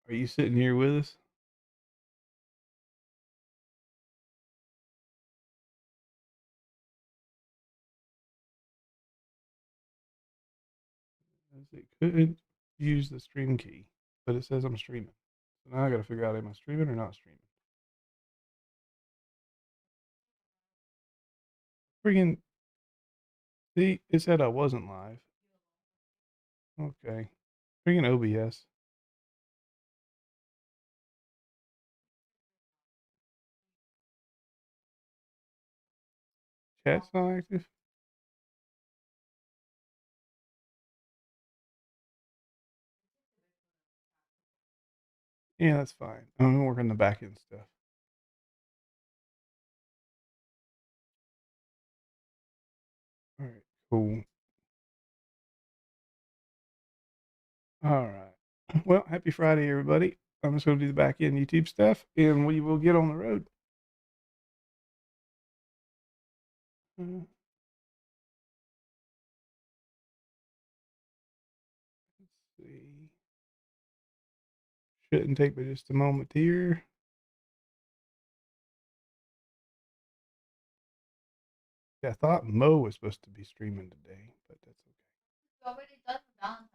Are you sitting here with us? It couldn't use the stream key, but it says I'm streaming. So now I gotta figure out, am I streaming or not streaming? Freaking, see, it said I wasn't live. Okay. Freaking OBS. Chat's not active? Yeah, that's fine. I'm working the back end stuff. All right, cool. All right. Well, happy Friday, everybody. I'm just going to do the back end YouTube stuff and we will get on the road. Let's see. Shouldn't take but just a moment here. Yeah, I thought Mo was supposed to be streaming today, but that's okay. It's already done Valentine's.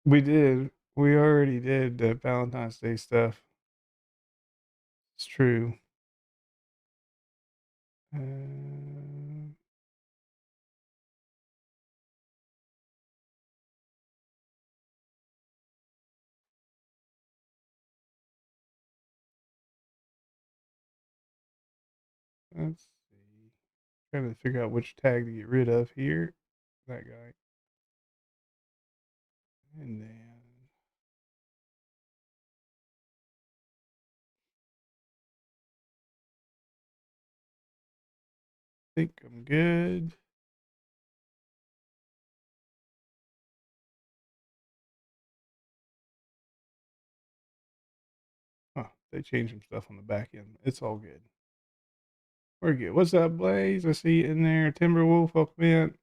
We did. We already did the Valentine's Day stuff. It's true. Let's see. Trying to figure out which tag to get rid of here. That guy. And then I think I'm good. Huh, they changed some stuff on the back end. It's all good. We're good. What's up, Blaze? I see you in there. Timberwolf, welcome in.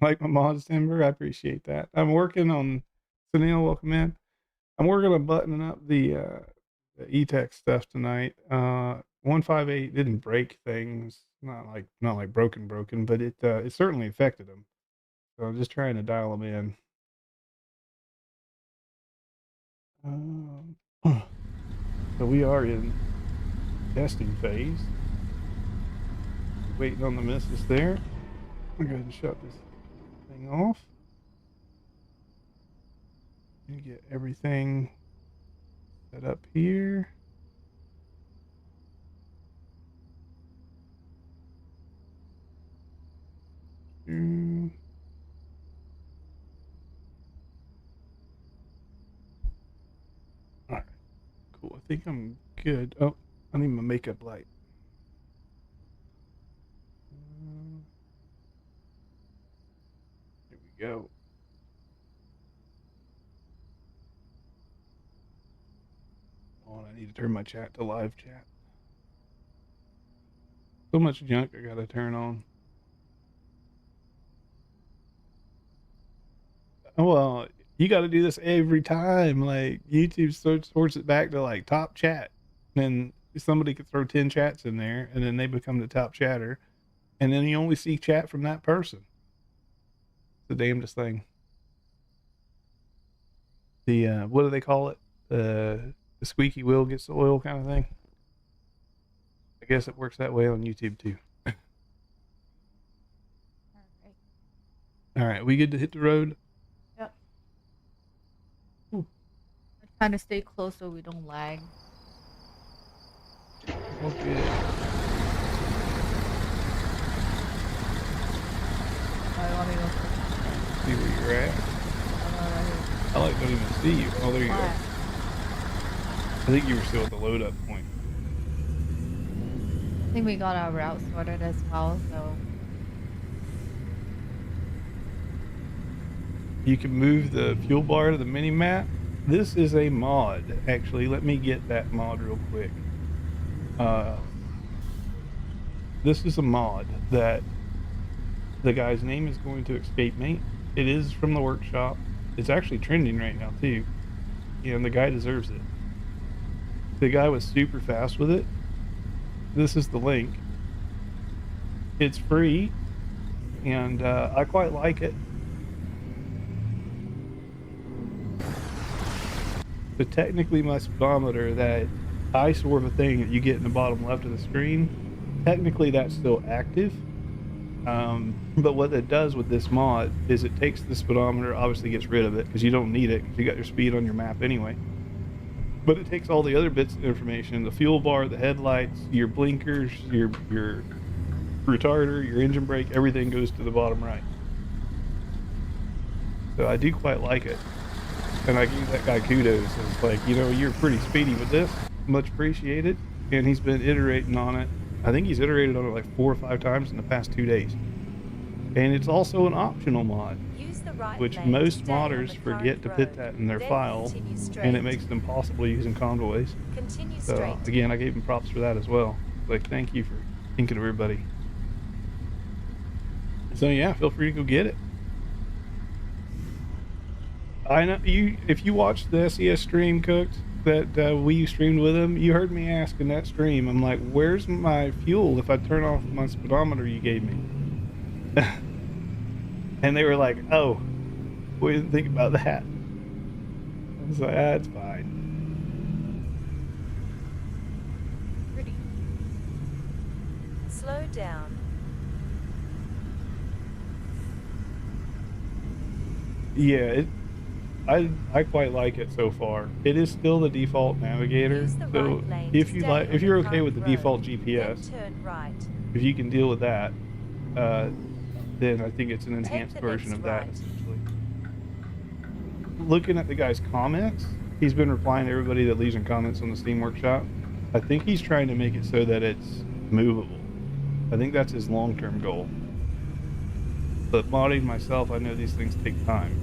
Like my mods, Timber. I appreciate that. I'm working on Sunil, welcome in. I'm working on buttoning up the E-Tech stuff tonight. 158 didn't break things, not like broken, but it certainly affected them. So I'm just trying to dial them in. So we are in testing phase. Waiting on the missus there. I'm going to shut this thing off. And get everything set up here. All right, cool. I think I'm good. Oh, I need my makeup light. Here we go. Oh, I need to turn my chat to live chat. So much junk I gotta turn on. Well, you got to do this every time. Like YouTube sorts it back to like top chat, and somebody could throw 10 chats in there, and then they become the top chatter, and then you only see chat from that person. It's the damnedest thing. The what do they call it? The squeaky wheel gets the oil kind of thing. I guess it works that way on YouTube too. All right, we good to hit the road? Yep. Ooh. I'm trying to stay close so we don't lag. Okay. I want to go See where you're at. I like don't even see you. Oh, there you go. I think you were still at the load up point. I think we got our route sorted as well, so you can move the fuel bar to the mini map. This is a mod, actually. Let me get that mod real quick. This is a mod that the guy's name is going to escape me. It is from the workshop. It's actually trending right now too, and the guy deserves it. The guy was super fast with it. This is the link. It's free, and I quite like it. But technically, my speedometer, that eye sort of thing that you get in the bottom left of the screen, technically that's still active. But what it does with this mod is it takes the speedometer, obviously gets rid of it because you don't need it because you got your speed on your map anyway. But it takes all the other bits of information: the fuel bar, the headlights, your blinkers, your retarder, your engine brake, everything goes to the bottom right. So I do quite like it. And I give that guy kudos. It's like, you know, you're pretty speedy with this. Much appreciated. And he's been iterating on it. I think he's iterated on it like 4 or 5 times in the past 2 days. And it's also an optional mod, which most modders forget to put that in their file, and it makes it impossible using convoys. So again, I gave him props for that as well. Like, thank you for thinking of everybody. So yeah, feel free to go get it. I know you, if you watched the SES stream, Cooked, that we streamed with him, you heard me ask in that stream, I'm like, where's my fuel if I turn off my speedometer you gave me? And they were like, oh, we didn't think about that. I was like, it's fine. Pretty. Slow down. Yeah, I quite like it so far. It is still the default navigator, so if you're okay with the default GPS, if you can deal with that, then I think it's an enhanced version of that, essentially. Looking at the guy's comments, he's been replying to everybody that leaves in comments on the Steam Workshop. I think he's trying to make it so that it's movable. I think that's his long-term goal. But modding myself, I know these things take time.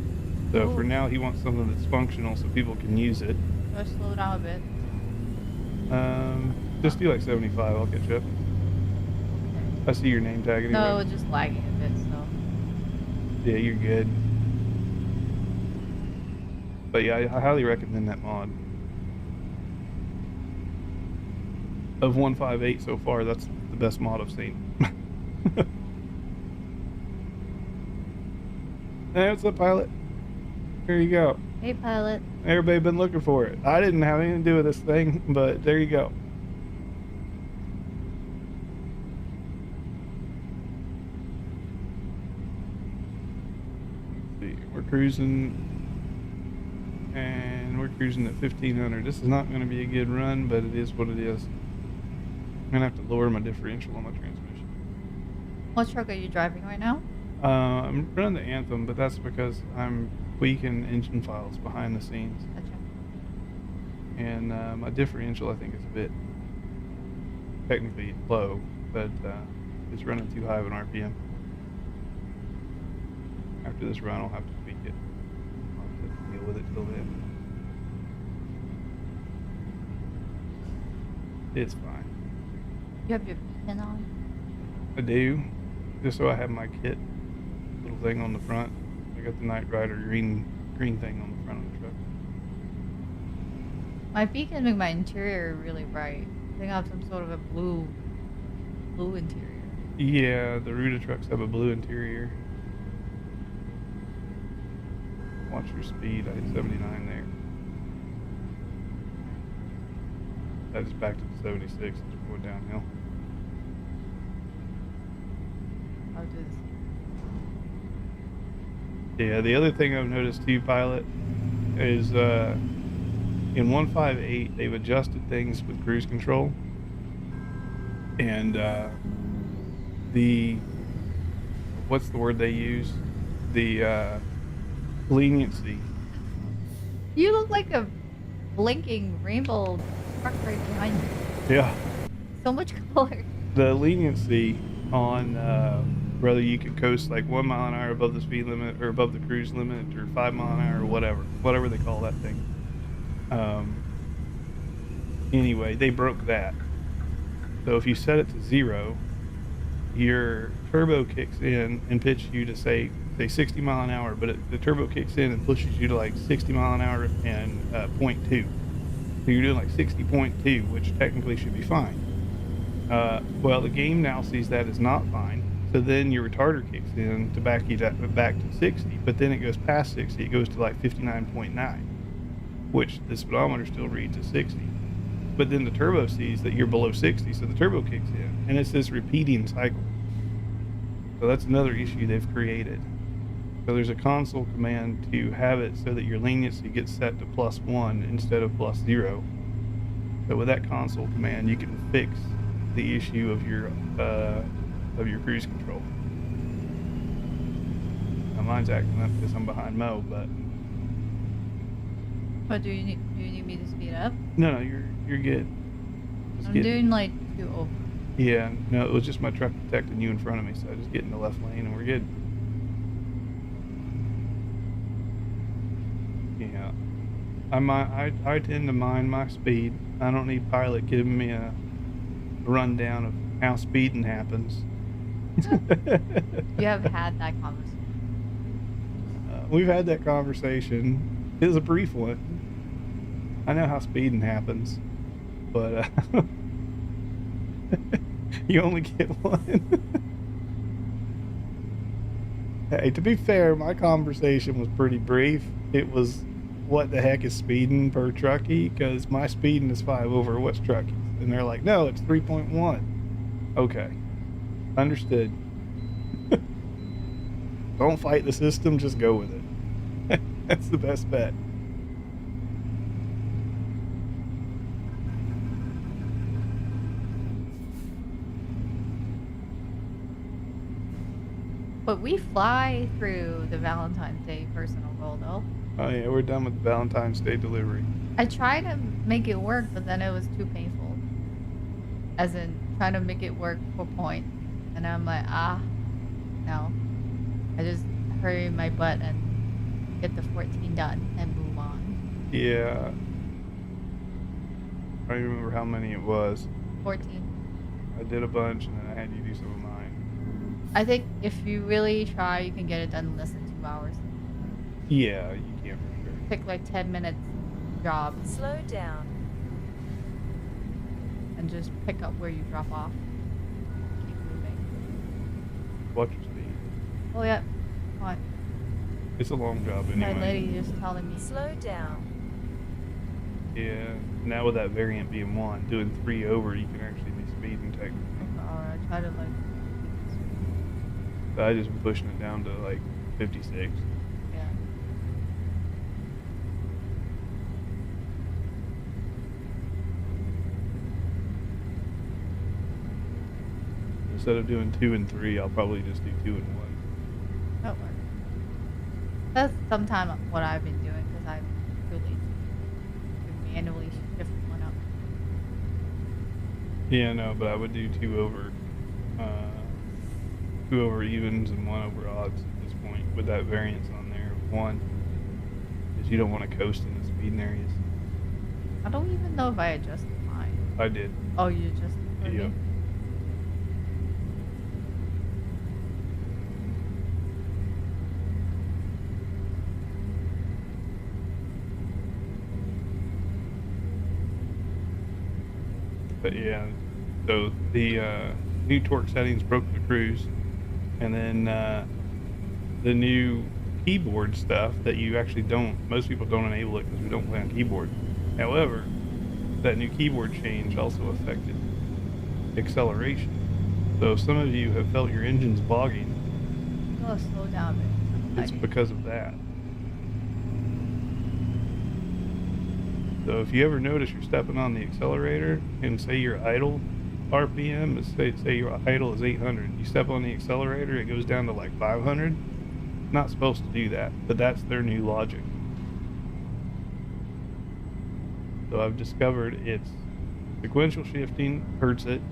So for now, he wants something that's functional so people can use it. Let's slow down a bit. Just do like 75, I'll catch up. I see your name tag anyway. No, it's just lagging a bit, so. Yeah, you're good. But yeah, I highly recommend that mod. Of 158 so far, that's the best mod I've seen. Hey, what's up, Pilot? Here you go. Hey, Pilot. Everybody been looking for it. I didn't have anything to do with this thing, but there you go. Let's see, we're cruising, and we're cruising at 1500. This is not going to be a good run, but it is what it is. I'm going to have to lower my differential on my transmission. What truck are you driving right now? I'm running the Anthem, but that's because I'm tweaking engine files behind the scenes. Gotcha. And my differential, I think, is a bit technically low, but it's running too high of an RPM. After this run, I'll have to tweak it. I'll have to deal with it till then. It's fine. You have your beacon on? I do, just so I have my kit little thing on the front. I got the Knight Rider green thing on the front of the truck. My beacon make my interior really bright. I think I have some sort of a blue interior. Yeah, the Ruta trucks have a blue interior. Watch your speed. I hit 79 there. I just backed up to 76 as we're going downhill. I'll do this. Yeah, the other thing I've noticed too, Pilot, is in 158 they've adjusted things with cruise control, and the what's the word they use? The leniency. You look like a blinking rainbow truck right behind you. Yeah. So much color. The leniency on whether you can coast like 1 mile an hour above the speed limit or above the cruise limit or 5 mile an hour or whatever they call that thing. Anyway, they broke that. So if you set it to 0, your turbo kicks in and pitches you to say say 60 mile an hour, but the turbo kicks in and pushes you to like 60 mile an hour and 0.2. So you're doing like 60.2, which technically should be fine. Well, the game now sees that as not fine. So then your retarder kicks in to back you back to 60, but then it goes past 60. It goes to like 59.9, which the speedometer still reads as 60. But then the turbo sees that you're below 60, so the turbo kicks in, and it's this repeating cycle. So that's another issue they've created. So there's a console command to have it so that your leniency gets set to +1 instead of +0. So with that console command, you can fix the issue of your cruise control. Now mine's acting up because I'm behind Mo, but But do you need me to speed up? no, you're good. I'm doing like 2 over. Yeah, no, it was just my truck detecting you in front of me, so I just get in the left lane and we're good. Yeah, I tend to mind my speed. I don't need Pilot giving me a rundown of how speeding happens. You have had that conversation. We've had that conversation. It was a brief one. I know how speeding happens, but you only get one. Hey, to be fair, my conversation was pretty brief. It was, what the heck is speeding per truckie? Because my speeding is 5 over what's truckies. And they're like, no, it's 3.1. Okay. Understood. Don't fight the system, just go with it. That's the best bet. But we fly through the Valentine's Day personal goal, though. Oh yeah, we're done with the Valentine's Day delivery. I tried to make it work, but then it was too painful. As in, trying to make it work for point. And I'm like, no. I just hurry my butt and get the 14 done and move on. Yeah. I don't remember how many it was. 14. I did a bunch and then I had you do some of mine. I think if you really try, you can get it done in less than 2 hours. Yeah, you can for sure. Pick like 10 minutes job. Slow down. And just pick up where you drop off. Keep moving. Watch your speed. Oh yeah. What? It's a long job anyway. My lady just telling me. Slow down. Yeah. Now with that variant being 1, doing 3 over, you can actually be speeding technically. Or I try to like. So I just been pushing it down to like 56. Yeah. Instead of doing 2 and 3, I'll probably just do 2 and 1. That works. That's sometimes what I've been doing because I'm too lazy to manually shift one up. Yeah, no, but I would do 2 over evens and 1 over odds at this point with that variance on there of 1, because you don't want to coast in the speeding areas. I don't even know if I adjusted mine. I did. Oh, you adjusted for Yep. me? But yeah, so the new torque settings broke the cruise, and then the new keyboard stuff that you actually most people don't enable it because we don't play on keyboard. However, that new keyboard change also affected acceleration. So some of you have felt your engines bogging. Oh, slow down a bit. It's because of that. So if you ever notice you're stepping on the accelerator and say your idle RPM is say your idle is 800, you step on the accelerator, it goes down to like 500. Not supposed to do that, but that's their new logic. So I've discovered it's sequential shifting hurts it,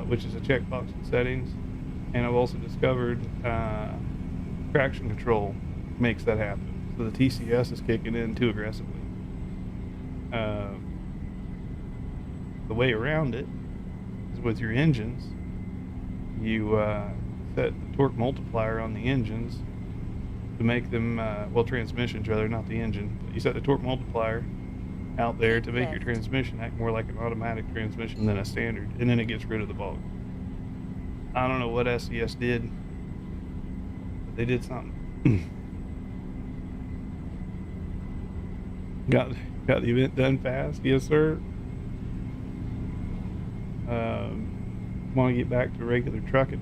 which is a checkbox in settings, and I've also discovered traction control makes that happen. So the TCS is kicking in too aggressively. The way around it is with your engines. You set the torque multiplier on the engines to make them, well, transmissions rather, not the engine. But you set the torque multiplier out there to make your transmission act more like an automatic transmission than a standard, and then it gets rid of the bulk. I don't know what SES did, but they did something. got the event done fast, yes sir. Want to get back to regular trucking.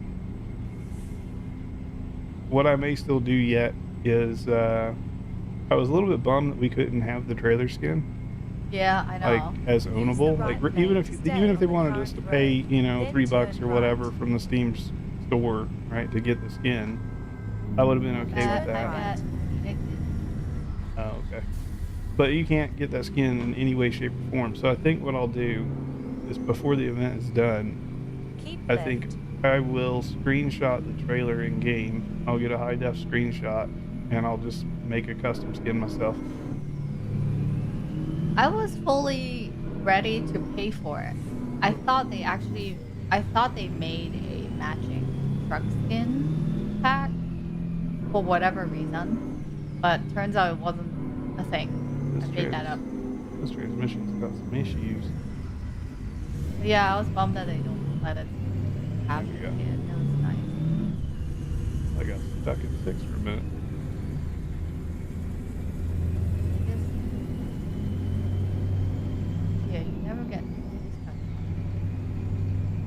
What I may still do yet is I was a little bit bummed that we couldn't have the trailer skin Yeah, I like know. as ownable. right Like lane even to if stay they on the wanted us current to pay, road, you know, then $3 turn or whatever right. from the Steam store, right, to get the skin, I would have been okay with I that. bet it, Oh, okay. But you can't get that skin in any way, shape, or form. So I think what I'll do is before the event is done, Keep I left. think I will screenshot the trailer in game. I'll get a high def screenshot and I'll just make a custom skin myself. I was fully ready to pay for it. I thought they made a matching truck skin pack for whatever reason, but turns out it wasn't a thing. I made that up. This transmission's got some issues. Yeah, I was bummed that they don't let it have There the you go. skin. It was nice. I got stuck at 6 for a minute. Yeah, you never get stuck.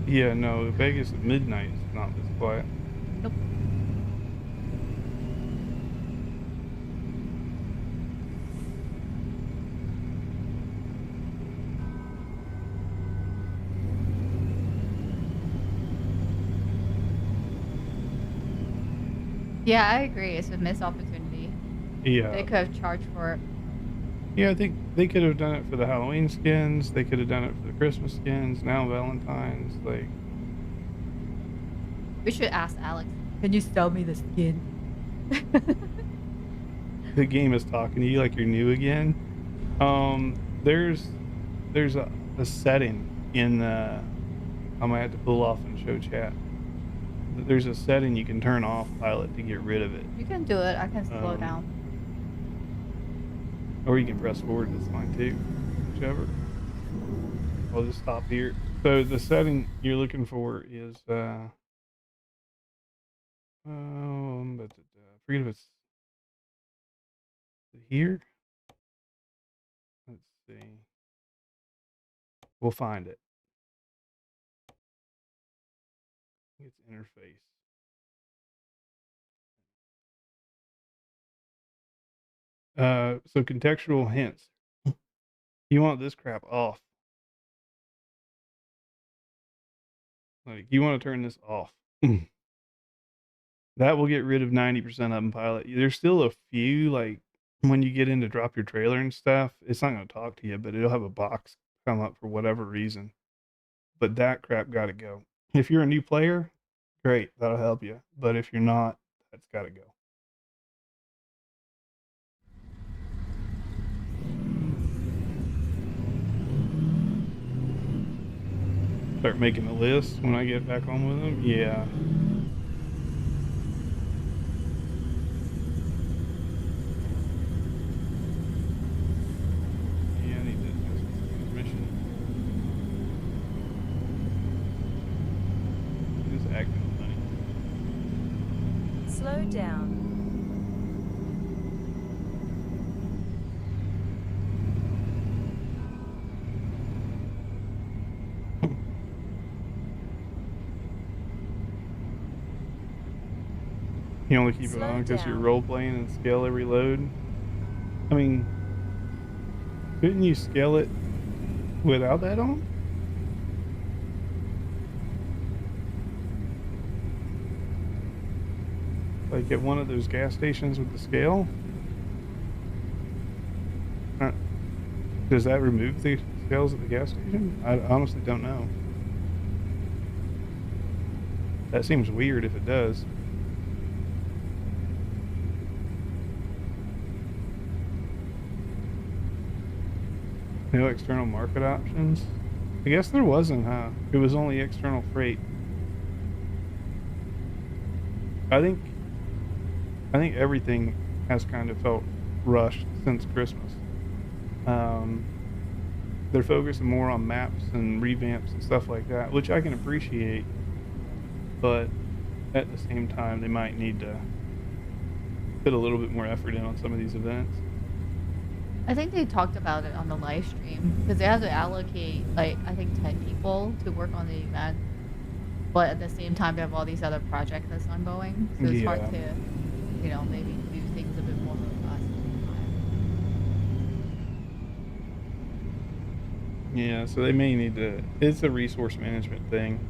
Yeah, no, Vegas at midnight is not this quiet. Nope. Yeah, I agree. It's a missed opportunity. They Yeah. could have charged for it. Yeah, I think they could have done it for the Halloween skins. They could have done it for the Christmas skins. Now Valentine's, like, We should ask Alex. Can you sell me the skin? the game is talking to you like you're new again. There's a setting in the. I might have to pull off and show chat. There's a setting you can turn off pilot to get rid of it, You can do it. I can slow Um, down. or you can press forward. That's fine too, whichever. I'll just stop here. So the setting you're looking for is but I forget if it's here. Let's see. We'll find it. It's interface. So contextual hints. You want this crap off. Like you want to turn this off. That will get rid of 90% of them, pilot. There's still a few, like when you get in to drop your trailer and stuff, it's not going to talk to you, but it'll have a box come up for whatever reason. But that crap got to go. If you're a new player, great, that'll help you. But if you're not, that's got to go. Start making a list when I get back home with them. Yeah. Yeah, I need to adjust the transmission. It's acting funny. Slow down. You only keep it Slow on because you're down. role playing and scale every load. I mean, couldn't you scale it without that on? Like at one of those gas stations with the scale? Uh, Does that remove the scales at the gas station? I honestly don't know. That seems weird if it does. No external market options? I guess there wasn't, huh? It was only external freight. I think everything has kind of felt rushed since Christmas. Um, they're focusing more on maps and revamps and stuff like that, which I can appreciate, but at the same time, they might need to put a little bit more effort in on some of these events. I think they talked about it on the live stream because they have to allocate like I think 10 people to work on the event, but at the same time they have all these other projects that's ongoing, so it's hard Yeah. to, maybe do things a bit more robust at Yeah, so they may need to. It's a resource management thing.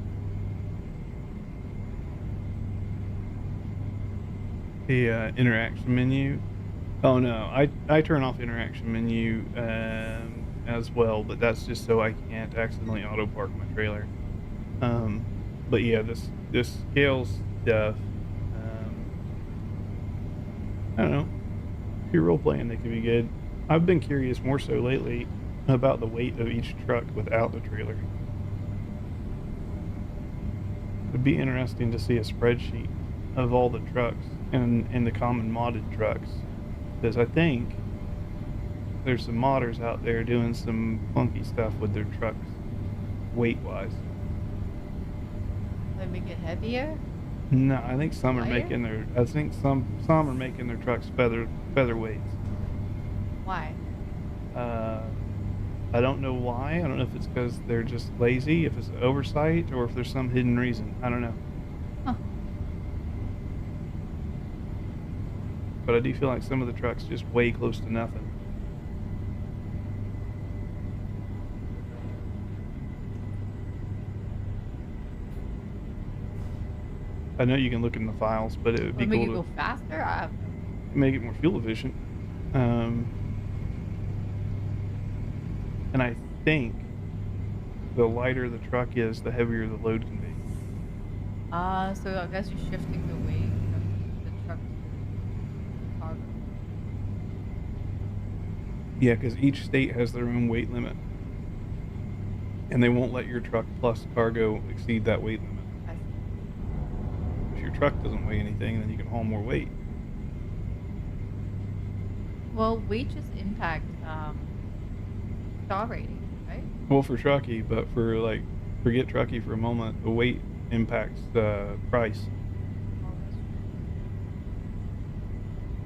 The interaction menu. Oh no, I turn off interaction menu as well, but that's just so I can't accidentally auto park my trailer. Um, but yeah, this scales stuff. Um, I don't know. If you're role playing, they could be good. I've been curious more so lately about the weight of each truck without the trailer. It'd be interesting to see a spreadsheet of all the trucks and the common modded trucks, because I think there's some modders out there doing some funky stuff with their trucks, weight wise. they make it heavier, No, I think some are lighter. making their. I think some are making their trucks featherweights. Why? Uh, I don't know why. I don't know if it's because they're just lazy, if it's an oversight, or if there's some hidden reason. I don't know. Huh. But I do feel like some of the trucks just weigh close to nothing. I know you can look in the files, but it would be Would make cool it to go faster. make it more fuel efficient. Um, and I think the lighter the truck is, the heavier the load can be. So I guess you're shifting the weight from the truck to cargo. Yeah, because each state has their own weight limit, and they won't let your truck plus cargo exceed that weight limit. I see. If your truck doesn't weigh anything, then you can haul more weight. Well, weight just impacts star rating, right? Well, for trucky, but for like, forget trucky for a moment, the weight impacts the price. Oh, that's true.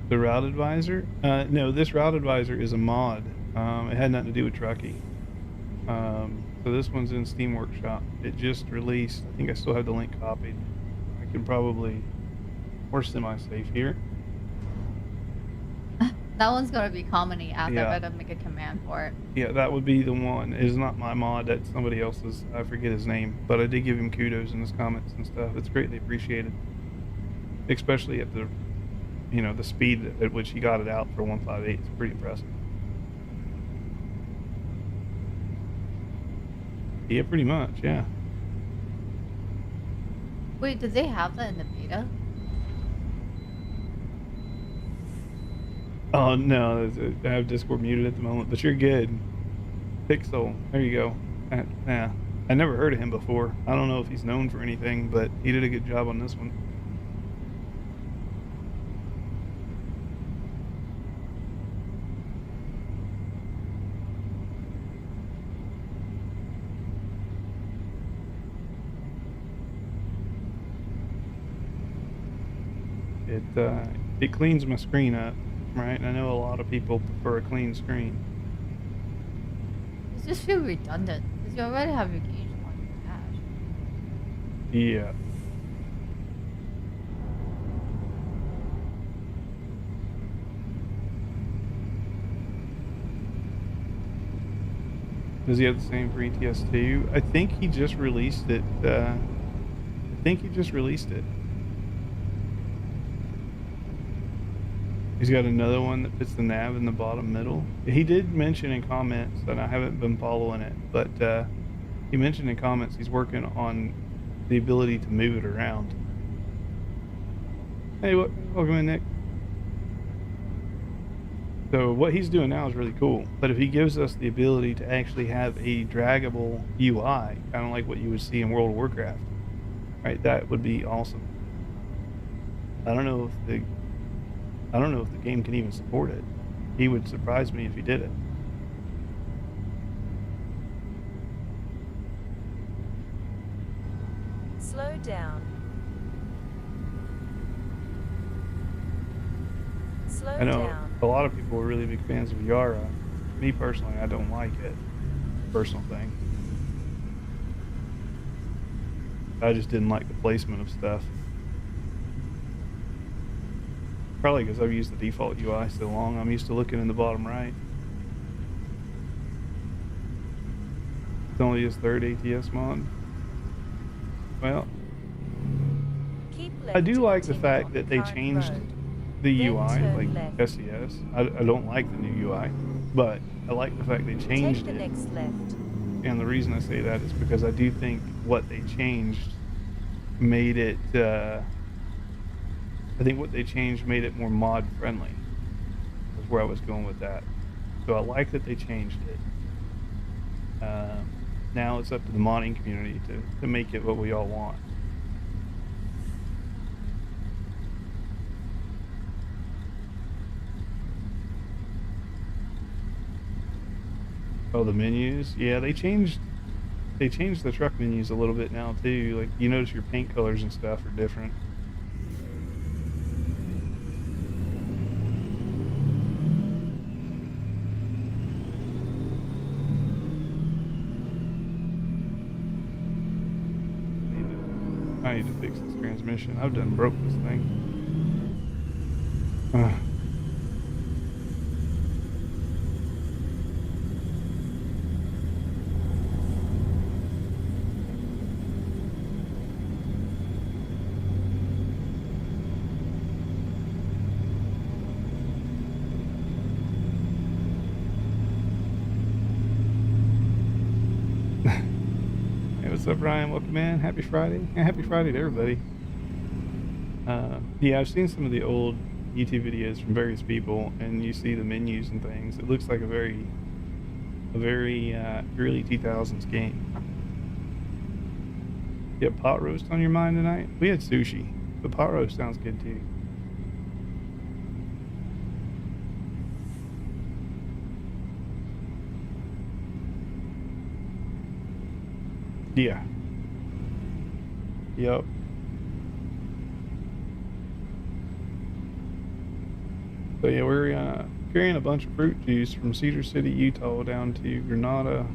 The route advisor? No, this route advisor is a mod. It had nothing to do with trucky. So this one's in Steam Workshop. It just released. I think I still have the link copied. I can probably, we're semi-safe here. That one's gonna be commonly asked. Yeah. I better make a command for it. Yeah, that would be the one. It's not my mod. That's somebody else's. I forget his name, but I did give him kudos in his comments and stuff. It's greatly appreciated, especially at the, the speed at which he got it out for 158. It's pretty impressive. Yeah, pretty much. Yeah. Wait, did they have that in the beta? Oh no, I have Discord muted at the moment, but you're good. Pixel, there you go. Yeah, I never heard of him before. I don't know if he's known for anything, but he did a good job on this one. It cleans my screen up, right? And I know a lot of people prefer a clean screen. It just feels redundant because you already have your gauge on your dash. Yeah. Does he have the same for ETS 2? I think he just released it. He's got another one that puts the nav in the bottom middle. He did mention in comments, and I haven't been following it, but he mentioned in comments he's working on the ability to move it around. Hey, welcome in, Nick. So what he's doing now is really cool, but if he gives us the ability to actually have a draggable UI, kind of like what you would see in World of Warcraft, right, that would be awesome. I don't know if I don't know if the game can even support it. He would surprise me if he did it. Slow down. Slow I know down. a lot of people are really big fans of Yara. Me personally, I don't like it. Personal thing. I just didn't like the placement of stuff. Probably because I've used the default UI so long, I'm used to looking in the bottom right. It's only his third ATS mod. Well, Keep left I do to like the continue fact on that the they current changed road. the Then UI, turn like left. SES. I don't like the new UI, but I like the fact they Take changed the it. next left. And the reason I say that is because I do think what they changed made it, I think what they changed made it more mod friendly, is where I was going with that. So I like that they changed it. Now it's up to the modding community to make it what we all want. Oh, the menus? Yeah, they changed the truck menus a little bit now too. Like you notice your paint colors and stuff are different. I need to fix this transmission. I've done broke this thing. Hey, what's up, Ryan? Welcome in. Happy Friday. Yeah, happy Friday to everybody. Yeah, I've seen some of the old YouTube videos from various people, and you see the menus and things. It looks like a very early 2000s game. You have pot roast on your mind tonight? We had sushi, but pot roast sounds good too. Yeah. Yep. So yeah, we're carrying a bunch of fruit juice from Cedar City, Utah, down to Grenada,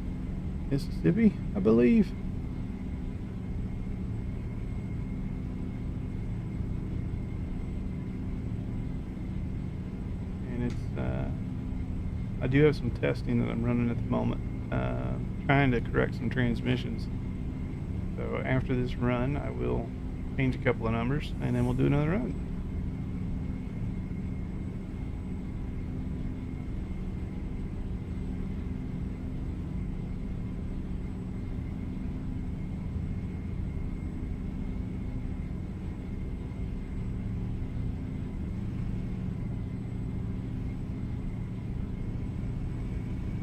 Mississippi, I believe. And I do have some testing that I'm running at the moment, trying to correct some transmissions. So after this run, I will change a couple of numbers, and then we'll do another run.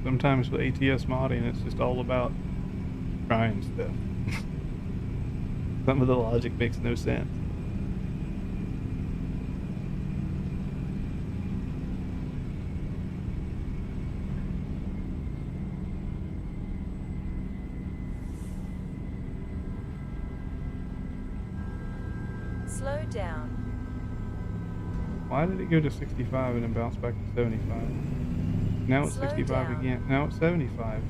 Sometimes with ATS modding, it's just all about trying stuff. Some of the logic makes no sense. Slow down. Why did it go to 65 and then bounce back to 75? Now it's Slow 65 down. again. Now it's 75.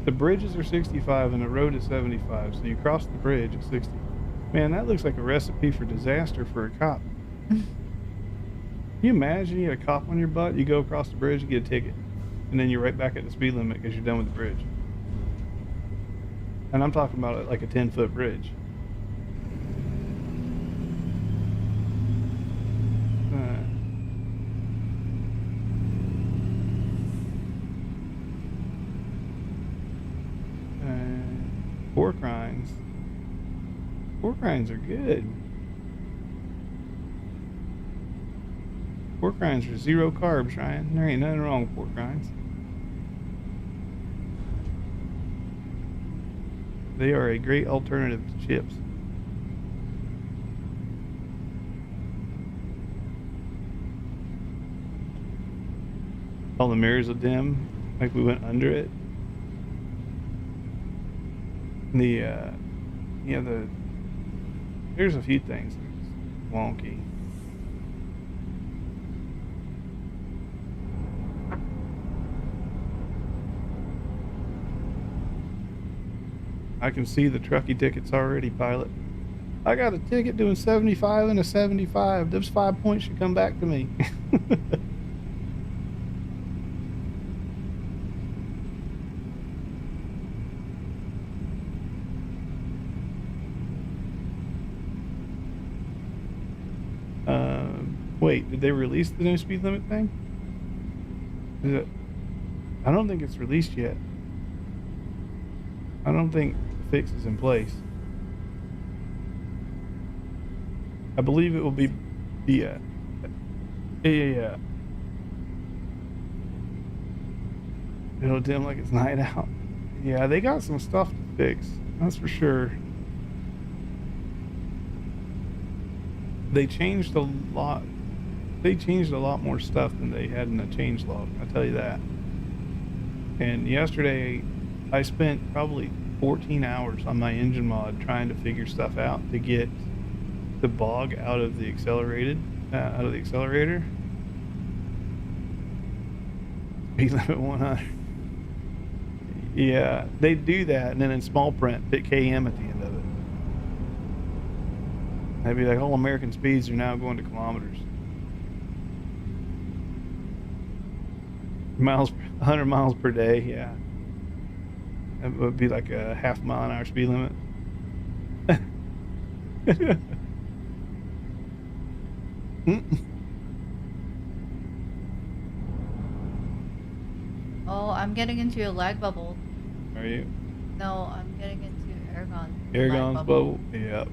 The bridges are 65 and the road is 75. So you cross the bridge at 60. Man, that looks like a recipe for disaster for a cop. Can you imagine you get a cop on your butt, you go across the bridge, you get a ticket, and then you're right back at the speed limit because you're done with the bridge. And I'm talking about like a 10-foot bridge. Pork rinds. Pork rinds are good. Pork rinds are 0 carbs, Ryan. There ain't nothing wrong with pork rinds. They are a great alternative to chips. all the mirrors will dim, like we went under it. There's a few things that's wonky. I can see the trucky tickets already, pilot. I got a ticket doing 75 and a 75. Those 5 points should come back to me. Wait, did they release the no speed limit thing? Is it? I don't think it's released yet. I don't think the fix is in place. I believe it will be, yeah. It'll dim like it's night out. Yeah, they got some stuff to fix. That's for sure. They changed a lot. They changed a lot more stuff than they had in the changelog, I'll tell you that. And yesterday, I spent probably 14 hours on my engine mod trying to figure stuff out to get the bog out of the accelerator. Speed limit 100. Yeah, they do that, and then in small print, put KM at the end of it. They'd be like, all American speeds are now going to kilometers. Miles, 100 miles per day, yeah. That would be like a half mile an hour speed limit. Oh, I'm getting into a lag bubble. Are you? No, I'm getting into Aragon's Aragon's lag bubble? Yep.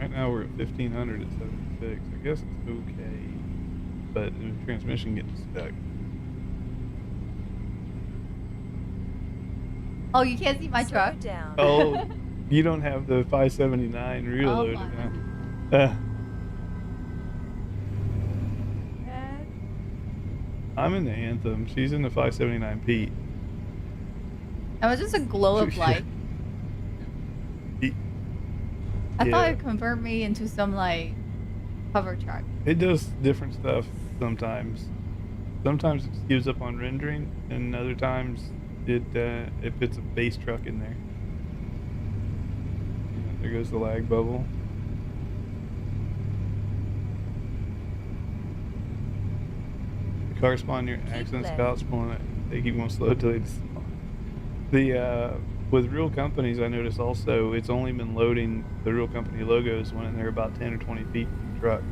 Right now we're at 1500 at 76. I guess it's okay, but the transmission gets stuck. Oh, you can't see my Slow truck? down. Oh, you don't have the 579 reloaded, my. huh? I'm in the Anthem. She's in the 579 Pete. That was just a glow of light. I thought it'd convert me into some like hover truck. It does different stuff sometimes. Sometimes it gives up on rendering, and other times it puts a base truck in there. Yeah, there goes the lag bubble. The car spawn near accident scouts pulling it. They keep going slow till they spawn. With real companies, I noticed also it's only been loading the real company logos when they're about 10 or 20 feet from the truck.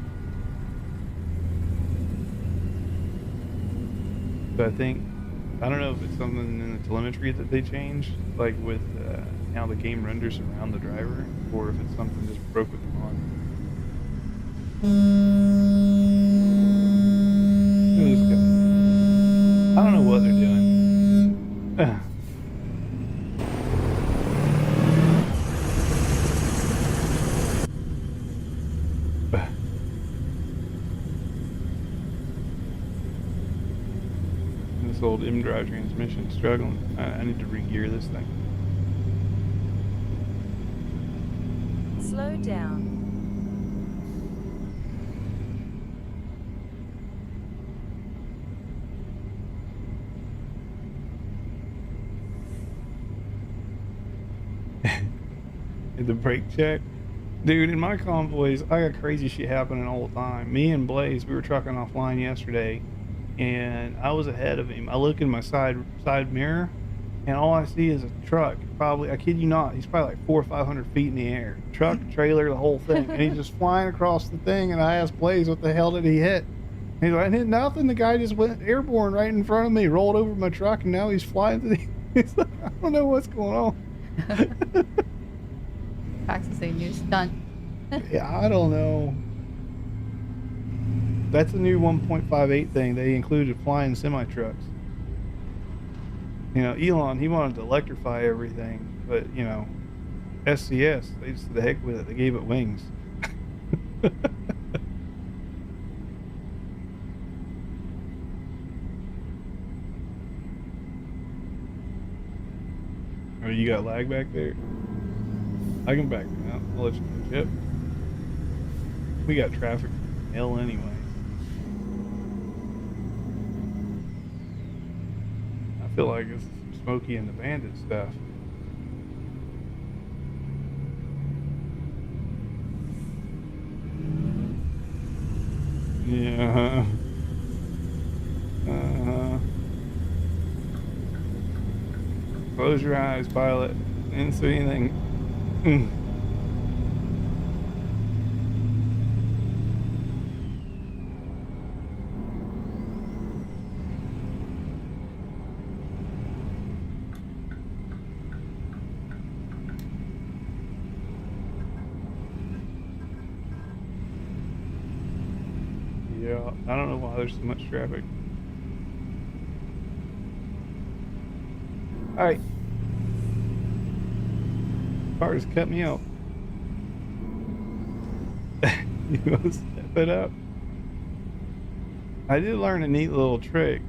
So I don't know if it's something in the telemetry that they changed, like with how the game renders around the driver, or if it's something just broke with the mod. I don't know what they're doing. This old M-drive transmission is struggling. I need to re-gear this thing. Slow down. The brake check. Dude, in my convoys, I got crazy shit happening all the time. Me and Blaze, we were trucking offline yesterday, and I was ahead of him. I look in my side mirror, and all I see is a truck. Probably, I kid you not, he's probably like 400 or 500 feet in the air. Truck, trailer, the whole thing. And he's just flying across the thing, and I asked Blaze, what the hell did he hit? And he's like, I hit nothing. The guy just went airborne right in front of me, rolled over my truck, and now he's flying to the... He's like, I don't know what's going on. Practicing new stunt. Yeah, I don't know. That's a new 1.58 thing. They included flying semi-trucks. You know, Elon, he wanted to electrify everything, but, you know, SCS. They just, the heck with it. They gave it wings. Oh, you got lag back there? I can back it out. I'll let you know, Chip. We got traffic from hell anyway. I feel like it's Smokey and the Bandit stuff. Yeah. Close your eyes, pilot. Didn't see anything. Yeah, I don't know why there's so much traffic. Alright. Car just cut me out. You want to step it up? I did learn a neat little trick.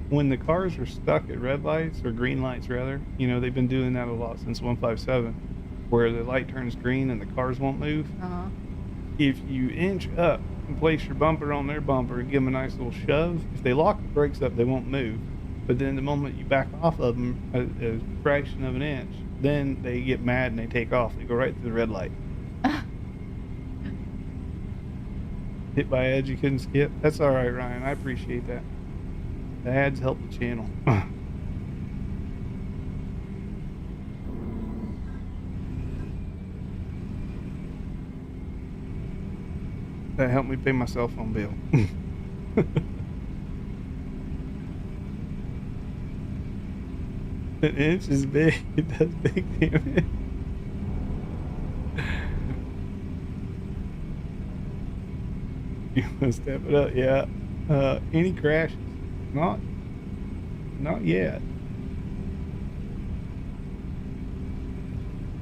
When the cars are stuck at red lights, or green lights rather, you know, they've been doing that a lot since 157, where the light turns green and the cars won't move. If you inch up and place your bumper on their bumper and give them a nice little shove, if they lock the brakes up, they won't move. But then the moment you back off of them a fraction of an inch, then they get mad and they take off. They go right through the red light. Hit by edge you couldn't skip. That's all right, Ryan. I appreciate that. The ads help the channel. That helped me pay my cell phone bill. An inch is big. That's big, damn it. You want to step it up? Yeah. Any crashes? Not yet.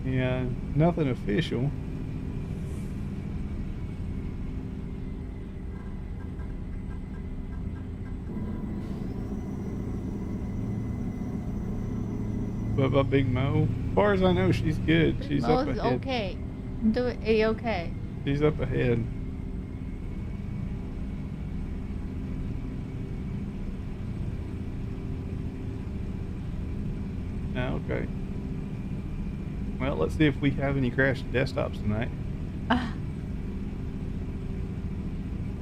Yeah, nothing official. What about Big Mo? As far as I know, she's good. She's up Mo's ahead. okay. Do it A-okay. She's up ahead. Okay. Well, let's see if we have any crashed desktops tonight.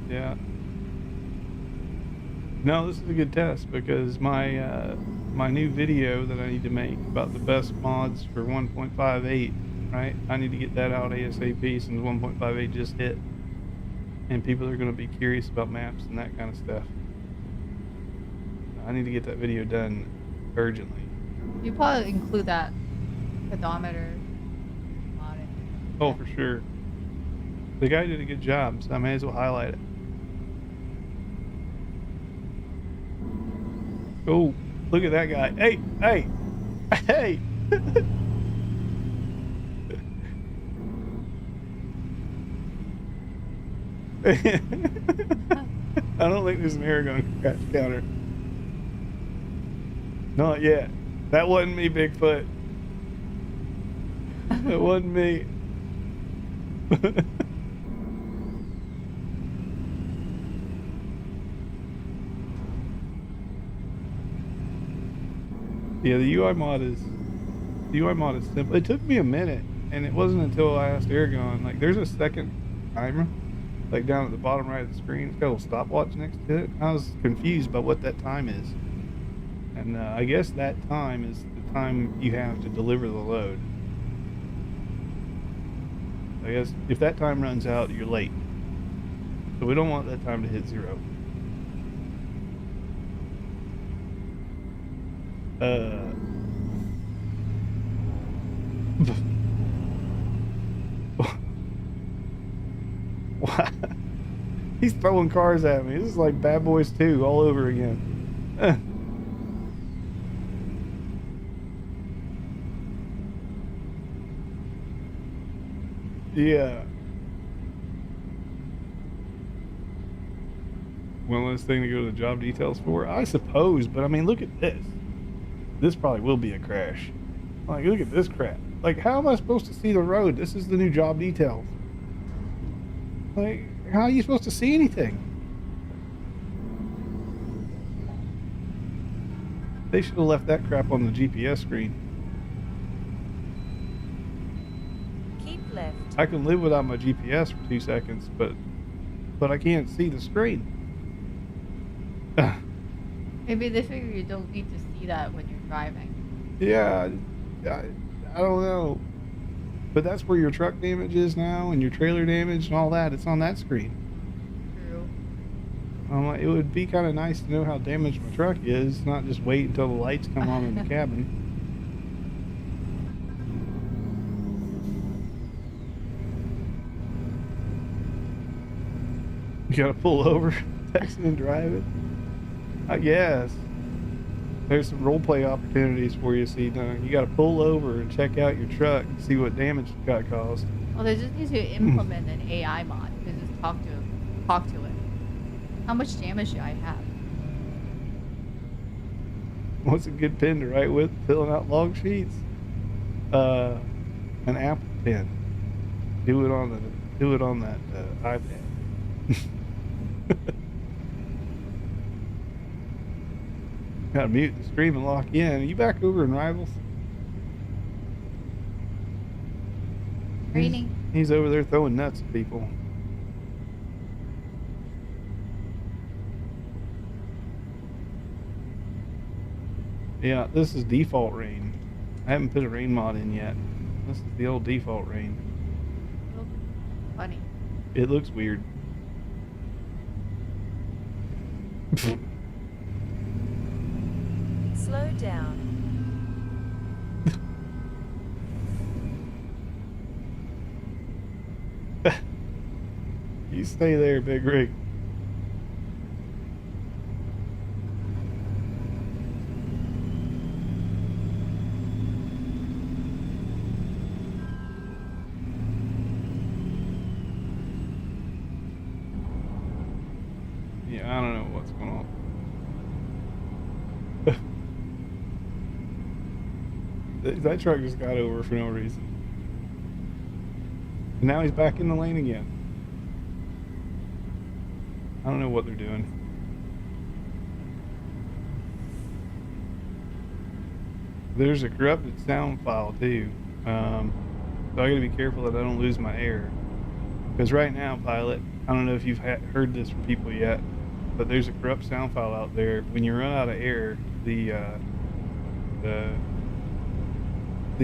Yeah. No, this is a good test because my my new video that I need to make about the best mods for 1.58, right? I need to get that out ASAP since 1.58 just hit, and people are going to be curious about maps and that kind of stuff. I need to get that video done urgently. You probably include that pedometer on it. Oh, for sure. The guy did a good job, so I may as well highlight it. Oh, look at that guy. Hey, hey, hey. I don't think there's an air gun crash counter. Not yet. That wasn't me, Bigfoot. That wasn't me. Yeah, the UI mod is simple. It took me a minute, and it wasn't until I asked Aragon. Like, there's a second timer, like down at the bottom right of the screen. It's got a little stopwatch next to it. I was confused by what that time is, and I guess that time is the time you have to deliver the load. I guess if that time runs out, you're late. So we don't want that time to hit 0. He's throwing cars at me. This is like Bad Boys 2 all over again. Yeah. One less thing to go to the job details for, I suppose. But I mean, look at this. This probably will be a crash. Like, look at this crap. Like, how am I supposed to see the road? This is the new job details. Like, how are you supposed to see anything? They should have left that crap on the GPS screen. Keep left. I can live without my GPS for 2 seconds, but I can't see the screen. Maybe they figure you don't need to see that when you're driving. Yeah, I don't know. But that's where your truck damage is now, and your trailer damage and all that. It's on that screen. True. I'm like, it would be kind of nice to know how damaged my truck is, not just wait until the lights come on in the cabin. You gotta pull over, text and drive it. I guess. There's some role play opportunities for you, see. You gotta pull over and check out your truck and see what damage it got caused. Well, they just need to implement an AI mod to just talk to it. How much damage do I have? What's a good pen to write with? Filling out log sheets? An Apple pen. Do it on that iPad. Gotta mute the stream and lock in. Are you back over in Rivals? Raining. He's over there throwing nuts at people. Yeah, this is default rain. I haven't put a rain mod in yet. This is the old default rain. Funny. It looks weird. Slow down. You stay there, Big Rig. Yeah, I don't know what's going on. That truck just got over for no reason. And now he's back in the lane again. I don't know what they're doing. There's a corrupted sound file too. So I gotta be careful that I don't lose my air. Because right now, Pilot, I don't know if you've heard this from people yet, but there's a corrupt sound file out there. When you run out of air, the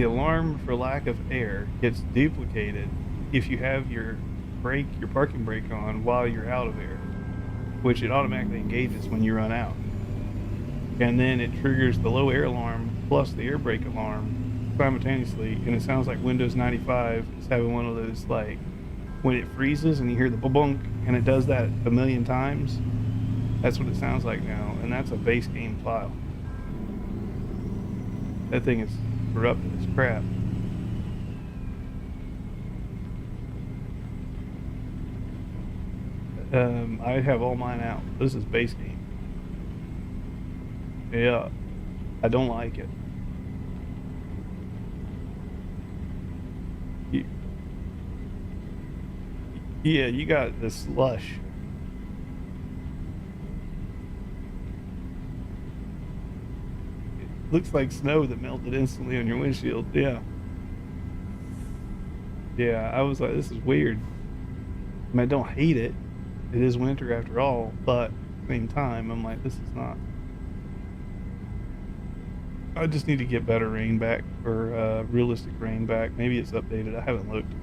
alarm for lack of air gets duplicated if you have your parking brake on while you're out of air, which it automatically engages when you run out. And then it triggers the low air alarm plus the air brake alarm simultaneously, and it sounds like Windows 95 is having one of those, like, when it freezes and you hear the bunk, and it does that a million times. That's what it sounds like now, and that's a base game file. That thing is corrupted as crap. I have all mine out. This is base game. Yeah, I don't like it. Yeah, you got the slush. It looks like snow that melted instantly on your windshield. Yeah. Yeah, I was like, this is weird. I mean, I don't hate it. It is winter after all, but at the same time, I'm like, this is not. I just need to get better rain back, or realistic rain back. Maybe it's updated. I haven't looked.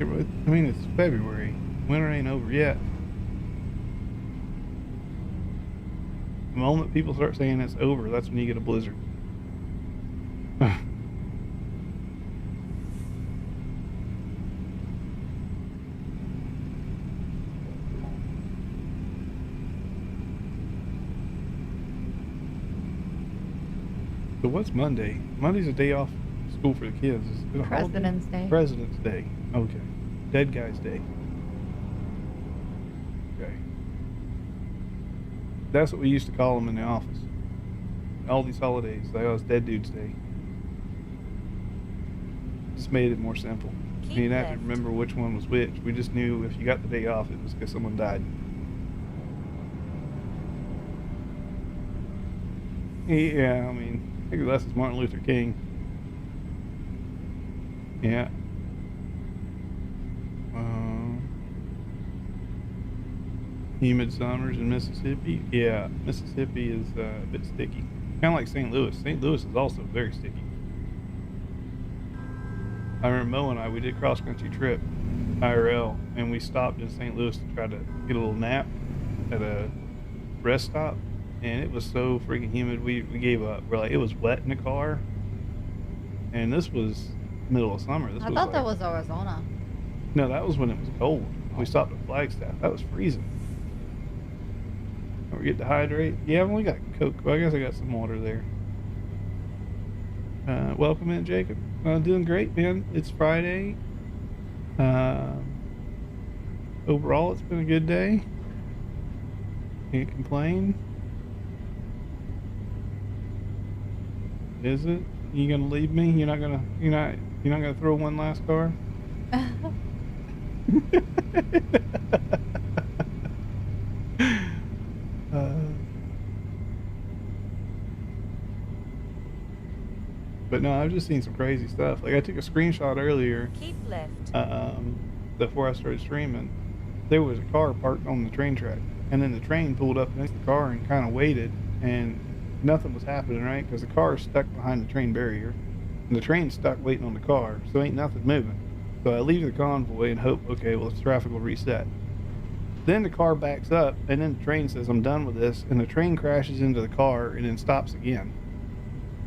I mean, it's February. Winter ain't over yet. The moment people start saying it's over, that's when you get a blizzard. So what's Monday? Monday's a day off school for the kids. Is it a holiday? President's Day. President's Day. Okay. Dead Guy's Day. Okay. That's what we used to call them in the office. All these holidays, they always Dead Dude's Day. Just made it more simple. You Keep didn't have to left. remember which one was which. We just knew if you got the day off, it was because someone died. Yeah, I mean, I think less is Martin Luther King. Yeah. Humid summers in Mississippi. Yeah, Mississippi is a bit sticky. Kind of like St. Louis. St. Louis is also very sticky. I remember Mo and we did cross-country trip, IRL, and we stopped in St. Louis to try to get a little nap at a rest stop, and it was so freaking humid, we gave up. We're like, it was wet in the car, and this was middle of summer. I thought that was Arizona. No, that was when it was cold. We stopped at Flagstaff. That was freezing. We get to hydrate. Yeah, I've only got Coke. Well, I guess I got some water there. Welcome in, Jacob. Doing great, man. It's Friday. Overall, it's been a good day. Can't complain. Is it? You gonna leave me? You're not gonna throw one last car? But no, I've just seen some crazy stuff. Like I took a screenshot earlier. Keep left. Before I started streaming, there was a car parked on the train track, and then the train pulled up against the car and kind of waited, and nothing was happening, right? Because the car is stuck behind the train barrier, and the train's stuck waiting on the car, so ain't nothing moving. So I leave the convoy and hope, okay, well, the traffic will reset. Then the car backs up, and then the train says, I'm done with this, and the train crashes into the car and then stops again.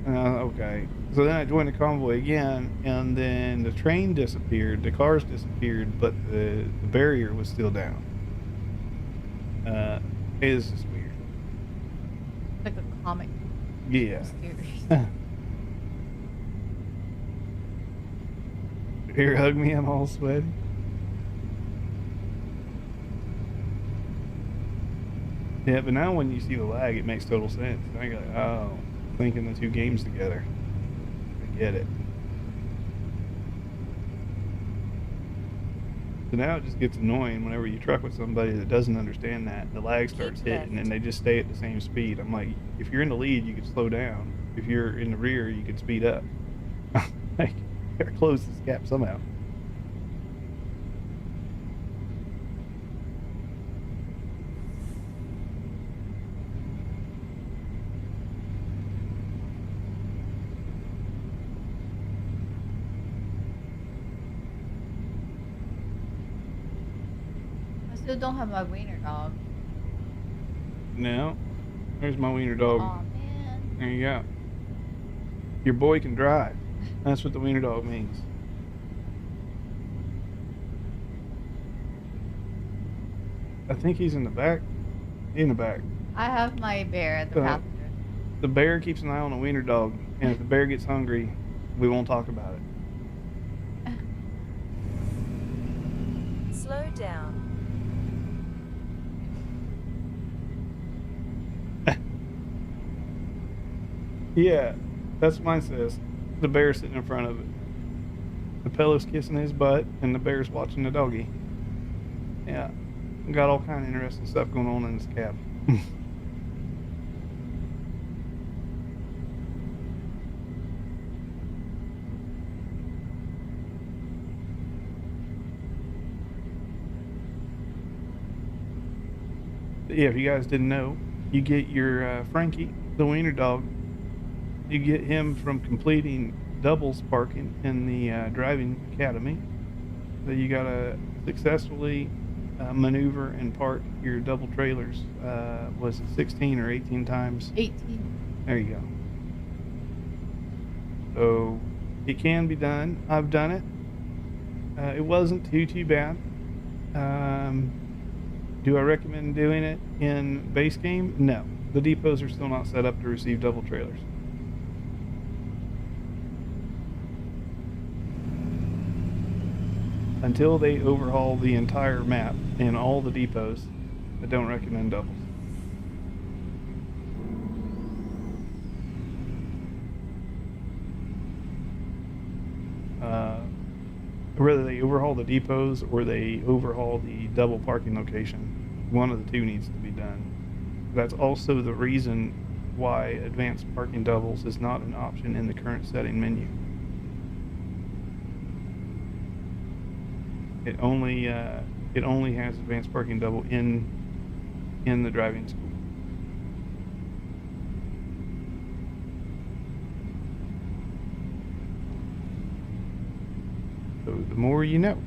Okay. So then I joined the convoy again, and then the train disappeared, the cars disappeared, but the barrier was still down. It is just weird. Like a comic. Yeah. Mysterious. Here, hug me, I'm all sweaty. Yeah, but now when you see the lag, it makes total sense. Now you're like, oh, linking the two games together. I get it. So now it just gets annoying whenever you truck with somebody that doesn't understand that. The lag starts hitting and they just stay at the same speed. I'm like, if you're in the lead, you could slow down. If you're in the rear, you could speed up. Like, you gotta close this gap somehow. I still don't have my wiener dog. No. There's my wiener dog. Aw, man. There you go. Your boy can drive. That's what the wiener dog means. I think he's in the back. In the back. I have my bear at the passenger. The bear keeps an eye on the wiener dog, and if the bear gets hungry, we won't talk about it. Slow down. Yeah, that's what mine says. The bear's sitting in front of it. The pillow's kissing his butt, and the bear's watching the doggy. Yeah, got all kind of interesting stuff going on in this cab. Yeah, if you guys didn't know, you get your Frankie, the wiener dog, you get him from completing doubles parking in the driving academy. So you gotta successfully maneuver and park your double trailers. Was it 16 or 18 times? 18. There you go. So it can be done. I've done it. It wasn't too bad. Do I recommend doing it in base game? No. The depots are still not set up to receive double trailers. until they overhaul the entire map and all the depots, I don't recommend doubles. Whether they overhaul the depots or they overhaul the double parking location, one of the two needs to be done. That's also the reason why advanced parking doubles is not an option in the current setting menu. It only has advanced parking double in the driving school. So the more you know.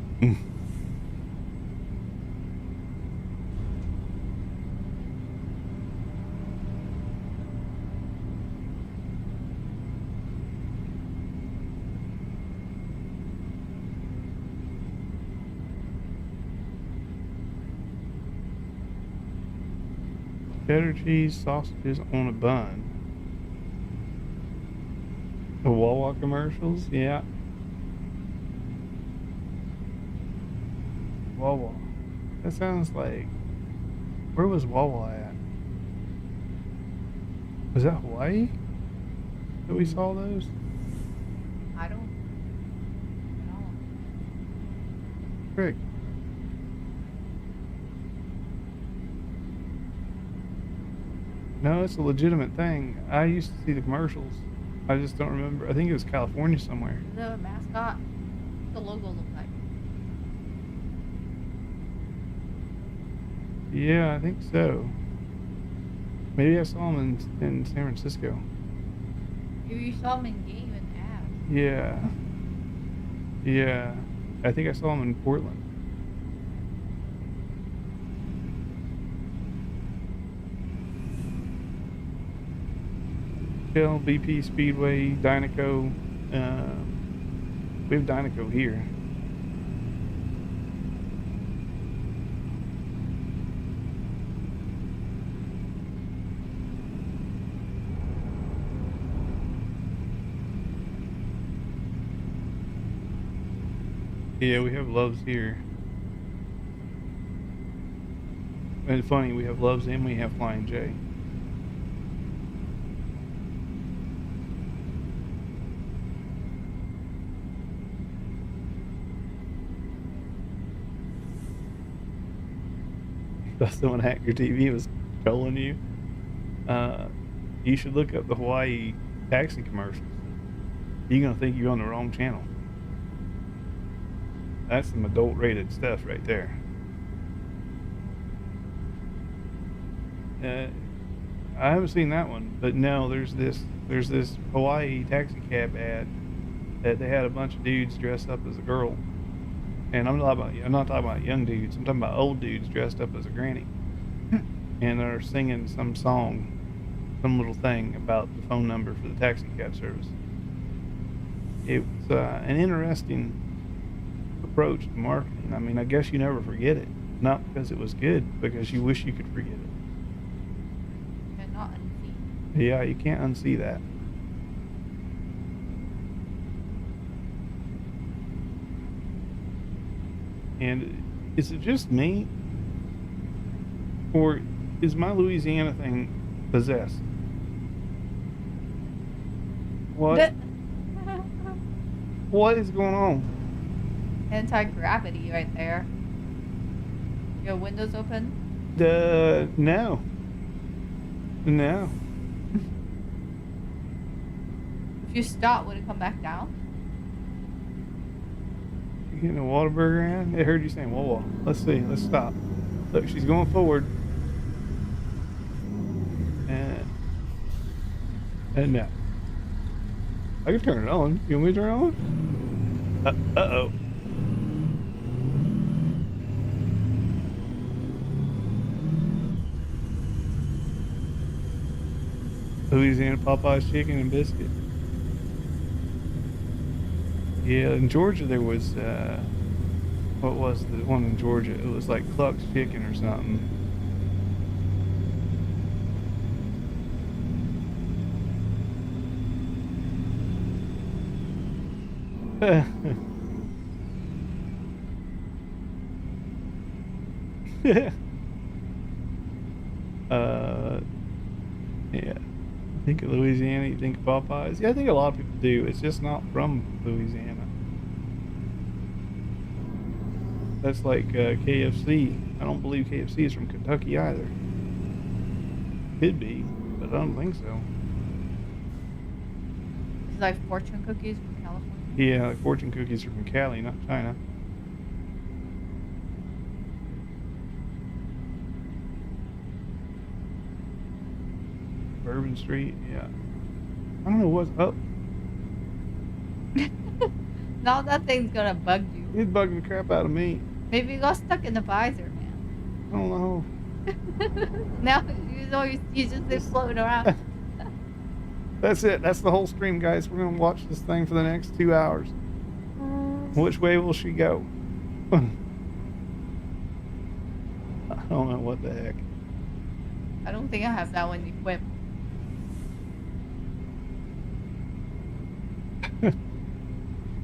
Cheddar cheese sausages on a bun. The Wawa commercials, yeah. Wawa. That sounds like. Where was Wawa at? Was that Hawaii? That we saw those? I don't know. Frick. No, it's a legitimate thing. I used to see the commercials. I just don't remember. I think it was California somewhere. The mascot, the logo look like. Yeah, I think so. Maybe I saw them in San Francisco. You saw them in game and ads. Yeah. Yeah. I think I saw them in Portland. Shell, BP, Speedway, Dynaco. We have Dynaco here. Yeah, we have Loves here. And it's funny, we have Loves and we have Flying J. If someone hacked your TV and was trolling you, you should look up the Hawaii taxi commercials. You're gonna think you're on the wrong channel. That's some adult rated stuff right there. I haven't seen that one, but no, there's this Hawaii taxi cab ad that they had a bunch of dudes dressed up as a girl. And I'm not talking about young dudes. I'm talking about old dudes dressed up as a granny. And they're singing some song, some little thing about the phone number for the taxi cab service. It was an interesting approach to marketing. I mean, I guess you never forget it. Not because it was good, because you wish you could forget it. Cannot unsee. Yeah, you can't unsee that. And is it just me? Or is my Louisiana thing possessed? What? What is going on? Anti-gravity right there. Your windows open? No. No. If you stop, would it come back down? You getting a Whataburger in? I heard you saying Wawa. Let's see. Let's stop. Look, she's going forward. And no. I can turn it on. You want me to turn it on? Uh-oh. Louisiana Popeye's chicken and biscuit. Yeah, in Georgia there was, what was the one in Georgia? It was like Cluck's Chicken or something. uh, yeah. Think of Louisiana, you think of Popeyes. Yeah, I think a lot of people do. It's just not from Louisiana. That's like KFC. I don't believe KFC is from Kentucky either. Could be, but I don't think so. It's like fortune cookies from California. Yeah, like fortune cookies are from Cali, not China. Bourbon Street, yeah. I don't know what's up. Now that thing's gonna bug you. It bugged the crap out of me. Maybe it got stuck in the visor, man. I don't know. Now you just been floating around. That's it. That's the whole stream, guys. We're gonna watch this thing for the next 2 hours. Which way will she go? I don't know what the heck. I don't think I have that one equipped.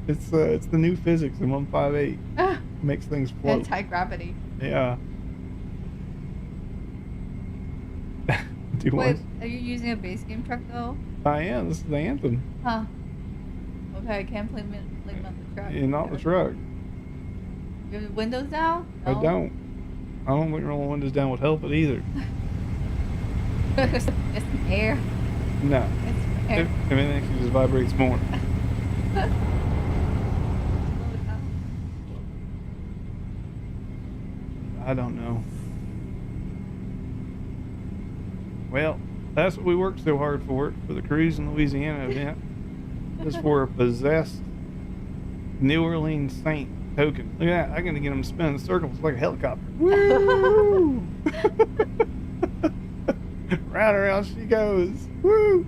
It's the new physics in 158. Makes things float. Anti-gravity. Yeah. Do you Wait, want? are you using a base game truck though? I am. This is the anthem. Huh. Okay, I can't blame it on the truck. Yeah, not the truck. You have the windows down? I No? don't. I don't think rolling windows down would help it either. It's air. No. It's air. If anything, she just vibrates more. I don't know. Well, that's what we worked so hard for the Cruise in Louisiana event. Just for a possessed New Orleans Saint token. Look at that. I'm going to get them spinning circles like a helicopter. Woo! Round around she goes. Woo!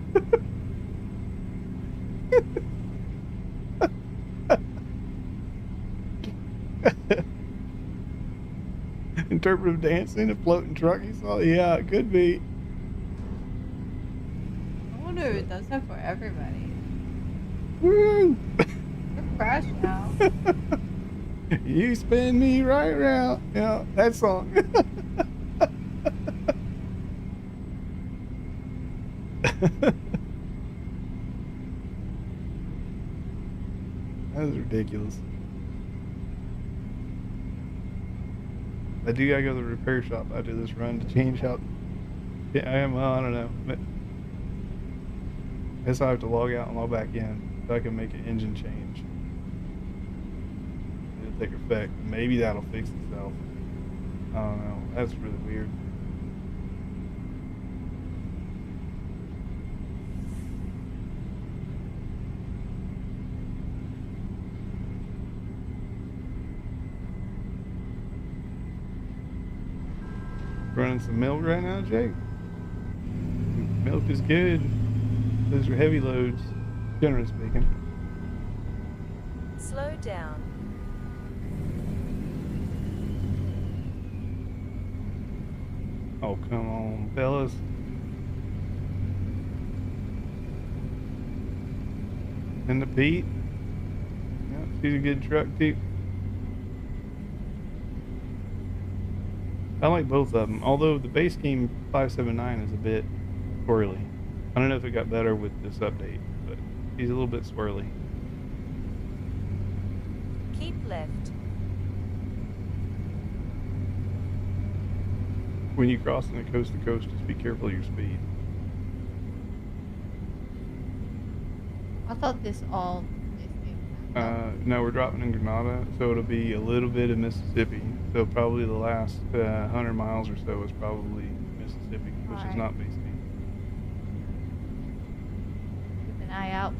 Interpretive dancing, a floating truck you saw? Yeah, it could be. I wonder if it does that for everybody. Woo! We're crashed now. You spin me right round. Yeah, that song. That was ridiculous. I do gotta go to the repair shop after this run to change out. Yeah, I don't know. But I guess I have to log out and log back in so I can make an engine change. It'll take effect. Maybe that'll fix itself. I don't know. That's really weird. Running some milk right now, Jake? Milk is good. Those are heavy loads, generally speaking. Slow down. Oh, come on, fellas. And the Pete. Yeah, she's a good truck, too. I like both of them, although the base game 579 is a bit swirly. I don't know if it got better with this update, but he's a little bit swirly. Keep left. When you cross in the coast to coast, just be careful of your speed. I thought this all No, we're dropping in Grenada, so it'll be a little bit of Mississippi. So probably the last 100 miles or so is probably Mississippi, which is Alright. not base game. Keep an eye out.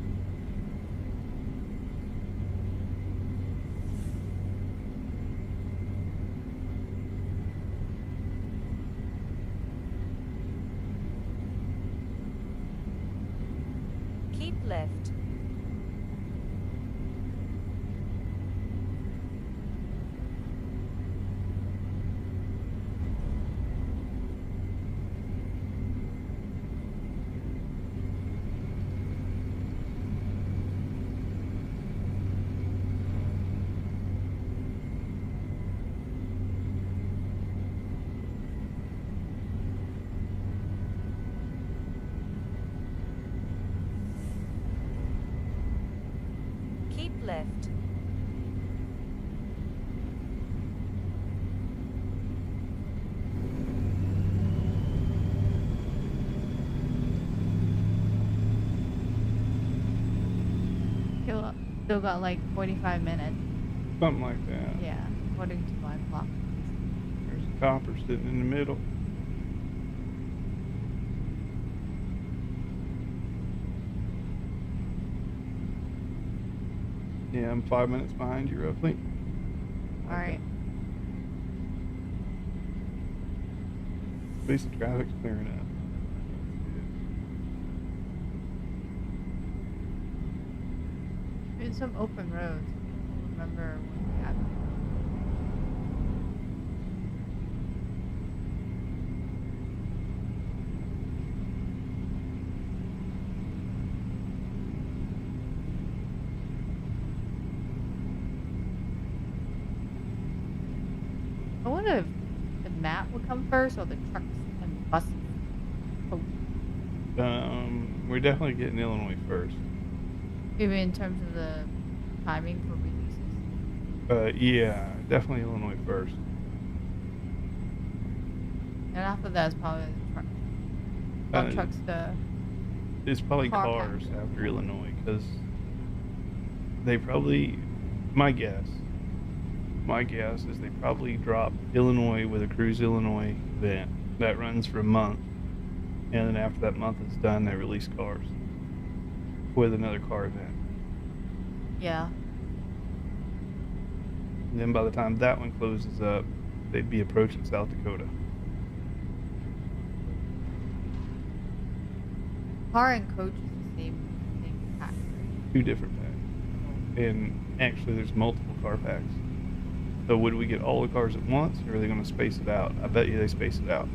Keep left. Still got like 45 minutes. Something like that. Yeah, according to my clock. There's a copper sitting in the middle. Yeah, I'm 5 minutes behind you roughly. All right. At least the traffic's clearing up. There's some open roads. I don't remember when we had them. I wonder if the map would come first or the trucks and buses. Oh, We're definitely getting Illinois first. maybe in terms of the timing for releases. Yeah, definitely Illinois first. And after that is probably the truck. Uh, Trucks to. It's probably Car cars pack. after Illinois because they probably, my guess is they probably drop Illinois with a Cruise Illinois event that runs for a month, and then after that month is done, they release cars with another car event. Yeah. And then by the time that one closes up, they'd be approaching South Dakota. Car and coach is the same pack. Two different packs. And actually, there's multiple car packs. So would we get all the cars at once, or are they going to space it out? I bet you they space it out.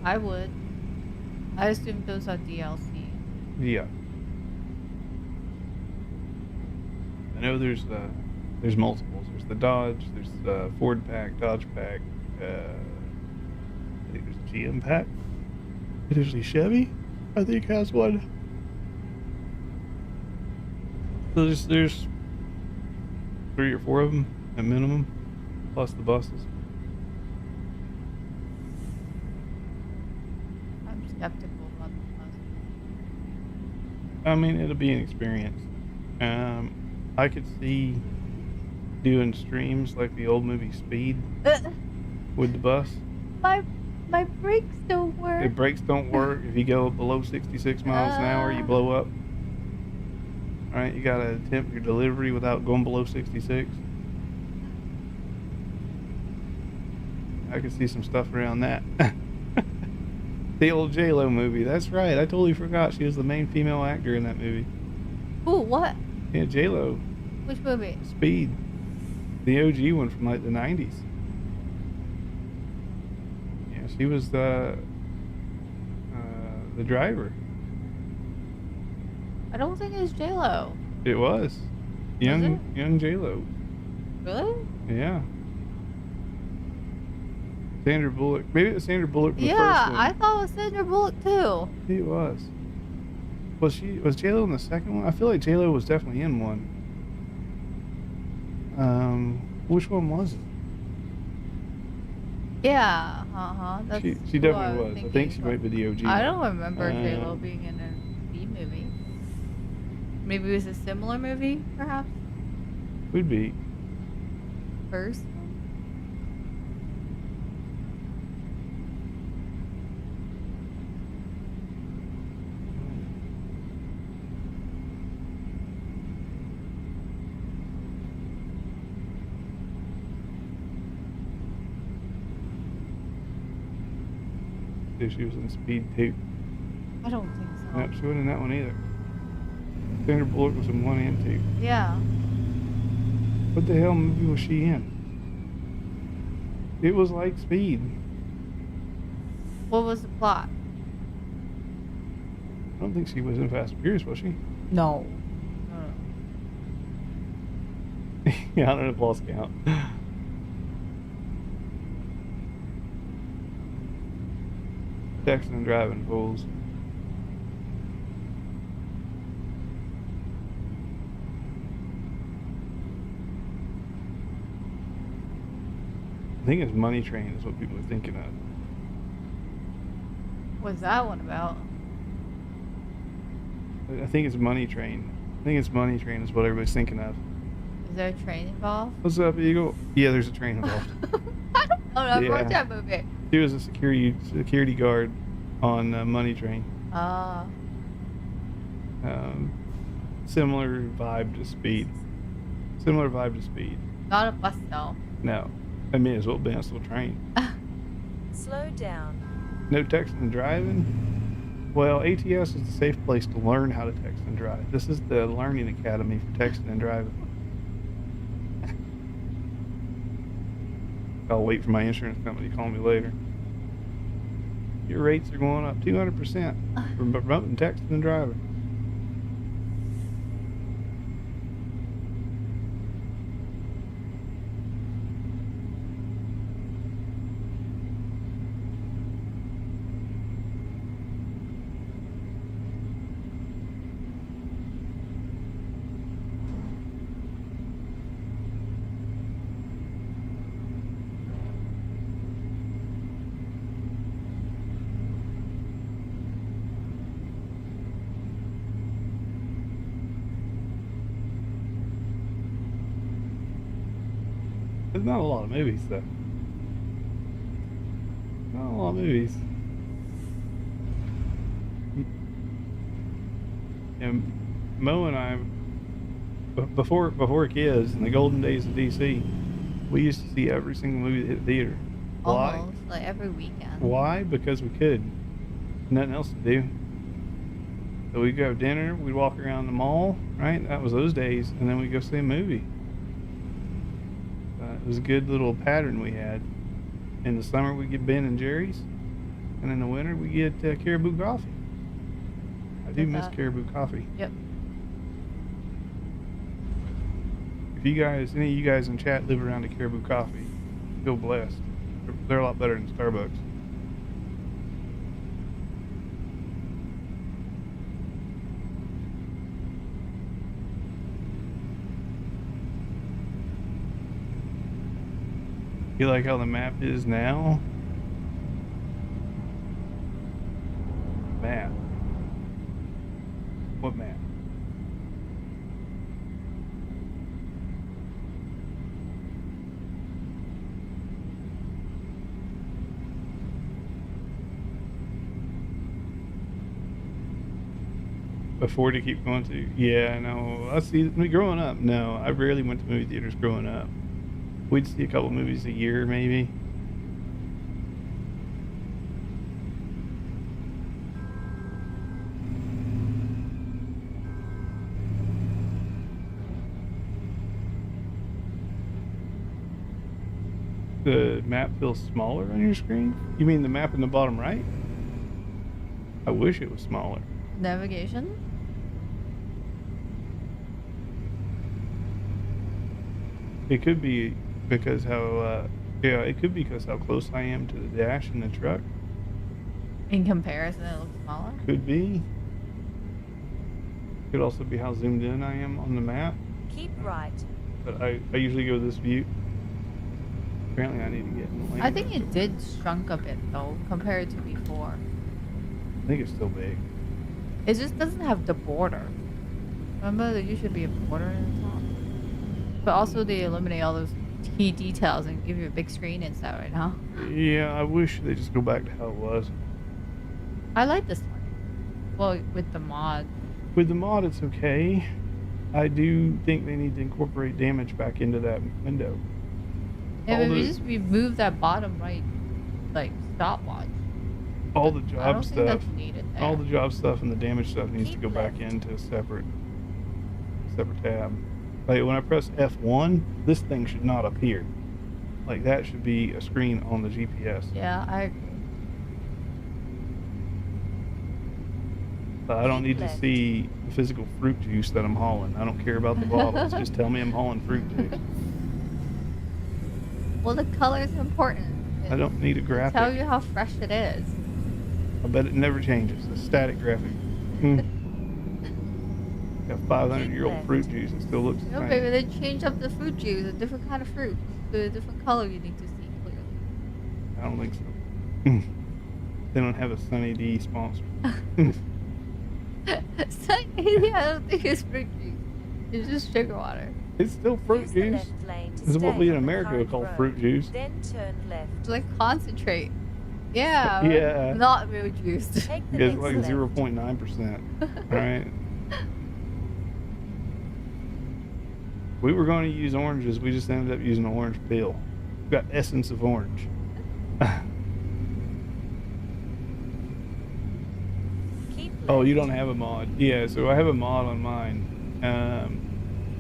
I would. I assume those are DLC. Yeah. I know there's multiples. There's the Dodge, there's the Ford pack, Dodge pack, I think there's a GM pack. There's the Chevy, I think has one. So there's 3 or 4 of them at minimum, plus the buses. I'm skeptical about the bus. I mean, it'll be an experience. I could see doing streams like the old movie Speed with the bus. My brakes don't work. If brakes don't work, if you go below 66 miles an hour, you blow up. All right, you gotta attempt your delivery without going below 66. I could see some stuff around that. The old J-Lo movie. That's right. I totally forgot she was the main female actor in that movie. Ooh, what? Yeah, J-Lo. Which movie? Speed. The OG one from like the 90s. Yeah, she was the driver. I don't think it's J-Lo. It was. Young J-Lo. Really? Yeah. Sandra Bullock. Maybe it was Sandra Bullock from the Yeah, first one. I thought it was Sandra Bullock too. It was. Was J-Lo in the second one? I feel like J-Lo was definitely in one. Which one was it? Yeah, That's She who definitely was was. I think she thinking might be the OG. I don't remember J-Lo Um, being in a B movie. Maybe it was a similar movie, perhaps? Would be. First one? Yeah, she was in Speed 2. I don't think so. Nope, she wasn't in that one either. Sandra Bullock was in 1 and 2. Yeah. What the hell movie was she in? It was like Speed. What was the plot? I don't think she was in Fast and Furious, was she? No. Yeah, I don't know if lost count. Texting and driving fools. I think it's Money Train is what people are thinking of. What's that one about? I think it's Money Train. I think it's Money Train is what everybody's thinking of. Is there a train involved? What's up, Eagle? Yeah, there's a train involved. I don't know. I've watched Yeah. that movie. He was a security guard on Money Train. Oh. Similar vibe to Speed. Similar vibe to Speed. Not a bus though. No, I may as well be on a train. Slow down. No texting and driving. Well, ATS is a safe place to learn how to text and drive. This is the learning academy for texting and driving. I'll wait for my insurance company to call me later. Your rates are going up 200% for promoting texting and driving. There's not a lot of movies, though. Not a lot of movies. And Mo and I, before kids, in the golden days of DC, we used to see every single movie that hit theater. Why? Almost like every weekend. Why? Because we could. Nothing else to do. So we'd go have dinner, we'd walk around the mall, right? That was those days, and then we'd go see a movie. It was a good little pattern we had. In the summer, we get Ben and Jerry's, and in the winter, we get Caribou Coffee. I do miss Caribou Coffee. Yep. If you guys, any of you guys in chat live around a Caribou Coffee, feel blessed. They're a lot better than Starbucks. You like how the map is now? Map. What map? Before to keep going to? Yeah, no. I see. Growing up, no. I rarely went to movie theaters growing up. We'd see a couple movies a year, maybe. The map feels smaller on your screen? You mean the map in the bottom right? I wish it was smaller. Navigation? It could be because how, yeah, it could be because how close I am to the dash in the truck. In comparison, it looks smaller? Could be. Could also be how zoomed in I am on the map. Keep right. But I usually go this view. Apparently I need to get in the lane. I think it did shrunk a bit though, compared to before. I think it's still big. It just doesn't have the border. Remember, there used to be a border in the top? But also they eliminate all those key details and give you a big screen instead right now. Yeah, I wish they just go back to how it was. I like this one. Well, with the mod. With the mod, it's okay. I do think they need to incorporate damage back into that window. Yeah, All maybe the- just remove that bottom right, like, stopwatch. All the I job don't think stuff, that's needed there. all the job stuff and the damage stuff needs to Keep go back left. into a separate tab. Like when I press F1, this thing should not appear. Like that should be a screen on the GPS. Yeah, I agree. But I don't Keep need to left. see the physical fruit juice that I'm hauling. I don't care about the bottles. Just tell me I'm hauling fruit juice. Well, the color is important. I don't need a graphic. Tell you how fresh it is. I bet it never changes. A static graphic. Got 500-year-old left. fruit juice and still looks the No, same. baby, they change up the fruit juice, a different kind of fruit, to a different color you need to see clearly. I don't think so. They don't have a Sunny D sponsor. So, yeah, I don't think it's fruit juice. It's just sugar water. It's still fruit Use the juice. left lane to This is what stay we in on the America would current call road. fruit juice. Then turn left. It's like concentrate. Yeah. Yeah. Not real juice. Take the It's next like left. 0.9%. Right? We were going to use oranges. We just ended up using an orange peel. Got essence of orange. Keep left. Oh, you don't have a mod. Yeah, so I have a mod on mine.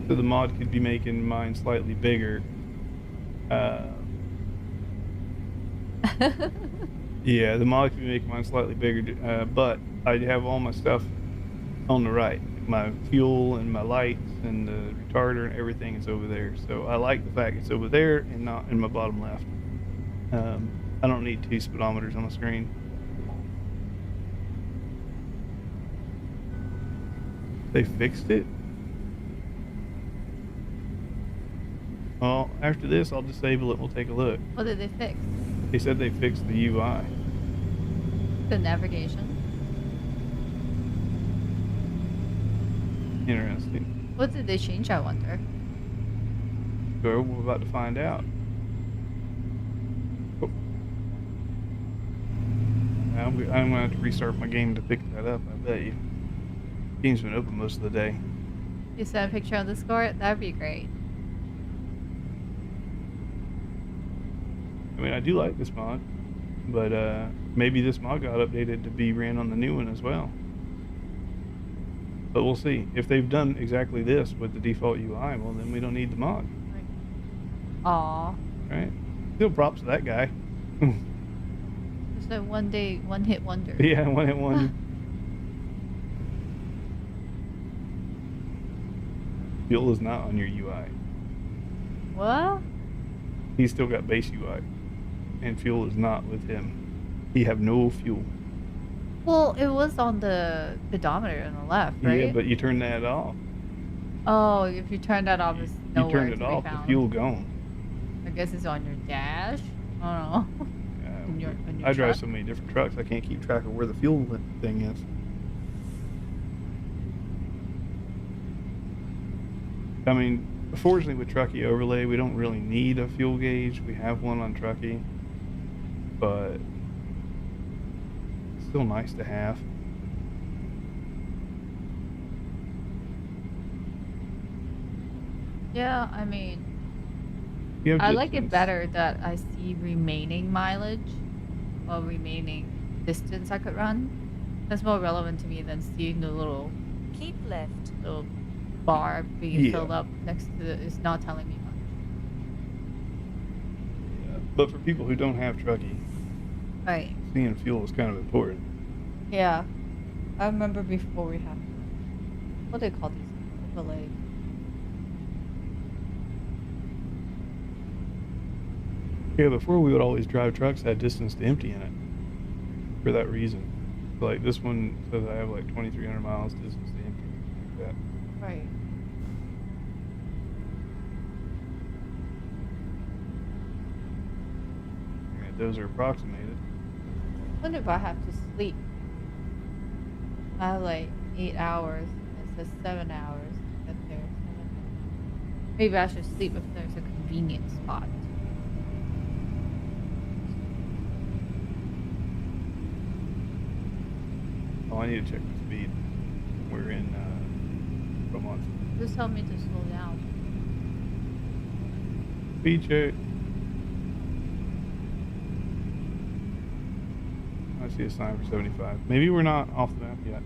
So the mod could be making mine slightly bigger. Yeah, the mod could be making mine slightly bigger, but I have all my stuff on the right. My fuel and my lights and the retarder and everything is over there. So I like the fact it's over there and not in my bottom left. I don't need 2 speedometers on the screen. They fixed it? Well, after this, I'll disable it. We'll take a look. What did they fix? They said they fixed the UI. The navigation. Interesting. What did they change, I wonder? So we're about to find out. Oh. I'm going to have to restart my game to pick that up, I bet you. Game's been open most of the day. You send a picture on Discord? That'd be great. I mean, I do like this mod, but maybe this mod got updated to be ran on the new one as well. But we'll see. If they've done exactly this with the default UI, well, then we don't need the mod. Aw. Right? Still props to that guy. Just a one hit wonder. Yeah, one hit wonder. Fuel is not on your UI. What? He's still got base UI. And fuel is not with him. He have no fuel. Well, it was on the pedometer on the left, right? Yeah, but you turn that off. Oh, if you turn that off, it's You nowhere turned to it be off, the found. fuel gone. I guess it's on your dash. I don't know. On your I drive truck? so many different trucks, I can't keep track of where the fuel thing is. I mean, fortunately with Truckee Overlay, we don't really need a fuel gauge. We have one on Truckee, but it's still nice to have. Yeah, I mean, You have I like it distance. better that I see remaining mileage or remaining distance I could run. That's more relevant to me than seeing the little Keep left. bar being Yeah. filled up next to it. It's not telling me much. Yeah. But for people who don't have Truckee, Right. seeing fuel is kind of important. Yeah. I remember before we had, what do they call these? Overlay. Yeah, before we would always drive trucks that had distance to empty in it. For that reason. Like this one says I have like 2,300 miles distance to empty. Like that. Right. And those are approximated. I wonder if I have to sleep. I have like 8 hours. It says 7 hours. Get there. 7 hours. Maybe I should sleep if there's a convenient spot. Oh, I need to check the speed. We're in Vermont. Just tell me to slow down. Speed check. I see a sign for 75. Maybe we're not off the map yet.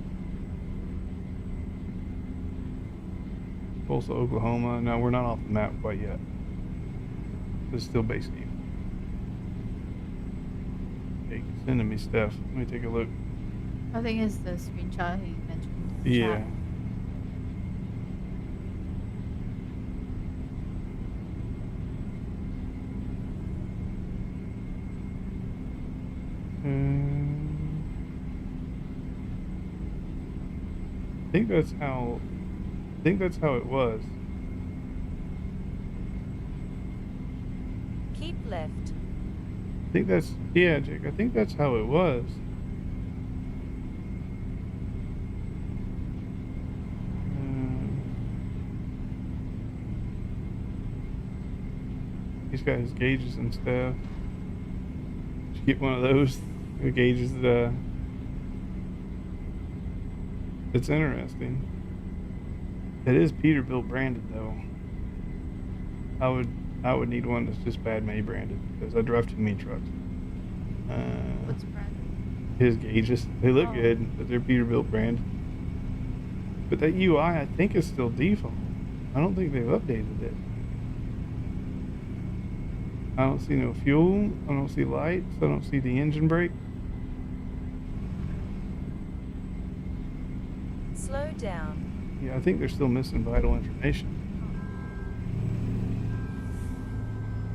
Tulsa, Oklahoma. No, we're not off the map quite yet. It's still base game. Hey, you keep sending me stuff. Let me take a look. I think it's the screenshot he mentioned. in the Yeah. chat. I think that's how. I think that's how it was. Keep left. I think that's Jake. I think that's how it was. He's got his gauges and stuff. Should get one of those. The gauges that it's interesting. It is Peterbilt branded though. I would need one that's just BadMae branded because I drive too many trucks. What's brand? His gauges, they look Oh. good, but they're Peterbilt brand. But that UI I think is still default. I don't think they've updated it. I don't see no fuel. I don't see lights. I don't see the engine brake. Slow down. Yeah, I think they're still missing vital information.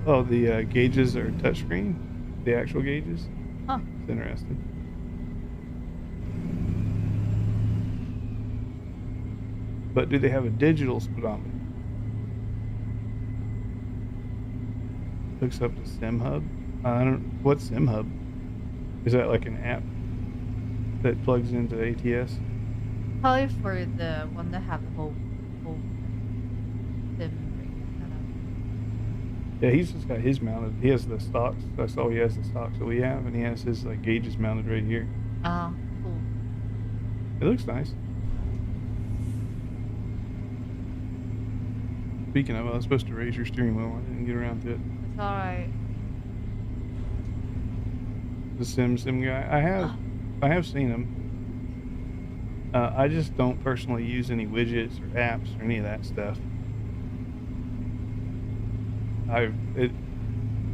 Oh, the gauges are touchscreen. The actual gauges. Huh. It's interesting. But do they have a digital speedometer? Hooks up to SimHub. I don't. What's SimHub? Is that like an app that plugs into ATS? Probably for the one that have the whole sim Yeah, he's just got his mounted. He has the stocks. That's all he has, the stocks that we have, and he has his like gauges mounted right here. Oh, cool. It looks nice. Speaking of, I was supposed to raise your steering wheel. I didn't get around to it. It's alright. The sim guy. I have seen him. I just don't personally use any widgets or apps or any of that stuff.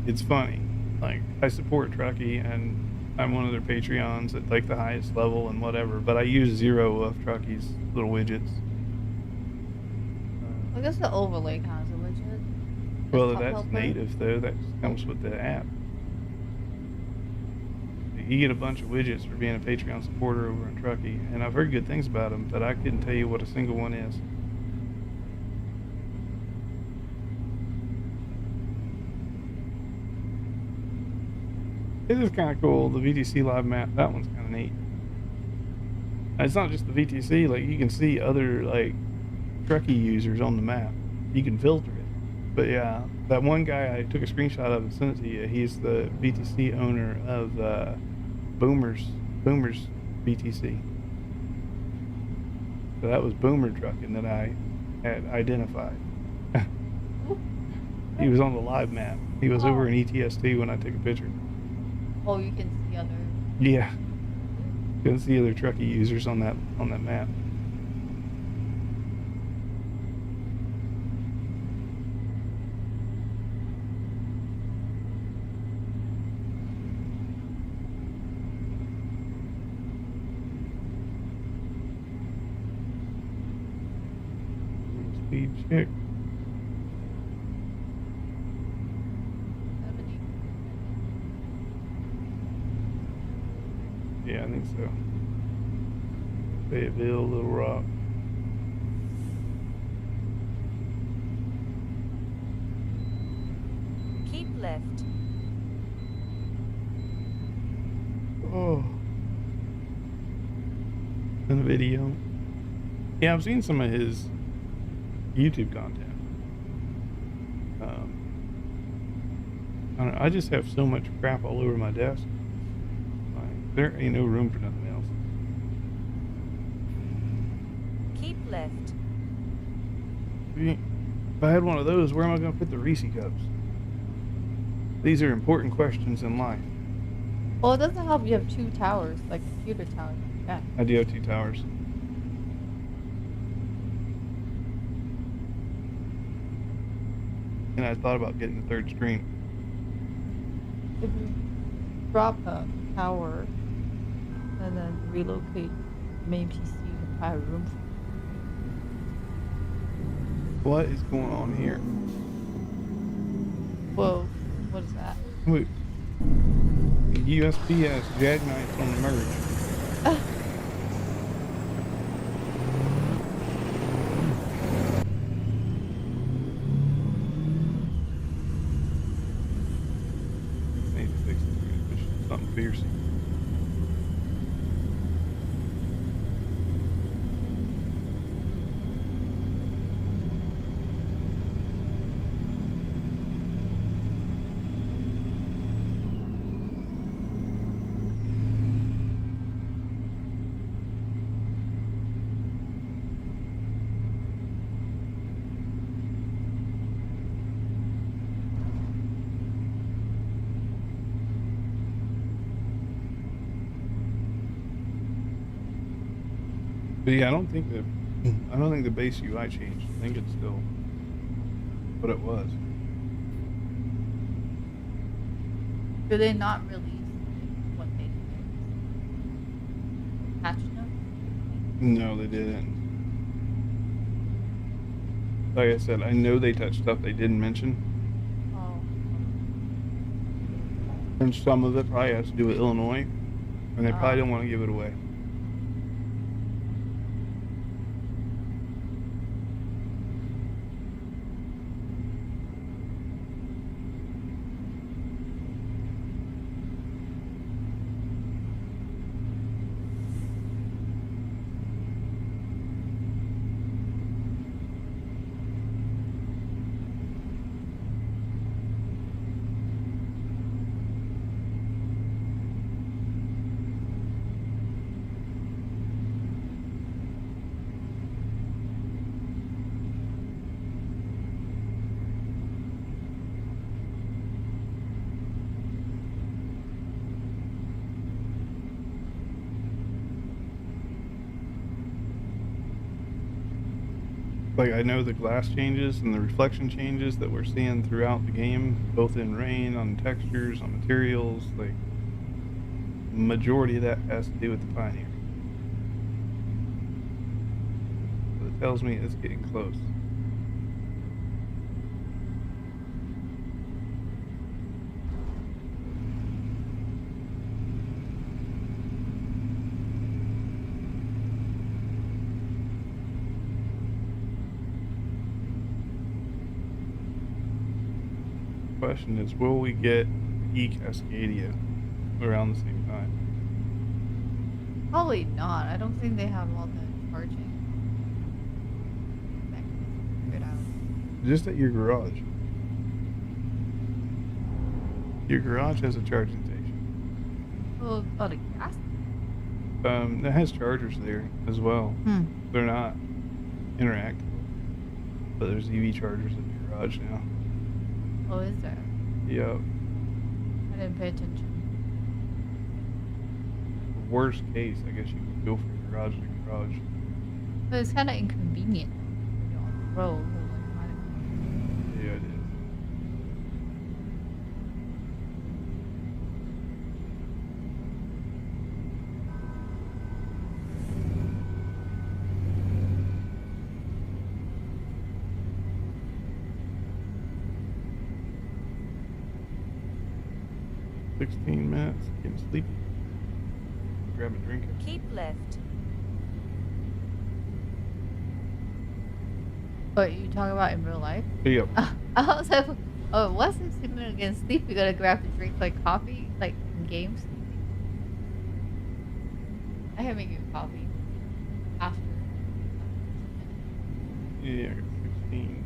It's funny. Like, I support Truckee and I'm one of their Patreons at like the highest level and whatever, but I use zero of Truckee's little widgets. I guess the overlay counts a widget. Well, Desktop that's helper. native though. That comes with the app. You get a bunch of widgets for being a Patreon supporter over in Truckee, and I've heard good things about them, but I couldn't tell you what a single one is. It is kind of cool. The VTC live map, that one's kind of neat. And it's not just the VTC. Like, you can see other like Truckee users on the map. You can filter it. But yeah, that one guy I took a screenshot of and sent it to you. He's the VTC owner of Boomers VTC. So that was Boomer Trucking that I had identified. He was on the live map. He was over in ETS2 when I took a picture. Oh, you can see other. Yeah. You can see other Truckee users on that map. Speed check. 70. Yeah, I think so. Fayetteville, Little Rock. Keep left. Oh. In the video. Yeah, I've seen some of his YouTube content. I don't know, I just have so much crap all over my desk. Like, there ain't no room for nothing else. Keep left. If I had one of those, where am I going to put the Reese cups? These are important questions in life. Well, it doesn't help you have two towers, like computer towers. Yeah. I do have 2 towers. And I thought about getting the 3rd screen. If you drop a tower and then relocate main PC, you can probably room. What is going on here? Whoa, what is that? Wait. USB has jackknife on the merge. Need to fix this transmission. Something fierce. But yeah, I don't think the base UI changed. I think it's still what it was. Do they not release like, what they fixed? Patch notes? No, they didn't. Like I said, I know they touched stuff they didn't mention, Oh, and some of it probably has to do with Illinois, and they probably don't want to give it away. Like, I know the glass changes and the reflection changes that we're seeing throughout the game, both in rain, on textures, on materials. Like, majority of that has to do with the Pioneer. So it tells me it's getting close. Question is, will we get E-Cascadia around the same time? probably not. I don't think they have all the charging mechanism figured out. Just at your garage. Your garage has a charging station. Oh, the gas? It has chargers there as well. They're not interactive, but there's EV chargers in your garage now. Oh, is there? Yep. I didn't pay attention. Worst case, I guess you could go from garage to garage. But it's kind of inconvenient. You know, on the road. Yeah, it is. $16, getting sleepy. Grab a drink. Keep left. But you talk about in real life? Yep. I was like, oh, what's this signal against sleep? You gotta grab a drink like coffee, like in games. I can make you coffee after. Yeah, I got 16.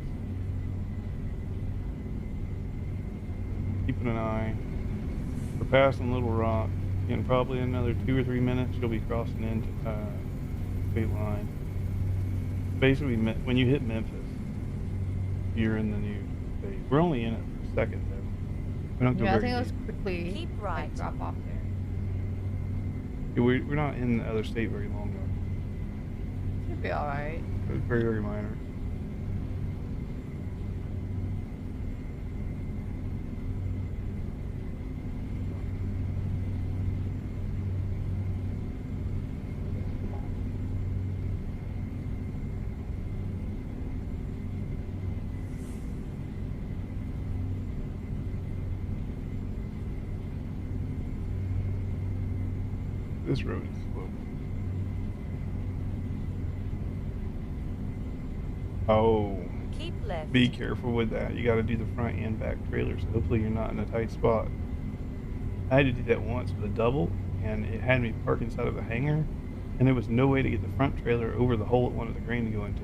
Keeping an eye. We're passing Little Rock. In probably another 2 or 3 minutes, you'll be crossing into state line. Basically, when you hit Memphis, you're in the new state. We're only in it for a second, though. We don't go Yeah, I very think it was deep. quickly Keep like, right. drop off there. Yeah, we're not in the other state very long, though. Should be alright. It's very, very minor. This road is slow. Oh, Keep left. be careful with that. You got to do the front and back trailers. Hopefully you're not in a tight spot. I had to do that once with a double, and it had me park inside of a hangar, and there was no way to get the front trailer over the hole it wanted the grain to go into.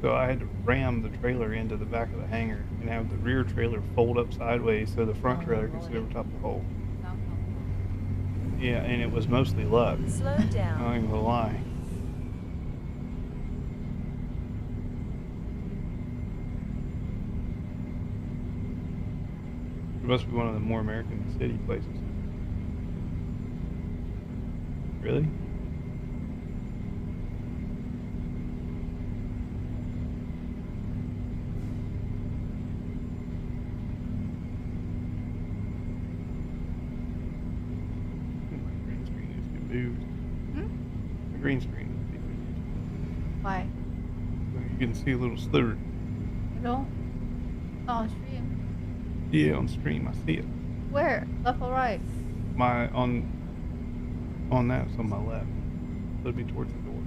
So I had to ram the trailer into the back of the hangar and have the rear trailer fold up sideways so the front trailer could sit over top of the hole. Yeah, and it was mostly luck. Slow I'm down. not even gonna lie. It must be one of the more American city places. Really? news. Hmm? The green screen. Why? So you can see a little sliver. I don't. Oh, stream. Yeah, on stream, I see it. Where? Left or right? My on that's on my left. So it'd be towards the door.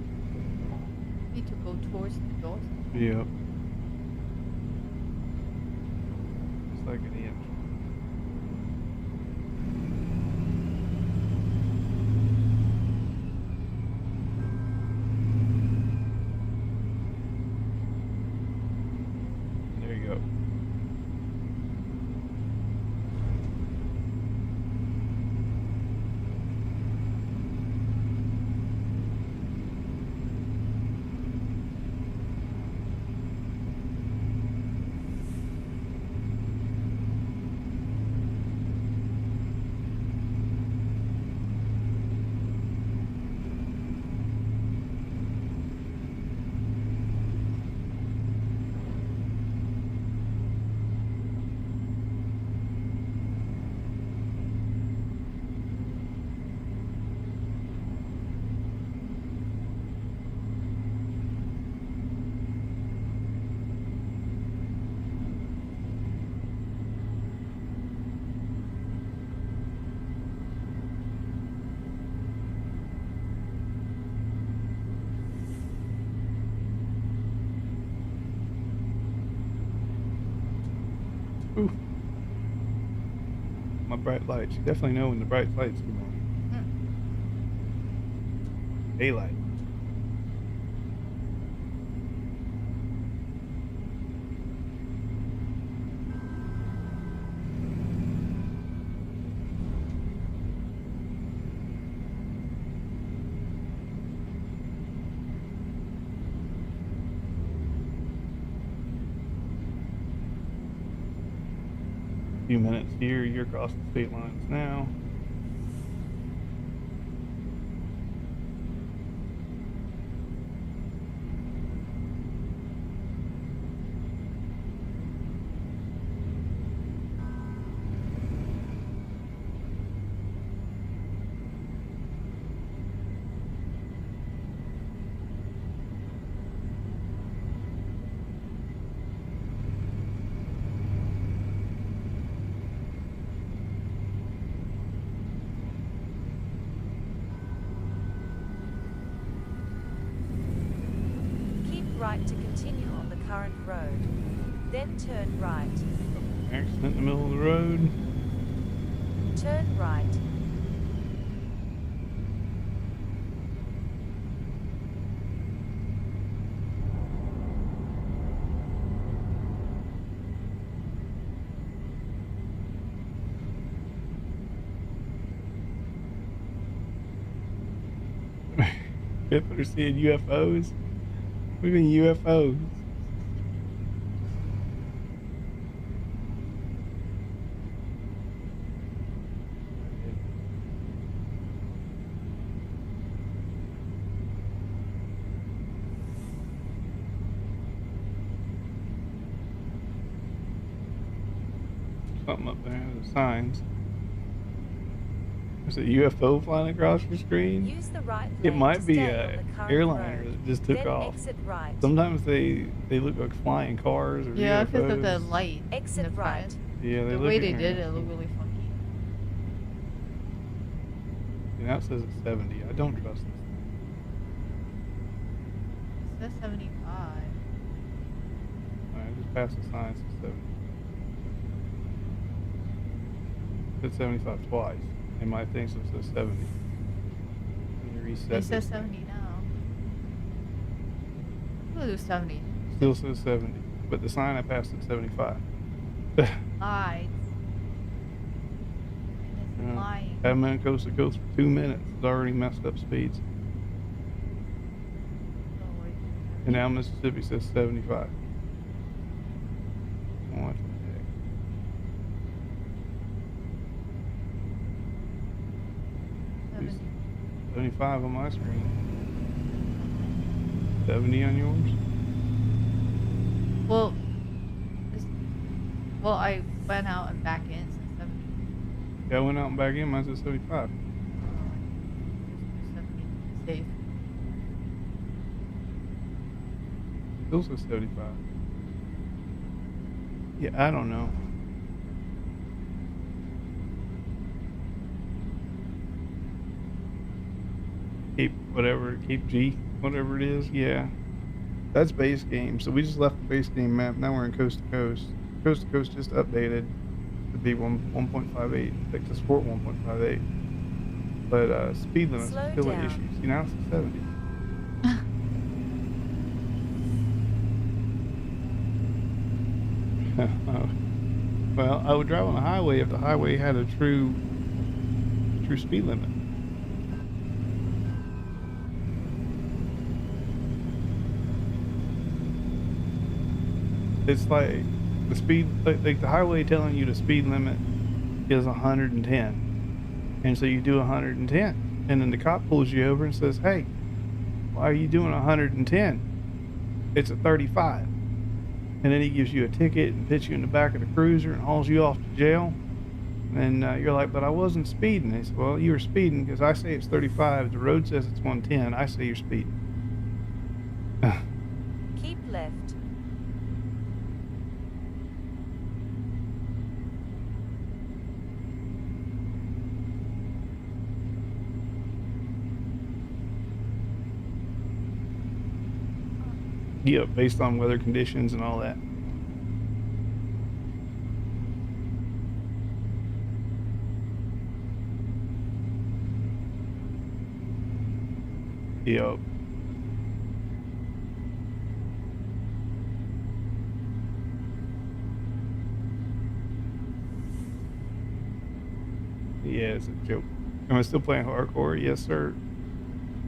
Need to go towards the door. Yep. It's like an inch. There you go. Ooh. My bright lights. You definitely know when the bright lights come on. Daylight. Few minutes here, you're across the state lines now. Keep right to continue on the current road. Then turn right. Accident in the middle of the road. Turn right. People are seeing UFOs. What do you mean UFOs? Something up there, the signs. There's a UFO flying across your screen. Use the right It lane might to be stay a on the current airliner road. that just took Then off. exit right. Sometimes they look like flying cars or Yeah, UFOs. because of the light. in Exit the right. front. Yeah, they The look way at they me. did it looked really funky. Yeah, now it says it's 70. I don't trust this. It says 75. Alright, just pass the sign, it says 70. It said 75 twice. And my thing still says 70. Let me reset It says this. 70 now. We'll do 70. Still says 70. But the sign I passed at 75. Lies. It's Yeah. lying. Haven't been coast to coast for 2 minutes. It's already messed up speeds. Oh, wait. And now Mississippi says 75. What the heck? 70. 75 on my screen. 70 on yours? Well, I went out and back in, so 70. Yeah, I went out and back in. Mine says 75. safe. Still says 75. Yeah, I don't know. Keep G, whatever it is. Yeah, that's base game. So we just left the base game map. Now we're in coast to coast. Coast to coast just updated to be 1.58, like to support 1.58. But speed limits are Slow still an down. issue. See, now it's 70. Well, I would drive on the highway if the highway had a true speed limit. It's like the speed, like the highway telling you the speed limit is 110, and so you do 110, and then the cop pulls you over and says, "Hey, why are you doing 110? It's a 35." And then he gives you a ticket and puts you in the back of the cruiser and hauls you off to jail. And you're like, "But I wasn't speeding." They said, "Well, you were speeding because I say it's 35. The road says it's 110. I say you're speeding." Keep left. Yeah, based on weather conditions and all that. Yep. Yeah, it's a joke. Am I still playing hardcore? Yes, sir.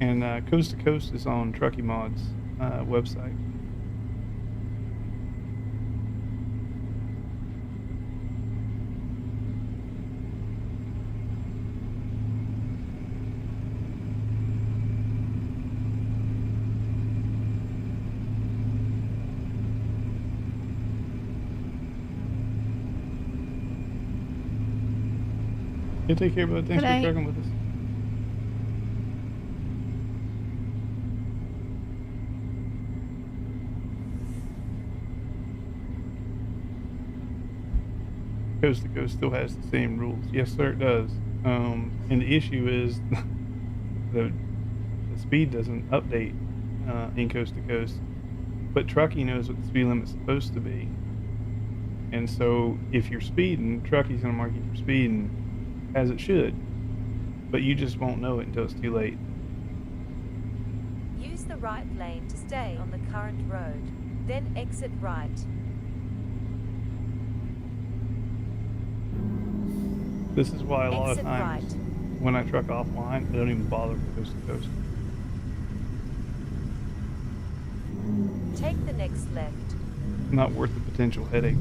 And Coast to Coast is on Truckee Mod's website. Yeah, take care, bud. Thanks Good for night. trucking with us. Coast to Coast still has the same rules. Yes, sir, it does. And the issue is the speed doesn't update in Coast to Coast, but Truckee knows what the speed limit's supposed to be. And so if you're speeding, Truckee's gonna mark you for speeding, as it should, but you just won't know it until it's too late. Use the right lane to stay on the current road. Then exit right. This is why a lot of Exit times right. when I truck offline, I don't even bother with Coast to Coast. Take the next left. Not worth the potential headache.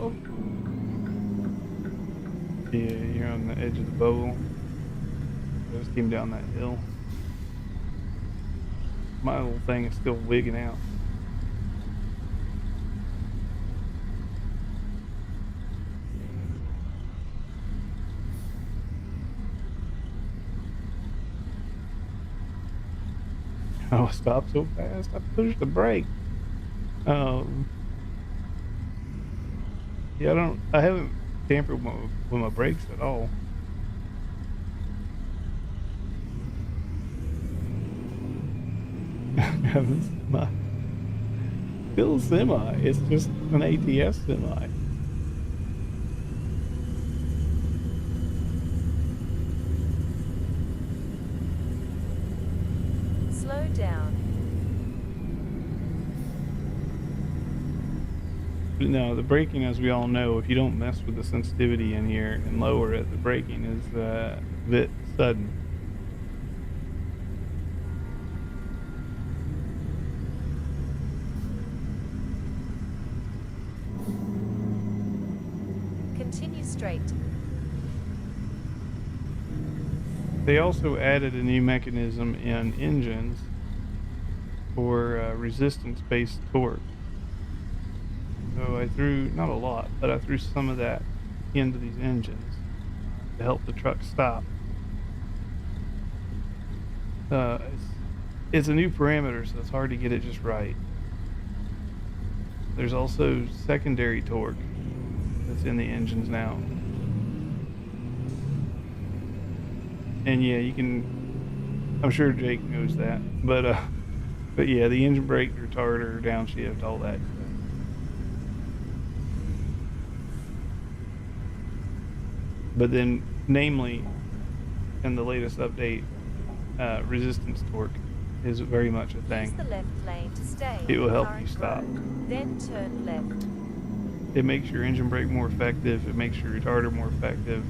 Oh, Yeah, you're on the edge of the bowl. I just came down that hill. My little thing is still wigging out. Oh, I stopped so fast. I pushed the brake. Yeah, I haven't tampered with my brakes at all. This is my still semi. It's just an ATS semi. Slow down. No, the braking, as we all know, if you don't mess with the sensitivity in here and lower it, the braking is a bit sudden. Continue straight. They also added a new mechanism in engines for resistance-based torque. So I threw, not a lot, but I threw some of that into these engines to help the truck stop. It's a new parameter, so it's hard to get it just right. There's also secondary torque that's in the engines now. And yeah, you can, I'm sure Jake knows that, but yeah, the engine brake, retarder, downshift, all that stuff. But then, namely, in the latest update, resistance torque is very much a Use thing. the left lane to stay It on will the help current you stop. road. Then turn left. It makes your engine brake more effective. It makes your retarder more effective.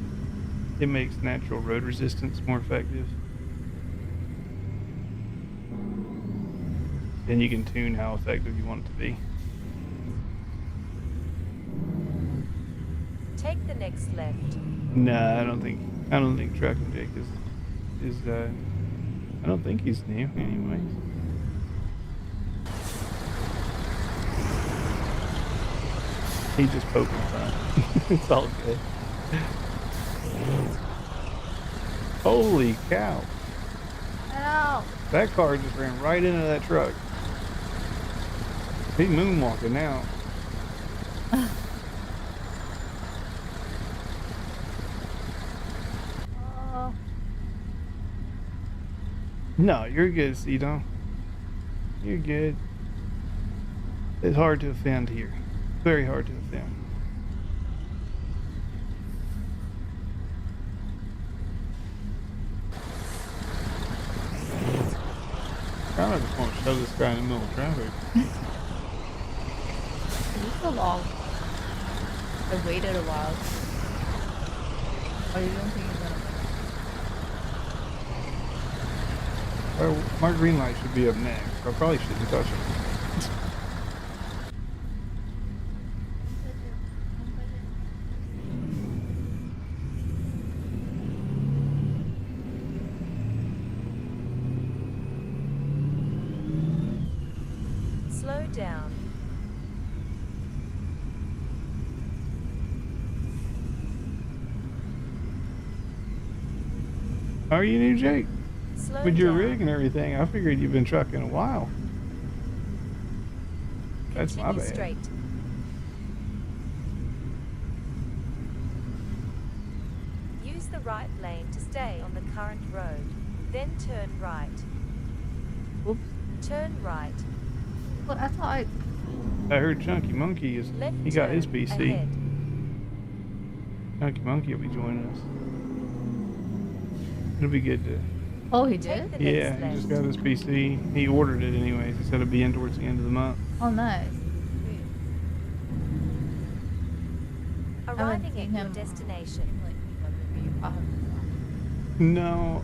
It makes natural road resistance more effective. And you can tune how effective you want it to be. Take the next left. Nah, I don't think Trucking Jake is I don't think he's new anyways. He's just poking fun. It's all good. Holy cow. Help! That car just ran right into that truck. He's moonwalking now. Oh, No, you're good, Cito. You're good. It's hard to offend here. Very hard to offend. I just want to shove this guy in the middle of traffic. it's so long. I waited a while. Oh, you don't think he's gonna make it? Well, my green light should be up next. I probably shouldn't touch it. Slow down. How are you, new Jake? Slow With your down. rig and everything, I figured you've been trucking a while. That's my Continue bad. straight. Use the right lane to stay on the current road. Then turn right. Oops. Turn right. Well, I thought I heard Chunky Monkey is Left he got his turn PC. ahead. Chunky Monkey will be joining us. It'll be good to. Oh, he Take did? the Yeah, next he just left. got his PC. He ordered it anyways. He said it'll be in towards the end of the month. Oh, nice. Sweet. I haven't Arriving seen at your him destination. like WWE probably. No,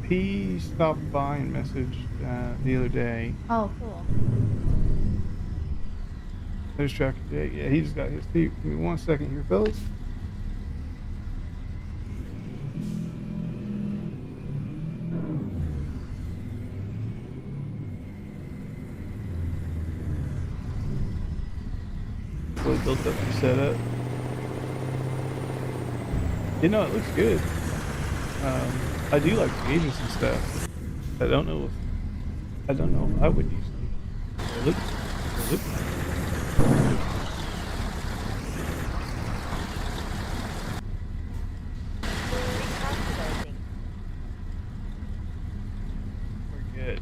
he stopped by and messaged the other day. Oh, cool. There's Chuck. Yeah, he just got his. Give me 1 second here, fellas. Really built up your setup. You know, it looks good. I do like the gauges and stuff. I don't know if I would use them. They look nice. Recalculating. We're good.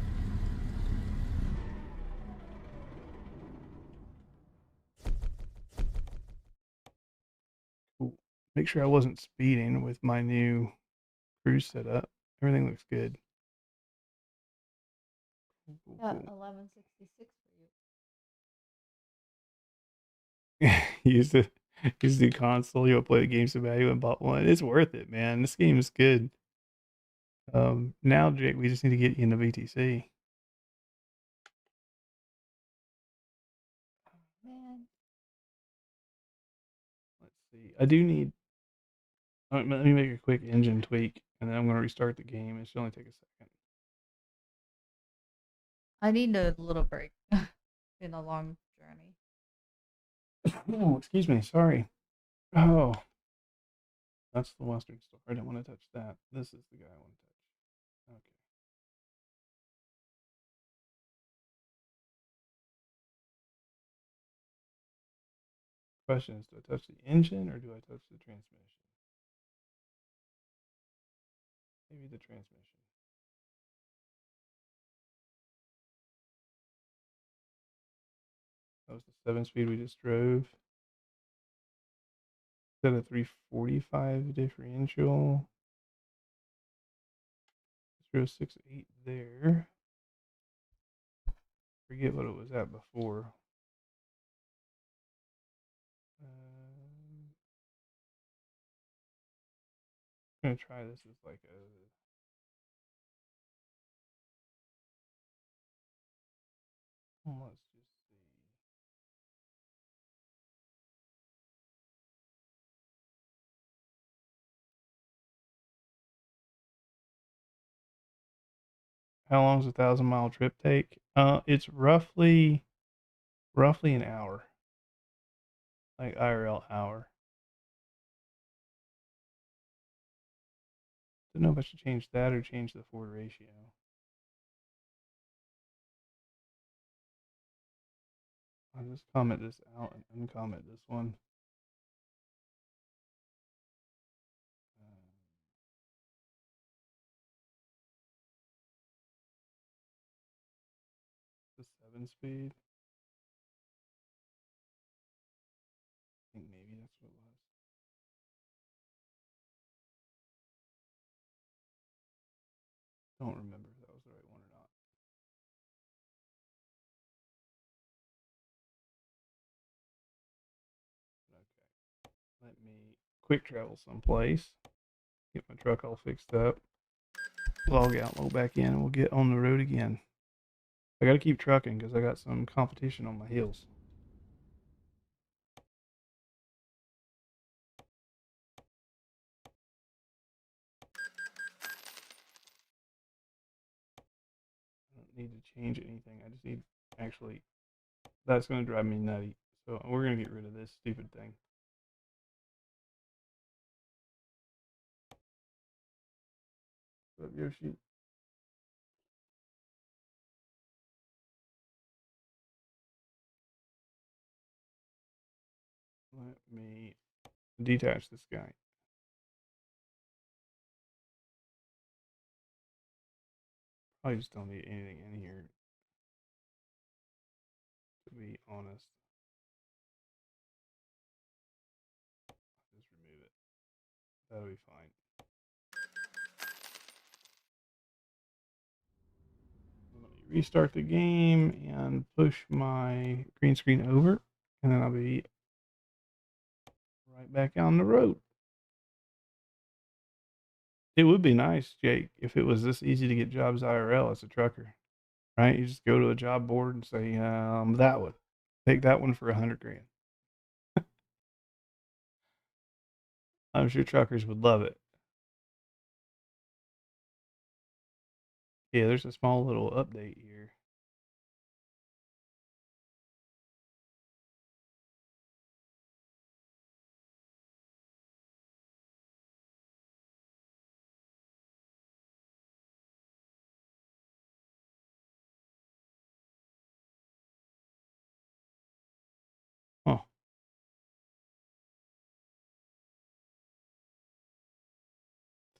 Cool. Make sure I wasn't speeding with my new cruise setup. Everything looks good. Cool, Got cool. 1166 for you. Use the use the console. You'll play the games of value and bought one. It's worth it, man. This game is good. Now, Jake, we just need to get you into VTC. Man. Let's see. I do need. Let me make a quick engine tweak, and then I'm going to restart the game. It should only take a second. I need a little break. Been a long journey. Oh, excuse me. Sorry. Oh, that's the Western store. I didn't want to touch that. This is the guy I want to touch. Okay. Question is, do I touch the engine or do I touch the transmission? Maybe the transmission. That was the 7-speed we just drove. Set a 345 differential. 068 there. Forget what it was at before. I'm gonna try this as like a. Let's just see. How long does a 1,000-mile trip take? It's roughly an hour, like IRL hour. Don't know if I should change that or change the Ford ratio. I'll just comment this out and uncomment this one. The 7-speed. I think maybe that's what it was. Don't remember if that was the right one or not. Okay. Let me quick travel someplace. Get my truck all fixed up. Log out, log back in, and we'll get on the road again. I gotta keep trucking because I got some competition on my heels. I don't need to change anything. I just need actually. That's gonna drive me nutty. So we're gonna get rid of this stupid thing. What's up, Yoshi? Let me detach this guy. I just don't need anything in here, to be honest. Just remove it. That'll be fine. Let me restart the game and push my green screen over, and then I'll be right back on the road. It would be nice, Jake, if it was this easy to get jobs IRL as a trucker, right? You just go to a job board and say, that one, take that one for $100,000. I'm sure truckers would love it. Yeah, there's a small little update here. Huh.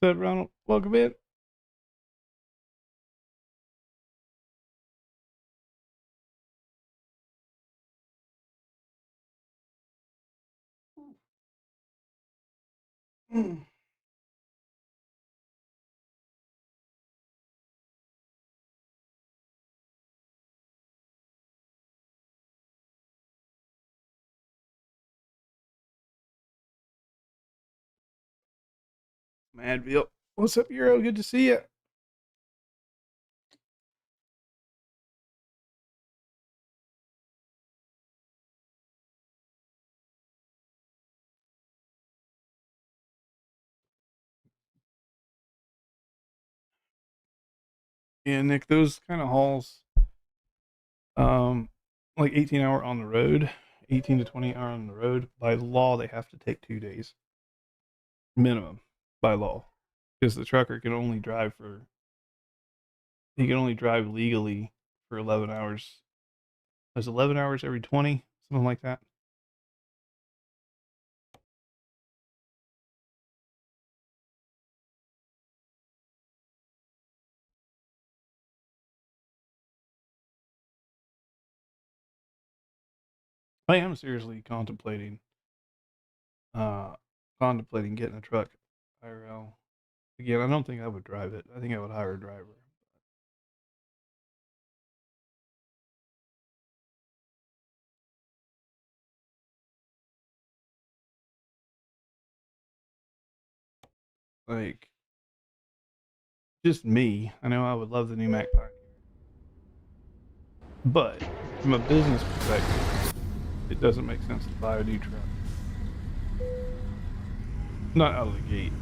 What's up, Ronald? Welcome in. Madville. What's up, Euro? Good to see you. Yeah, Nick, those kind of hauls, like 18-hour on the road, 18 to 20 hour on the road, by law, they have to take 2 days minimum by law, because the trucker can only drive legally for 11 hours. There's 11 hours every 20, something like that. I am seriously uh, contemplating getting a truck IRL. Again, I don't think I would drive it. I think I would hire a driver. Like, just me. I know I would love the new Mac Pioneer, but from a business perspective, it doesn't make sense to buy a new truck. Not out of the gate.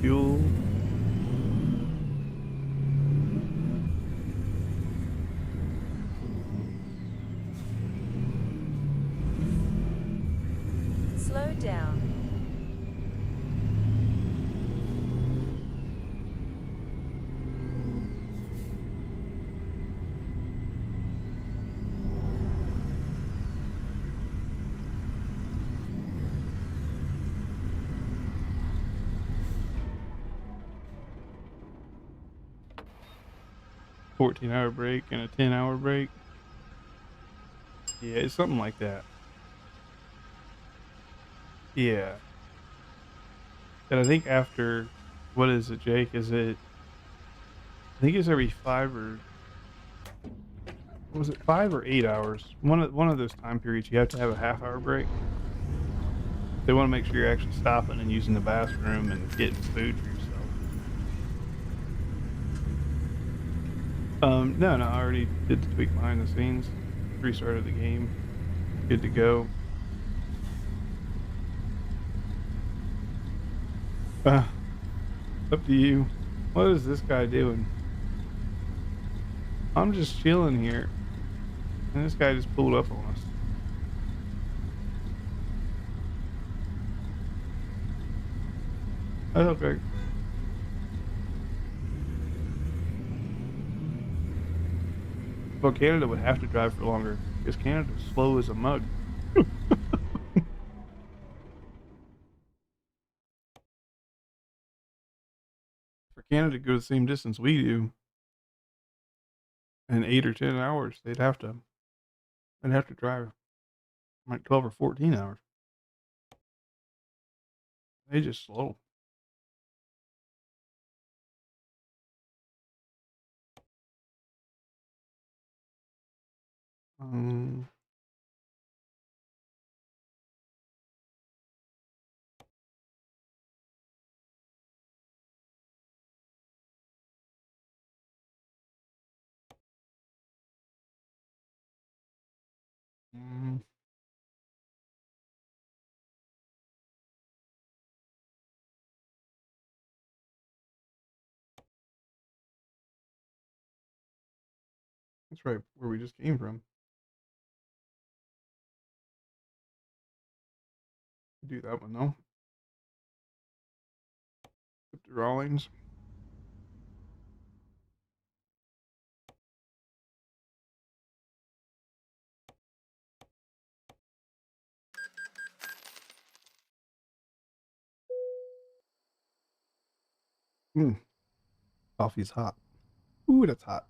Fuel. Slow down. $14-hour break and a 10-hour break. Yeah, it's something like that. Yeah. And I think after, what is it, Jake? I think it's every 5 or 8 hours? One of those time periods, you have to have a half-hour break. They want to make sure you're actually stopping and using the bathroom and getting food for yourself. No, I already did the tweak behind the scenes. Restarted the game. Good to go. Up to you. What is this guy doing? I'm just chilling here, and this guy just pulled up on us. That's okay. Well, Canada would have to drive for longer because Canada's slow as a mug. For Canada to go the same distance we do in 8 or 10 hours, they'd have to drive like 12 or 14 hours. They just slow. Um, mm, that's right where we just came from. Do that one though. Up to Rawlings. Mm, coffee's hot. Ooh, that's hot.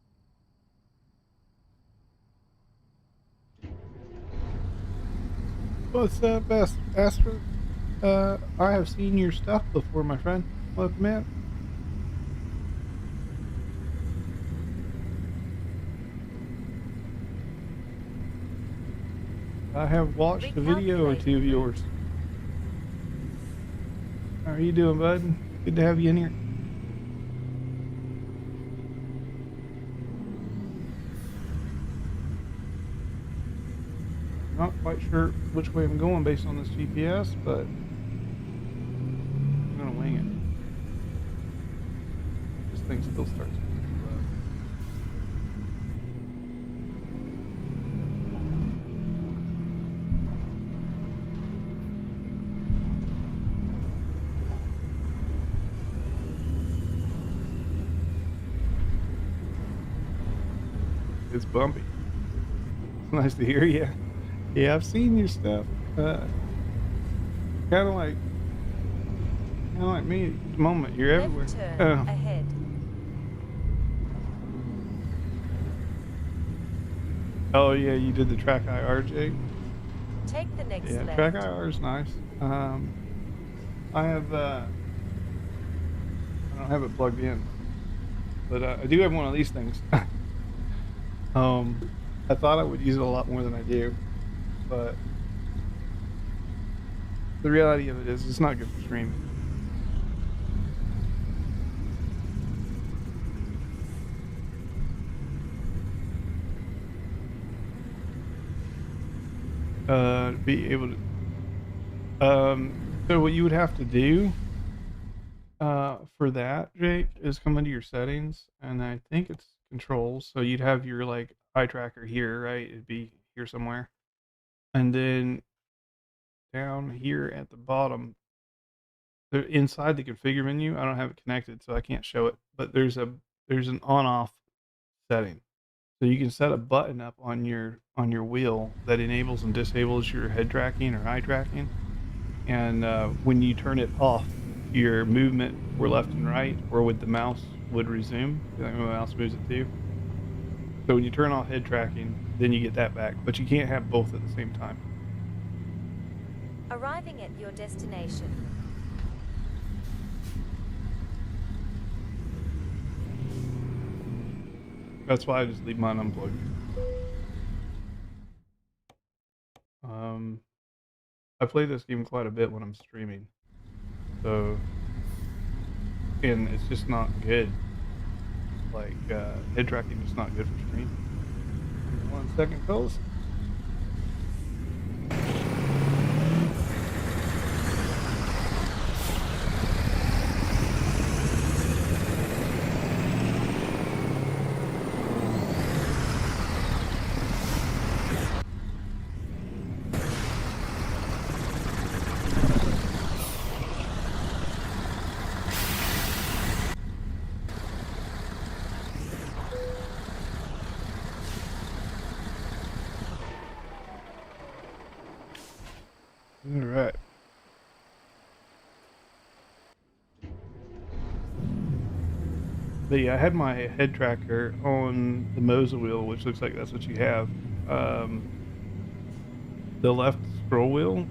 What's up, Astra? I have seen your stuff before, my friend. Welcome in. I have watched a video or two of yours. How are you doing, bud? Good to have you in here. Not quite sure which way I'm going based on this GPS, but I'm gonna wing it. This thing still starts. It's bumpy. It's nice to hear you. Yeah, I've seen your stuff. Kind of like me at the moment. You're everywhere. Left turn Oh. ahead. Oh yeah, you did the track IR, Jake. Take the next Yeah, left. track IR is nice. I have I don't have it plugged in, but I do have one of these things. I thought I would use it a lot more than I do, but the reality of it is it's not good for streaming. Be able to so what you would have to do for that, Jake, is come into your settings, and I think it's controls. So you'd have your like eye tracker here, right? It'd be here somewhere, and then down here at the bottom, inside the configure menu, I don't have it connected, so I can't show it. But there's an on-off setting, so you can set a button up on your wheel that enables and disables your head tracking or eye tracking, and when you turn it off, your movement for left and right or with the mouse would resume. Like when the mouse moves it too. So when you turn off head tracking, then you get that back, but you can't have both at the same time. Arriving at your destination. That's why I just leave mine unplugged. I play this game quite a bit when I'm streaming, so and it's just not good. Like head tracking is not good for streaming. 1 second, fellas. All right. But yeah, I had my head tracker on the Mosa wheel, which looks like that's what you have. The left scroll wheel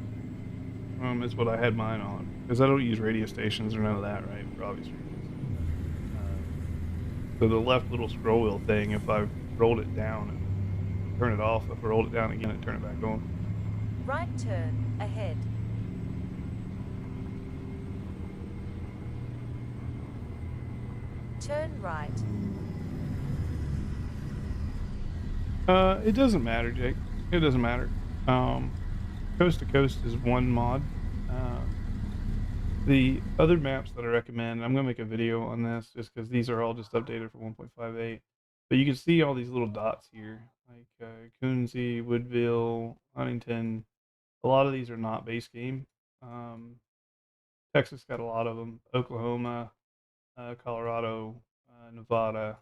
is what I had mine on, because I don't use radio stations or none of that, right? For obvious reasons. So the left little scroll wheel thing, if I rolled it down and turn it off, if I rolled it down again and turn it back on. Right turn ahead. Turn right. It doesn't matter, Jake. It doesn't matter. Coast to Coast is one mod. The other maps that I recommend, I'm gonna make a video on this just because these are all just updated for 1.58. But you can see all these little dots here, like Coonsey, Woodville, Huntington. A lot of these are not base game. Texas got a lot of them. Oklahoma, Colorado, Nevada,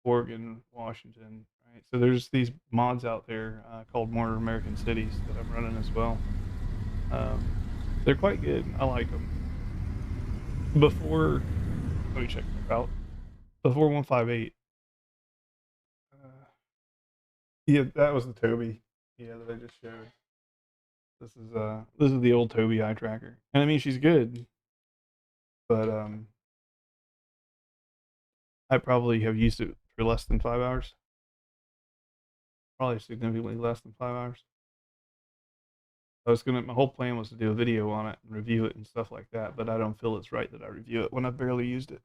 Oregon, Washington. Right. So there's these mods out there called More American Cities that I'm running as well. They're quite good. I like them. Before Let me check that out. The 4158. Yeah, that was the Toby. Yeah, that I just showed. This is the old Toby eye tracker. And I mean she's good, but I probably have used it for less than 5 hours. Probably significantly less than 5 hours. My whole plan was to do a video on it and review it and stuff like that, but I don't feel it's right that I review it when I've barely used it.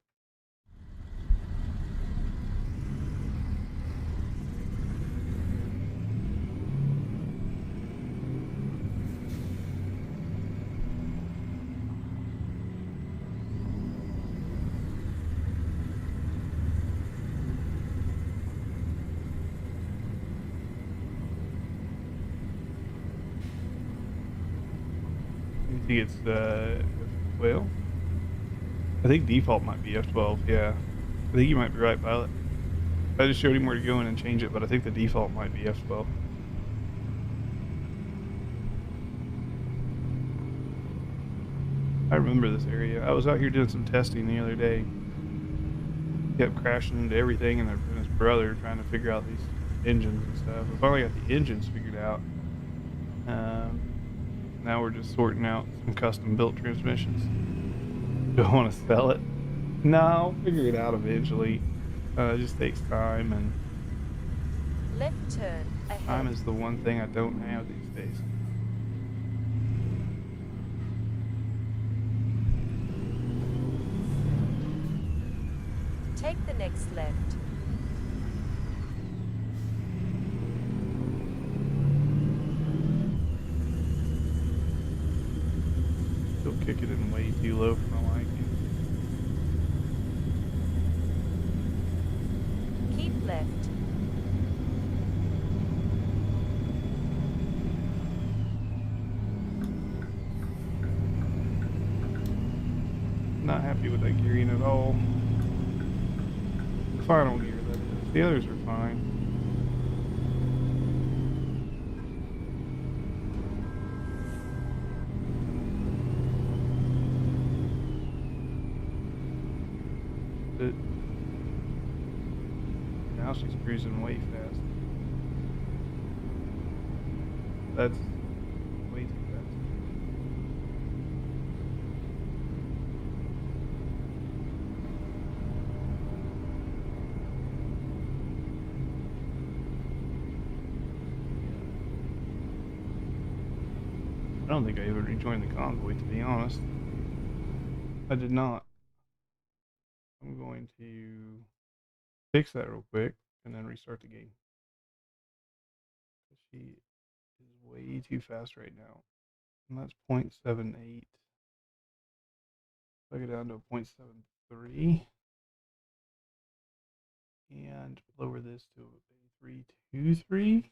You think it's F12? I think default might be F12, yeah. I think you might be right, Pilot. I just showed him where to go in and change it, but I think the default might be F12. I remember this area. I was out here doing some testing the other day. Kept crashing into everything and his brother trying to figure out these engines and stuff. I finally got the engines figured out. Now we're just sorting out some custom built transmissions. Do I want to sell it? No, I'll figure it out eventually. It just takes time, and Left turn ahead. time is the one thing I don't have these days. Take the next left. Still kicking it way too low for my liking. Keep left. Not happy with that gearing at all. The final gear, that is. The others are fine. But now she's cruising way fast. That's way too fast. I don't think I even rejoined the convoy, to be honest. I did not. I'm going to fix that real quick and then restart the game. She is way too fast right now. And that's 0.78. Plug it down to a 0.73. And lower this to a 323.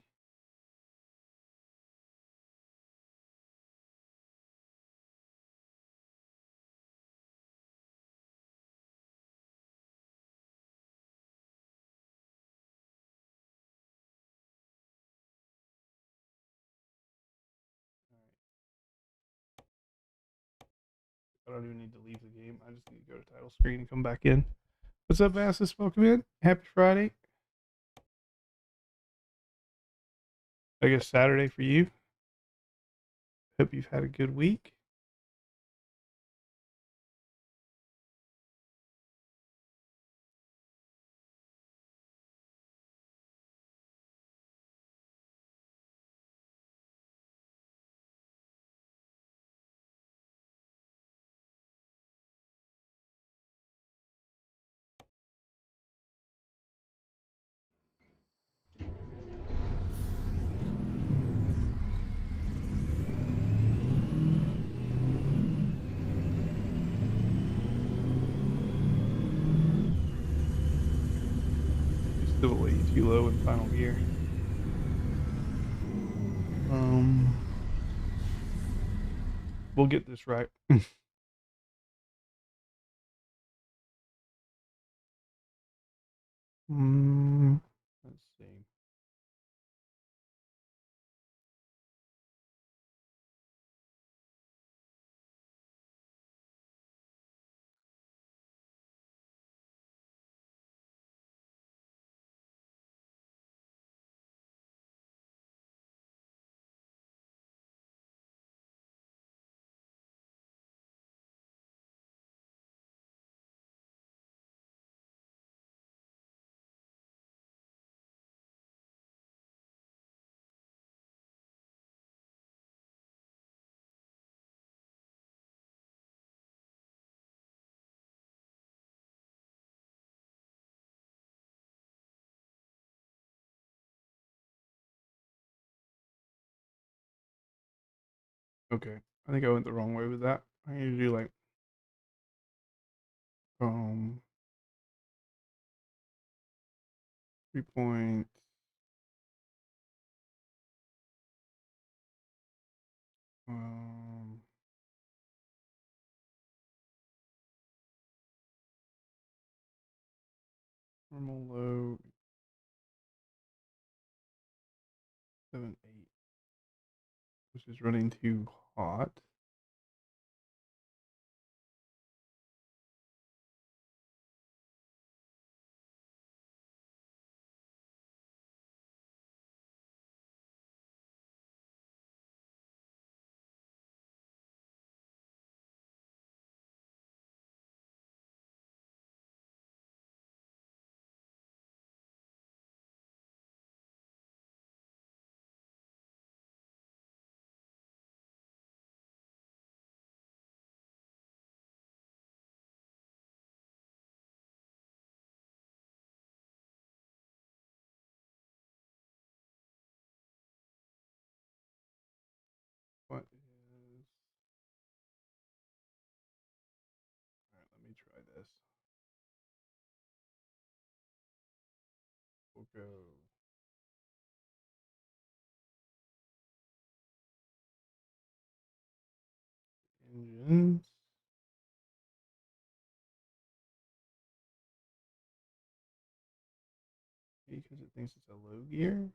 I don't even need to leave the game. I just need to go to title screen and come back in. What's up, asses? Welcome in. Happy Friday. I guess Saturday for you. Hope you've had a good week. You're still way too low in final gear. We'll get this right. Let's see. Okay. I think I went the wrong way with that. I need to do like 3 point normal low 7 8, which is running too hot. What is? All right, let me try this. We'll go engines. Because it thinks it's a low gear.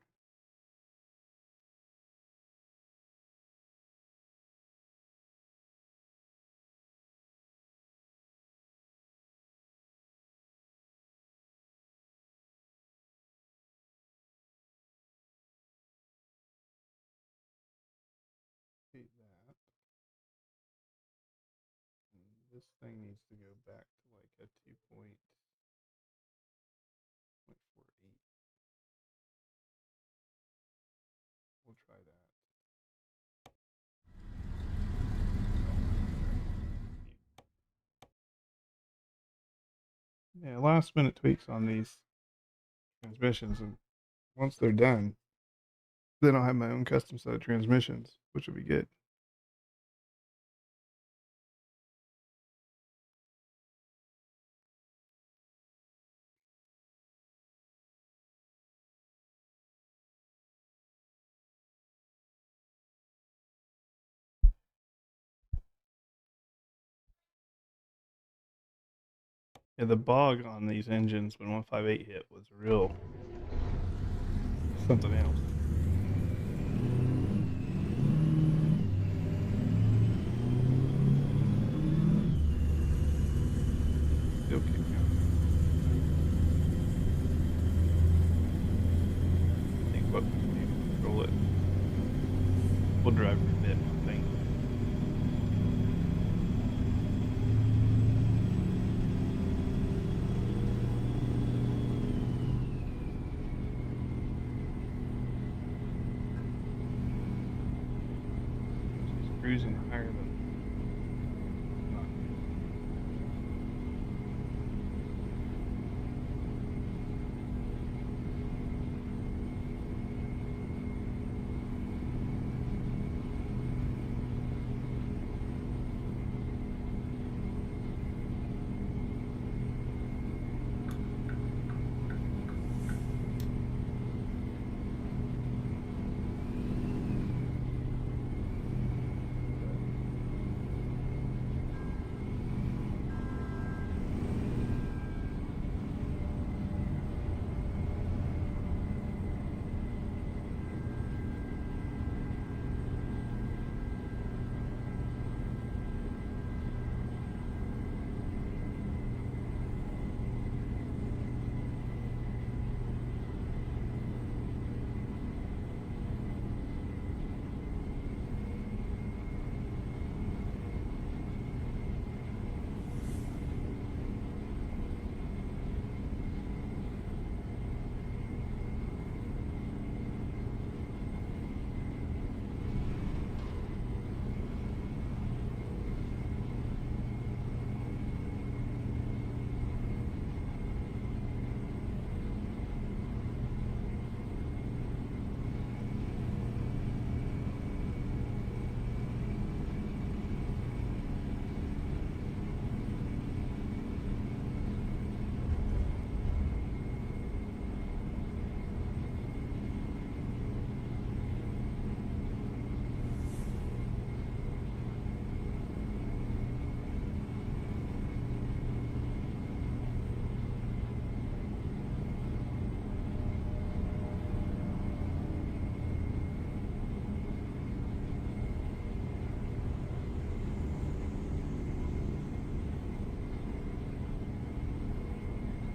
Hate that. And this thing needs to go back to like a 2.48. We'll try that. Yeah, last minute tweaks on these transmissions, and once they're done, then I'll have my own custom set of transmissions, which will be good. Yeah, the bog on these engines when 158 hit was real something else. Still kicking out. I think what we need to control it. We'll drive for a bit, I think. She's cruising higher than not.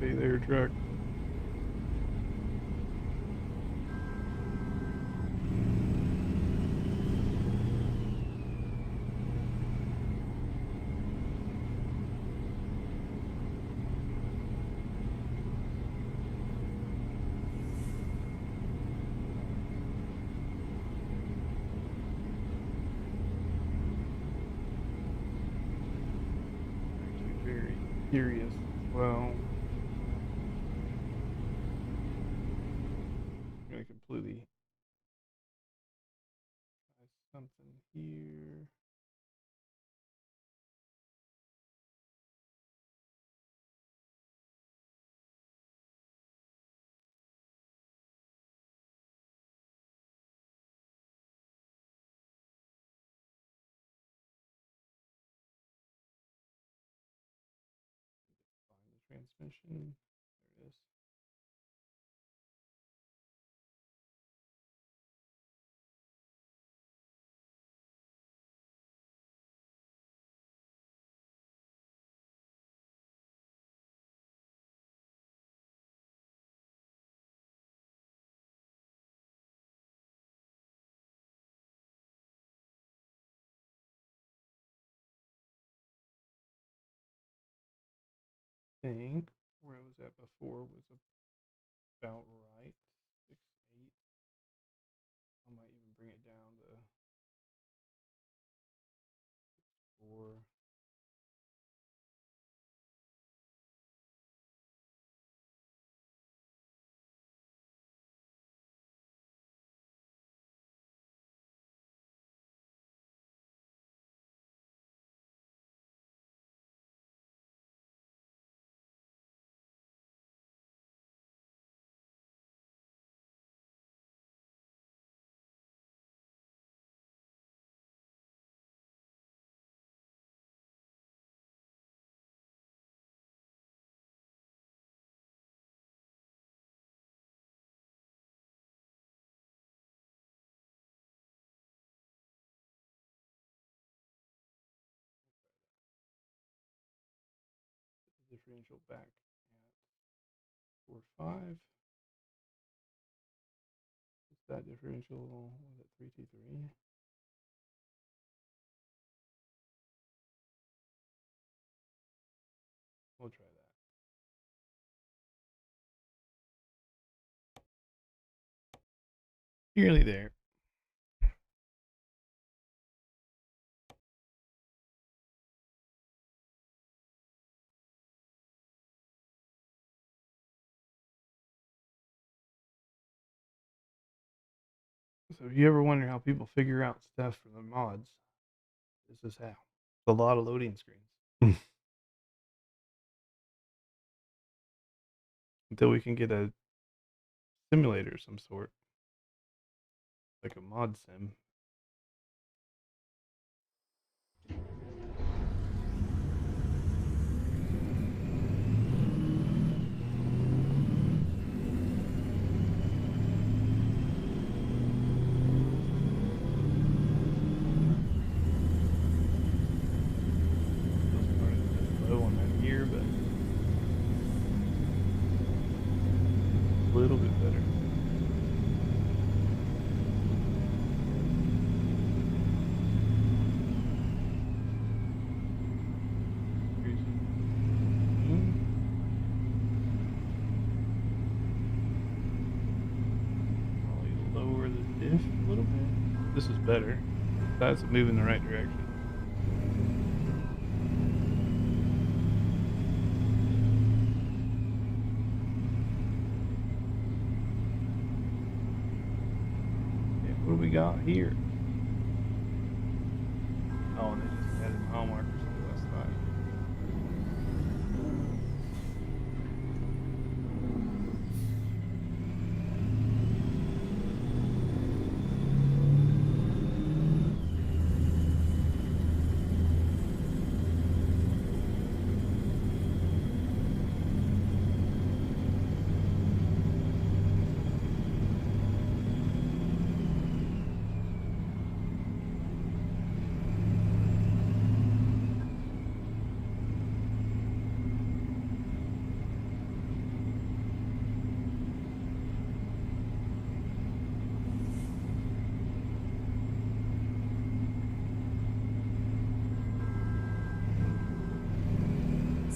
Stay there, truck. Actually, very curious as well. I'm gonna completely try something here. Find the transmission. There it is. I think where I was at before was about right. 6.8. I might even bring it down to 4. Differential back at 4.5. What's that differential? Was it 323? We'll try that. Nearly there. So if you ever wonder how people figure out stuff from the mods, this is how. It's a lot of loading screens. Until we can get a simulator of some sort. Like a mod sim. Still starting a bit low on that gear, but a little bit better. Probably lower the diff a little bit. This is better. That's moving in the right direction. Yeah, what do we got here? Oh, and they just added mile markers to the west side.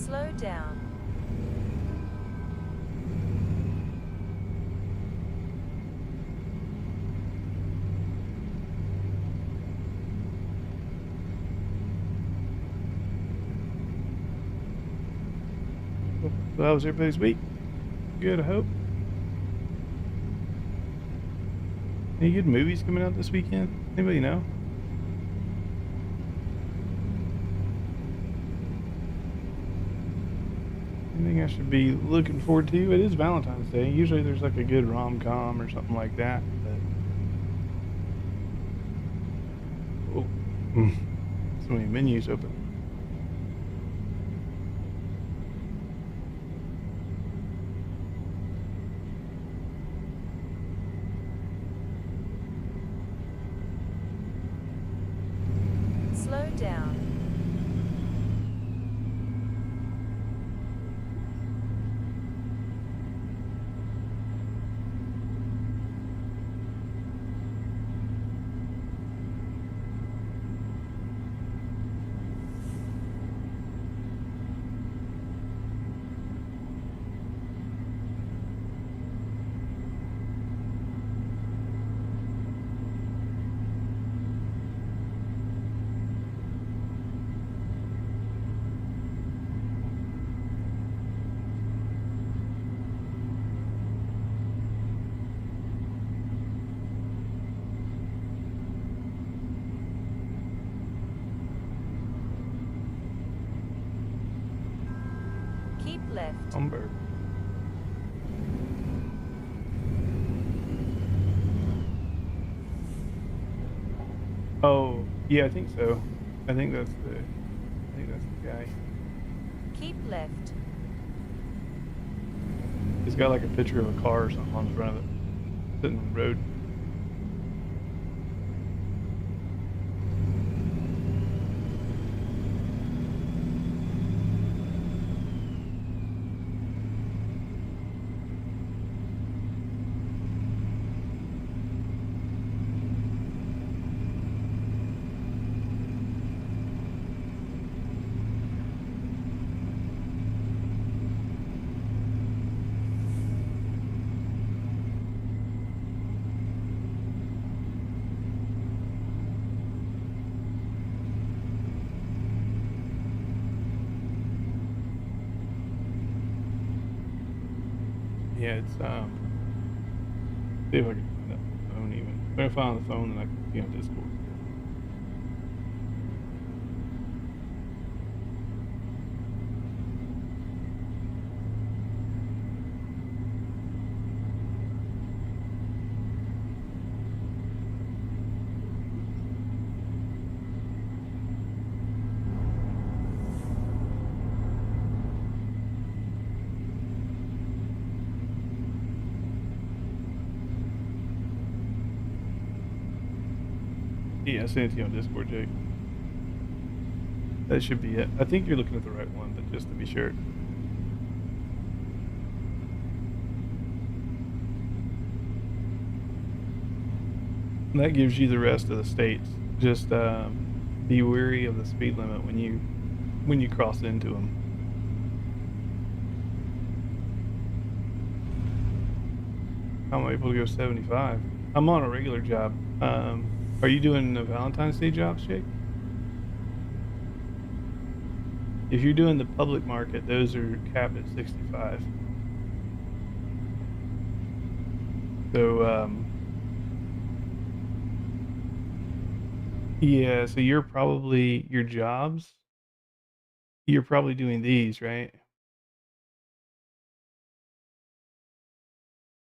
Slow down. Well, that was everybody's week. Good, I hope. Any good movies coming out this weekend? Anybody know? Anything I should be looking forward to? It is Valentine's Day. Usually there's like a good rom-com or something like that. But... Oh. So many menus open. Slow down. Keep left. Umber. Oh, yeah, I think so. I think that's the guy. Keep left. He's got like a picture of a car or something on the front of it, sitting on the road. Yeah, it's see if I can find that on the phone even. If I find on the phone, then I can see on Discord. Yeah, I sent it to you on Discord, Jake. That should be it. I think you're looking at the right one, but just to be sure. And that gives you the rest of the states. Just be wary of the speed limit when you cross into them. I'm able to go 75. I'm on a regular job. Are you doing the Valentine's Day jobs, Jake? If you're doing the public market, those are capped at 65. So, yeah, so you're probably, your jobs, you're probably doing these, right?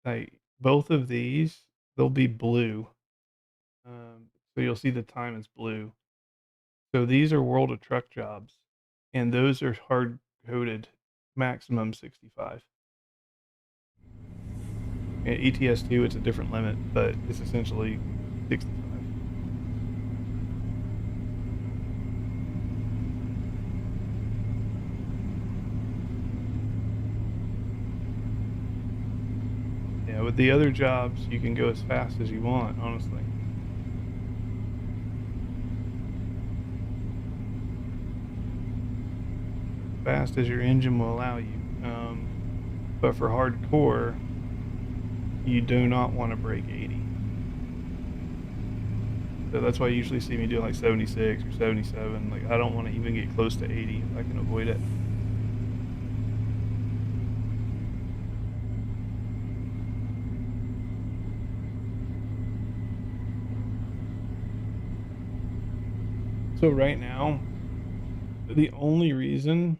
Like, both of these, they'll be blue. So you'll see the time is blue. So these are World of Truck jobs, and those are hard coded maximum 65. At ETS2, it's a different limit, but it's essentially 65. Yeah, with the other jobs, you can go as fast as you want, honestly. fast as your engine will allow you. But for hardcore, you do not want to break 80. So that's why you usually see me doing like 76 or 77. Like, I don't want to even get close to 80 if I can avoid it. So right now, the only reason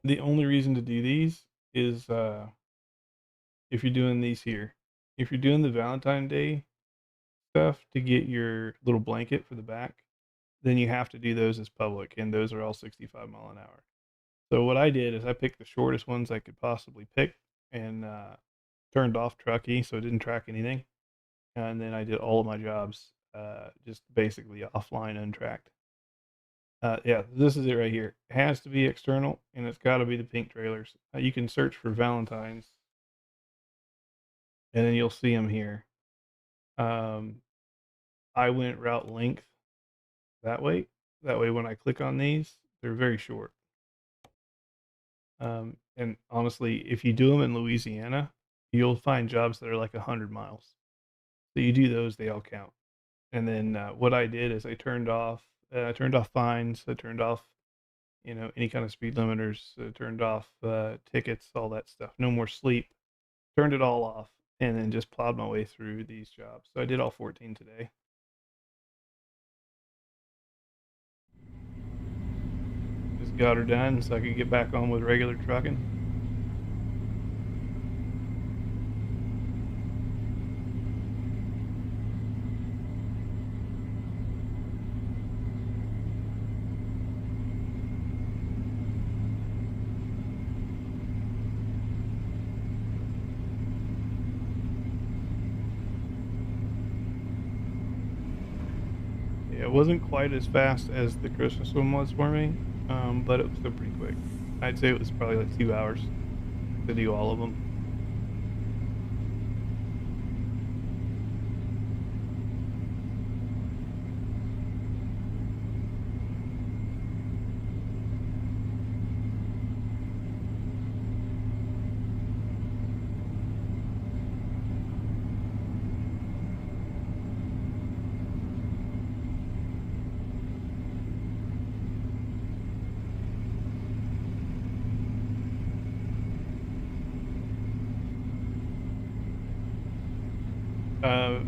to do these is if you're doing these here. If you're doing the Valentine's Day stuff to get your little blanket for the back, then you have to do those as public, and those are all 65 mile an hour. So what I did is I picked the shortest ones I could possibly pick and turned off trucky so it didn't track anything. And then I did all of my jobs just basically offline, untracked. Yeah, this is it right here. It has to be external, and it's got to be the pink trailers. You can search for Valentine's, and then you'll see them here. I went route length that way. That way, when I click on these, they're very short. And honestly, if you do them in Louisiana, you'll find jobs that are like 100 miles. So you do those, they all count. And then what I did is I turned off fines, I turned off, any kind of speed limiters, turned off tickets, all that stuff. No more sleep. Turned it all off, and then just plowed my way through these jobs. So I did all 14 today. Just got her done so I could get back on with regular trucking. Yeah, it wasn't quite as fast as the Christmas one was for me, but it was still pretty quick. I'd say it was probably like 2 hours to do all of them.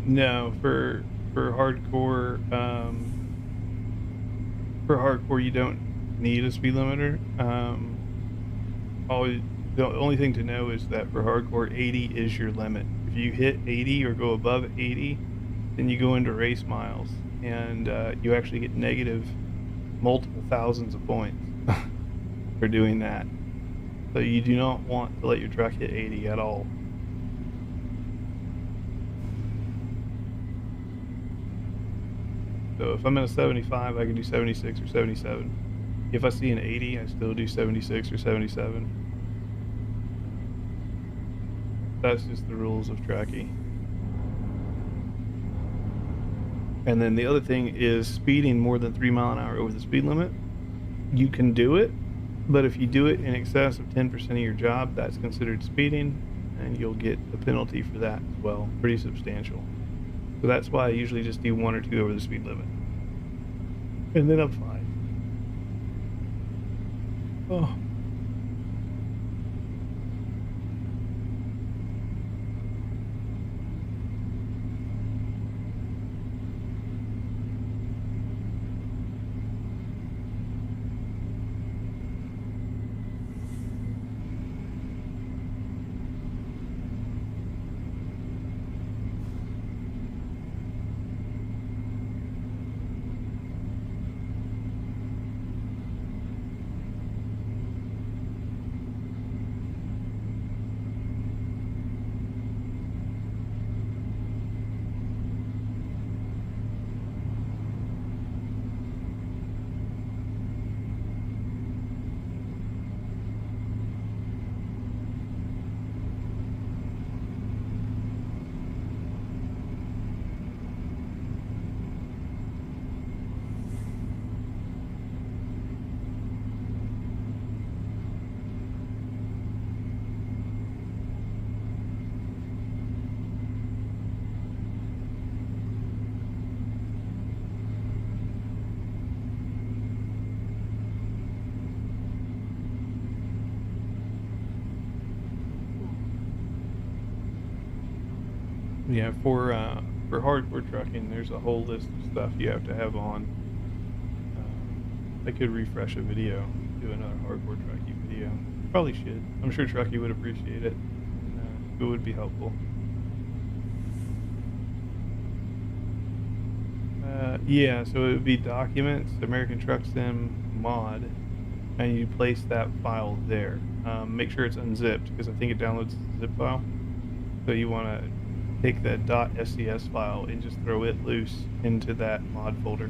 No, for hardcore, you don't need a speed limiter. Always, the only thing to know is that for hardcore, 80 is your limit. If you hit 80 or go above 80, then you go into race miles, and you actually get negative multiple thousands of points for doing that. So you do not want to let your truck hit 80 at all. So if I'm in a 75, I can do 76 or 77. If I see an 80, I still do 76 or 77. That's just the rules of tracky. And then the other thing is speeding more than 3 mile an hour over the speed limit. You can do it, but if you do it in excess of 10% of your job, that's considered speeding, and you'll get a penalty for that as well, pretty substantial. So that's why I usually just do 1 or 2 over the speed limit. And then I'm fine. Oh. Yeah, for hardcore trucking, there's a whole list of stuff you have to have on. I could refresh a video, do another hardcore trucking video. Probably should. I'm sure Truckee would appreciate it. And, it would be helpful. Yeah, so it would be Documents, American Truck Sim mod, and you place that file there. Make sure it's unzipped because I think it downloads as a zip file. So you want to take that .scs file and just throw it loose into that mod folder.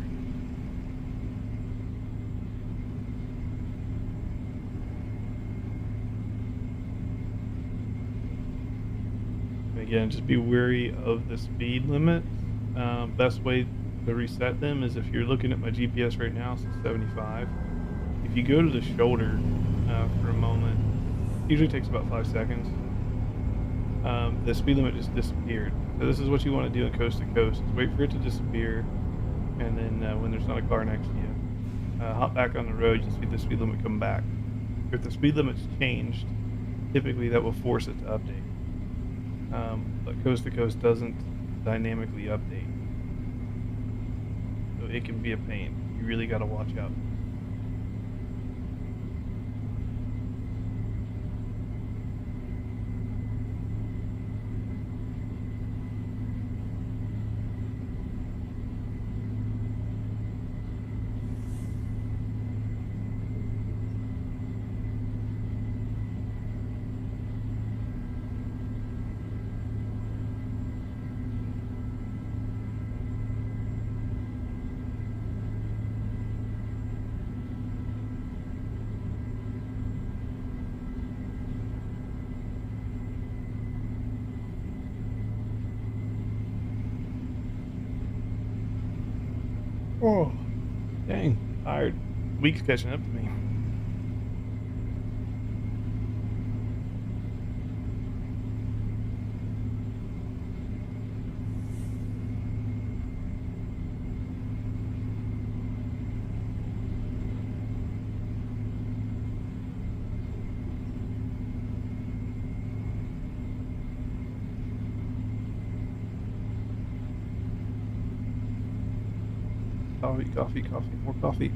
And again, just be wary of the speed limits. Best way to reset them is if you're looking at my GPS right now, it's 75. If you go to the shoulder for a moment, it usually takes about 5 seconds. The speed limit just disappeared. So this is what you want to do in coast to coast: is wait for it to disappear, and then when there's not a car next to you, hop back on the road. You'll see the speed limit come back. If the speed limit's changed, typically that will force it to update. But coast to coast doesn't dynamically update, so it can be a pain. You really got to watch out. Oh, dang, tired. Week's catching up to me. Coffee, coffee, coffee, more coffee.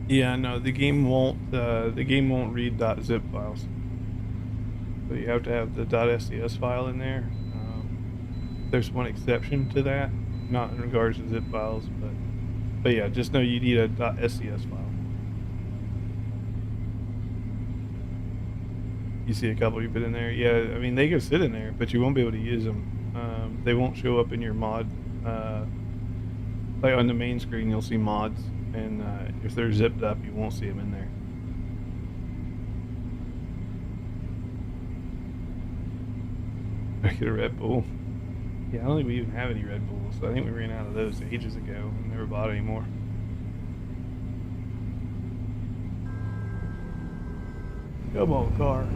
Yeah, no, the game won't read .zip files. So you have to have the .scs file in there. There's one exception to that, not in regards to zip files, but yeah, just know you need a .scs file. You see a couple you put in there. Yeah, I mean they can sit in there, but you won't be able to use them. They won't show up in your mod. Like on the main screen, you'll see mods, and if they're zipped up, you won't see them in there. I get a Red Bull. Yeah, I don't think we even have any Red Bulls. I think we ran out of those ages ago and never bought any more. Come on, car.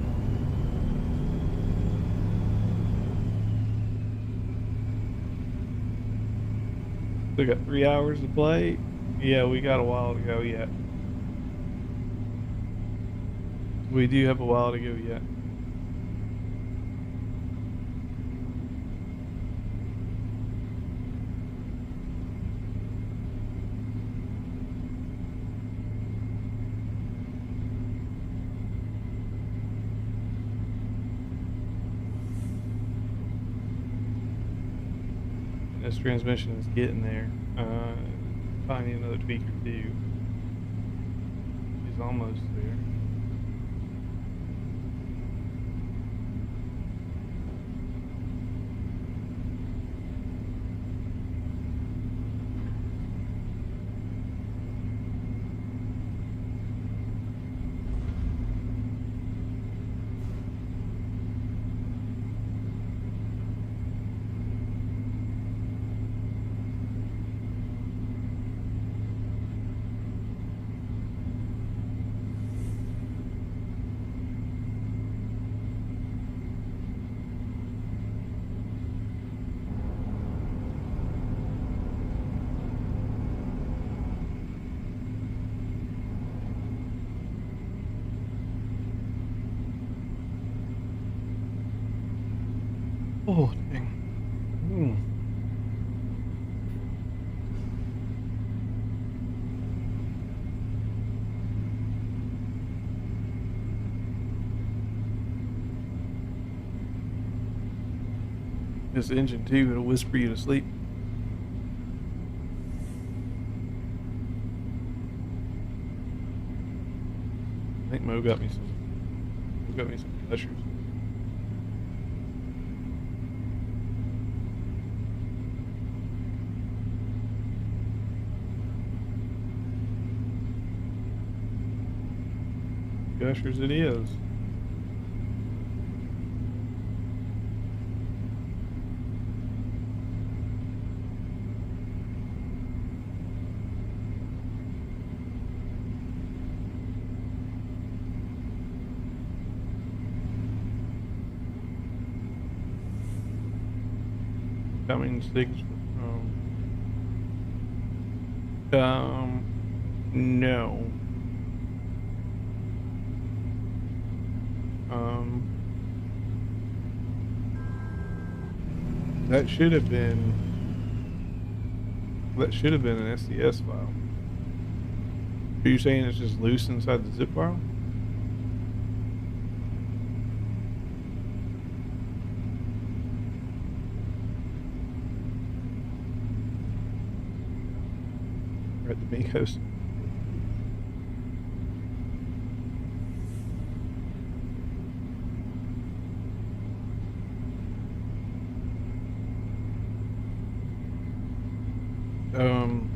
We got 3 hours to play. Yeah, we got a while to go yet. We do have a while to go yet. This transmission is getting there. Probably need another tweak or two. She's almost there. Oh, dang. This engine too, it'll whisper you to sleep. I think Mo got me some gushers. Gushers it is. Coming 6. No. That should have been an SCS file. Are you saying it's just loose inside the zip file? Or at the Migos?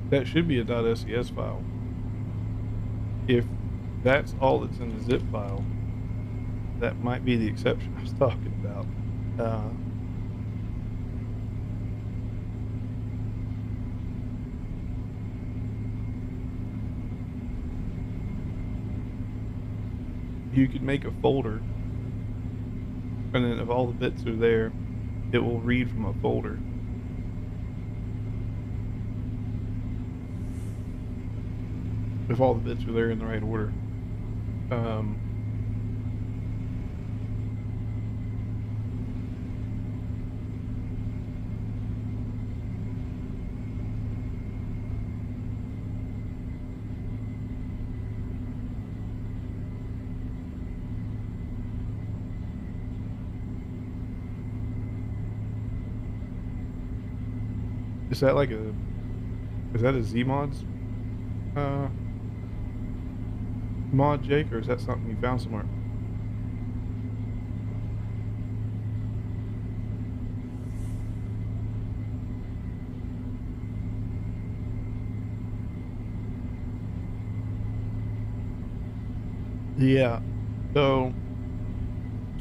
That should be a .SCS file. If that's all that's in the zip file, that might be the exception I was talking about. You could make a folder, and then if all the bits are there, it will read from a folder. If all the bits are there in the right order. Is that like a Z-Mods mod, Jake, or is that something you found somewhere? Yeah, so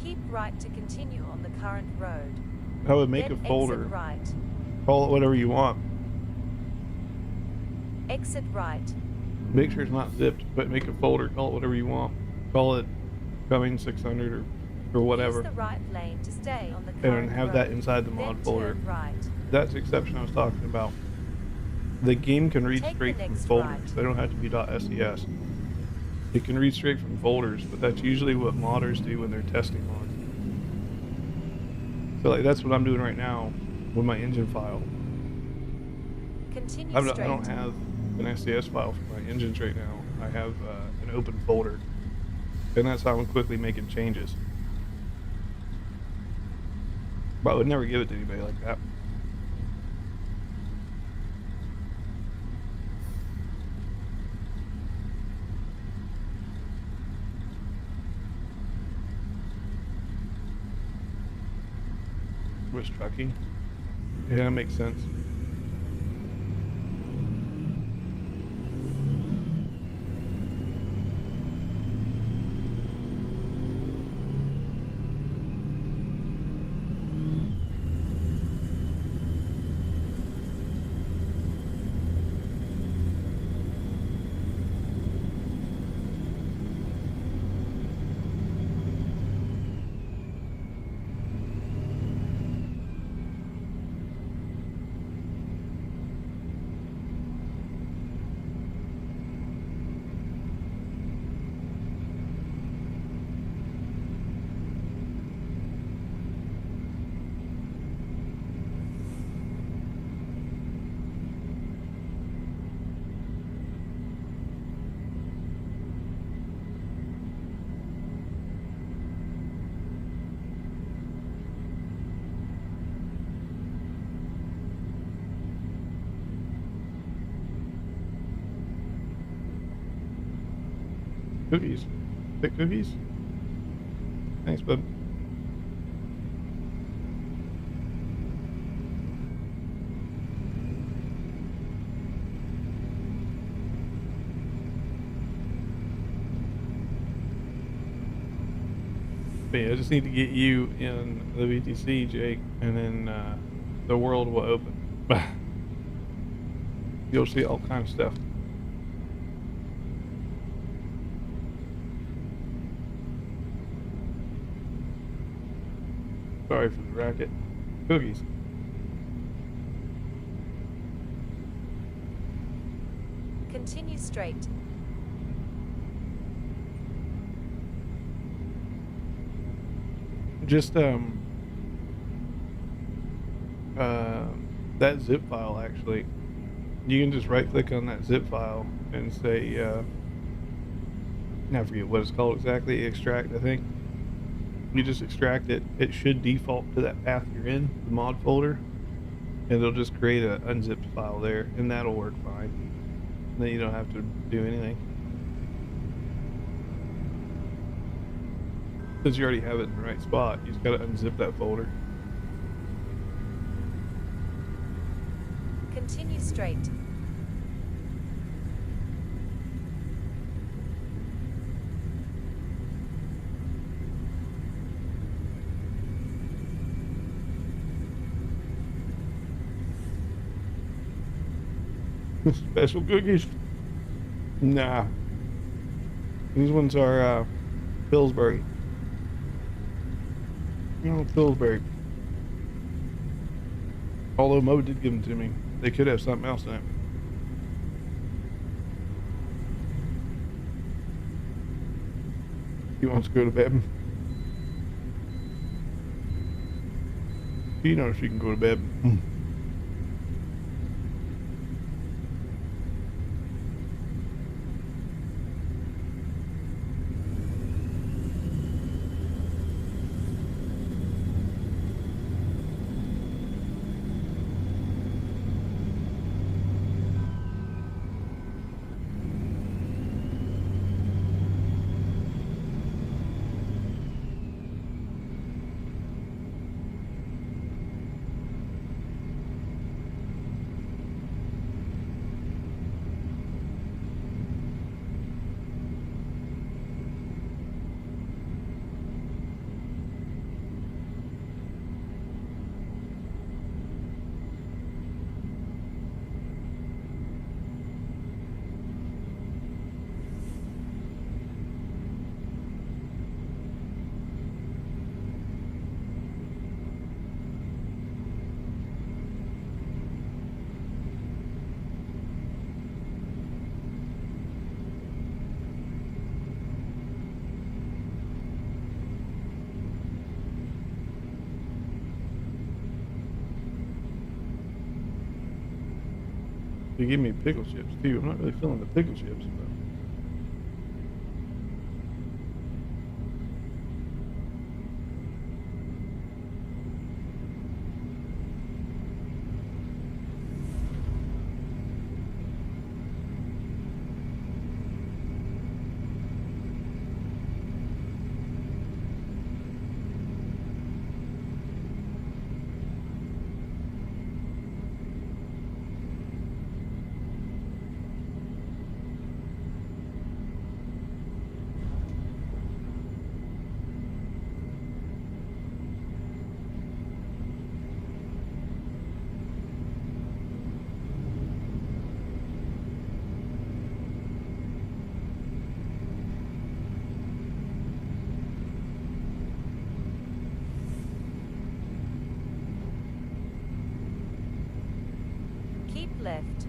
Keep right to continue on the current road. I would make Then a folder, exit right. call it whatever you want. Exit right. Make sure it's not zipped, but make a folder, call it whatever you want. Call it Coming 600 or whatever. Use the right lane to stay on the And current have road. that inside the mod Then folder. turn right. That's the exception I was talking about. The game can read Take the straight from next folders. right. They don't have to be .SES. It can read straight from folders, but that's usually what modders do when they're testing mods. So like that's what I'm doing right now with my engine file. Continue I straight. don't have an SCS file for my engines right now. I have an open folder, and that's how I'm quickly making changes. But I would never give it to anybody like that. Was trucking? Yeah, that makes sense. Cookies. Pick cookies? Thanks, bud. But yeah, I just need to get you in the VTC, Jake, and then the world will open. You'll see all kinds of stuff. Sorry for the racket. Cookies. Continue straight. Just that zip file, actually, you can just right click on that zip file and say I forget what it's called exactly, extract, I think. You just extract it. It should default to that path you're in, the mod folder, and it'll just create a unzipped file there, and that'll work fine. And then you don't have to do anything, since you already have it in the right spot. You just gotta unzip that folder. Continue straight. Special cookies? Nah. These ones are Pillsbury. You know, Pillsbury. Although Mo did give them to me. They could have something else in it. He wants to go to bed. She knows she can go to bed. They give me pickle chips too. I'm not really feeling the pickle chips, but Keep left.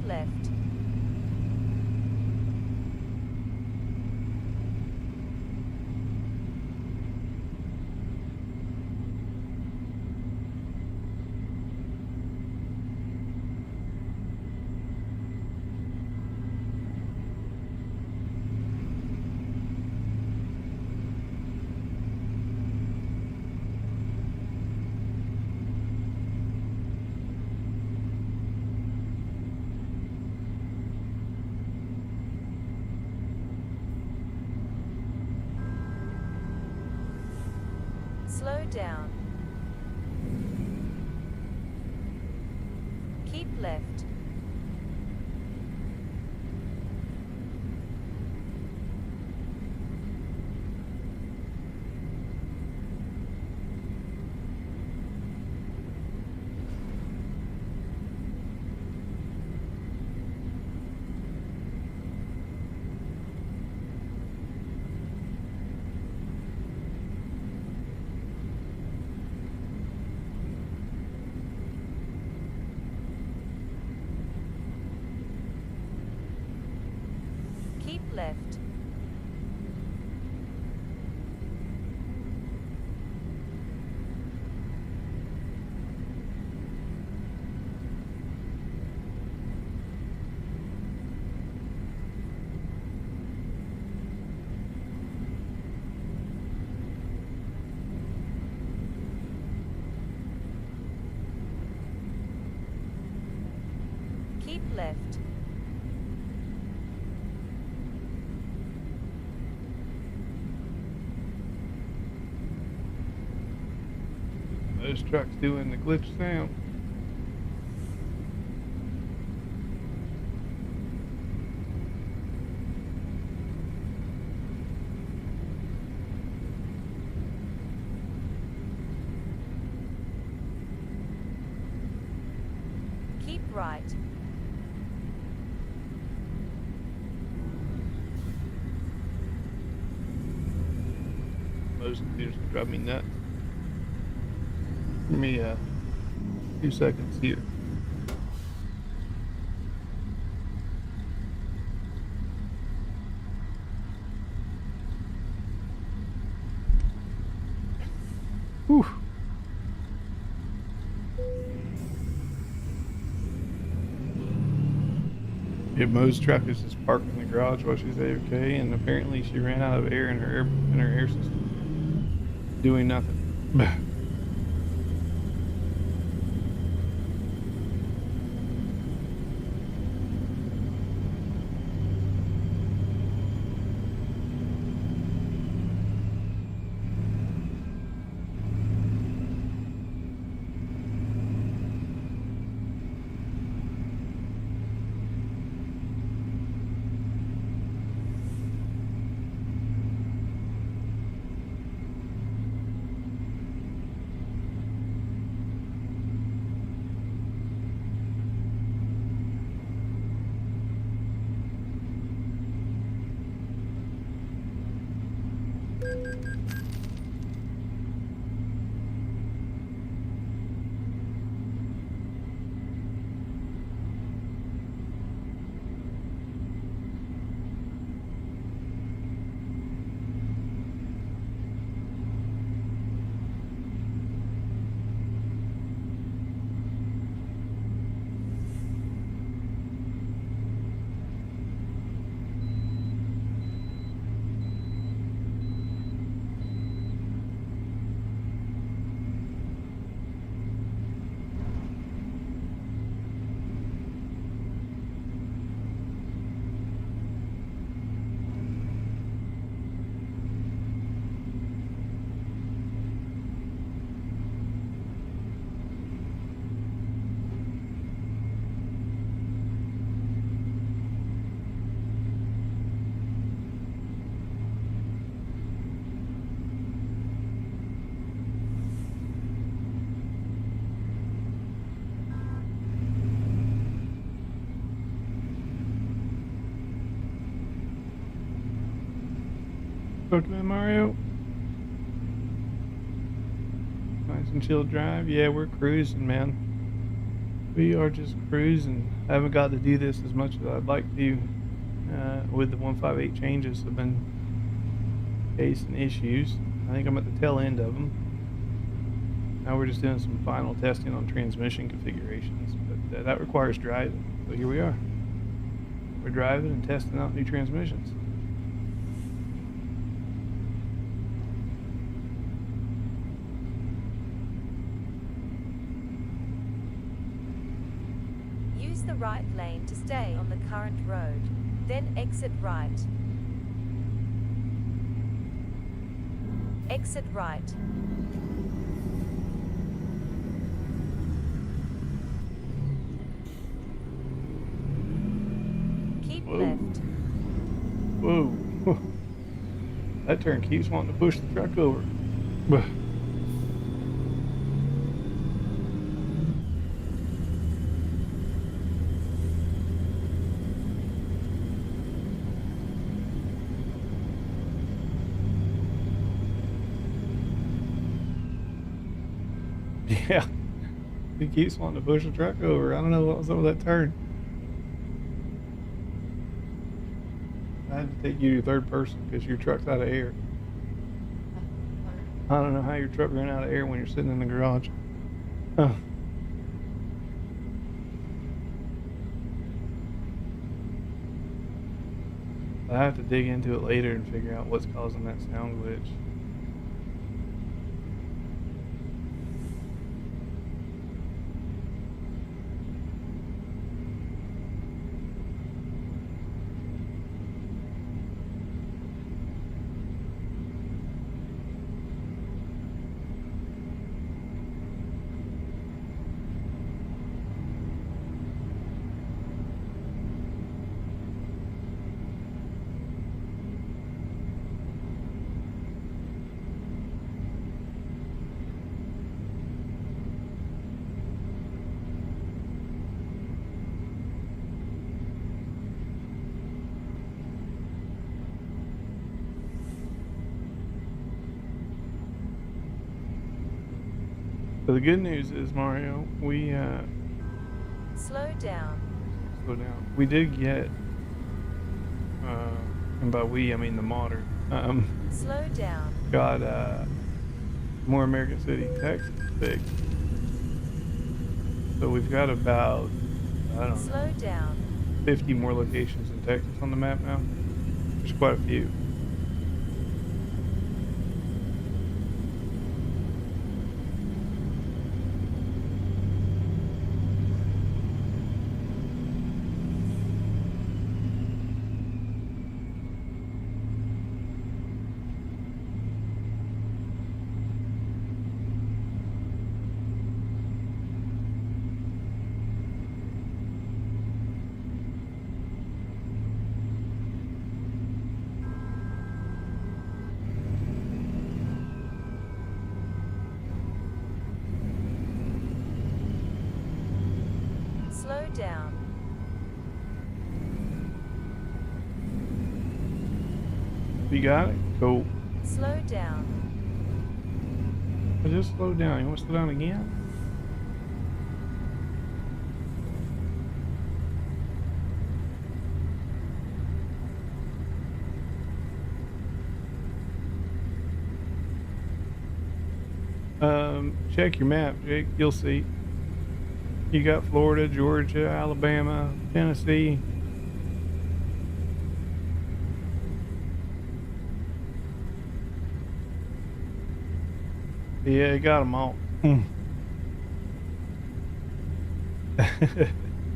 left. Slow down. Keep left. Keep left. Keep left. Those trucks doing the glitch sound. Keep right. Those computers drive me nuts. Give me 2 seconds here. Whew. Yeah, Mo's truck is just parked in the garage while she's AFK, and apparently she ran out of air in her air system, doing nothing. Talk to me, Mario. Nice and chill drive. Yeah, we're cruising, man. We are just cruising. I haven't got to do this as much as I'd like to. With the 158 changes, have been facing issues. I think I'm at the tail end of them. Now we're just doing some final testing on transmission configurations, but that requires driving. So here we are. We're driving and testing out new transmissions. Use the right lane to stay on the current road, then exit right. Exit right. Keep Whoa. left. Whoa. That turn keeps wanting to push the truck over. Yeah, he keeps wanting to push the truck over. I don't know what was up with that turn. I had to take you to third person because your truck's out of air. I don't know how your truck ran out of air when you're sitting in the garage. Huh. I have to dig into it later and figure out what's causing that sound glitch. So the good news is, Mario, we Slow down. slow down. We did get, and by we I mean the modder, Slow down. got more American City, Texas fixed. So we've got about, I don't know, Slow down. 50 more locations in Texas on the map now. There's quite a few. Slow down. You got it? Cool. Slow down. I just slowed down. You want to slow down again? Check your map, Jake. You'll see. You got Florida, Georgia, Alabama, Tennessee. Yeah, you got them all. Yeah,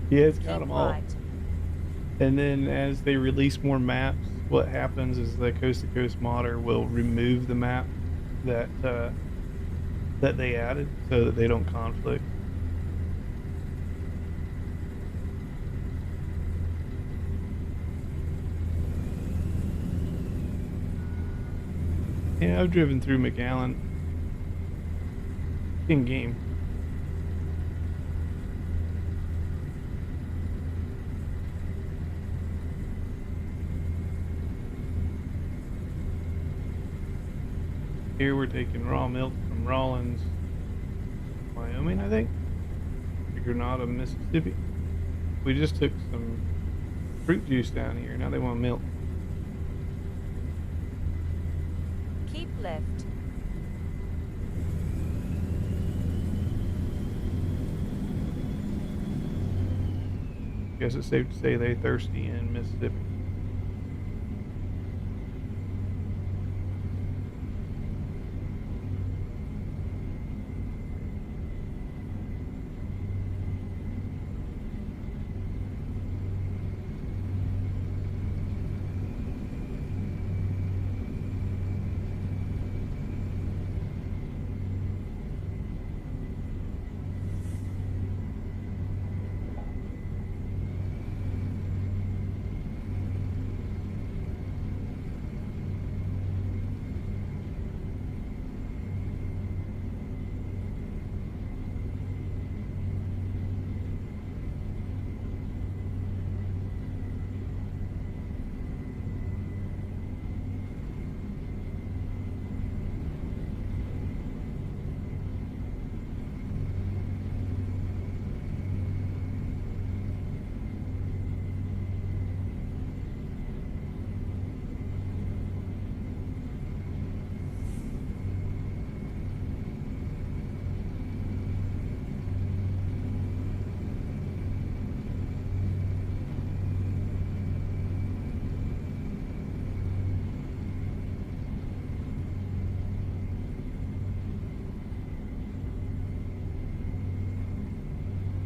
it's got Keep them all. right. And then as they release more maps, what happens is the Coast to Coast modder will remove the map that that they added so that they don't conflict. Yeah, I've driven through McAllen. In game. Here we're taking raw milk from Rawlins, Wyoming, I think. Granada, Mississippi. We just took some fruit juice down here. Now they want milk. Keep left. Guess it's safe to say they're thirsty in Mississippi.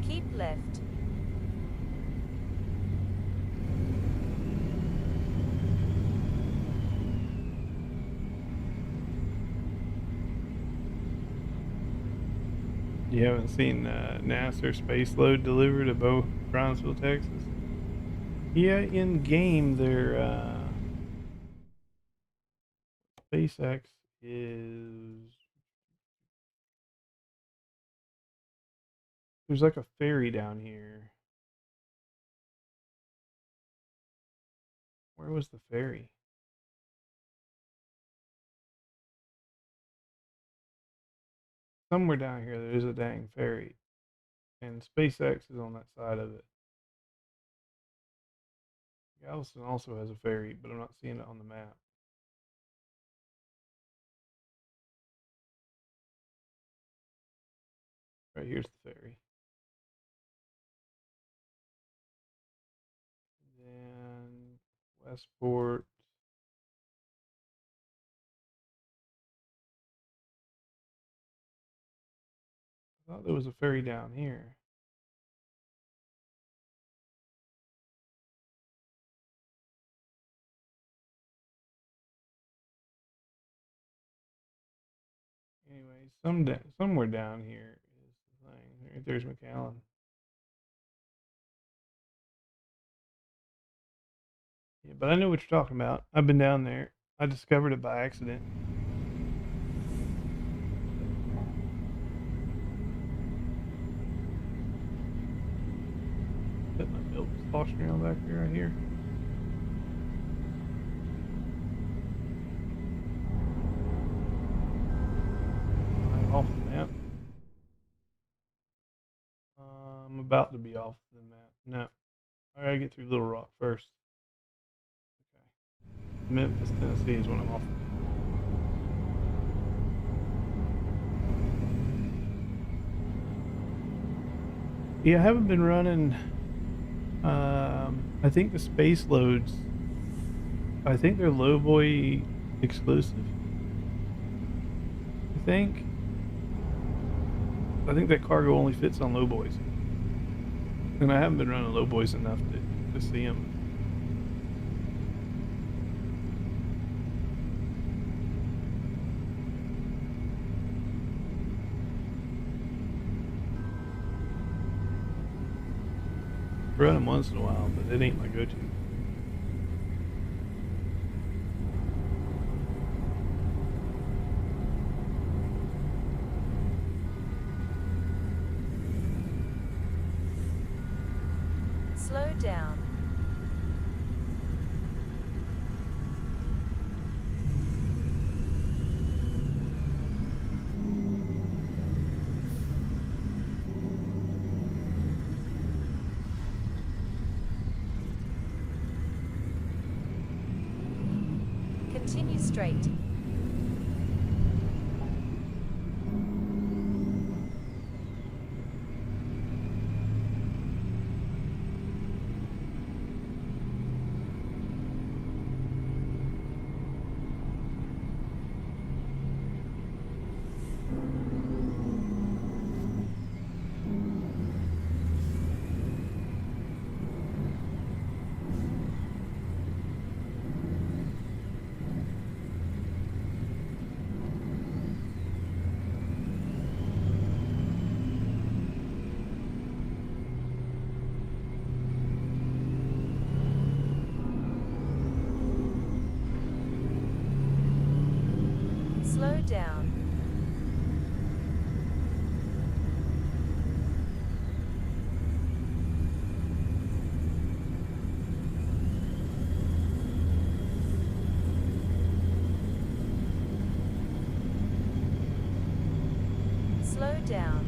Keep left. You haven't seen NASA space load delivered to Brownsville, Texas? Yeah, in game, their SpaceX is. There's like a ferry down here. Where was the ferry? Somewhere down here there is a dang ferry. And SpaceX is on that side of it. Galveston also has a ferry, but I'm not seeing it on the map. Right here's the ferry. Then Westport. I thought there was a ferry down here. Anyway, somewhere down here is the thing. Right there's McAllen. Yeah, but I know what you're talking about. I've been down there. I discovered it by accident. Put my milk sloshing around back there right here. I'm off the map. I'm about to be off the map. No. I gotta get through Little Rock first. Okay. Memphis, Tennessee is when I'm off. Yeah, I haven't been running. I think the space loads. I think they're lowboy exclusive. I think that cargo only fits on lowboys, and I haven't been running lowboys enough to see them. Run them once in a while, but it ain't my go-to. Slow down. Continue straight. Slow down. Slow down.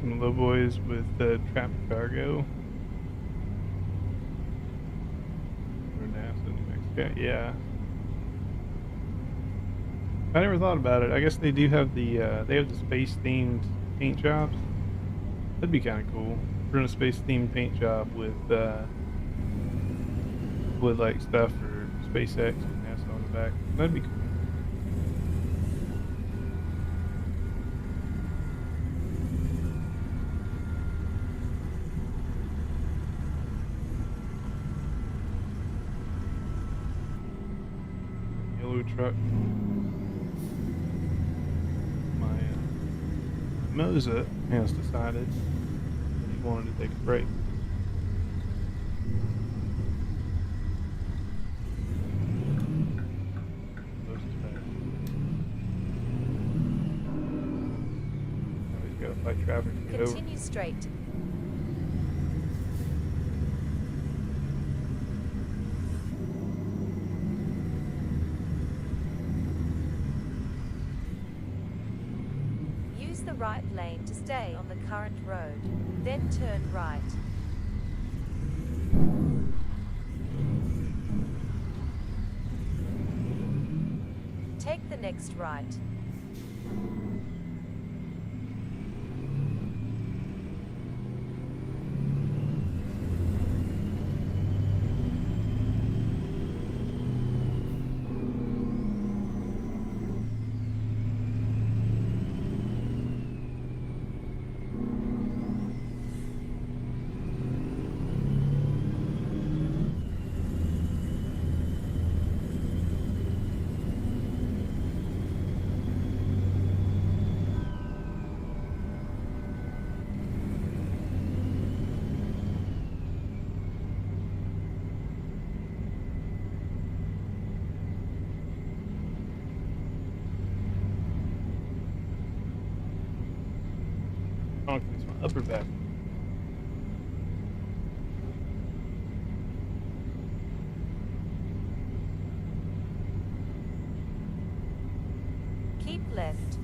Some low boys with trapped cargo. Or NASA, New Mexico. Yeah. I never thought about it. I guess they do have the space themed paint jobs. That'd be kind of cool. Run a space themed paint job with like stuff for SpaceX and NASA on the back. That'd be cool. Yellow truck. My Moza has decided that he wanted to take a break. Now he's got to fight traffic to get over. Continue straight. Use the right lane to stay on the current road, then turn right. Take the next right. Oh, it's my upper back. Keep left.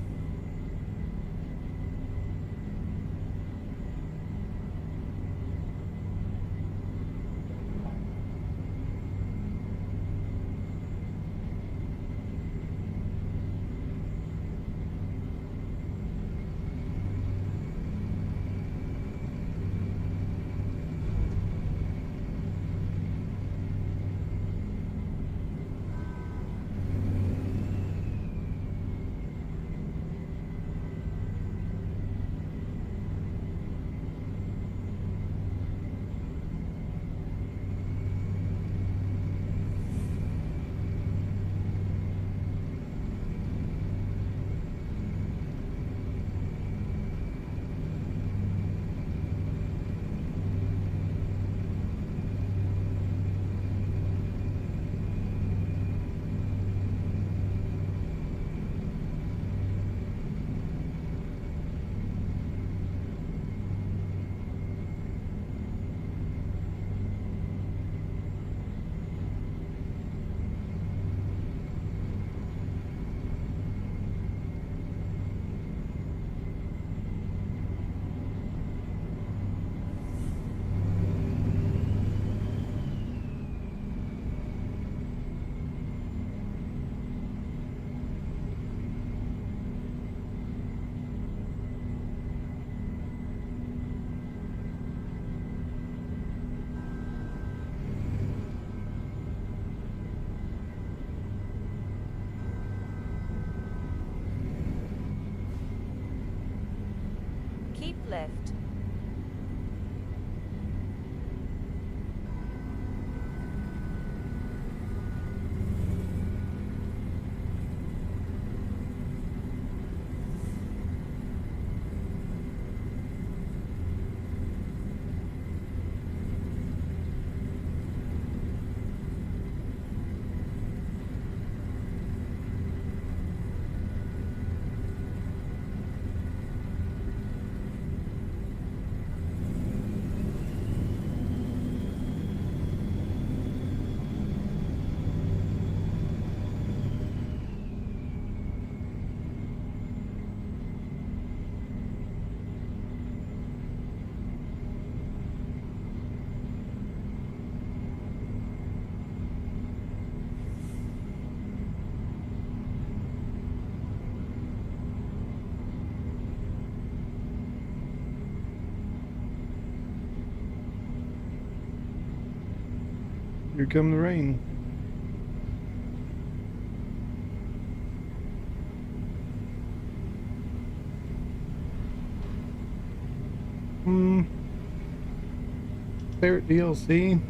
left. Here come the rain. Favorite DLC?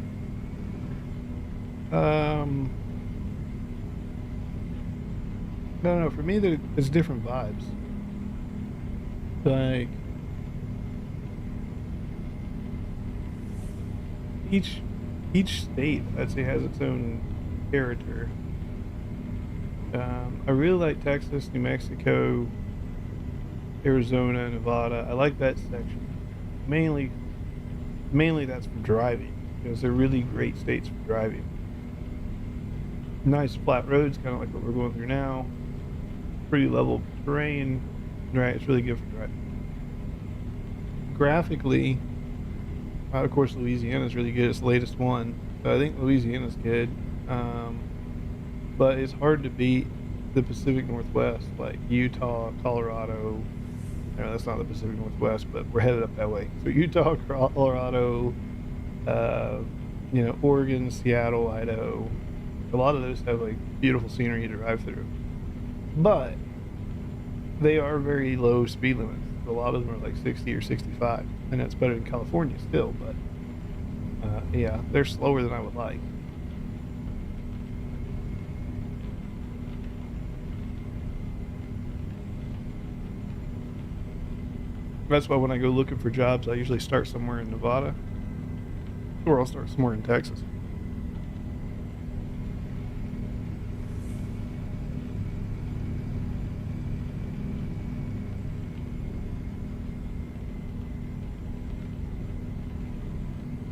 I don't know. For me, there's different vibes. Like each state, I'd say, has its own character. I really like Texas, New Mexico, Arizona, Nevada. I like that section. Mainly that's for driving because they're really great states for driving. Nice flat roads, kind of like what we're going through now. Pretty level terrain, right? It's really good for driving. Graphically, of course, Louisiana's really good. It's the latest one, so I think Louisiana's good. But it's hard to beat the Pacific Northwest, like Utah, Colorado. No, that's not the Pacific Northwest, but we're headed up that way. So Utah, Colorado, Oregon, Seattle, Idaho. A lot of those have like beautiful scenery to drive through, but they are very low speed limits. A lot of them are like 60 or 65, and that's better than California still. But yeah, they're slower than I would like. That's why when I go looking for jobs, I usually start somewhere in Nevada, or I'll start somewhere in Texas.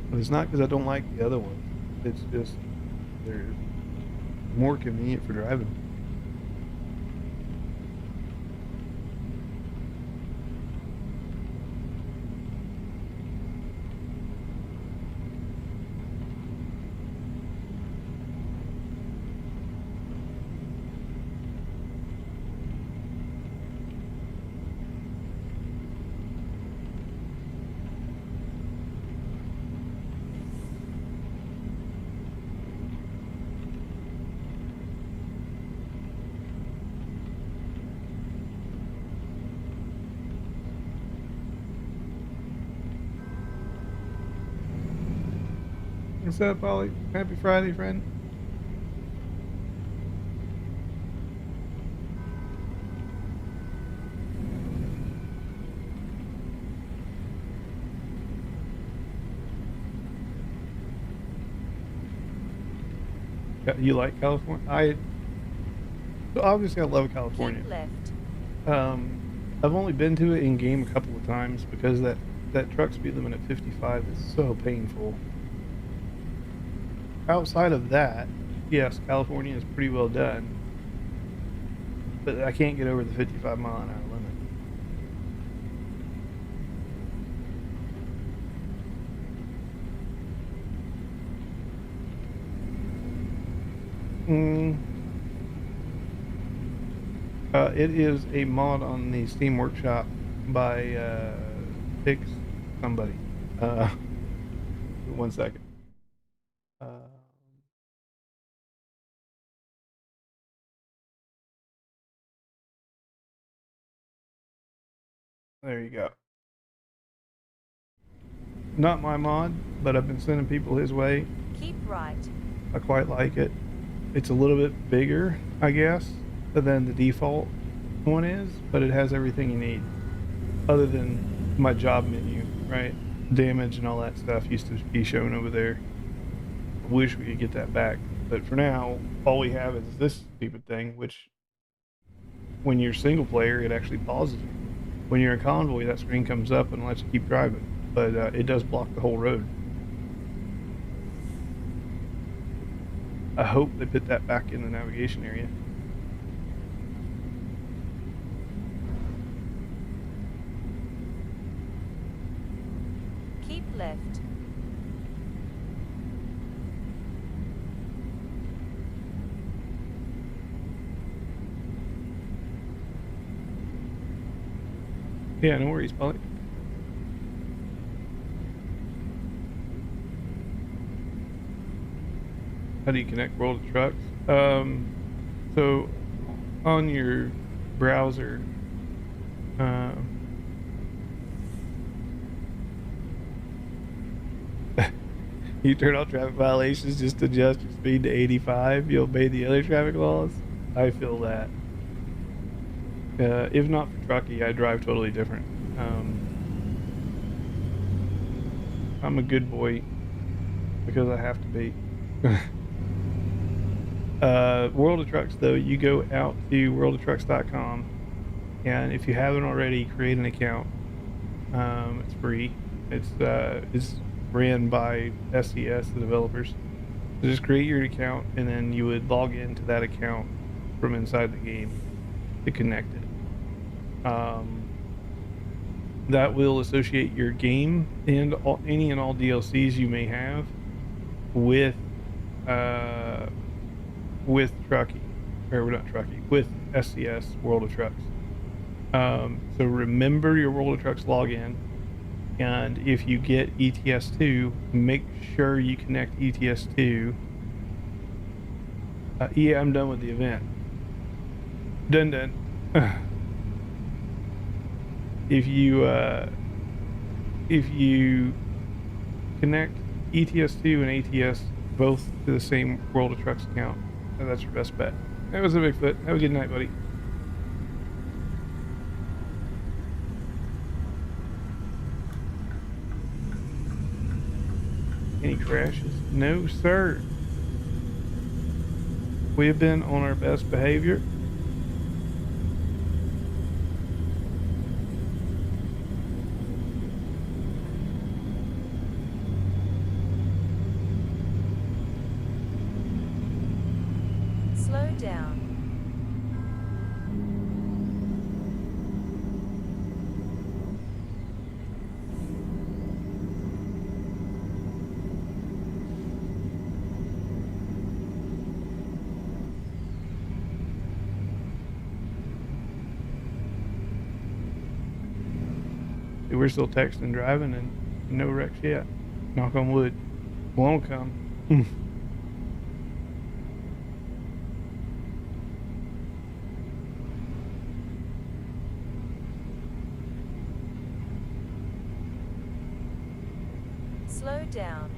But it's not because I don't like the other ones. It's just they're more convenient for driving. What's up, Ollie? Happy Friday, friend. You like California? Obviously I love California. Keep left. I've only been to it in game a couple of times because that truck speed limit at 55 is so painful. Outside of that, yes, California is pretty well done, but I can't get over the 55-mile-an-hour limit. It is a mod on the Steam Workshop by Pix somebody. 1 second. There you go. not my mod, but I've been sending people his way. Keep right. I quite like it. It's a little bit bigger, I guess, than the default one is, but it has everything you need. Other than my job menu, right? Damage and all that stuff used to be shown over there. I wish we could get that back. But for now, all we have is this stupid thing, which when you're single player, it actually pauses you. When you're in convoy, that screen comes up and lets you keep driving, but it does block the whole road. I hope they put that back in the navigation area. Keep left. Yeah, no worries, Polly. How do you connect World of Trucks? So on your browser, you turn off traffic violations, just adjust your speed to 85. You obey the other traffic laws. I feel that. If not for Truckee, I drive totally different. I'm a good boy because I have to be. World of Trucks, though, you go out to worldoftrucks.com, and if you haven't already, create an account. It's free. It's ran by SES, the developers. So just create your account, and then you would log into that account from inside the game to connect it. That will associate your game and any and all DLCs you may have with Truckee, or not Truckee, with SCS World of Trucks. So remember your World of Trucks login, and if you get ETS2, make sure you connect ETS2. Yeah, I'm done with the event. Done. If you connect ETS2 and ATS both to the same World of Trucks account, that's your best bet. That was a Bigfoot. Have a good night, buddy. Any crashes? No, sir. We have been on our best behavior. Slow down. We're still texting and driving and no wrecks yet. Knock on wood. Won't come. Slow down.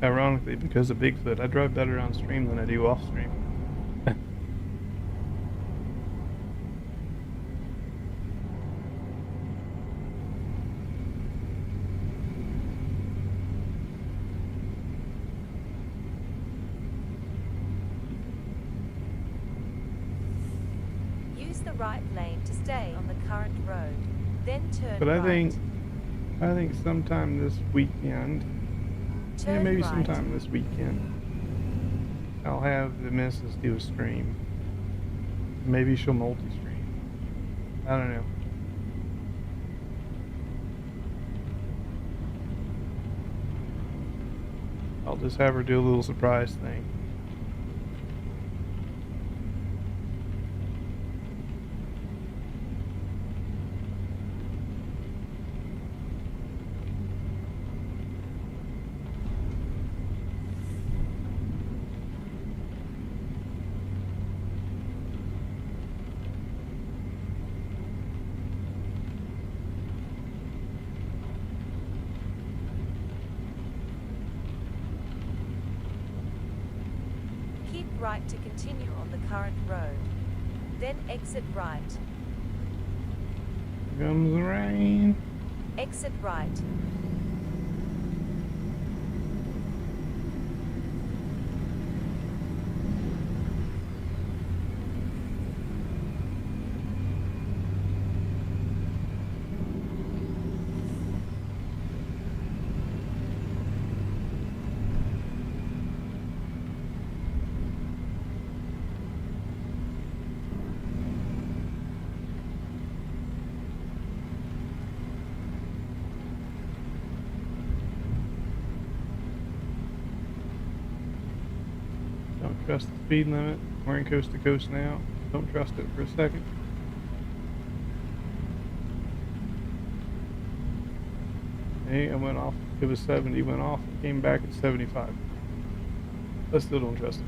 Ironically, because of Bigfoot, I drive better on stream than I do off stream. Use the right lane to stay on the current road, then turn But right. I think sometime this weekend, yeah, Turn maybe right. sometime this weekend, I'll have the missus do a stream. Maybe she'll multi-stream. I don't know. I'll just have her do a little surprise thing. Keep right to continue on the current road. Then exit right. Here comes the rain. Exit right. Don't trust the speed limit. We're in coast to coast now. Don't trust it for a second. Hey, I went off. It was 70. Went off. Came back at 75. I still don't trust it.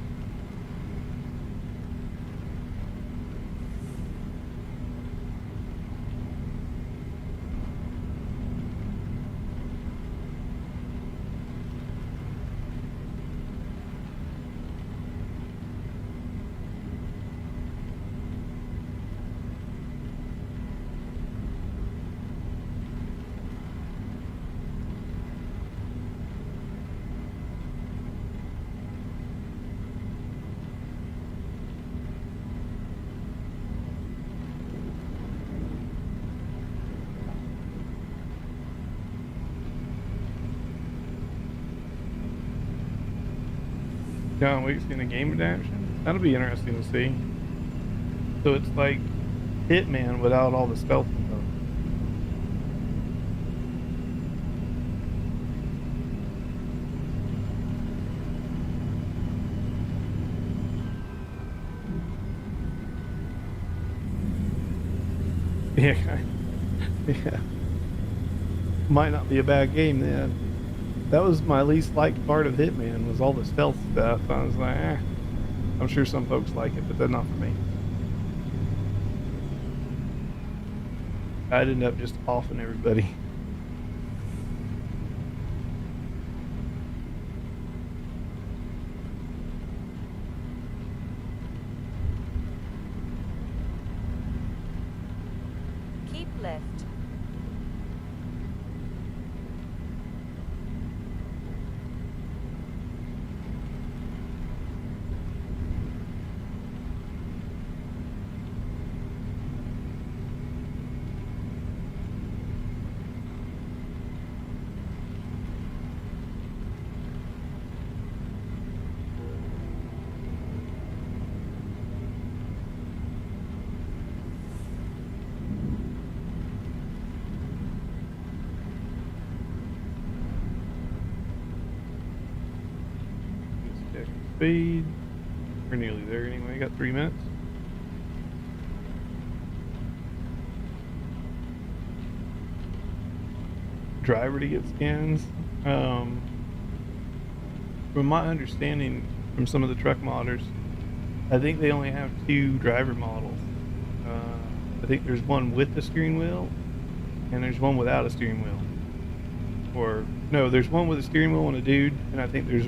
John Wick's getting a game adaptation? That'll be interesting to see. So it's like Hitman without all the stealth stuff. Yeah, yeah. Might not be a bad game then. That was my least liked part of Hitman, was all the stealth stuff. I was like, I'm sure some folks like it, but they're not for me. I'd end up just offing everybody. Keep left. Just check speed. We're nearly there anyway. Got 3 minutes. Driver to get skins. From my understanding from some of the truck modders, I think they only have 2 driver models. I think there's one with the steering wheel and there's one without a steering wheel. Or no, there's one with a steering wheel and a dude, and I think there's,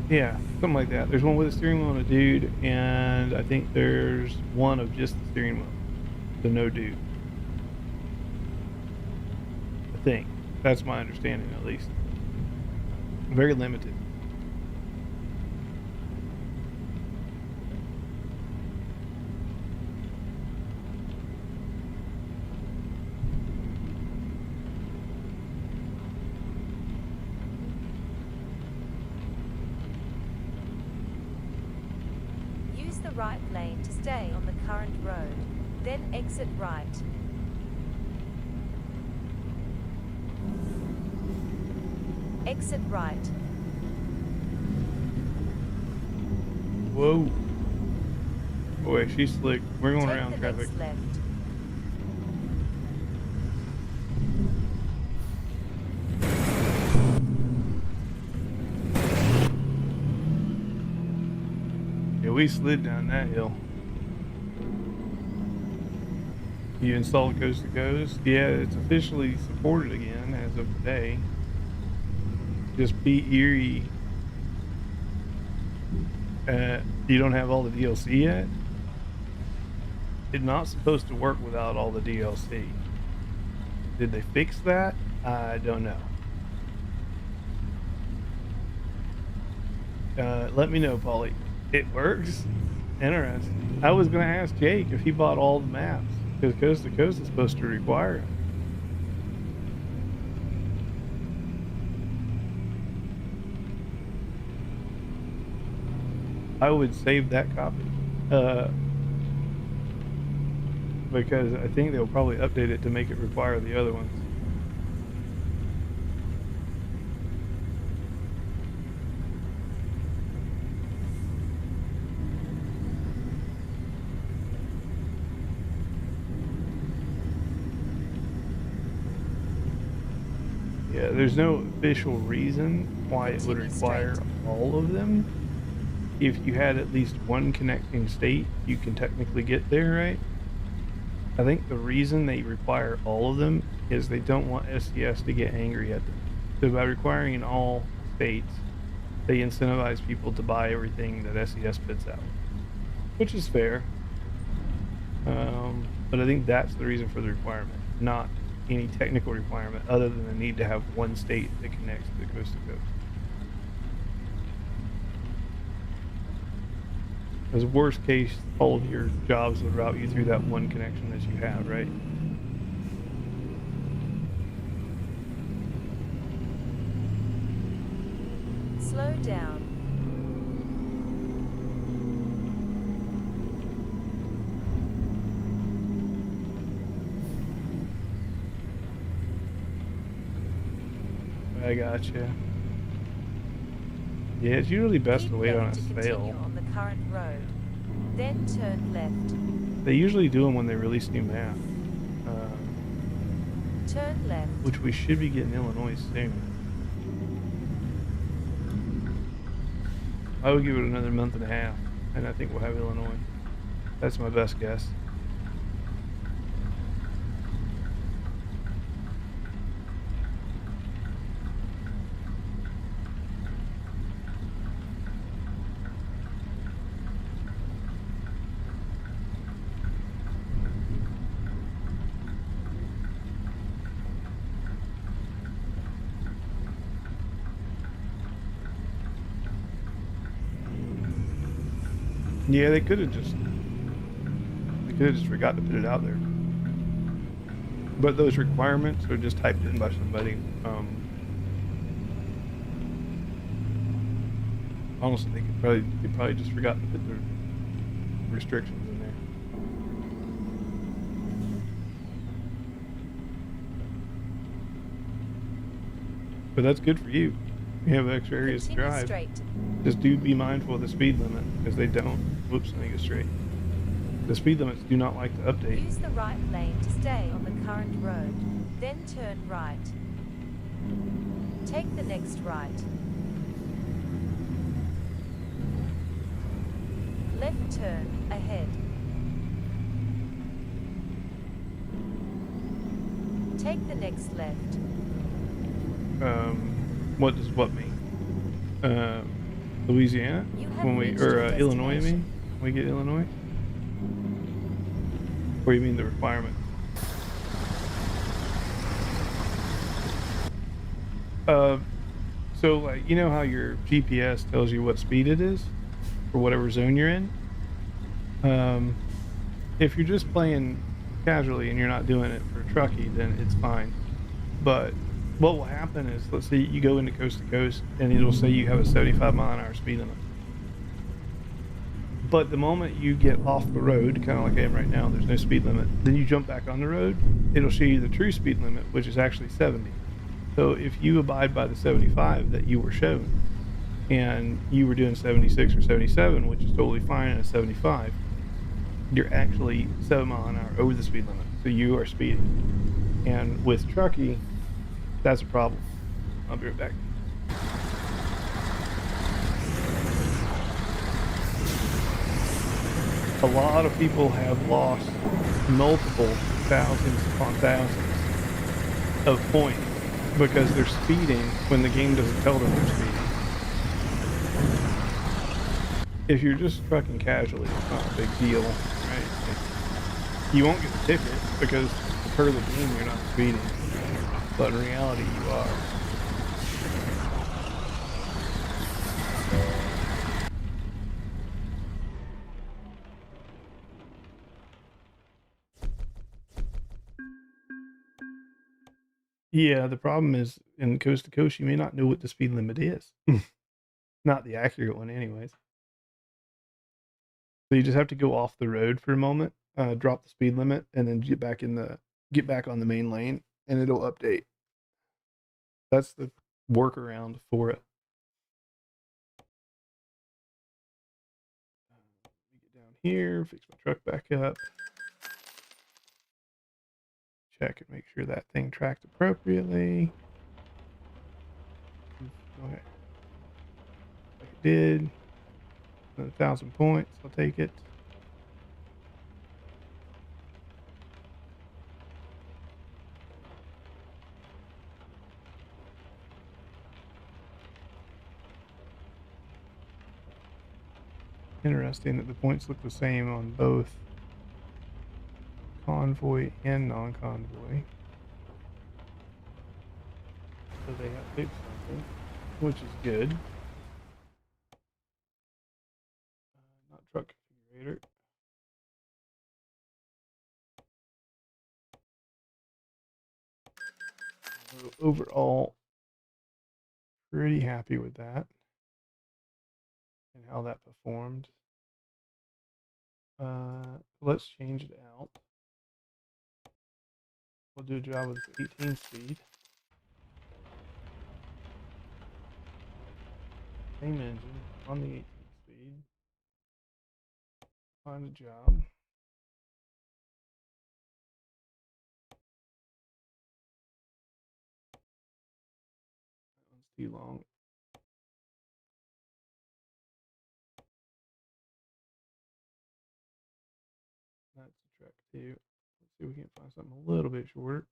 yeah, something like that. There's one with a steering wheel and a dude, and I think there's one of just the steering wheel, the no dude. I think that's my understanding, at least. Very limited. Use the right lane to stay on the current road. Then exit right. Exit right. Whoa. Boy, she's slick. We're going Take around the traffic. next left. Yeah, we slid down that hill. You installed Coast to Coast? Yeah, it's officially supported again as of today. Just be eerie. You don't have all the DLC yet? It's not supposed to work without all the DLC. Did they fix that? I don't know. Let me know, Polly. It works? Interesting. I was going to ask Jake if he bought all the maps, because Coast to Coast is supposed to require it. I would save that copy. Because I think they'll probably update it to make it require the other ones. Yeah, there's no official reason why it would require all of them. If you had at least one connecting state, you can technically get there, right? I think the reason they require all of them is they don't want SES to get angry at them. So by requiring in all states, they incentivize people to buy everything that SES puts out, which is fair. But I think that's the reason for the requirement, not any technical requirement other than the need to have one state that connects to the coast to coast. As worst case, all of your jobs would route you through that one connection that you have, right? Slow down. I gotcha. Yeah, it's usually best Keep to wait on a left to continue sale. on the current road. Then turn left. They usually do them when they release new maps, Turn left. which we should be getting Illinois soon. I would give it another month and a half, and I think we'll have Illinois. That's my best guess. Yeah, they could have just forgot to put it out there. But those requirements are just typed in by somebody. Honestly, they probably just forgot to put the restrictions in there. But that's good for you. You have extra areas to Continue drive. straight. Just do be mindful of the speed limit, because they don't. Whoops, let me go straight. The speed limits do not like to update. Use the right lane to stay on the current road. Then turn right. Take the next right. Left turn ahead. Take the next left. What does what mean? Louisiana? You have When we reached your Illinois, I mean? destination. When we get Illinois? Or you mean the requirement? So like, you know how your GPS tells you what speed it is for whatever zone you're in? If you're just playing casually and you're not doing it for trucky, then it's fine. But what will happen is, let's say you go into coast to coast and it'll say you have a 75-mile-an-hour speed limit. But the moment you get off the road, kind of like I am right now, there's no speed limit, then you jump back on the road, it'll show you the true speed limit, which is actually 70. So if you abide by the 75 that you were shown, and you were doing 76 or 77, which is totally fine in a 75, you're actually 7 miles an hour over the speed limit. So you are speeding. And with Truckee, that's a problem. I'll be right back. A lot of people have lost multiple thousands upon thousands of points because they're speeding when the game doesn't tell them they're speeding. If you're just trucking casually, it's not a big deal, right? You won't get a ticket because per the game you're not speeding, but in reality you are. Yeah, the problem is in coast to coast, you may not know what the speed limit is. Not the accurate one, anyways. So you just have to go off the road for a moment, drop the speed limit, and then get back on the main lane, and it'll update. That's the workaround for it. Let me get down here, fix my truck back up, check and make sure that thing tracked appropriately. Okay, like it did. 1,000 points. I'll take it. Interesting that the points look the same on both convoy and non-convoy. So they have fixed something, which is good. Not truck configurator. So overall, pretty happy with that and how that performed. Let's change it out. We'll do a job with 18 speed. Same engine on the 18 speed. Find a job. That one's too long. That's a truck too. Let's see if we can find something a little bit shorter.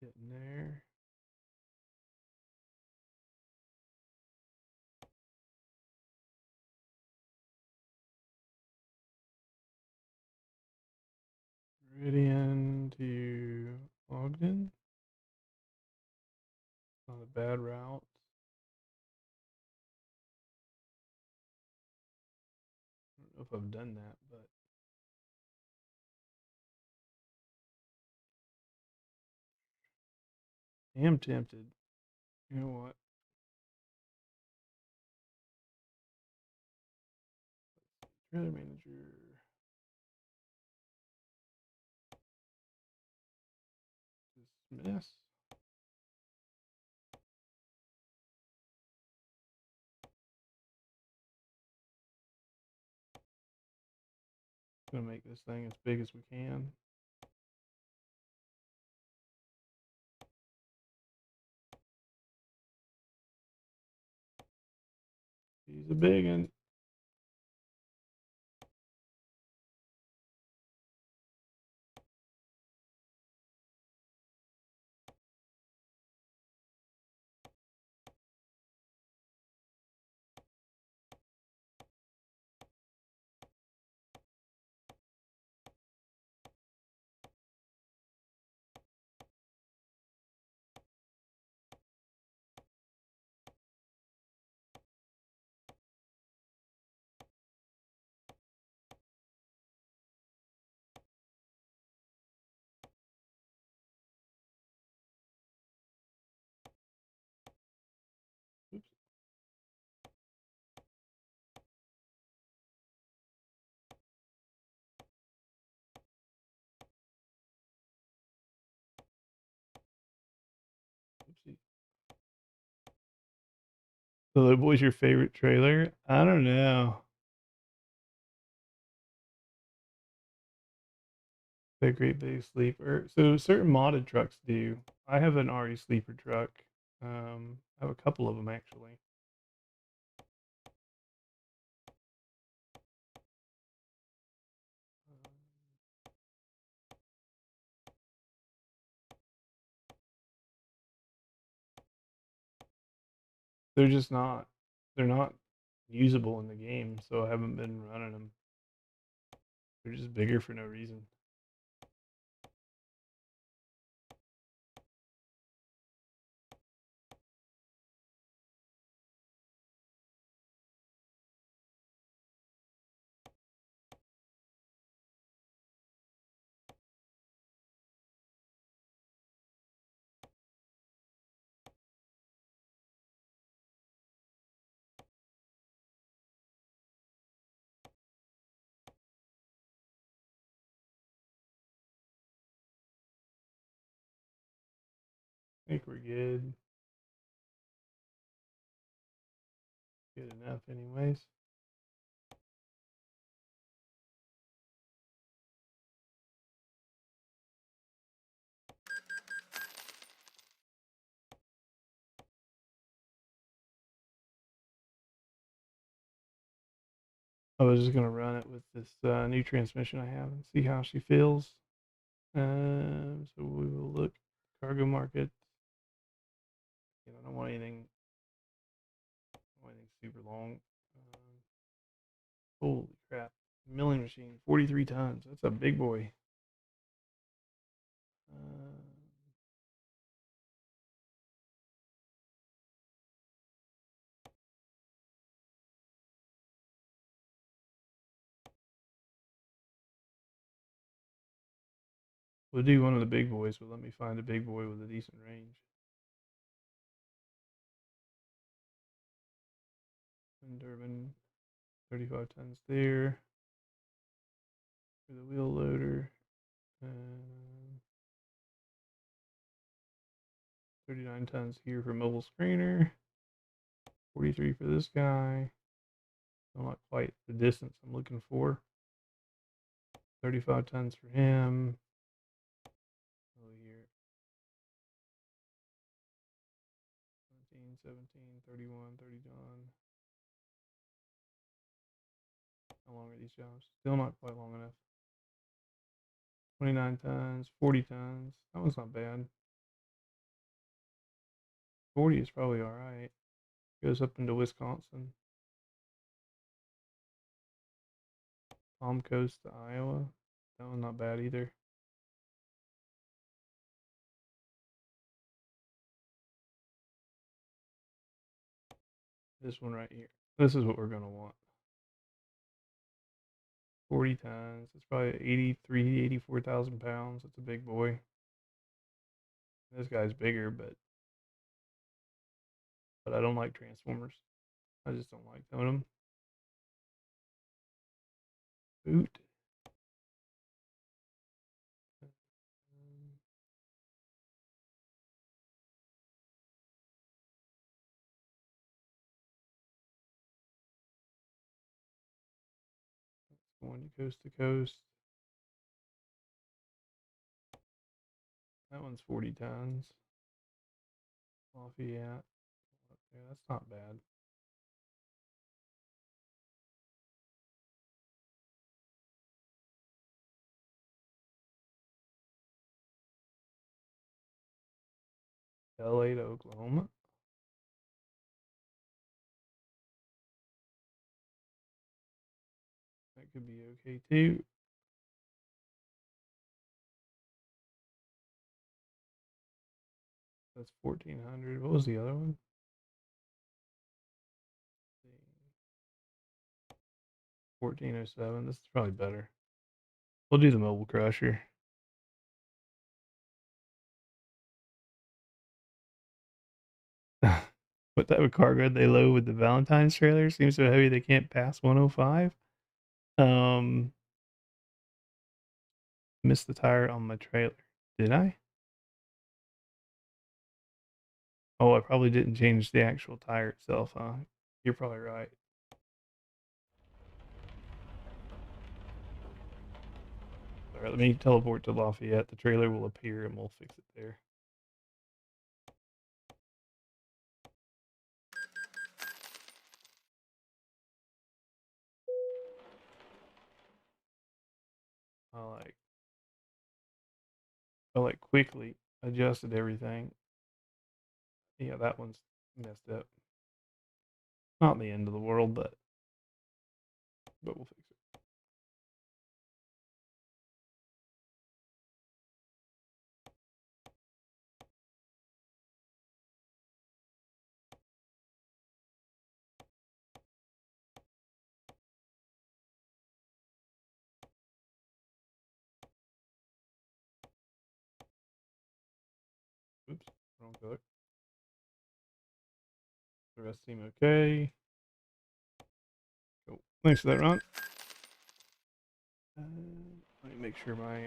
Getting there. Meridian to Ogden. Not a bad route. I don't know if I've done that, but I am tempted. You know what? Trailer manager. Dismiss. Gonna make this thing as big as we can. He's a big one. The Little Boy's your favorite trailer? I don't know. The Great Big Sleeper. So certain modded trucks do. I have an RE sleeper truck. I have a couple of them actually. They're just not. They're not usable in the game, so I haven't been running them. They're just bigger for no reason. I think we're good. Good enough, anyways. I was just gonna run it with this new transmission I have and see how she feels. So we will look cargo market. I don't want anything. I don't want anything super long. Holy crap! Milling machine, 43 tons. That's a big boy. Uh, we'll do one of the big boys, but let me find a big boy with a decent range. And Durban, 35 tons there. For the wheel loader. 39 tons here for mobile screener. 43 for this guy. Still not quite the distance I'm looking for. 35 tons for him. Oh, here. 17, 17, 31, 31. How long are these jobs? Still not quite long enough. 29 tons, 40 tons. That one's not bad. 40 is probably all right. Goes up into Wisconsin. Palm Coast to Iowa. That one's not bad either. This one right here. This is what we're going to want. 40 tons. It's probably 83, 84,000 pounds. It's a big boy. This guy's bigger, but I don't like Transformers. I just don't like towing them. Boot. Going to coast to coast. That one's 40 tons. Lafayette. Yeah, that's not bad. LA to Oklahoma. That could be okay too. That's 1400. What was the other one? 1407. This is probably better. We'll do the mobile crusher. What type of cargo they load with the Valentine's trailer? Seems so heavy they can't pass 105. Missed the tire on my trailer. Did I? Oh, I probably didn't change the actual tire itself, huh? You're probably right. Alright, let me teleport to Lafayette. The trailer will appear and we'll fix it there. I quickly adjusted everything. Yeah, that one's messed up. Not the end of the world, but we'll fix it. Oops, wrong color. The rest seem okay. Cool. Thanks for that, Ron. Let me make sure my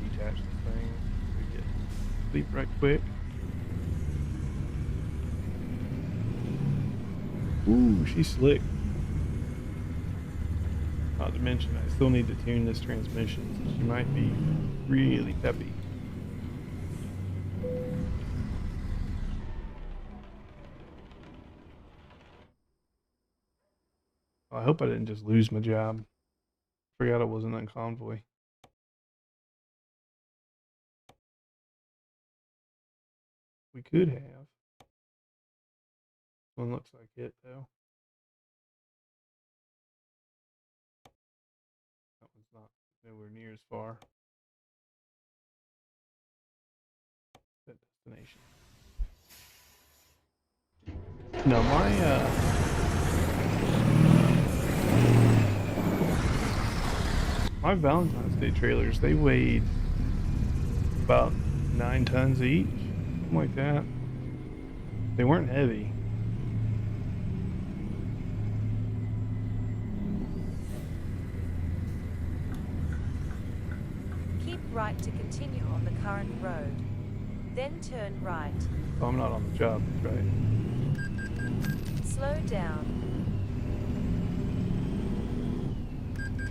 detach this thing. We get sleep right quick. Ooh, she's slick. Not to mention, I still need to tune this transmission, so she might be really peppy. I hope I didn't just lose my job. Forgot I wasn't on convoy. We could have. One looks like it, though. That one's not nowhere near as far. That destination. No, my Valentine's Day trailers, they weighed about 9 tons each, something like that. They weren't heavy. Keep right to continue on the current road. Then turn right. Oh, I'm not on the job, that's right. Slow down.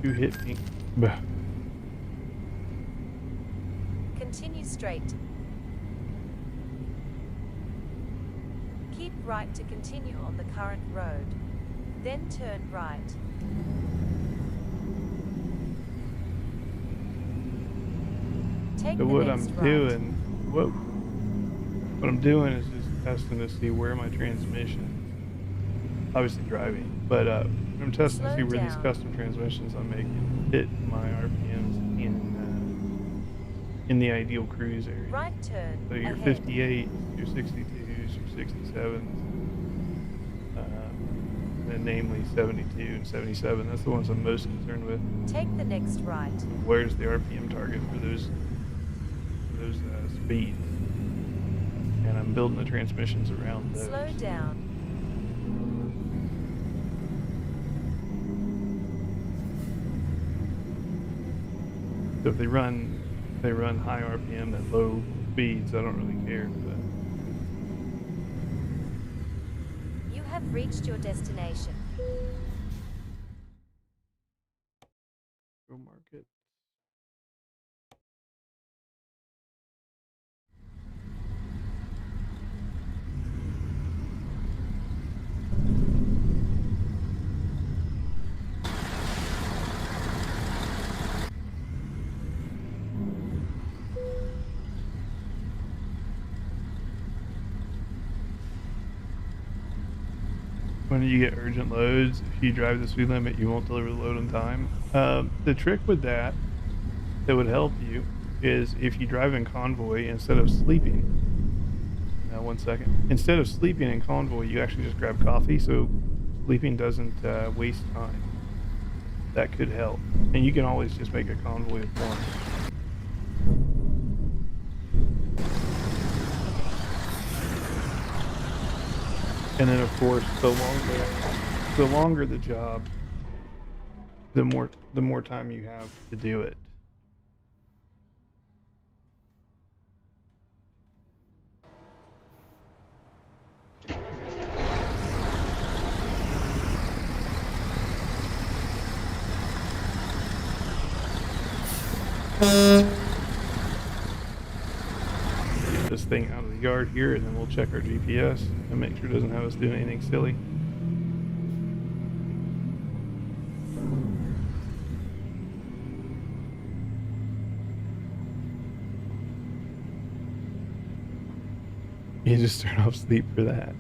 You hit me. Bah. Continue straight. Keep right to continue on the current road. Then turn right. Take So the what next I'm right. doing, what I'm doing is just testing to see where my transmission, obviously driving, but I'm testing to see where these custom transmissions I'm making hit my RPMs in the ideal cruise area. Right turn. So your ahead. 58s, your 62s, your 67s, and namely 72 and 77. That's the ones I'm most concerned with. Take the next right. Where's the RPM target for those speeds? And I'm building the transmissions around those. Slow down. So if they run high RPM at low speeds, I don't really care. But You have reached your destination. go market. When you get urgent loads, if you drive the speed limit, you won't deliver the load on time. The trick with that would help you is if you drive in convoy instead of sleeping. Now, 1 second. Instead of sleeping in convoy, you actually just grab coffee, so sleeping doesn't waste time. That could help. And you can always just make a convoy of one. And then, of course, the longer the job, the more time you have to do it. Get this thing out of the yard here, and then we'll check our GPS and make sure it doesn't have us doing anything silly. You just turn off sleep for that.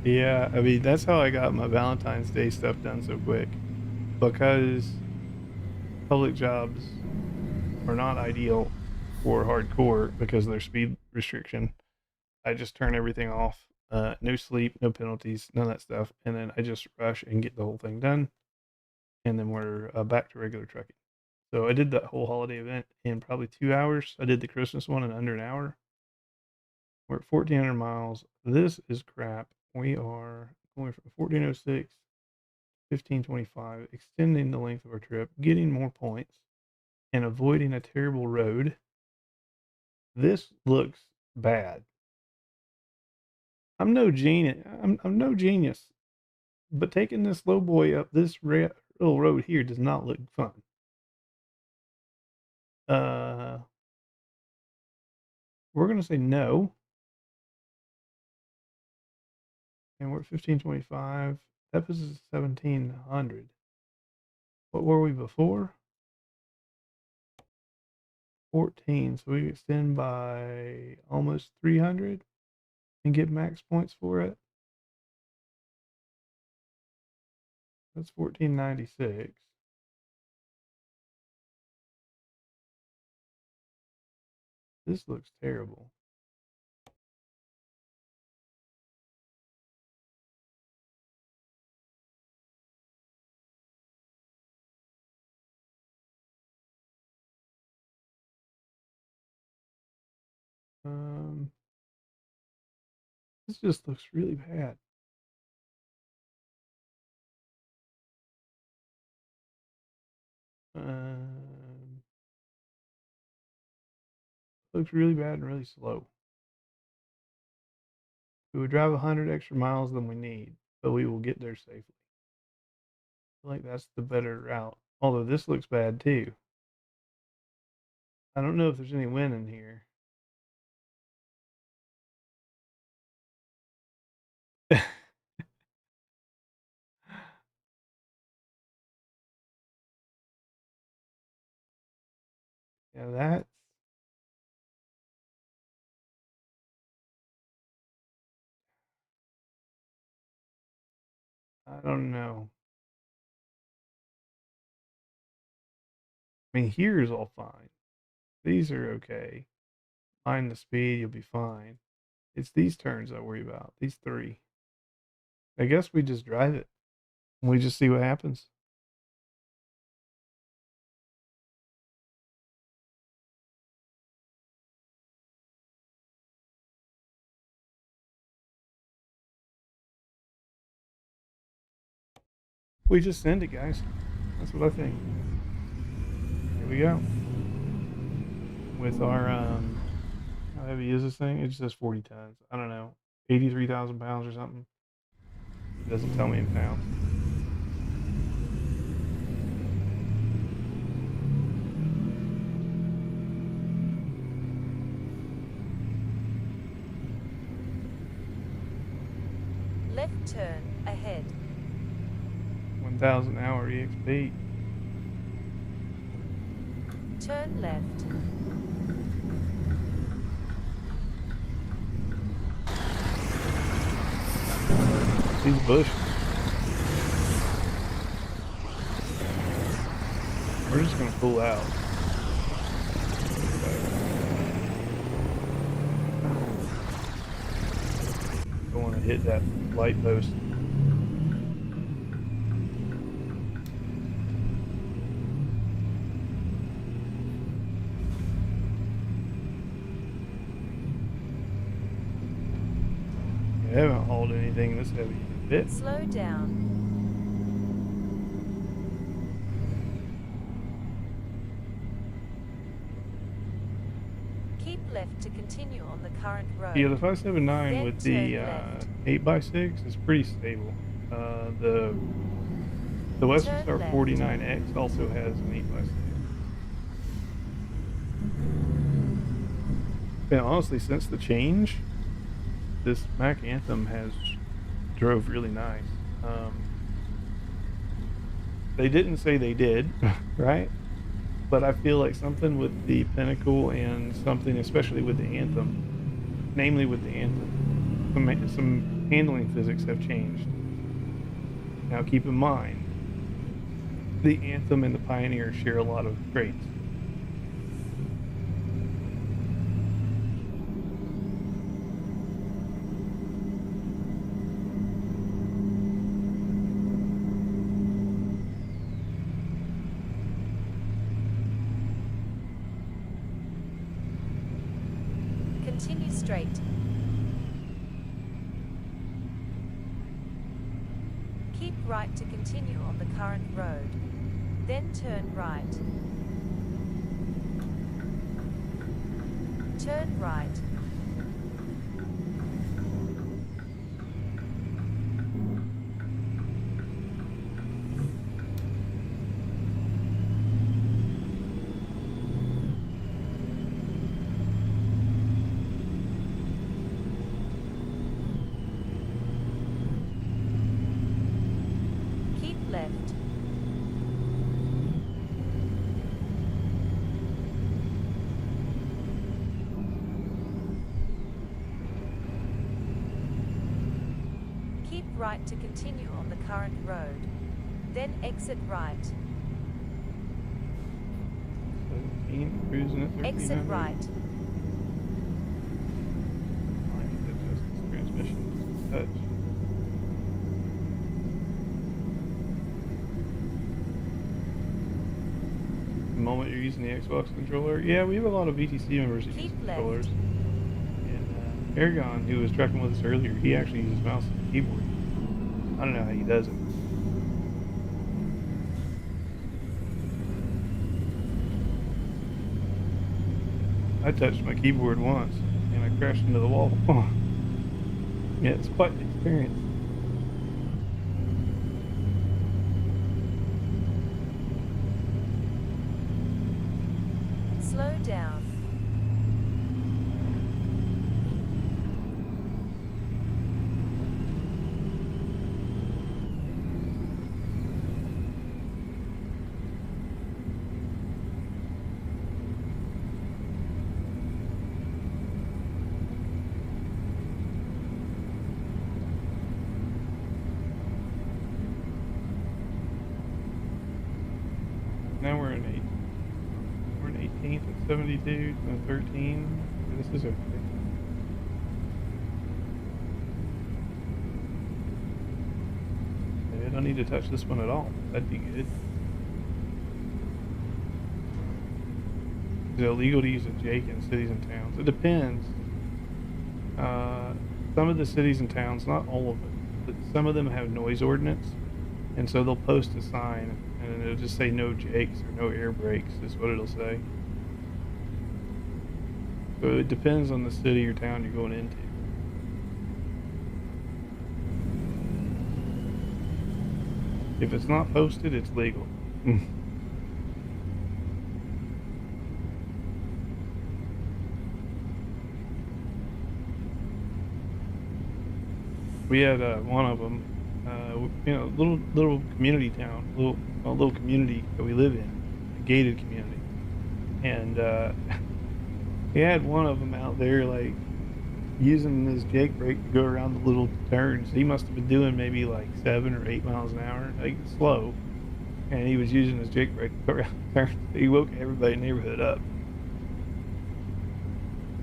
Yeah, I mean, that's how I got my Valentine's Day stuff done so quick. Because public jobs are not ideal for hardcore because of their speed restriction. I just turn everything off. No sleep, no penalties, none of that stuff. And then I just rush and get the whole thing done. And then we're back to regular trucking. So I did that whole holiday event in probably 2 hours. I did the Christmas one in under an hour. We're at 1,400 miles. This is crap. We are going from 1,406 1525, extending the length of our trip, getting more points, and avoiding a terrible road. This looks bad. I'm no genius. I'm no genius, but taking this slow boy up this little road here does not look fun. We're gonna say no, and we're at 1525. That puts us at 1,700. What were we before? 14. So we extend by almost 300 and get max points for it. That's 1496. This looks terrible. This just looks really bad. Looks really bad and really slow. We would drive 100 extra miles than we need, but we will get there safely. I feel like that's the better route. Although this looks bad too. I don't know if there's any wind in here. Yeah, that's. I don't know. I mean, here's all fine. These are okay. Mind the speed, you'll be fine. It's these turns I worry about. These three. I guess we just drive it. We just see what happens. We just send it, guys. That's what I think. Here we go. With our how heavy is this thing? It just says 40 tons. I don't know, 83,000 pounds or something. It doesn't tell me in pounds. Left turn ahead. 1,000 hour EXP. Turn left. See the bush. We're just gonna pull out. Don't want to hit that light post. I haven't hauled anything this heavy in a bit. Slow down. Keep left to continue on the current road. Yeah, the 579 Then with the turn left. 8x6 is pretty stable. The The Western Turn Star left. 49X also has an 8x6. And honestly, since the change, this Mac Anthem has drove really nice. They didn't say they did, right? But I feel like something with the Pinnacle and something, especially with the Anthem, namely with the Anthem, some handling physics have changed. Now, keep in mind, the Anthem and the Pioneer share a lot of traits. Continue straight. Keep right to continue on the current road. Then turn right. Turn right. Keep left. Keep right to continue on the current road. Then exit right. 17, cruising at 1300. Exit right. I need to adjust this transmission just a touch. The moment you're using the Xbox controller, yeah, we have a lot of VTC members that use Keep left. controllers. And Aragon, who was trucking with us earlier, he actually uses mouse and keyboard. I don't know how he does it. I touched my keyboard once and I crashed into the wall. Yeah, it's quite an experience. Slow down. Now we're in 18th at 72 and 13. This is okay. Maybe I don't need to touch this one at all. That'd be good. Is it illegal to use a Jake in cities and towns? It depends. Some of the cities and towns, not all of it, but some of them have noise ordinance. And so they'll post a sign and it'll just say no Jakes or no air brakes is what it'll say. So it depends on the city or town you're going into. If it's not posted, it's legal. We had one of them, little community town, little community that we live in, a gated community, and he had one of them out there like using his Jake brake to go around the little turns. He must have been doing maybe like 7 or 8 miles an hour, like slow, and he was using his Jake brake to go around the turns. He woke everybody in the neighborhood up.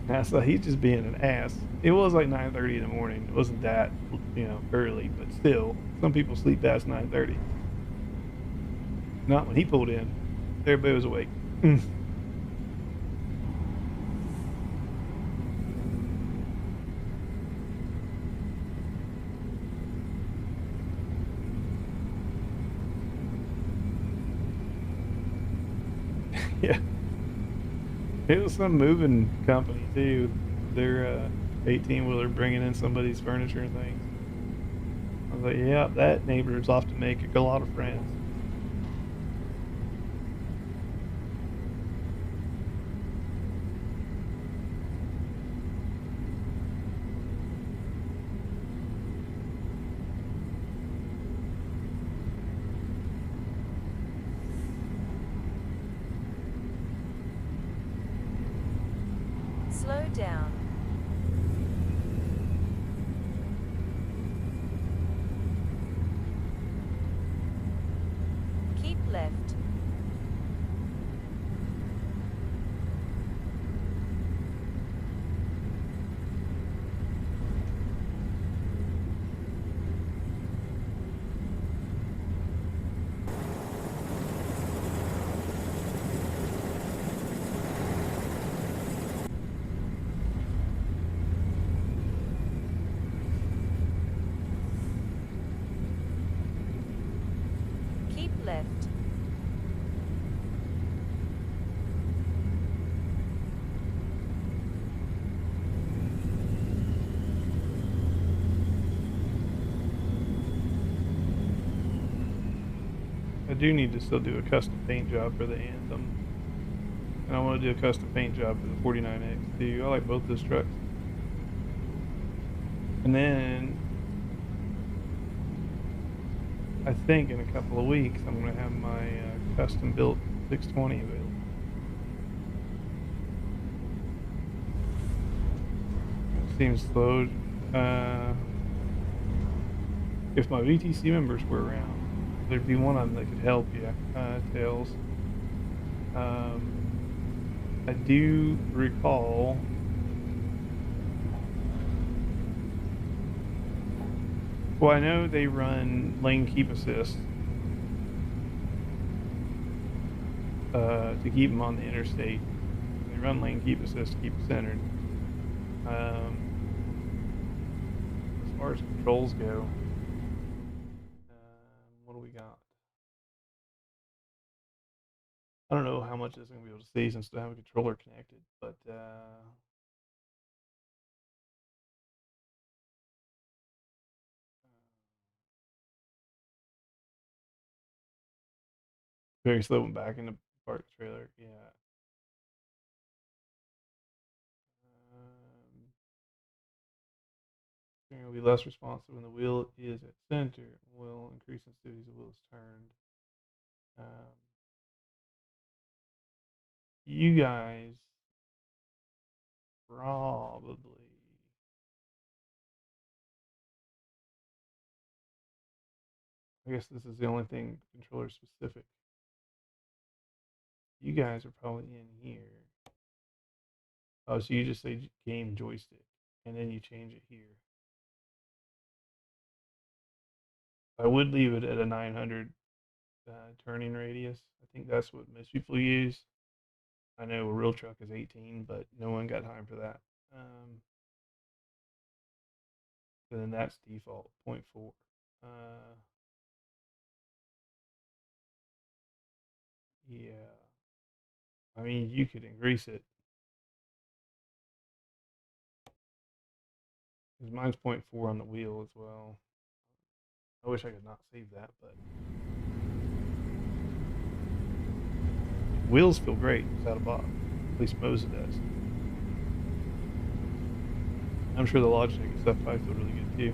And I thought he's just being an ass. It was like 9:30 in the morning. It wasn't that, early, but still, some people sleep past 9:30. Not when he pulled in. Everybody was awake. Yeah. It was some moving company too. They're 18-wheeler bringing in somebody's furniture and things. I was like, yeah, that neighbors often make a lot of friends. Slow down. Keep left. Keep left. I do need to still do a custom paint job for the Anthem. And I want to do a custom paint job for the 49X too. I like both those trucks. And then I think in a couple of weeks I'm going to have my custom built 620 available. It seems slow. If my VTC members were around, there'd be one of them that could help you, Tails. I do recall well, I know they run lane keep assist to keep them on the interstate. They run lane keep assist to keep it centered. As far as controls go, what do we got? I don't know how much this is going to be able to see since I have a controller connected, but very slow and back in the park trailer. Yeah. Steering will be less responsive when the wheel is at center. Will increase sensitivity as the wheel is turned. You guys probably. I guess this is the only thing controller specific. You guys are probably in here. Oh, so you just say game joystick, and then you change it here. I would leave it at a 900 turning radius. I think that's what most people use. I know a real truck is 18, but no one got time for that. So then that's default 0.4. Yeah. I mean, you could increase it. Because mine's 0.4 on the wheel as well. I wish I could not save that, but wheels feel great without a box. At least Moza does. I'm sure the Logitech stuff probably feel really good too.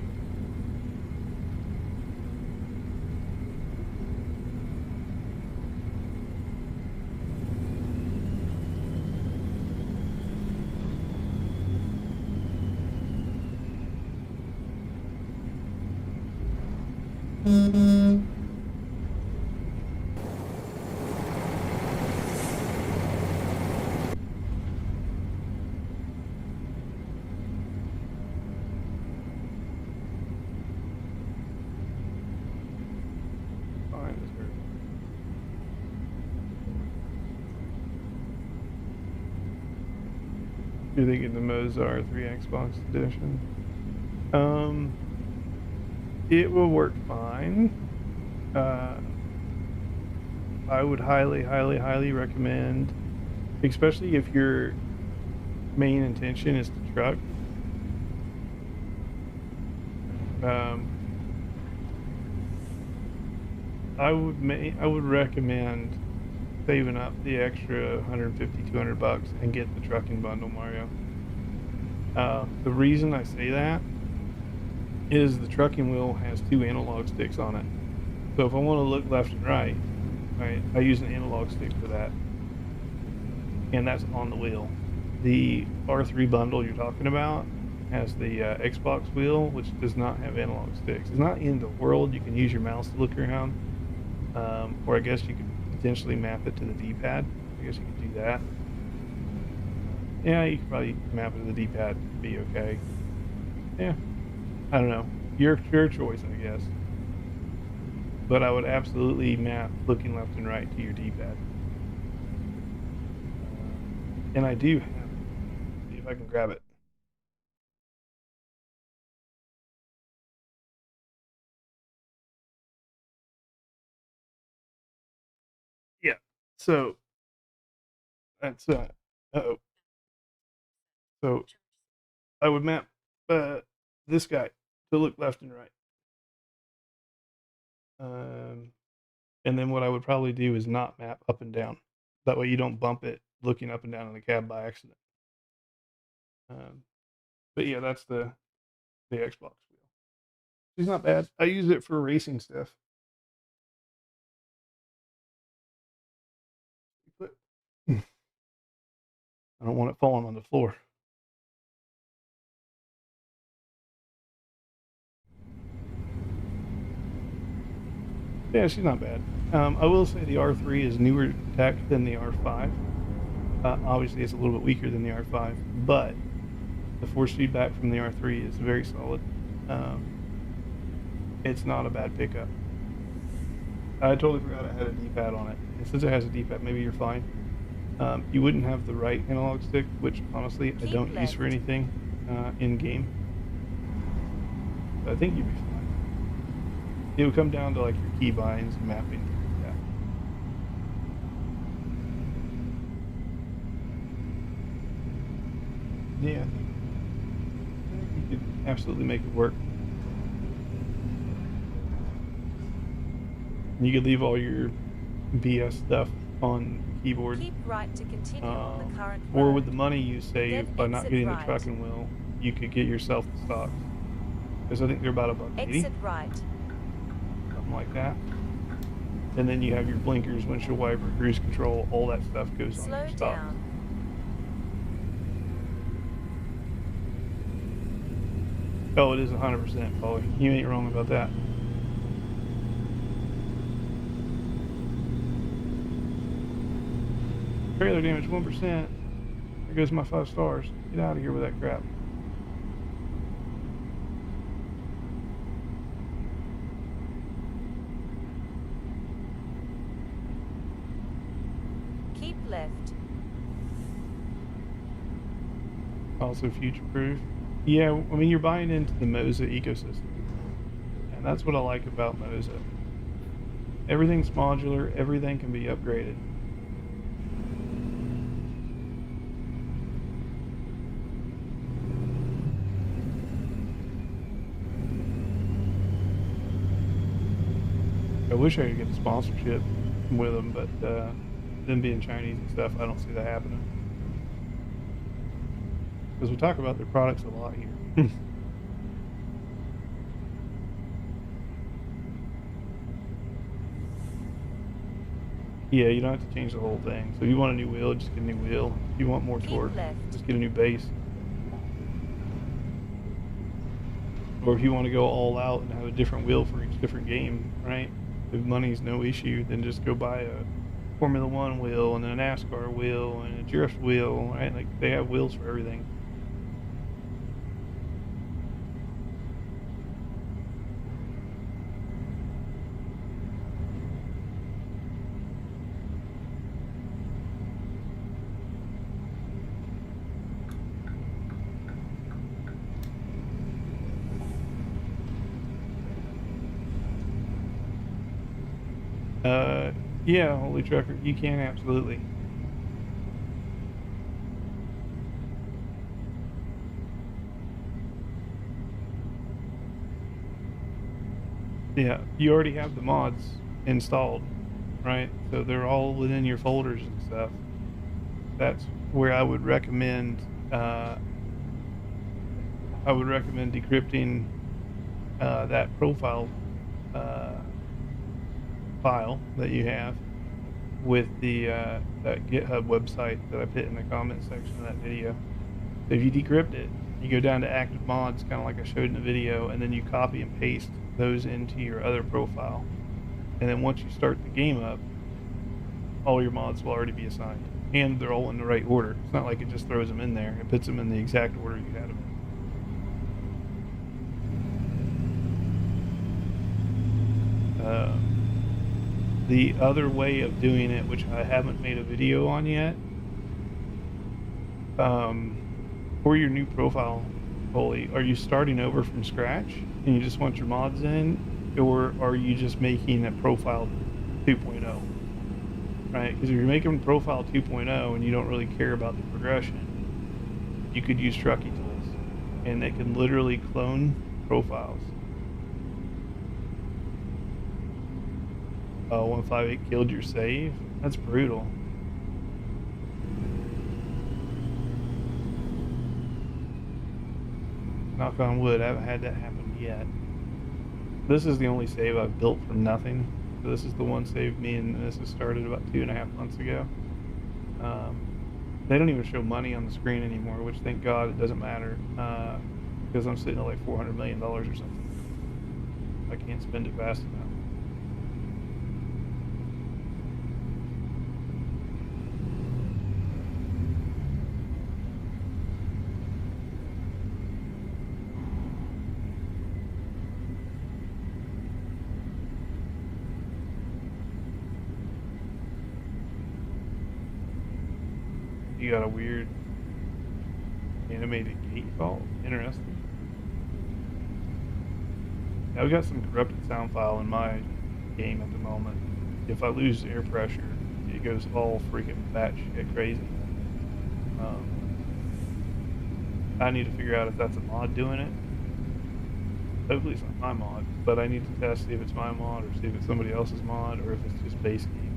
Fine, this hurt. You're thinking the Mozart 3 Xbox edition? It will work fine. I would highly recommend, especially if your main intention is to truck. I would recommend saving up the extra 150, 200 bucks and get the trucking bundle, Mario. The reason I say that is the trucking wheel has 2 analog sticks on it. So if I want to look left and right, I use an analog stick for that. And that's on the wheel. the R3 bundle you're talking about has the Xbox wheel, which does not have analog sticks. It's not in the world. You can use your mouse to look around, or I guess you could potentially map it to the D-pad. I guess you could do that. Yeah, you could probably map it to the D-pad and be okay. Yeah, I don't know. Your choice, I guess. But I would absolutely map looking left and right to your D-pad. And I do have it. See if I can grab it. Yeah. So that's uh-oh. So I would map this guy to look left and right. And then what I would probably do is not map up and down. That way you don't bump it looking up and down in the cab by accident. But yeah, that's the Xbox wheel. It's not bad. I use it for racing stuff. But I don't want it falling on the floor. Yeah, she's not bad. I will say the R3 is newer tech than the R5. Obviously, it's a little bit weaker than the R5, but the force feedback from the R3 is very solid. It's not a bad pickup. I totally forgot I had a D-pad on it. And since it has a D-pad, maybe you're fine. You wouldn't have the right analog stick, which honestly I don't use for anything in game. But I think you'd be fine. It would come down to like your keybinds and mapping. Yeah, you could absolutely make it work. You could leave all your BS stuff on the keyboard. Keep right to continue on the current road. Or with the money you save Then by not getting right. the tracking wheel, you could get yourself the stocks. Because I think they're about $1.80. Exit right. Something like that. And then you have your blinkers, windshield wiper, cruise control, all that stuff goes on Slow your stocks. down. Oh, it is 100%, Polly. You ain't wrong about that. Trailer damage 1%. There goes my 5 stars. Get out of here with that crap. Keep left. Also future proof. Yeah, I mean, you're buying into the Moza ecosystem. And that's what I like about Moza. Everything's modular, everything can be upgraded. I wish I could get a sponsorship with them, but them being Chinese and stuff, I don't see that happening. Because we talk about their products a lot here. Yeah, you don't have to change the whole thing. So if you want a new wheel, just get a new wheel. If you want more torque, just get a new base. Or if you want to go all out and have a different wheel for each different game, right? If money's no issue, then just go buy a Formula One wheel and a NASCAR wheel and a drift wheel, right? Like, they have wheels for everything. Yeah, Holy Trucker, you can absolutely. Yeah, you already have the mods installed, right? So they're all within your folders and stuff. That's where I would recommend decrypting that profile file that you have with the that GitHub website that I put in the comment section of that video. So if you decrypt it, you go down to active mods, kind of like I showed in the video, and then you copy and paste those into your other profile. And then once you start the game up, all your mods will already be assigned, and they're all in the right order. It's not like it just throws them in there; it puts them in the exact order you had them in. The other way of doing it, which I haven't made a video on yet, for your new profile, Foley, are you starting over from scratch and you just want your mods in, or are you just making a profile 2.0? Right? Because if you're making profile 2.0 and you don't really care about the progression, you could use Truckee tools, and they can literally clone profiles. 158 killed your save? That's brutal. Knock on wood, I haven't had that happen yet. This is the only save I've built from nothing. So this is the one save me and this has started about 2.5 months ago. They don't even show money on the screen anymore, which thank God it doesn't matter, because I'm sitting at like $400 million or something. I can't spend it fast enough. You got a weird animated gate fault? Interesting. Now, we got some corrupted sound file in my game at the moment. If I lose air pressure, it goes all freaking batshit crazy. I need to figure out if that's a mod doing it. Hopefully it's not my mod, but I need to test, see if it's my mod or see if it's somebody else's mod or if it's just base game.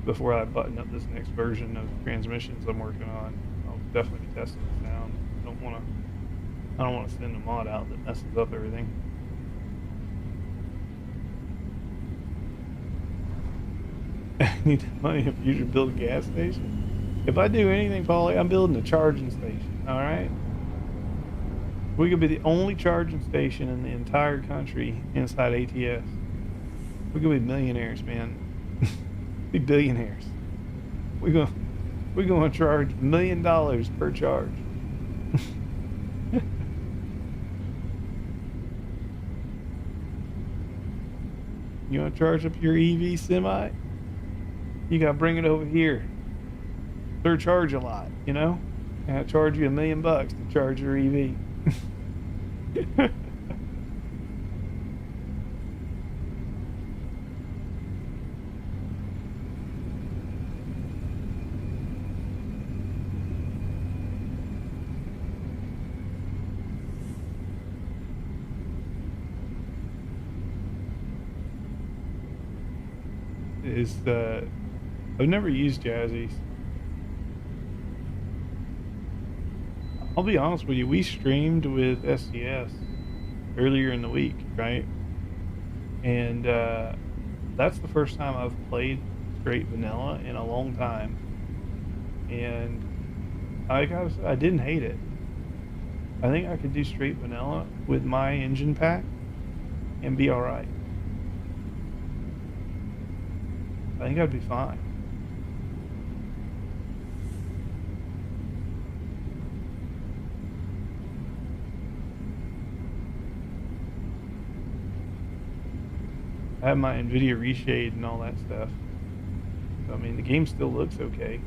Before I button up this next version of transmissions I'm working on, I'll definitely be testing the sound. I don't want to send a mod out that messes up everything. I need money if you should build a gas station. If I do anything, Paulie, I'm building a charging station. All right. We could be the only charging station in the entire country inside ATS. We could be millionaires, man. Be billionaires. We're going to charge $1 million per charge. You want to charge up your EV semi? You got to bring it over here. They're charge a lot, you know? And I charge you $1 million to charge your EV. I've never used Jazzy's. I'll be honest with you, we streamed with SCS earlier in the week, right? And that's the first time I've played straight vanilla in a long time. And I gotta say, I didn't hate it. I think I could do straight vanilla with my engine pack and be alright. I think I'd be fine. I have my NVIDIA reshade and all that stuff. So, I mean, the game still looks okay.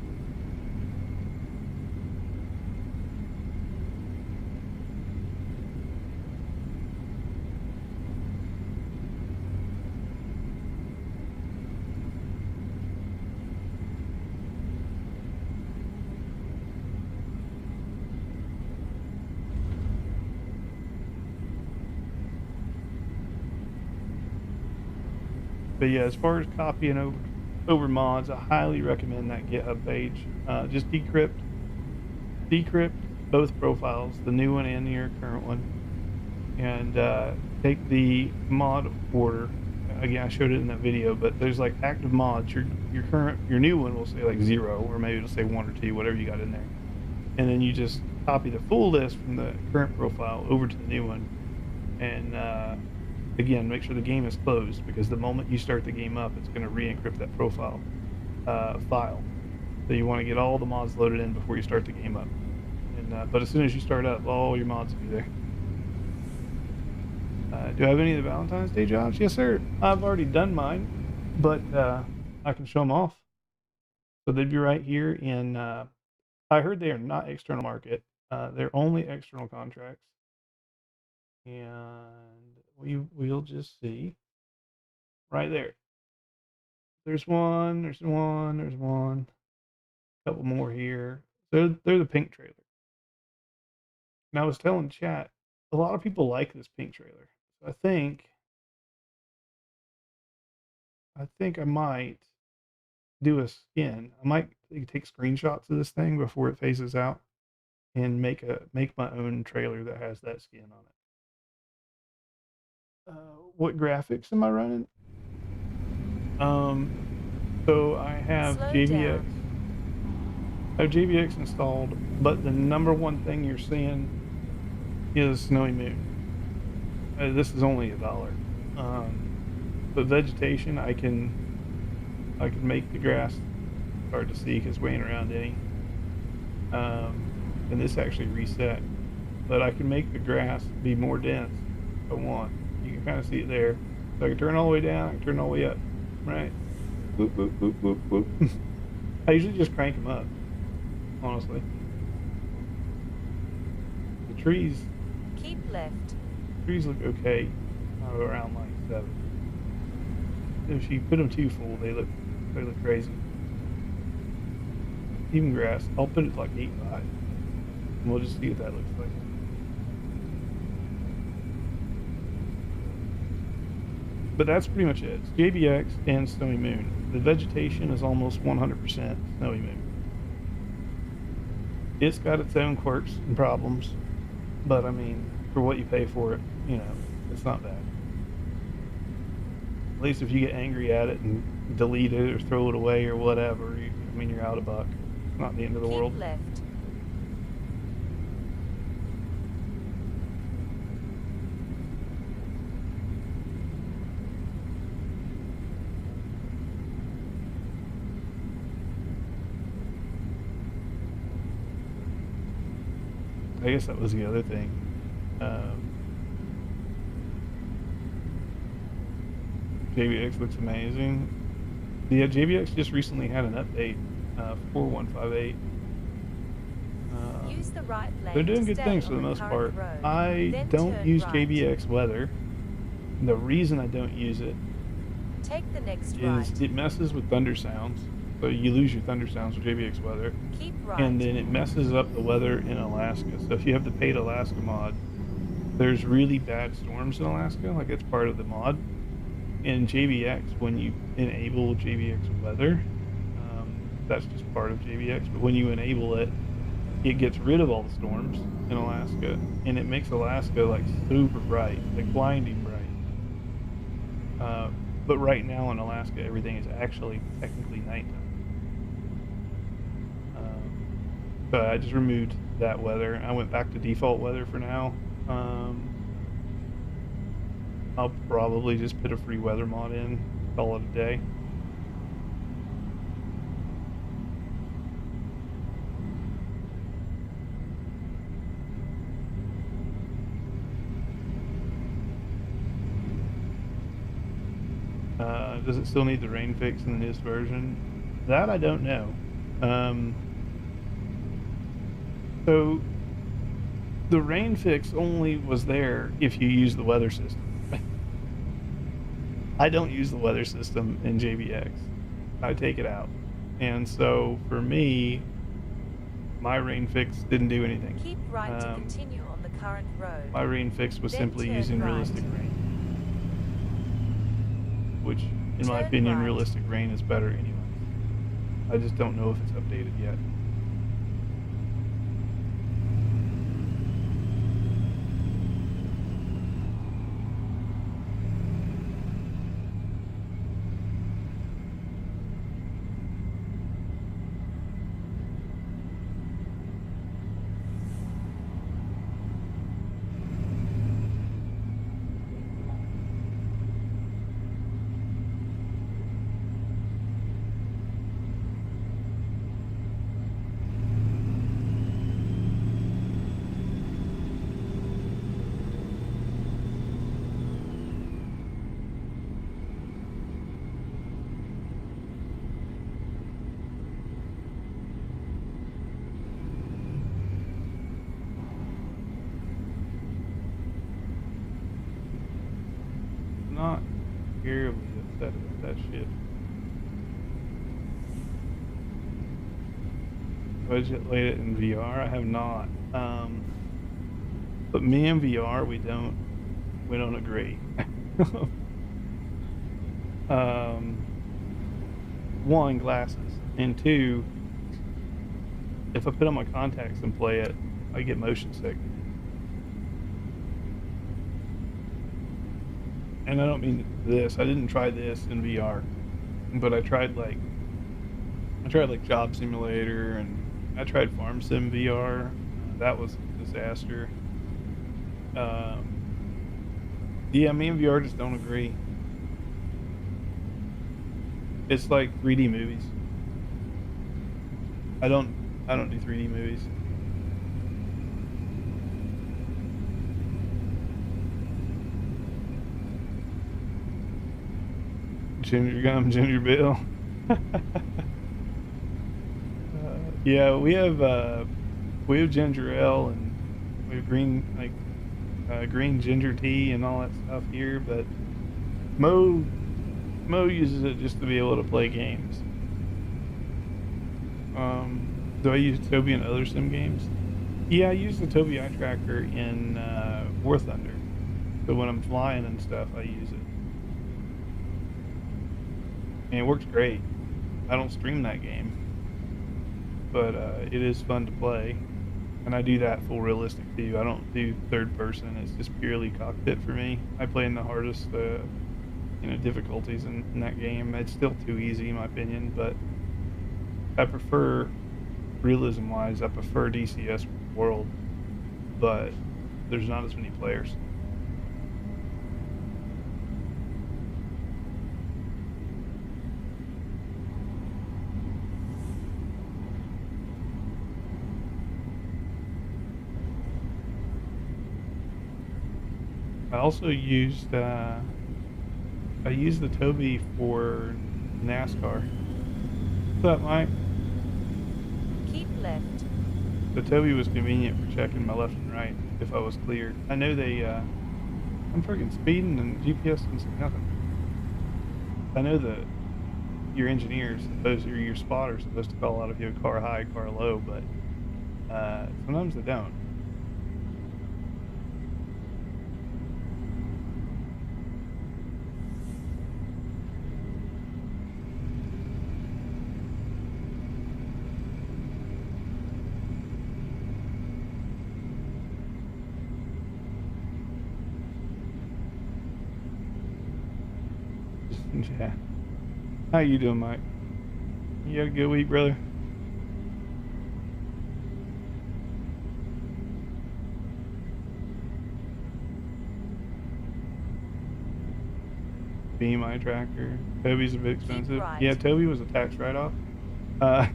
But yeah, as far as copying over mods, I highly recommend that GitHub page. Just decrypt both profiles, the new one and your current one, and take the mod order again, I showed it in that video, but there's like active mods. Your new one will say like 0, or maybe it'll say 1 or 2, whatever you got in there. And then you just copy the full list from the current profile over to the new one. And again, make sure the game is closed, because the moment you start the game up, it's going to re-encrypt that profile file. So you want to get all the mods loaded in before you start the game up. And but as soon as you start up, all your mods will be there. Do I have any of the Valentine's Day jobs? Yes, sir. I've already done mine, but I can show them off. So they'd be right here in. I heard they are not external market. They're only external contracts, and we'll just see right there. There's one. There's one. There's one. A couple more here. They're the pink trailer. And I was telling chat, a lot of people like this pink trailer. So I think I might do a skin. I might take screenshots of this thing before it phases out and make my own trailer that has that skin on it. What graphics am I running? So I have JBX. I have JBX installed, but the number one thing you're seeing is Snowy Moon. This is only $1. But vegetation, I can make the grass hard to see because we ain't around any. And this actually reset, but I can make the grass be more dense if I want. You can kind of see it there. So I can turn all the way down, I can turn all the way up, right? Boop, boop, boop, boop, boop. I usually just crank them up, honestly. The trees. Keep left. Trees look okay, around like 7. If you put them too full, they look crazy. Even grass, I'll put it like 8.5, and we'll just see what that looks like. But that's pretty much it. It's JBX and Snowy Moon. The vegetation is almost 100% Snowy Moon. It's got its own quirks and problems, but I mean, for what you pay for it, it's not bad. At least if you get angry at it and delete it or throw it away or whatever, you're out $1. It's not the end of the world. Keep left. I guess that was the other thing. JBX looks amazing. Yeah, JBX just recently had an update, 4158. Use the right lane. They're doing to good stay things on for the most part. road. I Then don't turn use right. JBX weather. The reason I don't use it Take the next is right. it messes with thunder sounds. So you lose your thunder sounds with JBX weather. Keep right. And then it messes up the weather in Alaska. So if you have the paid Alaska mod, there's really bad storms in Alaska, like it's part of the mod. In JBX, when you enable JBX weather, that's just part of JBX, but when you enable it, it gets rid of all the storms in Alaska, and it makes Alaska like super bright, like blinding bright. But right now in Alaska, everything is actually technically nighttime. So I just removed that weather. I went back to default weather for now. I'll probably just put a free weather mod in, call it a day. Does it still need the rain fix in the newest version? That I don't know. So the rain fix only was there if you use the weather system. I don't use the weather system in JBX. I take it out. And so for me, my rain fix didn't do anything. Keep right to continue on the current road. My rain fix was Then simply turn using right. realistic rain, which in my Turn opinion, right. realistic rain is better anyway. I just don't know if it's updated yet. not terribly upset about that shit. Budget laid it in VR. I have not. But me and VR, we don't agree. One, glasses, and two, if I put on my contacts and play it, I get motion sick. And I don't mean this. I didn't try this in VR, but I tried like Job Simulator, and I tried Farm Sim VR. That was a disaster. Yeah, me and VR just don't agree. It's like 3D movies. I don't do 3D movies. Ginger gum, ginger bill. Yeah, we have ginger ale, and we have green ginger tea and all that stuff here, but Mo uses it just to be able to play games. Do I use Toby in other sim games? Yeah, I use the Toby eye tracker in War Thunder. So when I'm flying and stuff, I use it. And it works great. I don't stream that game, but it is fun to play. And I do that full realistic too. I don't do third person. It's just purely cockpit for me. I play in the hardest difficulties in that game. It's still too easy in my opinion, but I prefer, realism wise, I prefer DCS World, but there's not as many players. I also used the Toby for NASCAR. What's up, Mike? Keep left. The Toby was convenient for checking my left and right if I was clear. I know I'm freaking speeding and GPS didn't say nothing. I know that your engineers, your spotters, supposed to call out if you have car high, car low, but sometimes they don't. Yeah. How you doing, Mike? You had a good week, brother? Beam eye tracker. Toby's a bit expensive. Right. Yeah, Toby was a tax write-off. I'm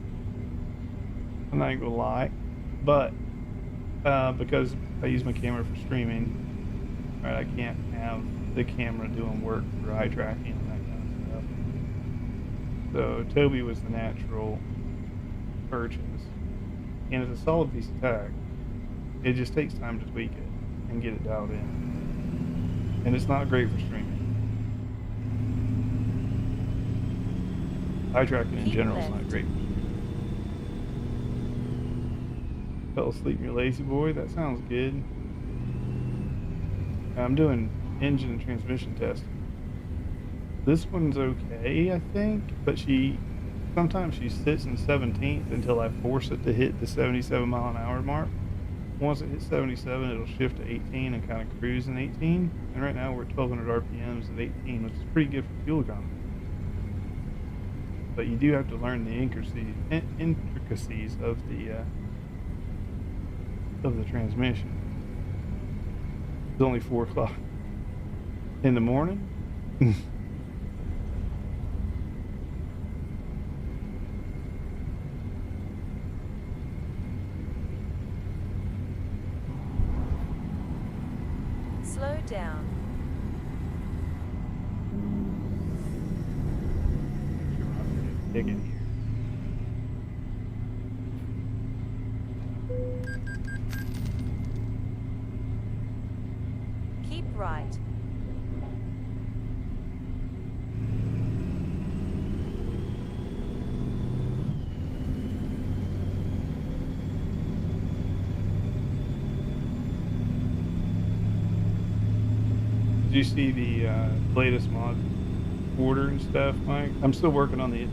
not gonna lie, but because I use my camera for streaming, right, I can't have the camera doing work for eye tracking and that kind of stuff. So Toby was the natural purchase, and it's a solid piece of tech. It just takes time to tweak it and get it dialed in, and it's not great for streaming. Eye tracking in general is not great. Fell asleep in your lazy boy? That sounds good. I'm doing engine and transmission testing. This one's okay, I think, but sometimes she sits in 17th until I force it to hit the 77 mile an hour mark. Once it hits 77, it'll shift to 18 and kind of cruise in 18. And right now we're at 1200 RPMs at 18, which is pretty good for fuel economy. But you do have to learn the intricacies of the transmission. It's only 4 o'clock in the morning. Slow down. Dig in here. Keep right. Did you see the latest mod order and stuff, Mike? I'm still working on the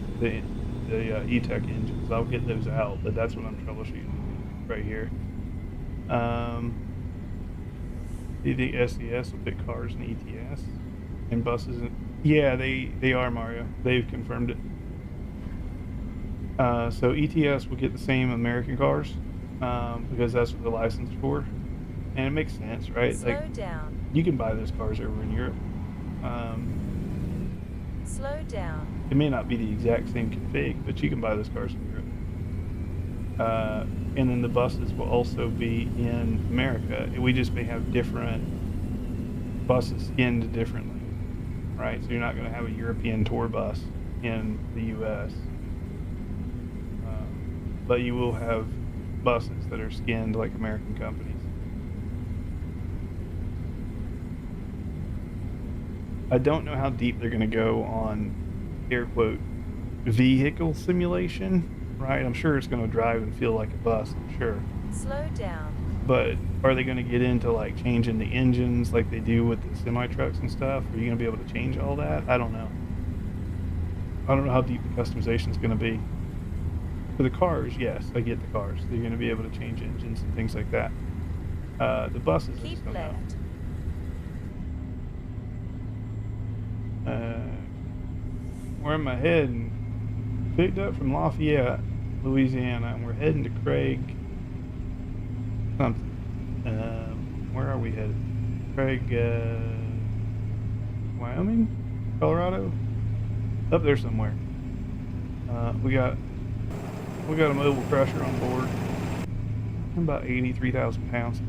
E-Tech engines. I'll get those out, but that's what I'm troubleshooting right here. Do you think SES will fit cars and ETS and buses? Yeah, they are, Mario. They've confirmed it. So ETS will get the same American cars because that's what they're licensed for, and it makes sense, right? Slow down. You can buy those cars over in Europe. Slow down. It may not be the exact same config, but you can buy those cars in Europe. And then the buses will also be in America. We just may have different buses skinned differently, right? So you're not going to have a European tour bus in the U.S., but you will have buses that are skinned like American companies. I don't know how deep they're going to go on, air quote, vehicle simulation, right? I'm sure it's going to drive and feel like a bus, I'm sure. Slow down. But are they going to get into like changing the engines like they do with the semi-trucks and stuff? Are you going to be able to change all that? I don't know. I don't know how deep the customization is going to be. For the cars, yes, I get the cars. They're going to be able to change engines and things like that. The buses, I Keep just don't know. left. We're in my head and picked up from Lafayette, Louisiana, and we're heading to Craig something. Where are we headed? Craig, Wyoming? Colorado? Up there somewhere. We got a mobile crusher on board. About 83,000 pounds.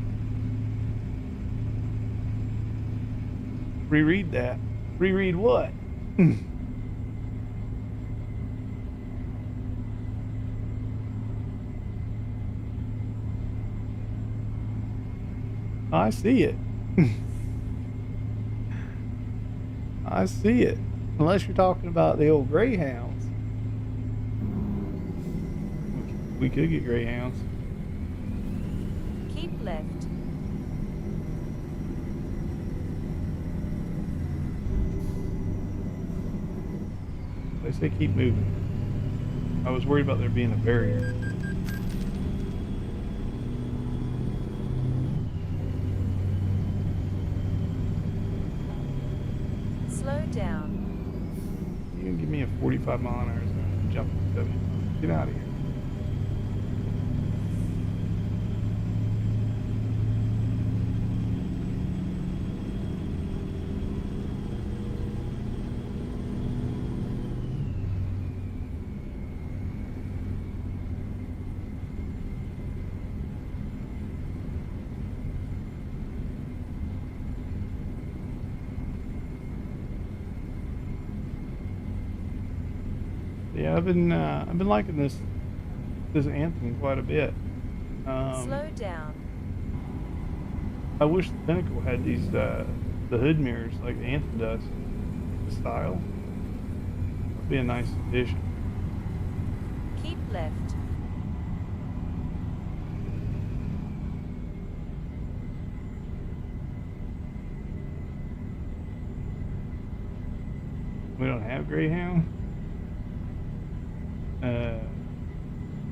Reread that. Reread what? I see it. I see it. Unless you're talking about the old Greyhounds. We could get Greyhounds. Keep left. They say keep moving. I was worried about there being a barrier. Slow down. You can give me a 45 mile an hour zone and jump to 70. Get out of here. Yeah, I've been liking this Anthem quite a bit. Slow down. I wish the Pinnacle had these the hood mirrors like the Anthem does. The style would be a nice addition. Keep left. We don't have Greyhound.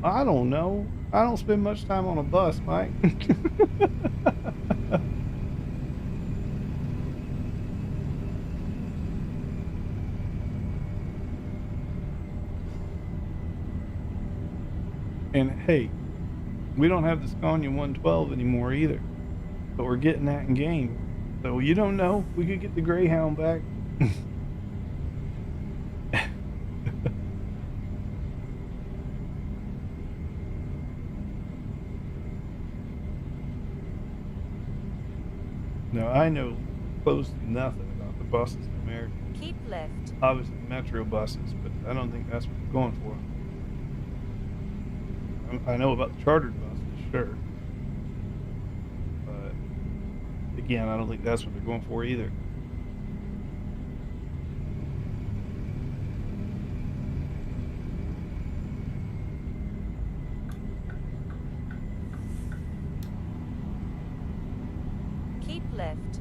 I don't know. I don't spend much time on a bus, Mike. And hey, we don't have the Scania 112 anymore either, but we're getting that in game. So you don't know. We could get the Greyhound back. No, I know close to nothing about the buses in America. Keep left. Obviously, metro buses, but I don't think that's what they're going for. I know about the chartered buses, sure. But, again, I don't think that's what they're going for either. Keep left.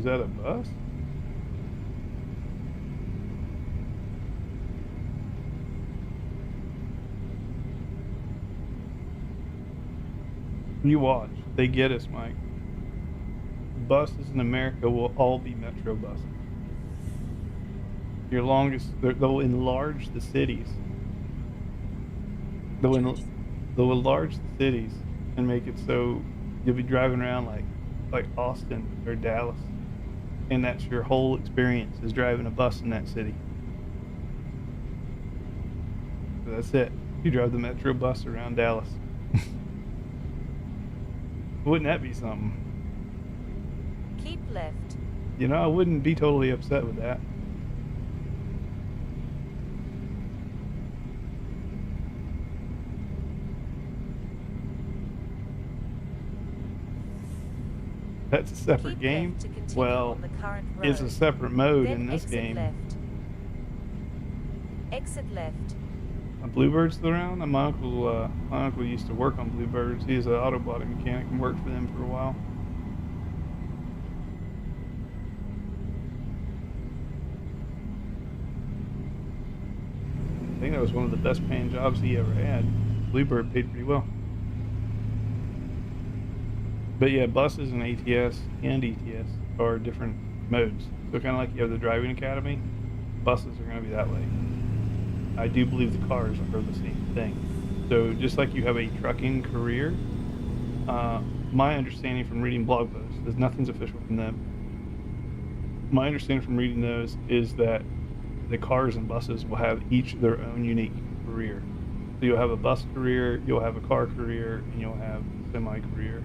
that a bus? You watch. They get us, Mike. Buses in America will all be metro buses. They'll enlarge the cities. They'll enlarge the cities and make it so you'll be driving around like Austin or Dallas, and that's your whole experience is driving a bus in that city. So that's it. You drive the metro bus around Dallas. Wouldn't that be something? Keep left. You know, I wouldn't be totally upset with that. That's a separate Keep game? left to continue Well, on the current road. it's a separate mode Then in this exit game. left. Exit left. Are Bluebirds around? My uncle used to work on Bluebirds. He was an auto body mechanic and worked for them for a while. I think that was one of the best paying jobs he ever had. Bluebird paid pretty well. But yeah, buses and ATS and ETS are different modes. So kind of like you have the driving academy, buses are going to be that way. I do believe the cars are the same thing. So just like you have a trucking career, my understanding from reading blog posts, there's nothing's official from them. My understanding from reading those is that the cars and buses will have each their own unique career. So you'll have a bus career, you'll have a car career, and you'll have a semi career.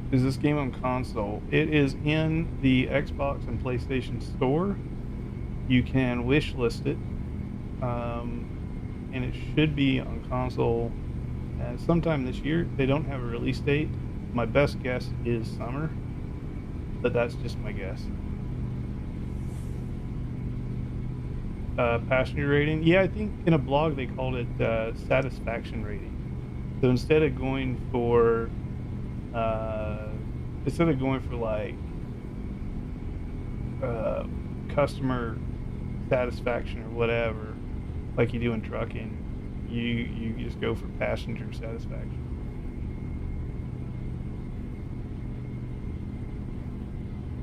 Is this game on console? It is in the Xbox and PlayStation Store. You can wish list it, and it should be on console sometime this year. They don't have a release date. My best guess is summer, but that's just my guess. Passenger rating? Yeah, I think in a blog they called it satisfaction rating. So instead of going for like customer satisfaction or whatever, like you do in trucking, you just go for passenger satisfaction.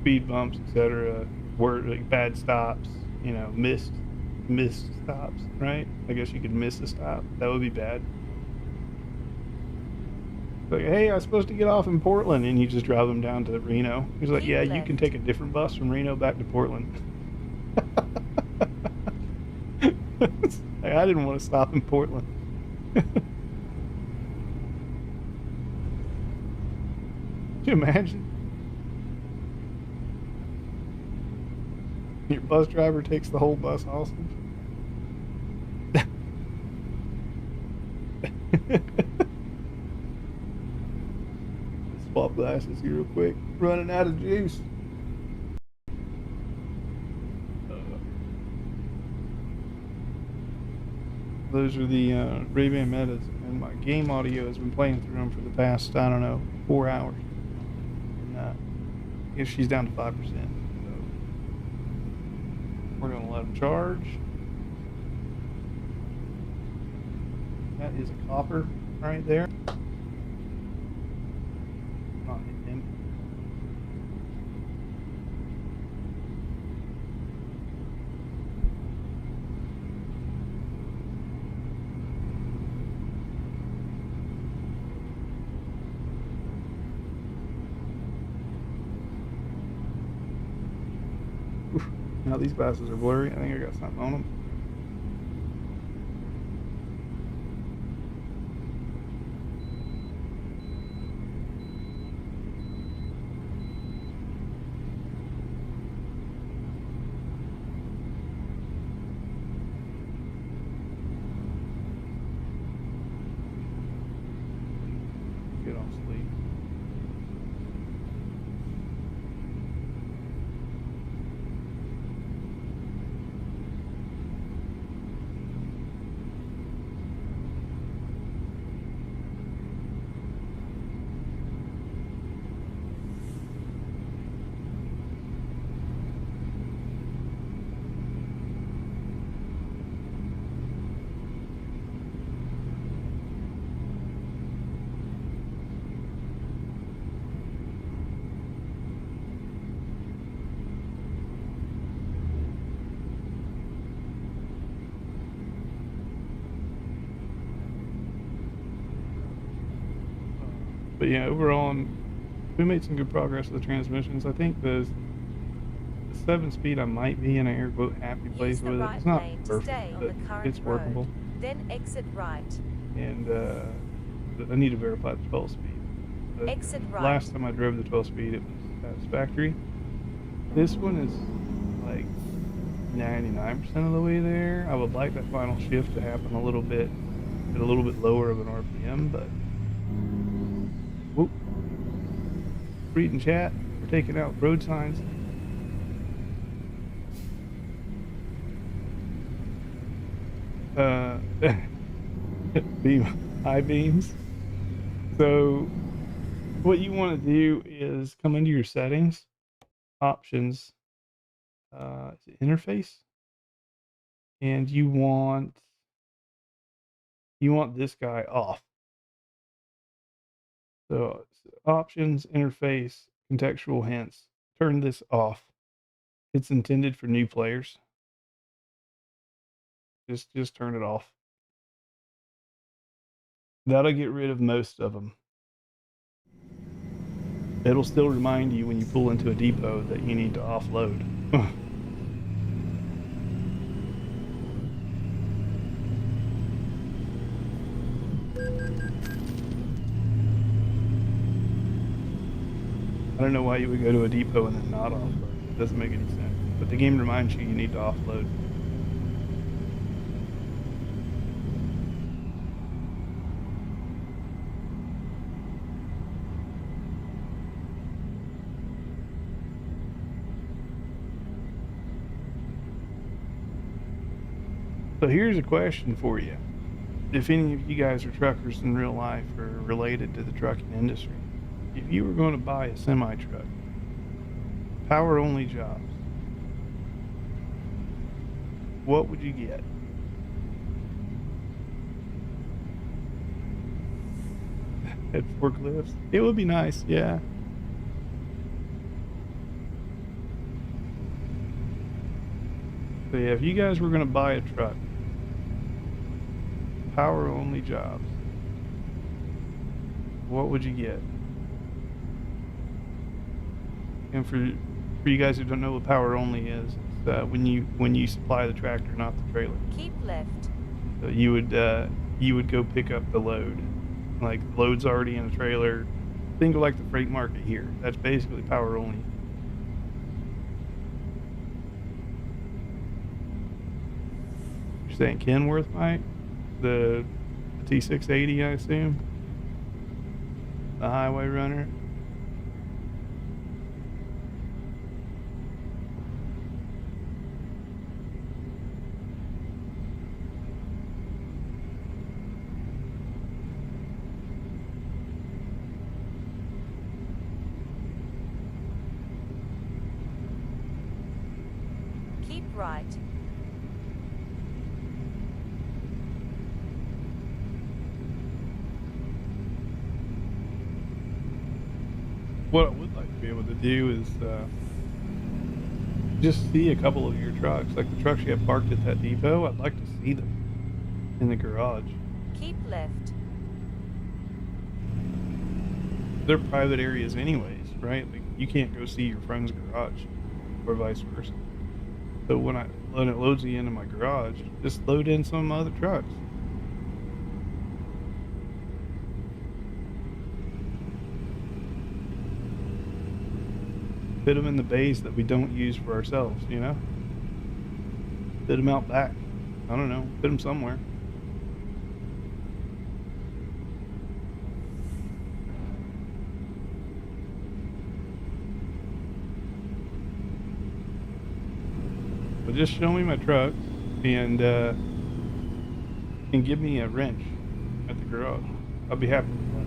Speed bumps, etc. Word like bad stops, you know, missed stops, right? I guess you could miss a stop. That would be bad. Like, hey, I was supposed to get off in Portland, and you just drive them down to Reno. He's like, yeah, you can take a different bus from Reno back to Portland. Like, I didn't want to stop in Portland. Can you imagine? Your bus driver takes the whole bus hostage. Swap glasses here real quick. Running out of juice. Those are the Ray-Ban Metas, and my game audio has been playing through them for the past, I don't know, 4 hours. And I guess she's down to 5%. So we're going to let them charge. That is a copper right there. Not hitting him. Oof. Now these glasses are blurry. I think I got something on them. Get off sleep. But yeah, overall, we made some good progress with the transmissions. I think the 7-speed, I might be in an air quote happy Use place the with it. right It's not lane to perfect, stay on but the current it's road, workable. then exit right. And I need to verify the 12-speed. Exit right. Last time I drove the 12-speed, it was satisfactory. This one is like 99% of the way there. I would like that final shift to happen a little bit at a little bit lower of an RPM, but whoop. Reading chat, we're taking out road signs. High beams. So what you want to do is come into your settings, options, interface, and you want this guy off. So options, interface, contextual hints, turn this off. It's intended for new players. Just turn it off. That'll get rid of most of them. It'll still remind you when you pull into a depot that you need to offload. I don't know why you would go to a depot and then not offload. It doesn't make any sense. But the game reminds you need to offload. So here's a question for you. If any of you guys are truckers in real life or related to the trucking industry, if you were going to buy a semi-truck, power only jobs, what would you get? At forklifts? It would be nice, yeah. So yeah, if you guys were going to buy a truck, power only jobs, what would you get? And for you guys who don't know what power only is, it's when you supply the tractor, not the trailer. Keep left. So you would go pick up the load. Like the load's already in a trailer. Think of like the freight market here. That's basically power only. You're saying Kenworth, Mike? The T680, I assume? The highway runner? Keep right. What I would like to be able to do is just see a couple of your trucks, like the trucks you have parked at that depot. I'd like to see them in the garage. Keep left. They're private areas anyways, right? Like you can't go see your friend's garage or vice versa. So when it loads you into my garage, just load in some of my other trucks. Fit them in the bays that we don't use for ourselves, you know? Fit them out back. I don't know. Fit them somewhere. But just show me my trucks and give me a wrench at the garage. I'll be happy with that.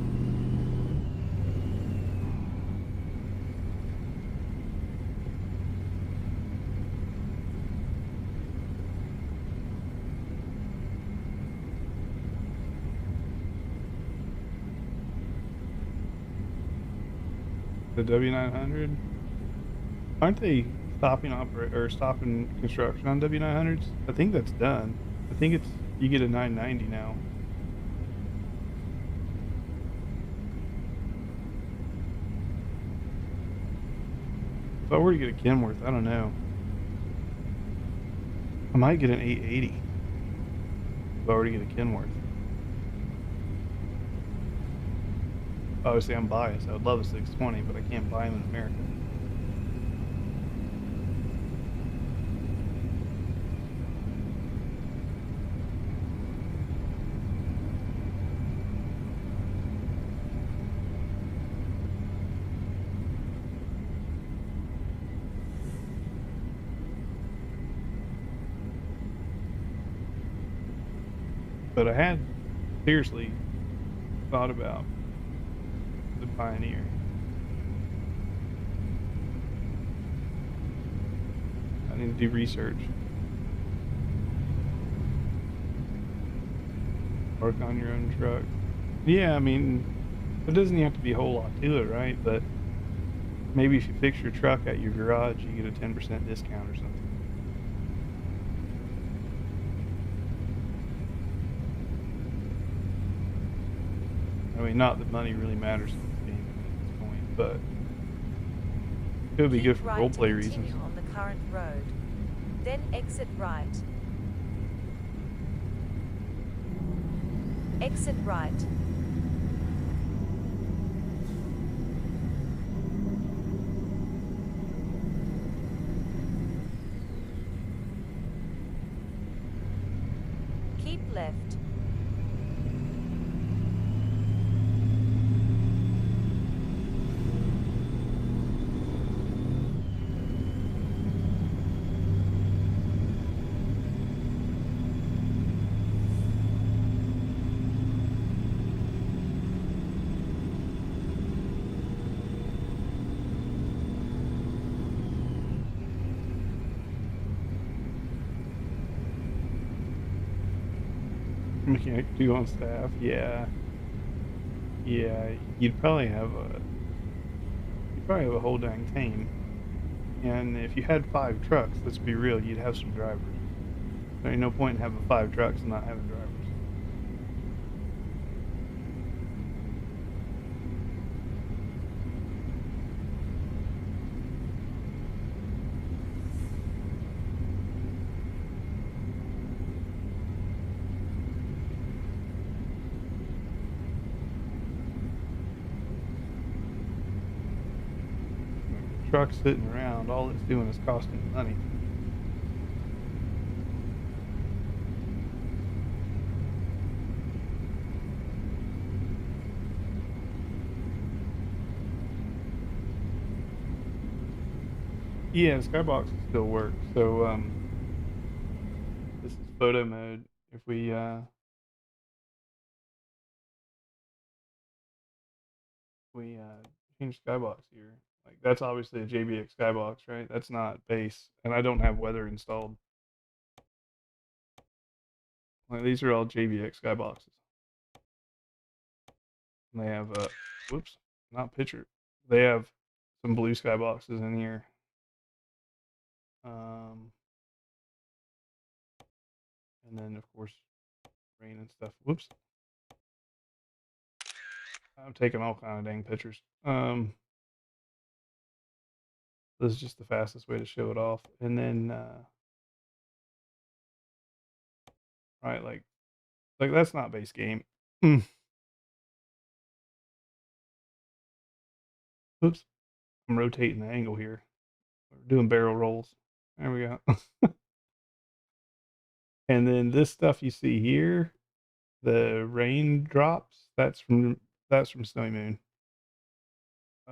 The W900, aren't they stopping construction on W900s? I think that's done. I think you get a 990 now. If I were to get a Kenworth, I don't know. I might get an 880 if I were to get a Kenworth. Obviously, I'm biased. I would love a 620, but I can't buy them in America. But I had seriously thought about the Pioneer. I need to do research. Work on your own truck. Yeah, I mean, it doesn't have to be a whole lot to it, right? But maybe if you fix your truck at your garage, you get a 10% discount or something. I mean, not that money really matters to me at this point, but it would be good for roleplay reasons. On the current road, then exit right. Exit right. Keep left. Mechanic 2 on staff, yeah. Yeah, you'd probably have a whole dang team. And if you had 5 trucks, let's be real, you'd have some drivers. There ain't no point in having 5 trucks and not having drivers. Truck sitting around, all it's doing is costing money. Yeah, Skybox still works. So this is photo mode. If we change Skybox here, like that's obviously a JBX Skybox, right? That's not base, and I don't have weather installed. Like these are all JBX Skyboxes. And they have whoops, not picture. They have some blue Skyboxes in here. And then of course rain and stuff. Whoops. I'm taking all kind of dang pictures. This is just the fastest way to show it off. And then right, like that's not base game. Oops. I'm rotating the angle here. We're doing barrel rolls. There we go. And then this stuff you see here, the raindrops, that's from Snowy Moon.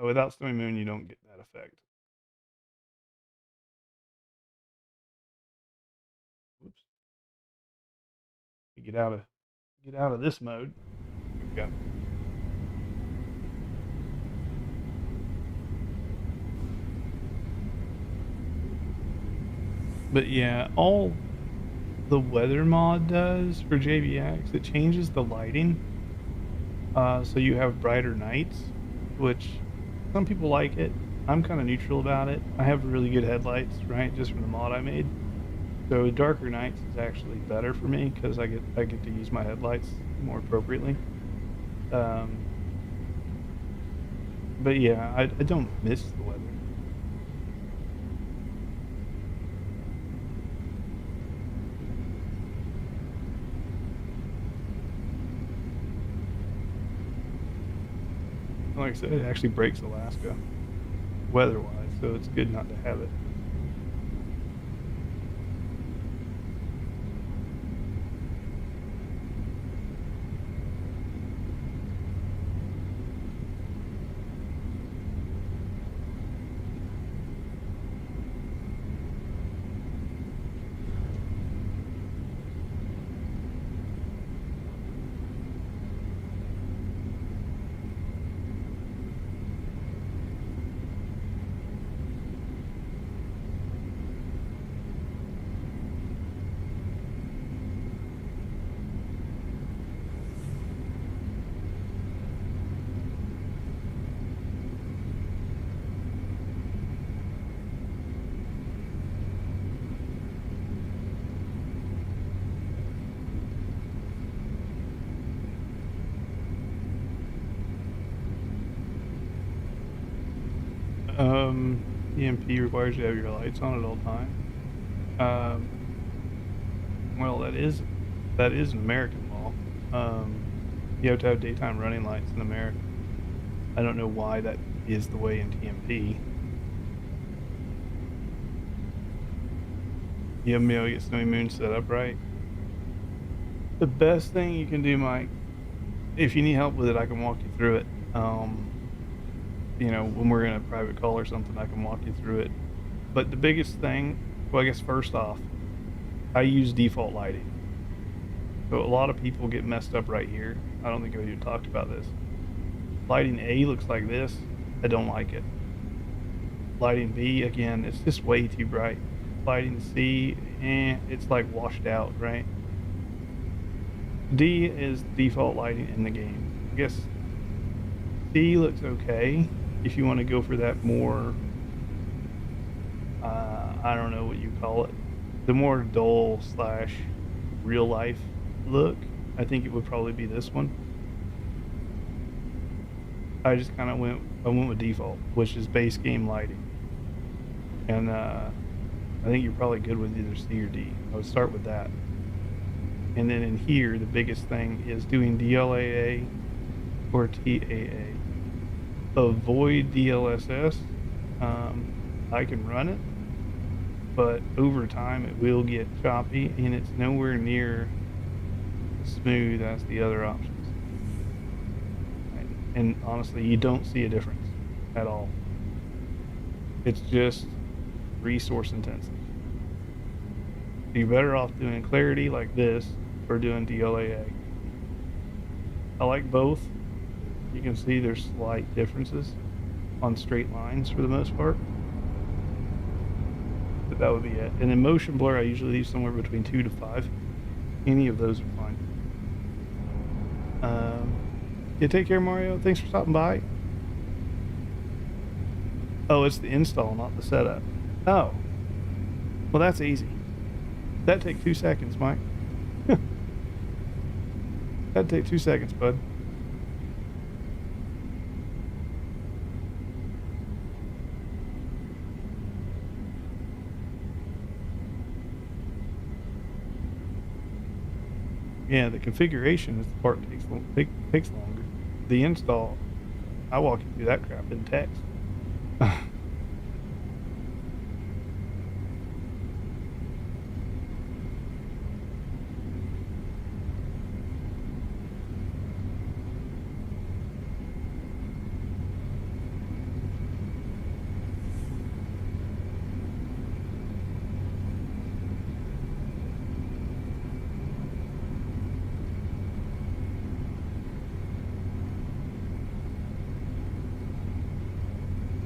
Without Snowy Moon, you don't get that effect. Oops. Get out of this mode. Here we go. But yeah, all the weather mod does for JBX, it changes the lighting. So you have brighter nights, which some people like it. I'm kind of neutral about it. I have really good headlights, right, just from the mod I made. So darker nights is actually better for me because I get to use my headlights more appropriately. But yeah, I don't miss the weather. Like I said, it actually breaks Alaska weather-wise, so it's good not to have it. EMP requires you to have your lights on at all times. Well, that is an American law. You have to have daytime running lights in America. I don't know why that is the way in TMP. You haven't been able to get Snowy Moon set up right. The best thing you can do, Mike, if you need help with it, I can walk you through it. You know, when we're in a private call or something, I can walk you through it. But the biggest thing, well, I guess first off, I use default lighting. So a lot of people get messed up right here. I don't think I even talked about this. Lighting A looks like this. I don't like it. Lighting B, again, it's just way too bright. Lighting C, it's like washed out, right? D is default lighting in the game. I guess C looks okay if you want to go for that more, I don't know what you call it, the more dull / real life look. I think it would probably be this one. I just kind of went with default, which is base game lighting. And I think you're probably good with either C or D. I would start with that. And then in here, the biggest thing is doing DLAA or TAA. Avoid DLSS. I can run it, but over time it will get choppy, and it's nowhere near as smooth as the other options. Right? And honestly, you don't see a difference at all. It's just resource intensive. You're better off doing clarity like this or doing DLAA. I like both. You can see there's slight differences on straight lines for the most part. But that would be it. And then motion blur, I usually leave somewhere between 2 to 5. Any of those are fine. Yeah, take care, Mario. Thanks for stopping by. Oh, it's the install, not the setup. Oh. Well, that's easy. That'd take 2 seconds, Mike. That'd take 2 seconds, bud. Yeah, the configuration is the part that takes longer. The install, I walk you through that crap in text.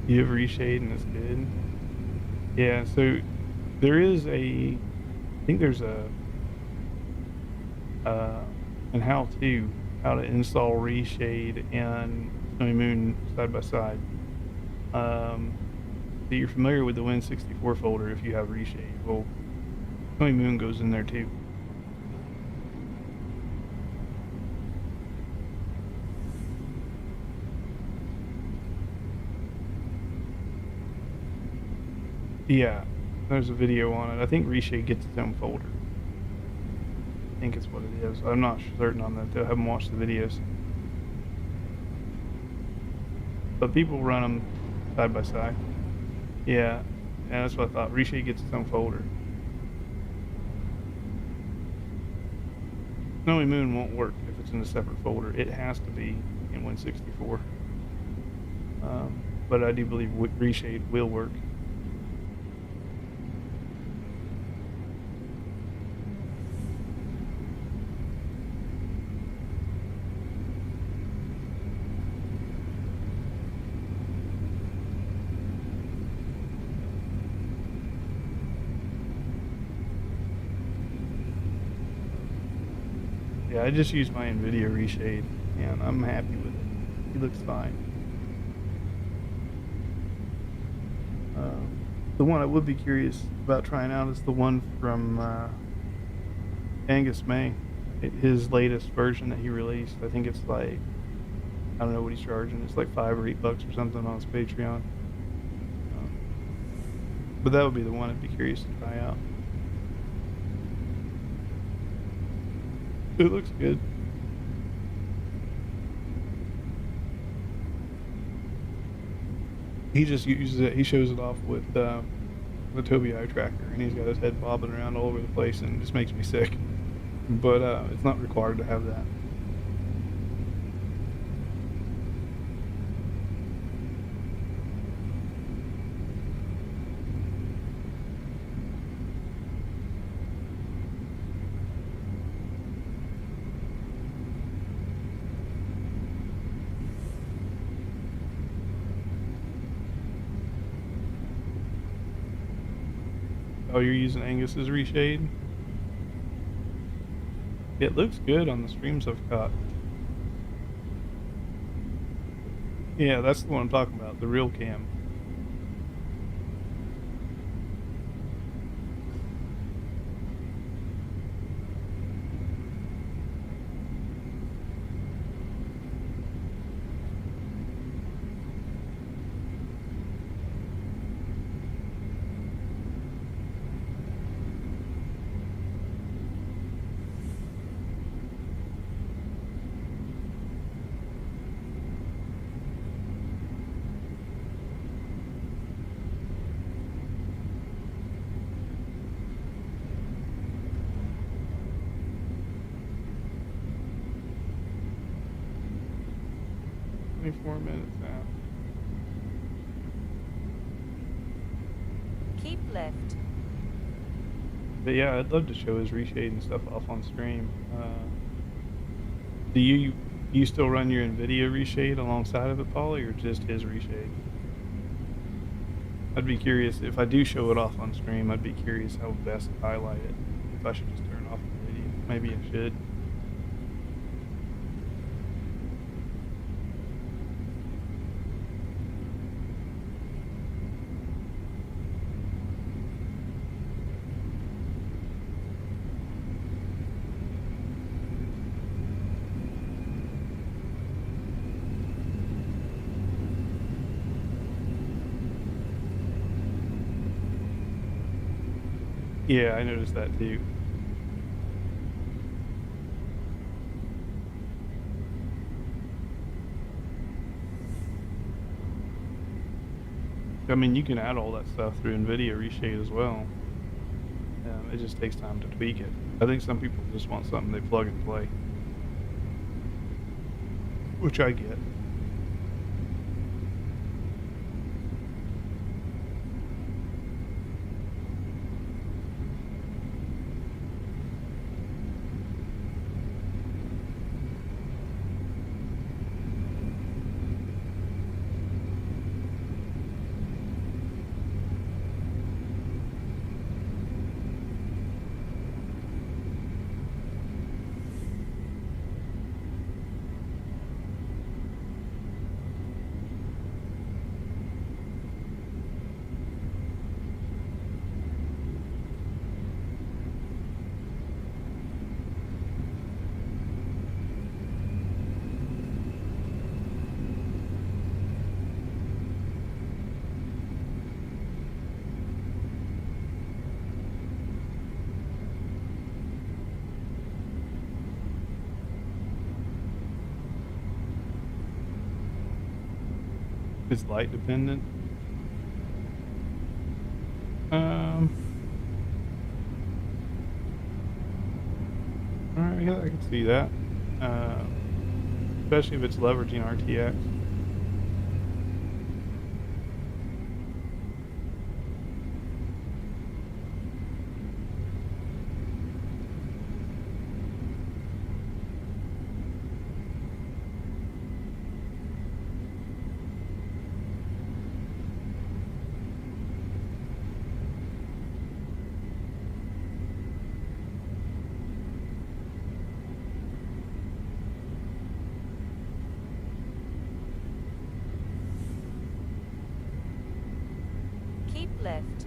You have reshade and it's good. Yeah, so there is I think there's an how to install reshade and Snowy Moon side by side. So you're familiar with the Win64 folder if you have reshade. Well, Snowy Moon goes in there too. Yeah, there's a video on it. I think Reshade gets its own folder. I think it's what it is. I'm not certain on that though. I haven't watched the videos. but people run them side by side. Yeah, yeah, that's what I thought. Reshade gets its own folder. Snowy Moon won't work if it's in a separate folder. It has to be in Win64. But I do believe Reshade will work. Yeah, I just used my NVIDIA Reshade, and I'm happy with it. He looks fine. The one I would be curious about trying out is the one from Angus May, his latest version that he released. I think it's like, I don't know what he's charging. It's like $5 or $8 or something on his Patreon. But that would be the one I'd be curious to try out. It looks good. He just uses it. He shows it off with the Tobii eye tracker, and he's got his head bobbing around all over the place, and it just makes me sick. But it's not required to have that. Oh, you're using Angus's Reshade? It looks good on the streams I've caught. Yeah, that's the one I'm talking about, the real cam. $24 now. Keep left. But yeah, I'd love to show his Reshade and stuff off on stream. Do you still run your NVIDIA Reshade alongside of it, Polly, or just his Reshade? I'd be curious, if I do show it off on stream, I'd be curious how best to highlight it. If I should just turn off the video. Maybe I should. Yeah, I noticed that too. I mean, you can add all that stuff through NVIDIA Reshade as well. It just takes time to tweak it. I think some people just want something they plug and play, which I get. It's light dependent. Um, alright, yeah, I can see that. Especially if it's leveraging RTX. Keep left.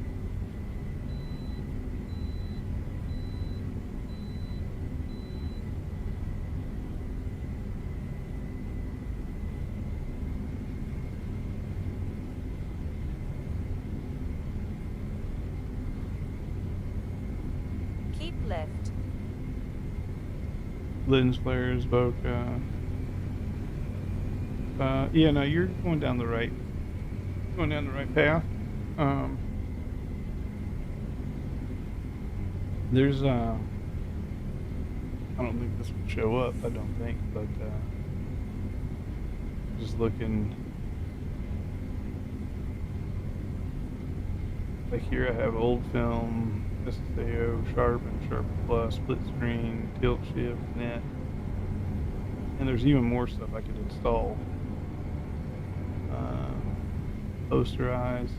Keep left. Lens flares, bokeh. Yeah, no, you're going down the right path. Um, there's I don't think this will show up. I don't think, but just looking. Like here, I have old film, SSAO, Sharpen Plus, split screen, tilt shift, net, and there's even more stuff I could install. Posterize.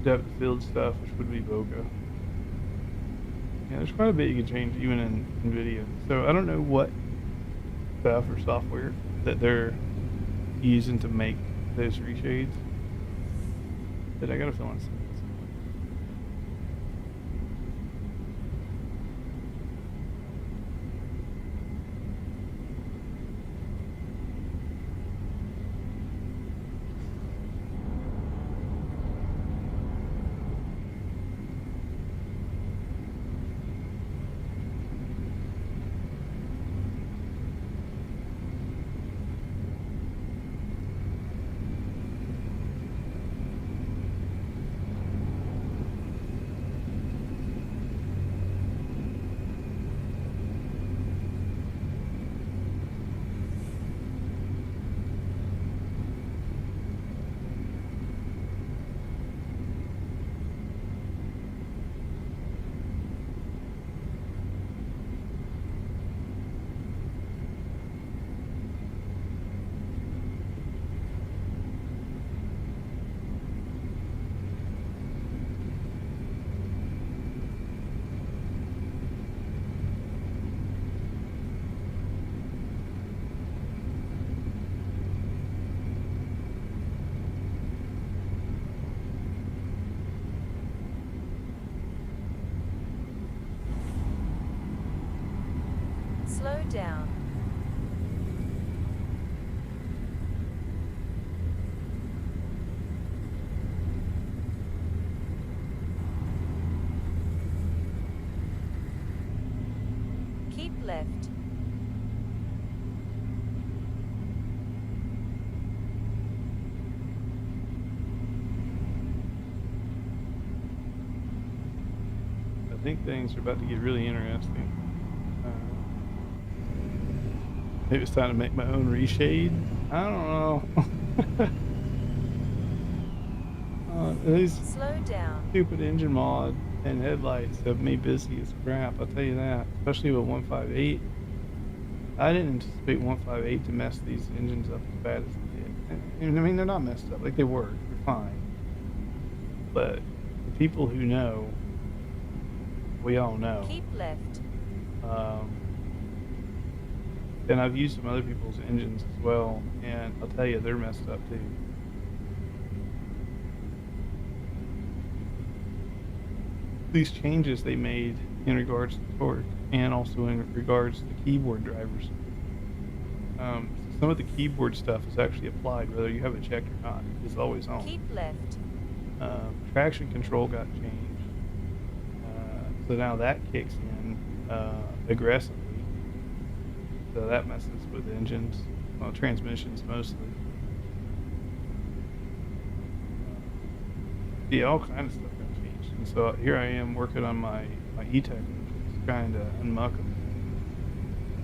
Depth of field stuff, which would be bokeh. Yeah, there's quite a bit you can change even in NVIDIA. So I don't know what stuff or software that they're using to make those reshades, but I got a feeling it's Slow down. Keep left. I think things are about to get really interesting. Maybe it's time to make my own reshade. I don't know. These Slow down. stupid engine mod and headlights have me busy as crap. I'll tell you that. Especially with 158. I didn't anticipate 158 to mess these engines up as bad as it did. And, I mean, they're not messed up. Like, they work. They're fine. But the people who know, we all know. Keep left. And I've used some other people's engines as well, and I'll tell you, they're messed up too. These changes they made in regards to torque and also in regards to keyboard drivers. Some of the keyboard stuff is actually applied whether you have it checked or not. It's always on. Keep left. Traction control got changed. So now that kicks in aggressively. So that messes with engines, well, transmissions mostly. Yeah, all kind of stuff got changed. And so here I am working on my E-Tech, trying to unmuck them.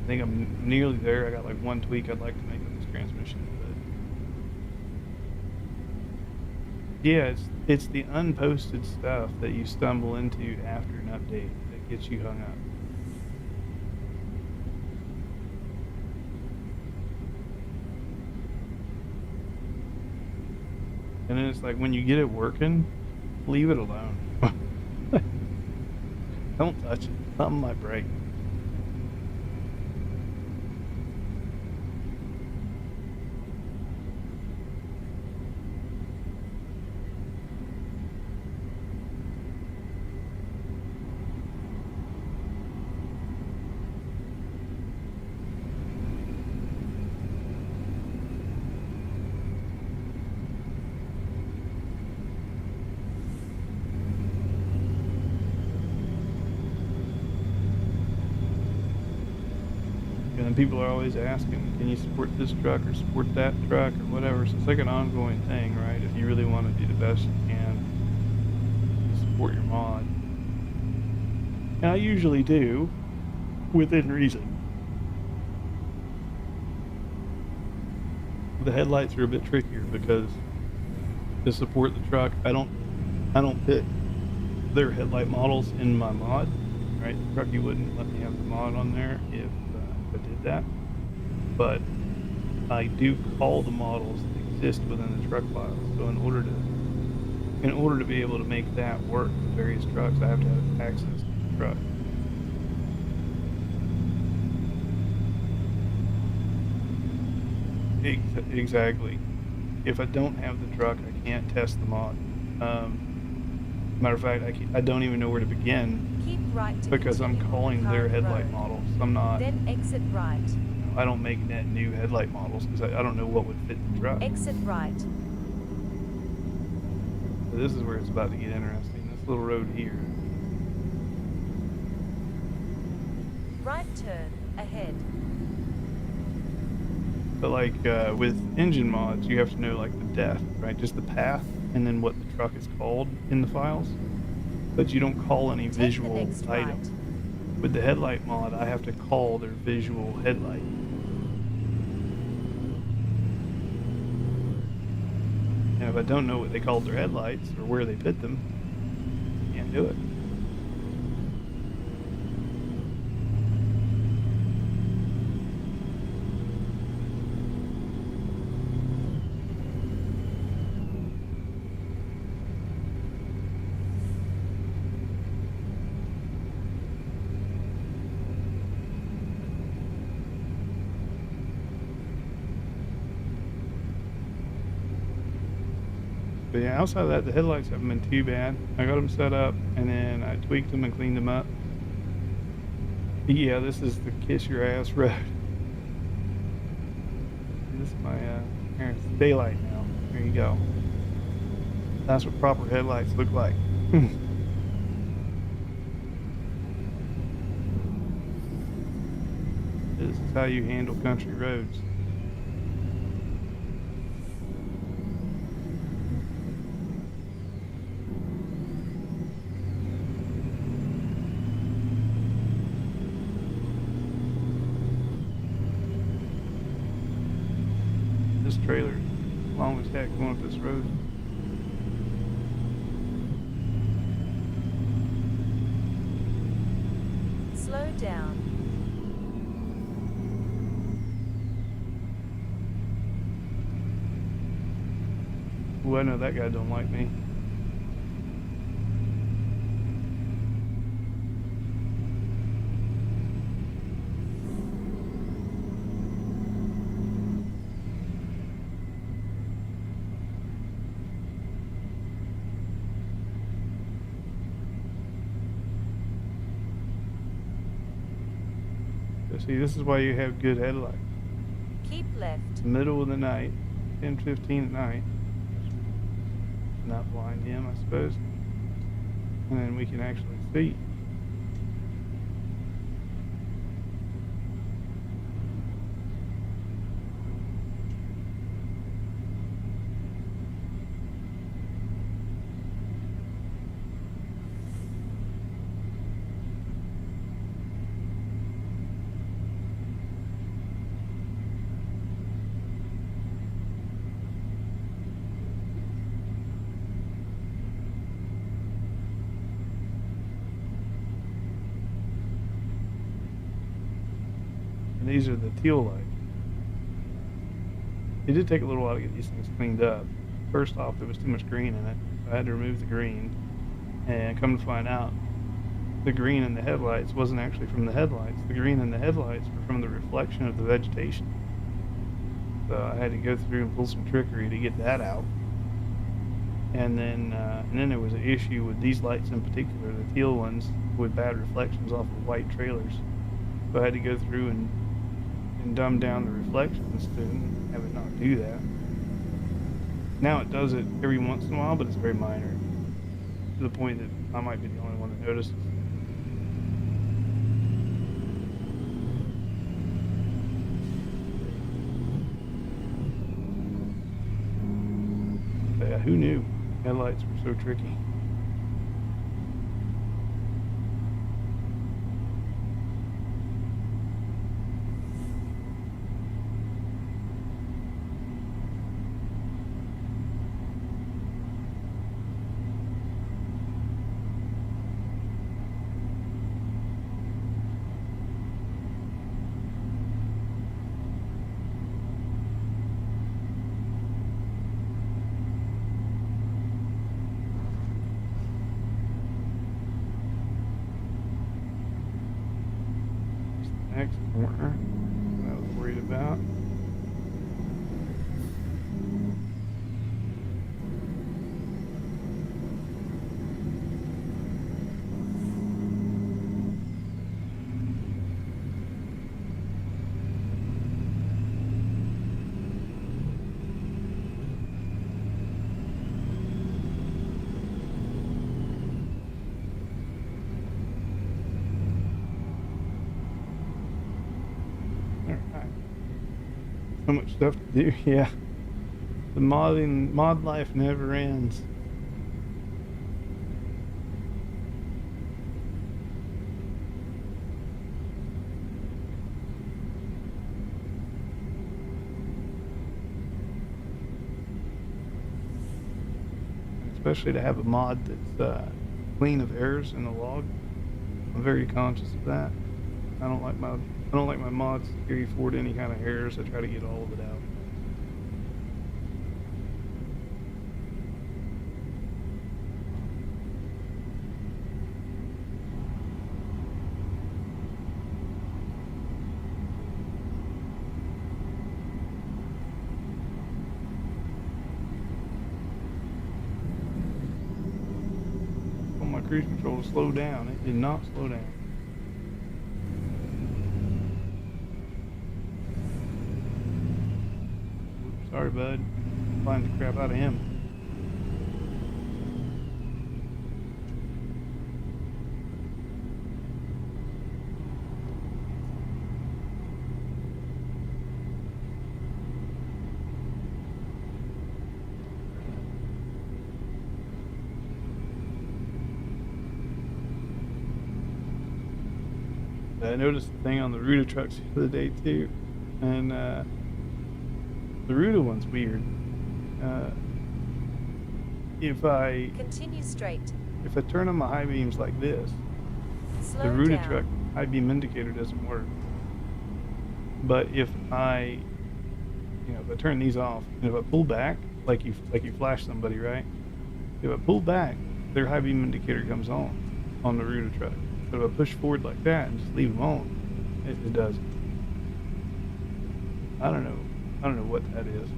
I think I'm nearly there. I got like one tweak I'd like to make on this transmission, but yeah, it's the unposted stuff that you stumble into after an update that gets you hung up. And then it's like when you get it working, leave it alone. Don't touch it. Something might break. And people are always asking, can you support this truck or support that truck or whatever. So it's like an ongoing thing, right? If you really want to do the best you can to support your mod. And I usually do, within reason. The headlights are a bit trickier because to support the truck, I don't pick their headlight models in my mod, right? The truckie wouldn't let me have the mod on there if I did that, but I do call the models that exist within the truck file. So in order to be able to make that work with various trucks, I have to have access to the truck. Exactly. If I don't have the truck, I can't test the mod. Matter of fact, I don't even know where to begin. Keep right to because I'm calling their headlight road. models. I'm not. Then exit right. I don't make net new headlight models because I don't know what would fit the truck. Exit right. So this is where it's about to get interesting. This little road here. Right turn ahead. But like with engine mods, you have to know like the depth, right? Just the path and then what the truck is called in the files. But you don't call any visual item. Right. With the headlight mod, I have to call their visual headlight. And if I don't know what they called their headlights or where they put them, I can't do it. But yeah, outside of that, the headlights haven't been too bad. I got them set up, and then I tweaked them and cleaned them up. Yeah, this is the kiss your ass road. This is my, here, it's daylight now. There you go. That's what proper headlights look like. This is how you handle country roads. This trailer is long as heck going up this road. Slow down. Ooh, I know that guy don't like me. See, this is why you have good headlights. Keep left. Middle of the night, 10:15 at night. Not blind him, I suppose. And then we can actually see. And these are the teal lights. It did take a little while to get these things cleaned up. First off, there was too much green in it. So I had to remove the green. And come to find out, the green in the headlights wasn't actually from the headlights. The green in the headlights were from the reflection of the vegetation. So I had to go through and pull some trickery to get that out. And then there was an issue with these lights in particular, the teal ones, with bad reflections off of white trailers. So I had to go through and dumb down the reflections to have it not do that. Now it does it every once in a while, but it's very minor, to the point that I might be the only one that notices. But yeah, who knew headlights were so tricky? Next corner I was worried about. So much stuff to do. Yeah, the mod life never ends. Especially to have a mod that's clean of errors in the log. I'm very conscious of that. I don't like my mods to carry forward any kind of errors. I try to get all of it out. On my cruise control to slow down. It did not slow down. Sorry, bud. Flying the crap out of him. I noticed the thing on the Ruta trucks the other day too, and the Ruta one's weird. If I Continue straight. turn on my high beams like this, Slow the Ruta down. truck high beam indicator doesn't work. But if I turn these off, and if I pull back, like you flash somebody, right? If I pull back, their high beam indicator comes on the Ruta truck. But if I push forward like that and just leave them on, it doesn't. I don't know what that is.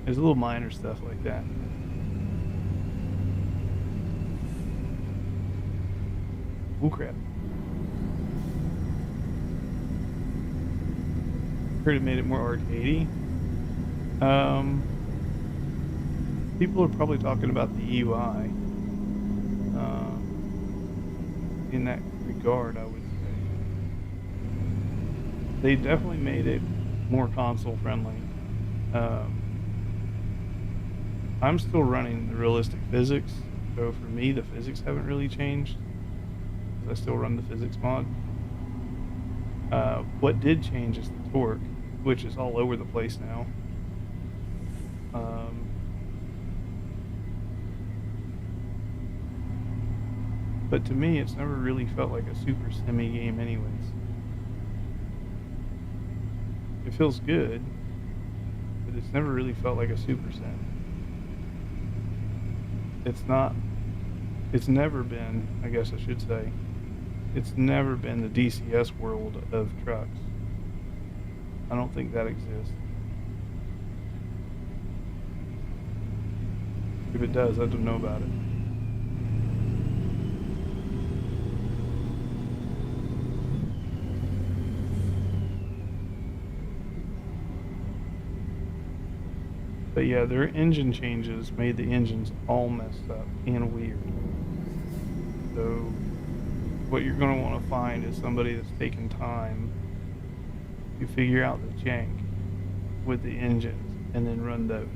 There's little minor stuff like that. Oh crap. Heard it made it more arcadey. People are probably talking about the UI in that regard, I would say. They definitely made it more console friendly. I'm still running the realistic physics, so for me the physics haven't really changed. I still run the physics mod. What did change is the torque. which is all over the place now. But to me, it's never really felt like a super semi game anyways. It feels good, but it's never really felt like a super sim. It's never been, I guess I should say, it's never been the DCS world of trucks. I don't think that exists. If it does, I don't know about it. But yeah, their engine changes made the engines all messed up and weird. So what you're going to want to find is somebody that's taken time to figure out the jank with the engines and then run those.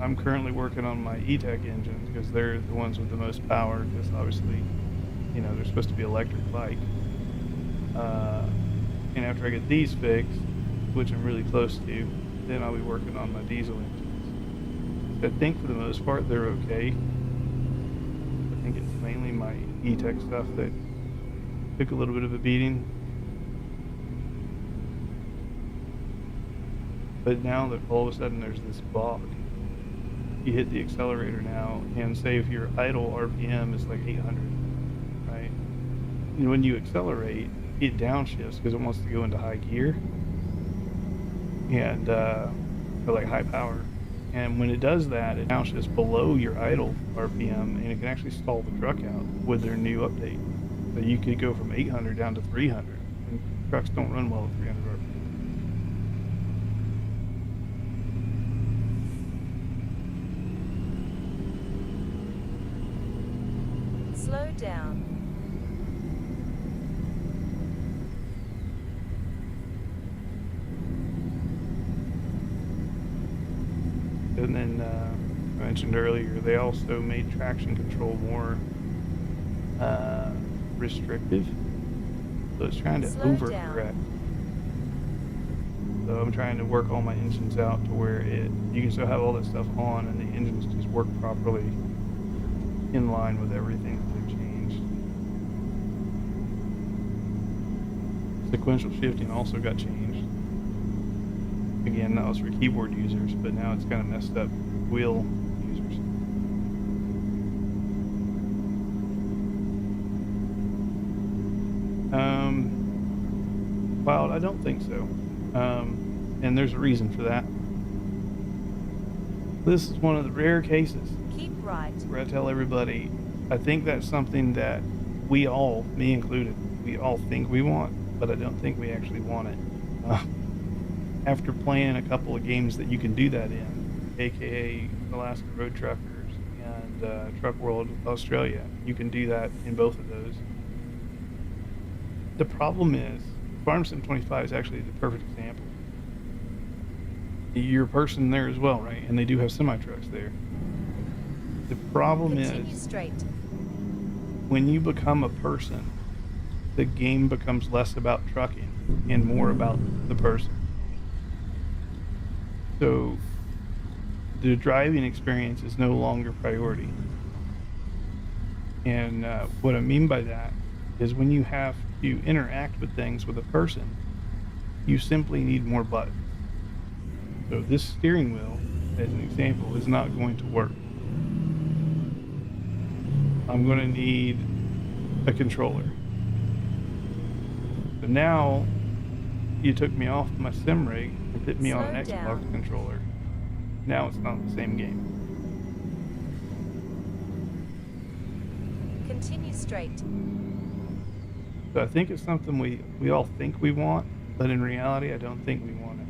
I'm currently working on my E-Tech engines because they're the ones with the most power, because obviously, you know, they're supposed to be electric bike. And after I get these fixed, which I'm really close to, then I'll be working on my diesel engines. I think for the most part they're okay. I think it's mainly my E-Tech stuff that took a little bit of a beating. But now that all of a sudden there's this bog, you hit the accelerator now, and say if your idle RPM is like 800, right? And when you accelerate, it downshifts because it wants to go into high gear and or like high power. And when it does that, it downshifts below your idle RPM, and it can actually stall the truck out with their new update. So you could go from 800 down to 300, and trucks don't run well at 300 RPM. Slow down. And then I mentioned earlier, they also made traction control more restrictive. So it's trying to overcorrect. So I'm trying to work all my engines out to where you can still have all that stuff on and the engines just work properly in line with everything that they've changed. Sequential shifting also got changed. Again, that was for keyboard users, but now it's kind of messed up wheel users. Well, I don't think so. And there's a reason for that. This is one of the rare cases Keep right. where I tell everybody, I think that's something that we all, me included, we all think we want, but I don't think we actually want it. After playing a couple of games that you can do that in, aka Alaska Road Truckers and Truck World Australia, you can do that in both of those. The problem is, Farm Sim 25 is actually the perfect example. You're a person there as well, right? And they do have semi-trucks there. The problem Continue is, straight. when you become a person, the game becomes less about trucking and more about the person. So the driving experience is no longer priority. And what I mean by that is when you have to interact with things with a person, you simply need more buttons. So this steering wheel, as an example, is not going to work. I'm going to need a controller. So now you took me off my sim rig and put me on an Slow Xbox down. controller. Now it's not the same game. Continue straight. So I think it's something we all think we want, but in reality, I don't think we want it.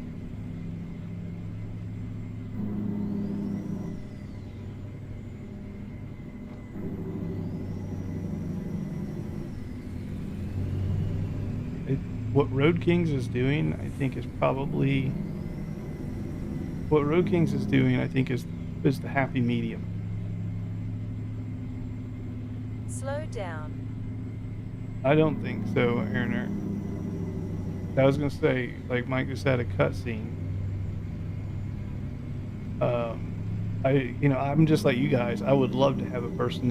What Road Kings is doing, I think, is probably what Road Kings is doing. I think is the happy medium. Slow down. I don't think so, Aaron. I was gonna say, like Mike just had a cutscene. I'm just like you guys. I would love to have a person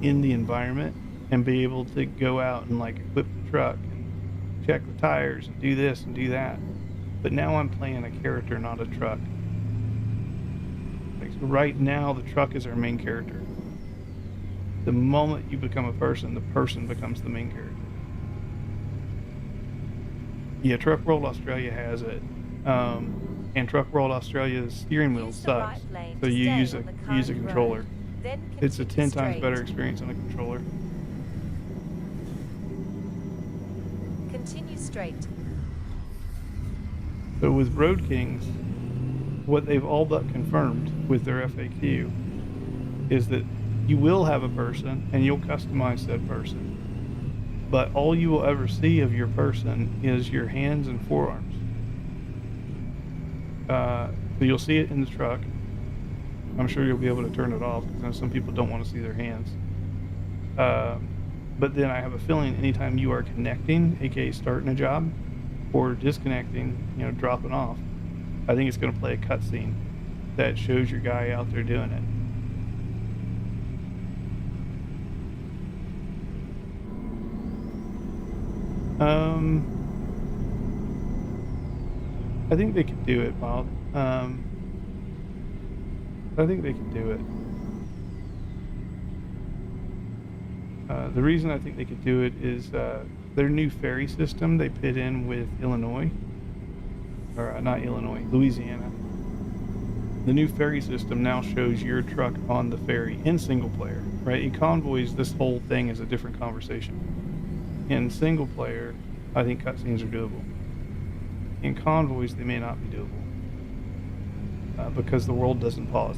in the environment and be able to go out and like equip the truck and check the tires and do this and do that. But now I'm playing a character, not a truck. Like, so right now, the truck is our main character. The moment you become a person, the person becomes the main character. Yeah, Truck World Australia has it. And Truck World Australia's steering wheel Use the sucks. right lane So to you stay use on a the use a current controller. road. Then It's a continue 10 times straight. better experience on a controller. Continue straight. So with Road Kings, what they've all but confirmed with their FAQ is that you will have a person and you'll customize said person. But all you will ever see of your person is your hands and forearms. So you'll see it in the truck. I'm sure you'll be able to turn it off because some people don't want to see their hands. But then I have a feeling anytime you are connecting, aka starting a job, or disconnecting, dropping off, I think it's going to play a cutscene that shows your guy out there doing it. I think they could do it, Bob. I think they could do it. The reason I think they could do it is their new ferry system they put in with Illinois, or not Illinois, Louisiana. The new ferry system now shows your truck on the ferry in single player, right? In convoys, this whole thing is a different conversation. In single player, I think cutscenes are doable. In convoys, they may not be doable because the world doesn't pause.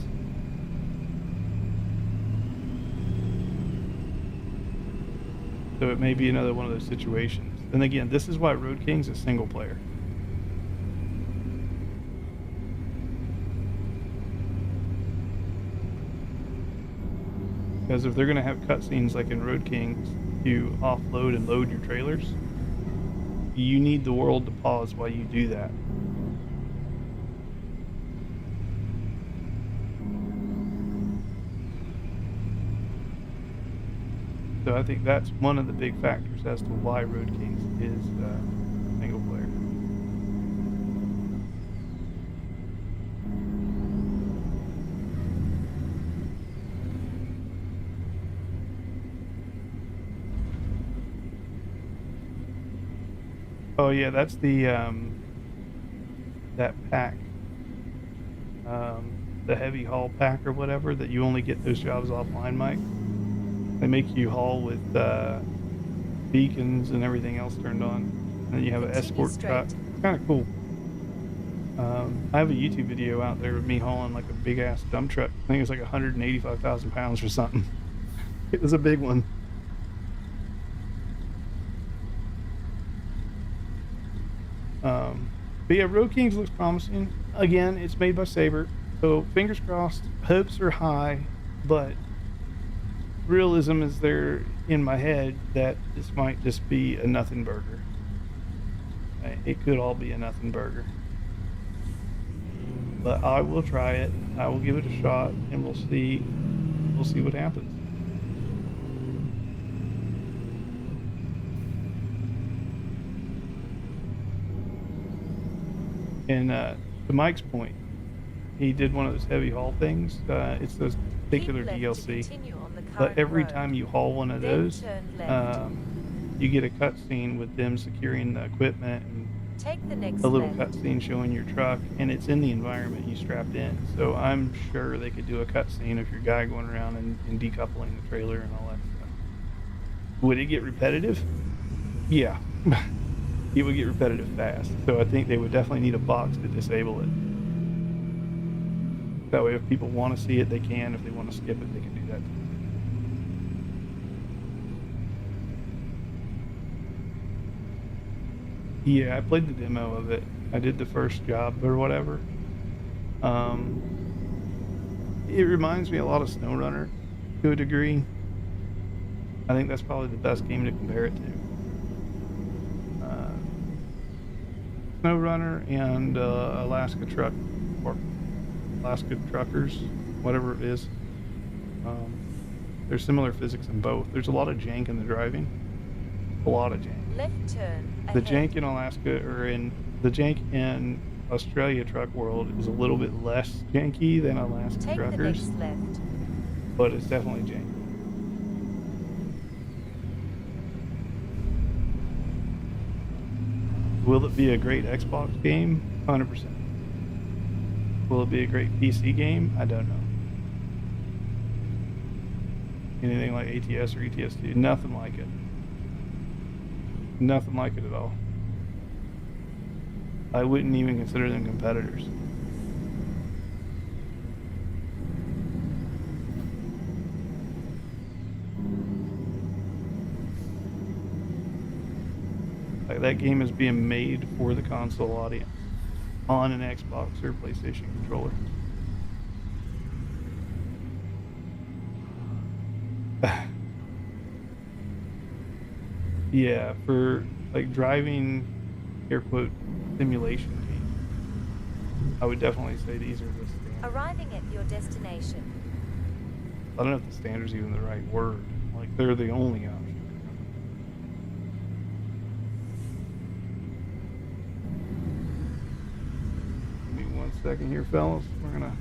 So it may be another one of those situations. And again, this is why Road Kings is single player. Because if they're going to have cutscenes like in Road Kings, you offload and load your trailers, you need the world to pause while you do that. So I think that's one of the big factors as to why Road Kings is single player. Oh yeah, that's the that pack, the heavy haul pack or whatever that you only get those jobs offline, Mike. They make you haul with beacons and everything else turned on, and then you have an escort truck. It's kind of cool. I have a YouTube video out there of me hauling like a big ass dump truck. I think it's like 185,000 pounds or something. It was a big one. But yeah, Road Kings looks promising. Again, it's made by Sabre, so fingers crossed. Hopes are high, but realism is there in my head that this might just be a nothing burger. It could all be a nothing burger. But I will try it. I will give it a shot, and we'll see. We'll see what happens. And to Mike's point, he did one of those heavy haul things. It's those particular DLC. But every time you haul one of those, you get a cutscene with them securing the equipment and Take the next a little left. cutscene showing your truck, and it's in the environment you strapped in. So I'm sure they could do a cutscene of your guy going around and decoupling the trailer and all that stuff. Would it get repetitive? Yeah. It would get repetitive fast. So I think they would definitely need a box to disable it. That way if people want to see it, they can. If they want to skip it, they can do that. Yeah, I played the demo of it. I did the first job or whatever. It reminds me a lot of SnowRunner to a degree. I think that's probably the best game to compare it to. Snow Runner and Alaska Truck or Alaska Truckers, whatever it is. There's similar physics in both. There's a lot of jank in the driving. A lot of jank. Left turn The ahead. jank in Alaska the jank in Australia truck world is a little bit less janky than Alaska Take the truckers, next left. but it's definitely janky. Will it be a great Xbox game? 100%. Will it be a great PC game? I don't know. Anything like ATS or ETS2, nothing like it. Nothing like it at all. I wouldn't even consider them competitors. Like, that game is being made for the console audience on an Xbox or PlayStation controller. Yeah, for like driving, air quote, simulation games, I would definitely say these are the standard. Arriving at your destination. I don't know if the standard's even the right word. Like, they're the only option. Give me 1 second here, fellas. We're gonna.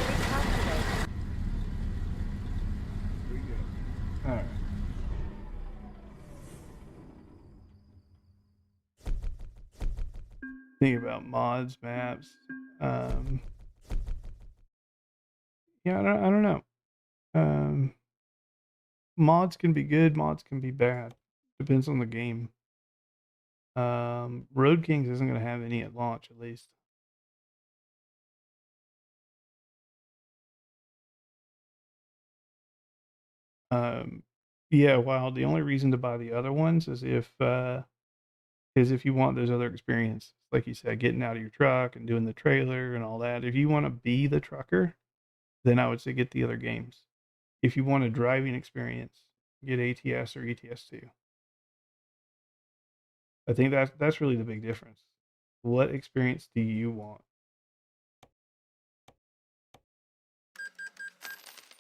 Recalculate. Here we go. All right. Think about mods, maps. Yeah, I don't know. Mods can be good, mods can be bad. Depends on the game. Road Kings isn't going to have any at launch, at least. Yeah, while the only reason to buy the other ones is if you want those other experiences, like you said, getting out of your truck and doing the trailer and all that. If you want to be the trucker, then I would say get the other games. If you want a driving experience, get ATS or ETS2. I think that's really the big difference. What experience do you want?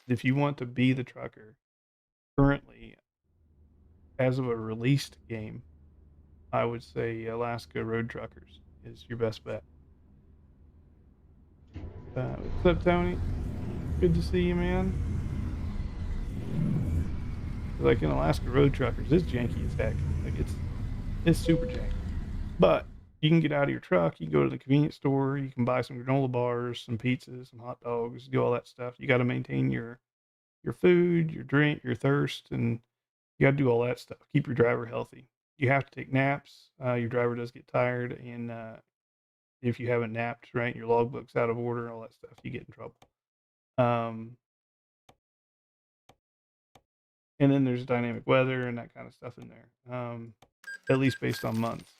If you want to be the trucker, currently, as of a released game, I would say Alaska Road Truckers is your best bet. What's up, Tony? Good to see you, man. Like, in Alaska Road Truckers, it's janky as heck. Like, it's super janky. But you can get out of your truck, you can go to the convenience store, you can buy some granola bars, some pizzas, some hot dogs, do all that stuff. You got to maintain your food, your drink, your thirst, and you got to do all that stuff. Keep your driver healthy. You have to take naps. Your driver does get tired, and if you haven't napped, right, your logbook's out of order, all that stuff, you get in trouble. And then there's dynamic weather and that kind of stuff in there, at least based on months.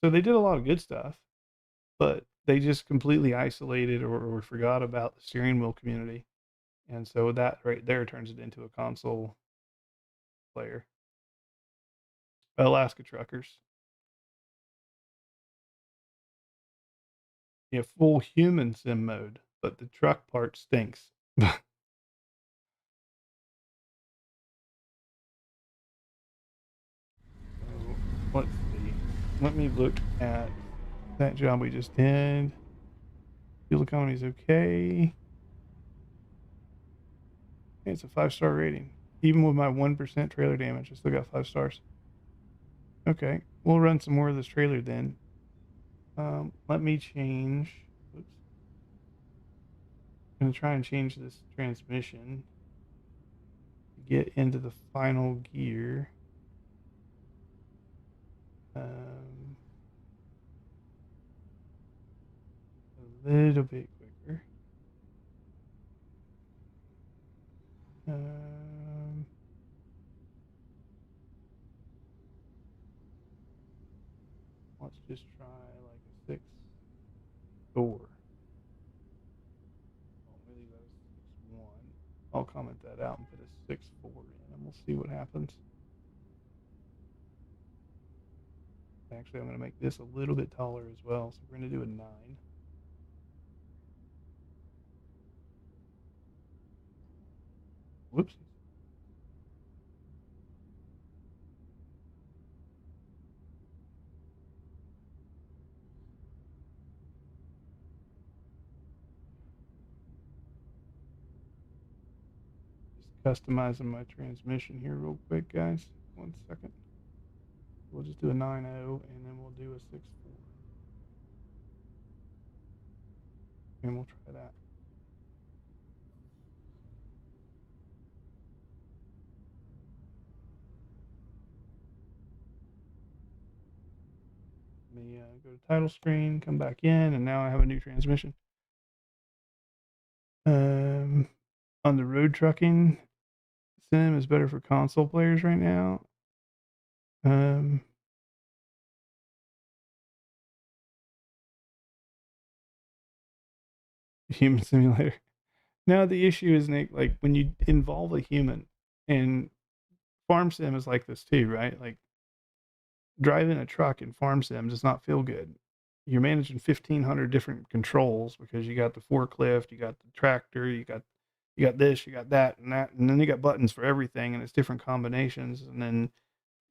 So they did a lot of good stuff, but they just completely isolated or forgot about the steering wheel community. And so that right there turns it into a console player. Alaska Truckers. You have full human sim mode, but the truck part stinks. Let's see. Let me look at that job we just did. Fuel economy is okay. It's a 5-star rating. Even with my 1% trailer damage, I still got 5 stars. Okay, we'll run some more of this trailer then. Let me change. Oops. I'm gonna try and change this transmission to get into the final gear. little bit quicker. Um, let's just try like a 6-4. Well, maybe that is 6-1. I'll comment that out and put a 6-4 in, and we'll see what happens. Actually, I'm going to make this a little bit taller as well, so we're going to do a 9. Whoops. Just customizing my transmission here real quick, guys. 1 second. We'll just do a 9.0 and then we'll do a 6.4. And we'll try that. Let me go to title screen, come back in, and now I have a new transmission. On the road trucking sim is better for console players right now. Human simulator. Now the issue is, Nick, like when you involve a human, and farm sim is like this too, right? Like driving a truck in farm sim does not feel good. You're managing 1,500 different controls because you got the forklift, you got the tractor, you got this, you got that, and that, and then you got buttons for everything, and it's different combinations, and then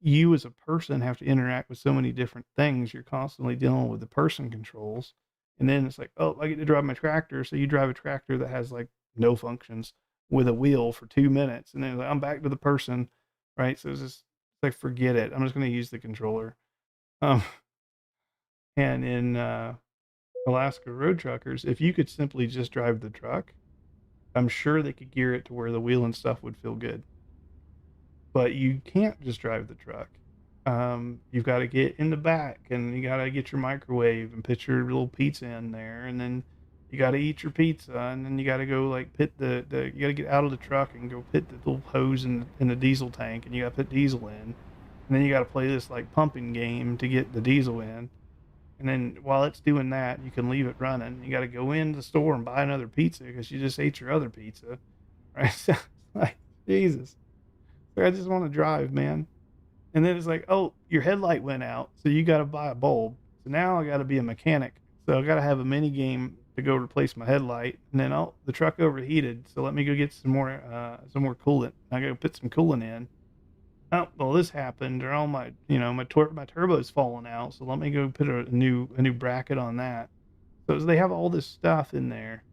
you as a person have to interact with so many different things. You're constantly dealing with the person controls, and then it's like, oh, I get to drive my tractor. So you drive a tractor that has like no functions with a wheel for 2 minutes, and then like, I'm back to the person, right? So it's just like, forget it. I'm just going to use the controller. And in Alaska road truckers, if you could simply just drive the truck, I'm sure they could gear it to where the wheel and stuff would feel good. But you can't just drive the truck. You've got to get in the back, and you got to get your microwave and put your little pizza in there, and then you got to eat your pizza, and then you got to go like pit the you got to get out of the truck and go pit the little hose in the diesel tank, and you got to put diesel in, and then you got to play this like pumping game to get the diesel in, and then while it's doing that, you can leave it running. You got to go into the store and buy another pizza because you just ate your other pizza, right? So, like, Jesus, I just want to drive, man. And then it's like, oh, your headlight went out, so you got to buy a bulb. So now I got to be a mechanic. So I got to have a mini game to go replace my headlight. And then, oh, the truck overheated, so let me go get some more coolant. I got to put some coolant in. Oh, well, this happened, or all my my turbo's falling out, so let me go put a new bracket on that. So they have all this stuff in there,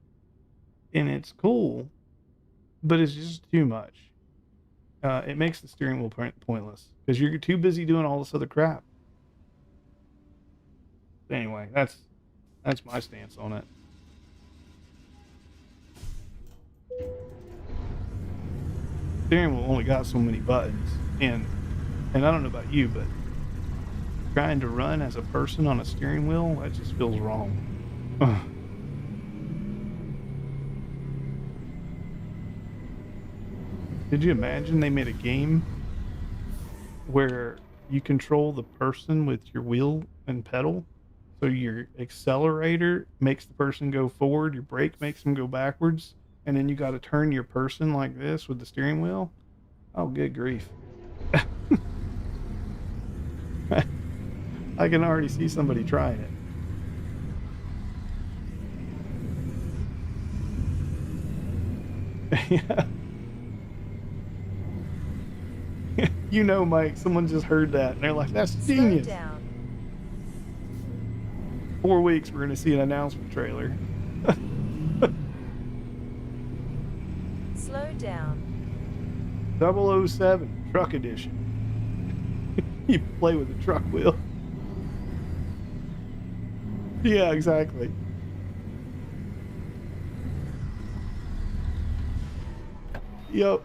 and it's cool, but it's just too much. It makes the steering wheel pointless because you're too busy doing all this other crap. Anyway, that's my stance on it. Steering wheel only got so many buttons, and I don't know about you, but trying to run as a person on a steering wheel, that just feels wrong. Did you imagine they made a game where you control the person with your wheel and pedal? So your accelerator makes the person go forward, your brake makes them go backwards, and then you got to turn your person like this with the steering wheel? Oh, good grief. I can already see somebody trying it. Yeah. You know, Mike, someone just heard that and they're like, that's genius. Slow down. 4 weeks, we're going to see an announcement trailer. Slow down. 007 Truck Edition. You play with the truck wheel. Yeah, exactly. Yep.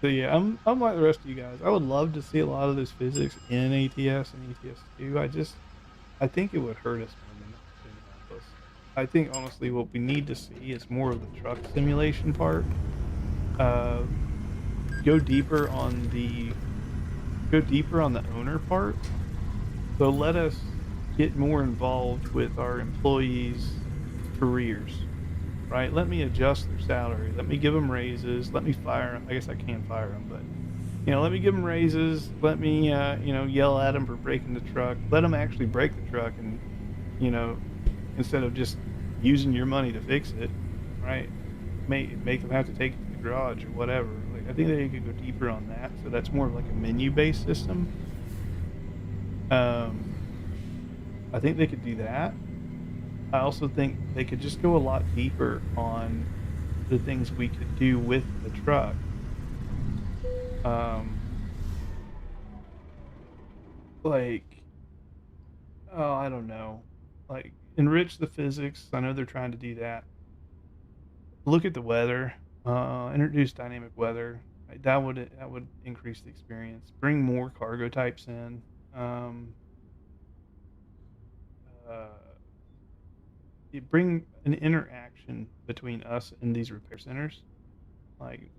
So yeah, I'm like the rest of you guys. I would love to see a lot of this physics in ATS and ATS 2. I think it would hurt us more than help us. I think honestly what we need to see is more of the truck simulation part. Uh, go deeper on the owner part. So let us get more involved with our employees' careers, right? Let me adjust their salary. Let me give them raises. Let me fire 'em. I guess I can fire them, but let me give them raises. Let me, yell at them for breaking the truck. Let them actually break the truck, and you know, instead of just using your money to fix it, right? Make them have to take it to the garage or whatever. Like I think they could go deeper on that. So that's more of like a menu based system. Um, I think they could do that. I also think they could just go a lot deeper on the things we could do with the truck. Um, like, oh, I don't know, like enrich the physics. I know they're trying to do that. Look at the weather. Introduce dynamic weather. Like, that would increase the experience. Bring more cargo types in. Um, uh, you bring an interaction between us and these repair centers. Like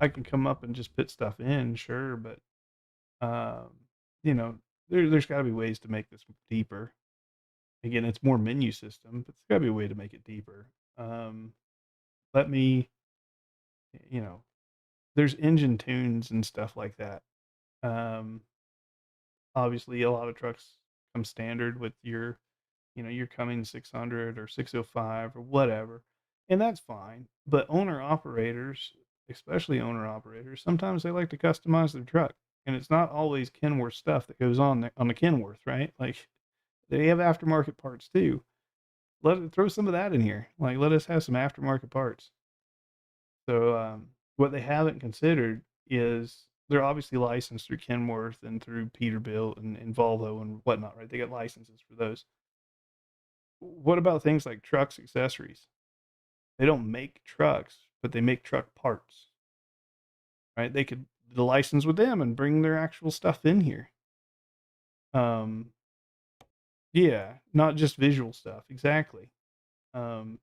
I can come up and just put stuff in, sure, but um, there's got to be ways to make this deeper. Again, it's more menu system, but there's got to be a way to make it deeper. Um, let me, you know, there's engine tunes and stuff like that. Um, obviously, a lot of trucks come standard with your Cummins 600 or 605 or whatever, and that's fine. But owner operators, especially owner operators, sometimes they like to customize their truck, and it's not always Kenworth stuff that goes on the Kenworth, right? Like they have aftermarket parts too. Throw some of that in here. Like let us have some aftermarket parts. So what they haven't considered is they're obviously licensed through Kenworth and through Peterbilt and Volvo and whatnot, right? They get licenses for those. What about things like trucks accessories? They don't make trucks, but they make truck parts, right? They could the license with them and bring their actual stuff in here. Um, yeah, not just visual stuff. Exactly. Um,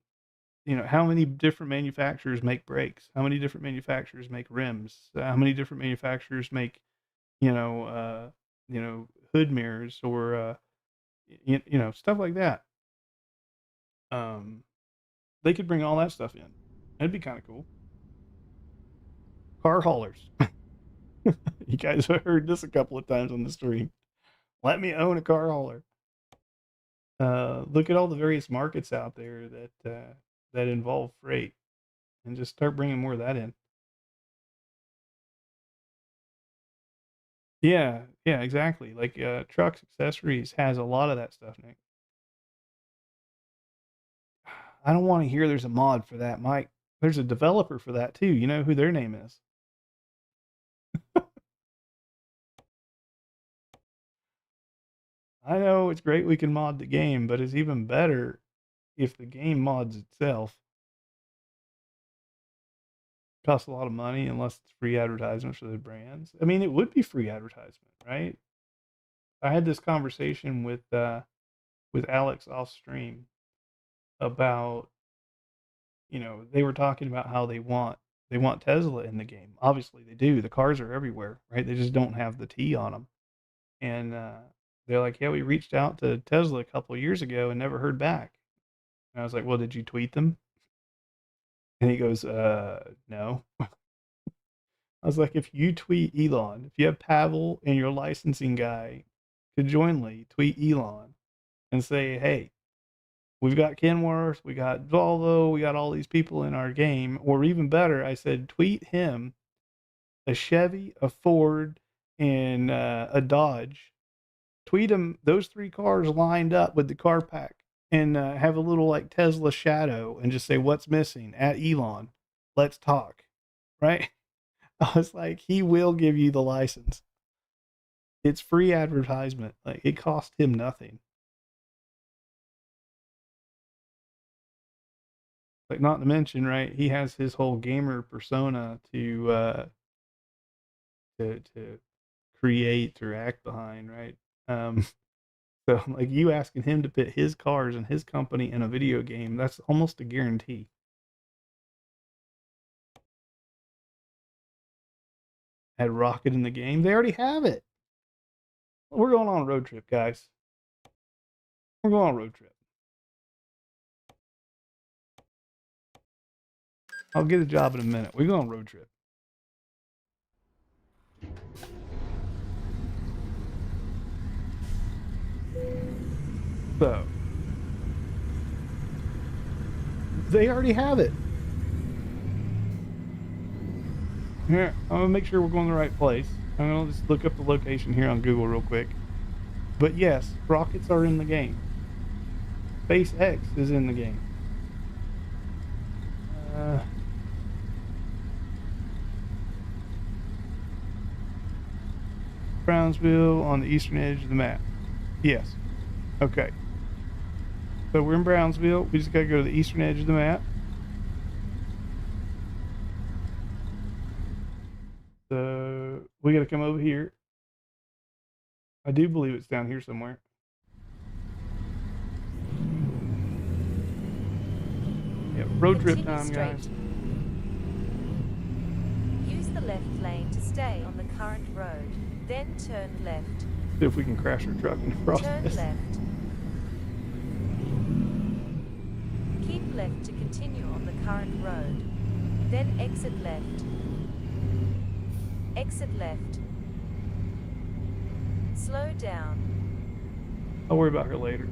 how many different manufacturers make brakes? How many different manufacturers make rims? How many different manufacturers make, you know, uh, hood mirrors or, stuff like that. Um, they could bring all that stuff in. That'd be kind of cool. Car haulers. You guys have heard this a couple of times on the stream. Let me own a car hauler. Look at all the various markets out there that involve freight, and just start bringing more of that in. Yeah, yeah, exactly. Like trucks, accessories has a lot of that stuff, Nick. I don't want to hear there's a mod for that, Mike. There's a developer for that too. You know who their name is? I know it's great we can mod the game, but it's even better if the game mods itself. Costs a lot of money unless it's free advertisement for the brands. I mean, it would be free advertisement, right? I had this conversation with Alex off stream about they were talking about how they want Tesla in the game. Obviously, they do. The cars are everywhere, right? They just don't have the T on them. And they're like, "Yeah, we reached out to Tesla a couple of years ago and never heard back." And I was like, "Well, did you tweet them?" And he goes, no." I was like, "If you tweet Elon, if you have Pavel and your licensing guy conjointly tweet Elon and say, hey, we've got Kenworth, we got Volvo, we got all these people in our game," or even better, I said, tweet him a Chevy, a Ford, and a Dodge. Tweet him those three cars lined up with the car pack, and have a little like Tesla shadow and just say, "What's missing?" at Elon. Let's talk. Right? I was like, he will give you the license. It's free advertisement. Like it cost him nothing. Like not to mention, right? He has his whole gamer persona to create or act behind, right? So like you asking him to put his cars and his company in a video game, that's almost a guarantee. Had Rocket in the game. They already have it. We're going on a road trip, guys. We're going on a road trip. I'll get a job in a minute. We're going on a road trip. So, they already have it. Here, I'm gonna make sure we're going to the right place. I'm gonna just look up the location here on Google real quick. But yes, rockets are in the game. SpaceX is in the game. Brownsville on the eastern edge of the map. Yes. Okay. So we're in Brownsville. We just gotta go to the eastern edge of the map. So we gotta come over here. I do believe it's down here somewhere. Yep, road trip time, guys. Use the left lane to stay on the current road, then turn left. See if we can crash our truck in the process. Turn left. Keep left to continue on the current road, then exit left. Exit left. Slow down. I'll worry about her later.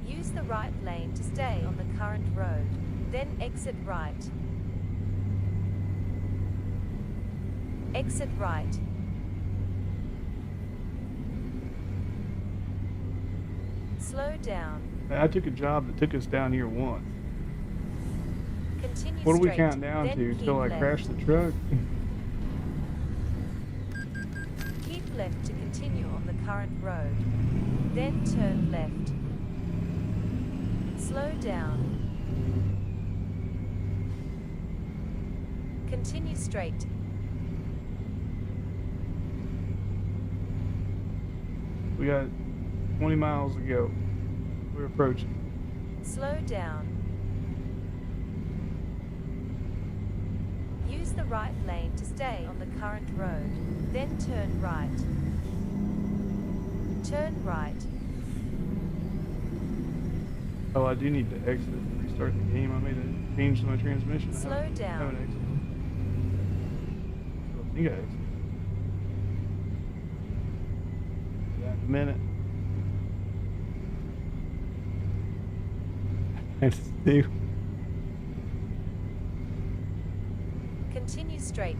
Use the right lane to stay on the current road, then exit right. Exit right. Slow down. I took a job that took us down here once. Continue What are we straight, counting down then to keep till I left. crash the truck? Keep left to continue on the current road, then turn left. Slow down. Continue straight. We got 20 miles to go. We're approaching. Slow down. Use the right lane to stay on the current road, then turn right. Turn right. Oh, I do need to exit and restart the game. I made a change to my transmission. Slow I down. haven't exited. I think I exited. That in a minute. I just do. Continue straight.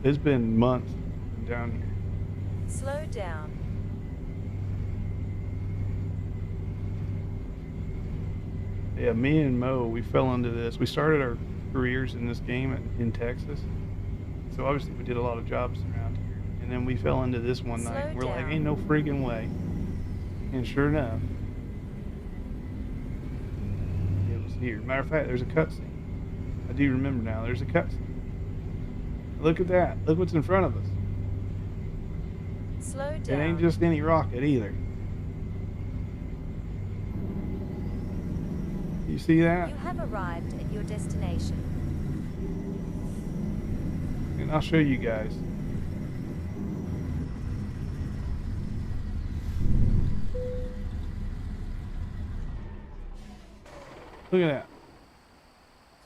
It's been months down here. Slow down. Yeah, me and Mo, we fell into this. We started our careers in this game in Texas. So obviously we did a lot of jobs around here. And then we fell into this one night. Slow We're like, down. ain't no freaking way. And sure enough, it was here. Matter of fact, there's a cutscene. I do remember now, there's a cutscene. Look at that. Look what's in front of us. Slow It down. ain't just any rocket either. You see that? You have arrived at your destination. And I'll show you guys. Look at that.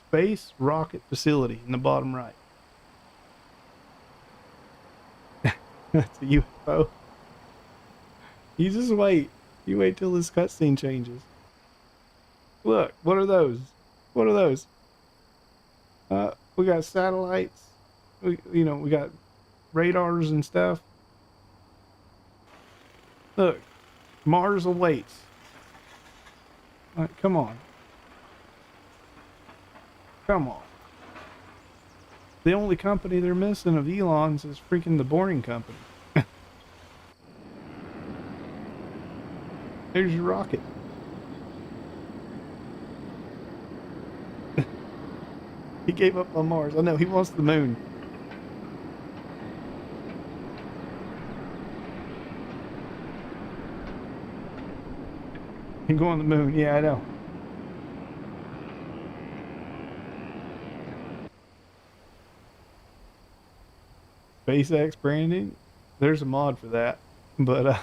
Space rocket facility in the bottom right. That's a UFO. You just wait. You wait till this cutscene changes. Look, what are those? What are those? We got satellites. We got radars and stuff. Look, Mars awaits. Come on. Come on. The only company they're missing of Elon's is freaking the Boring Company. There's your rocket. He gave up on Mars. I know, he wants the moon. He go on the moon. Yeah, I know. SpaceX branding. There's a mod for that. But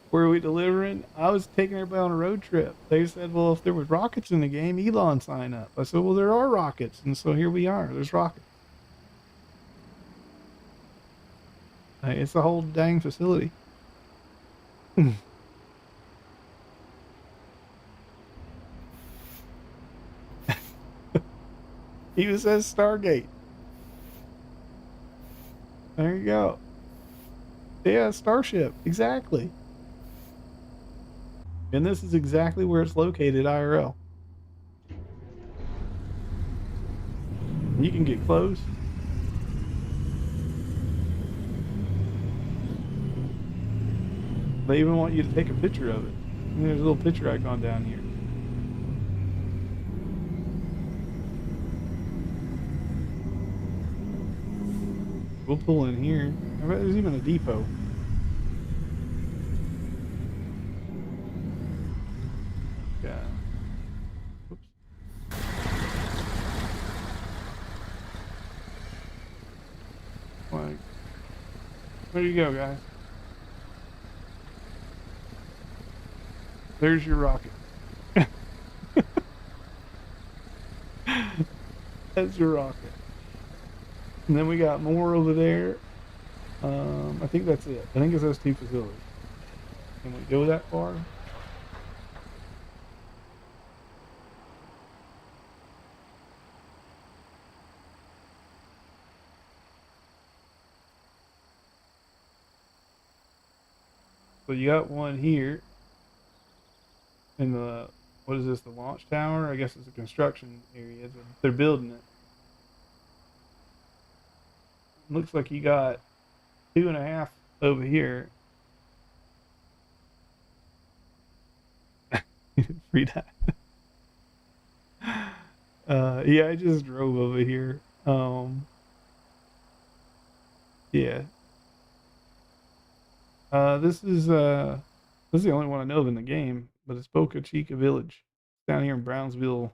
where are we delivering? I was taking everybody on a road trip. They said, well, if there was rockets in the game, Elon sign up. I said, well, there are rockets. And so here we are. There's rockets. It's a whole dang facility. Even says Stargate. There you go. Yeah, Starship. Exactly. And this is exactly where it's located IRL. You can get close. They even want you to take a picture of it. And there's a little picture icon down here. We'll pull in here. I bet there's even a depot. Yeah. Oops. Like, where do you go, guys? There's your rocket. That's your rocket. And then we got more over there. I think that's it. I think it's those two facilities. Can we go that far? So you got one here in the, what is this, the launch tower? I guess it's a construction area. They're building it. Looks like you got 2.5 over here. Free that. Yeah, I just drove over here. Yeah. This is the only one I know of in the game, but it's Boca Chica Village. It's down here in Brownsville,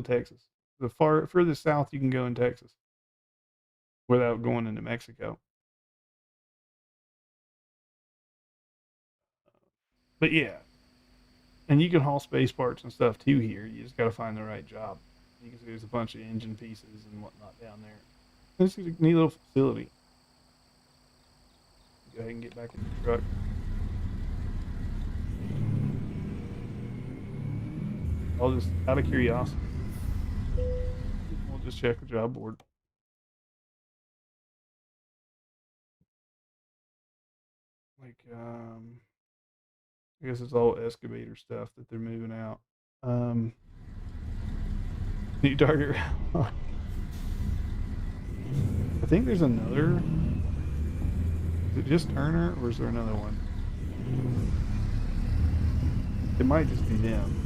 Texas. The furthest south you can go in Texas without going into Mexico. But yeah, and you can haul space parts and stuff too here. You just got to find the right job. You can see there's a bunch of engine pieces and whatnot down there. This is a neat little facility. Go ahead and get back in the truck. I'll just, out of curiosity, we'll just check the job board. Like, I guess it's all excavator stuff that they're moving out. New target. I think there's another. Is it just Turner, or is there another one? It might just be them.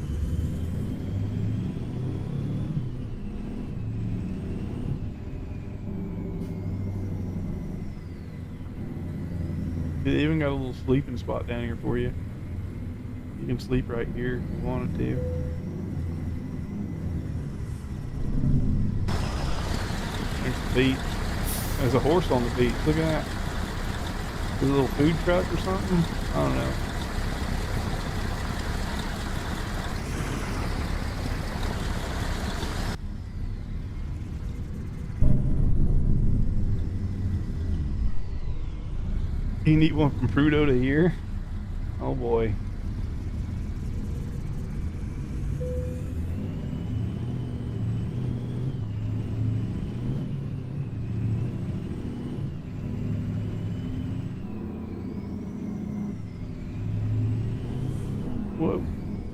They even got a little sleeping spot down here for you. You can sleep right here if you wanted to. There's the beach. There's a horse on the beach. Look at that. A little food truck or something? I don't know. You need one from Prudo to here? Oh boy. Whoa.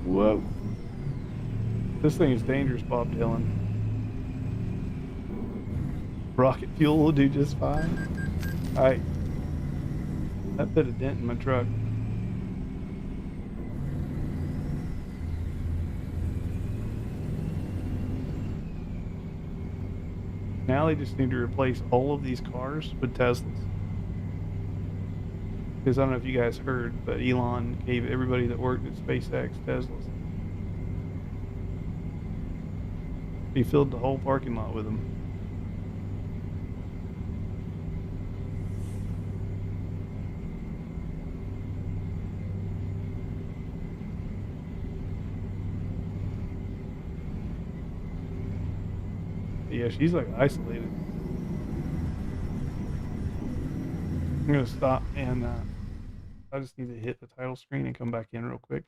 Whoa. This thing is dangerous, Bob Dylan. Rocket fuel will do just fine. Alright. That put a dent in my truck. Now they just need to replace all of these cars with Teslas. Because I don't know if you guys heard, but Elon gave everybody that worked at SpaceX Teslas. He filled the whole parking lot with them. Yeah, she's like isolated. I'm gonna stop and I just need to hit the title screen and come back in real quick.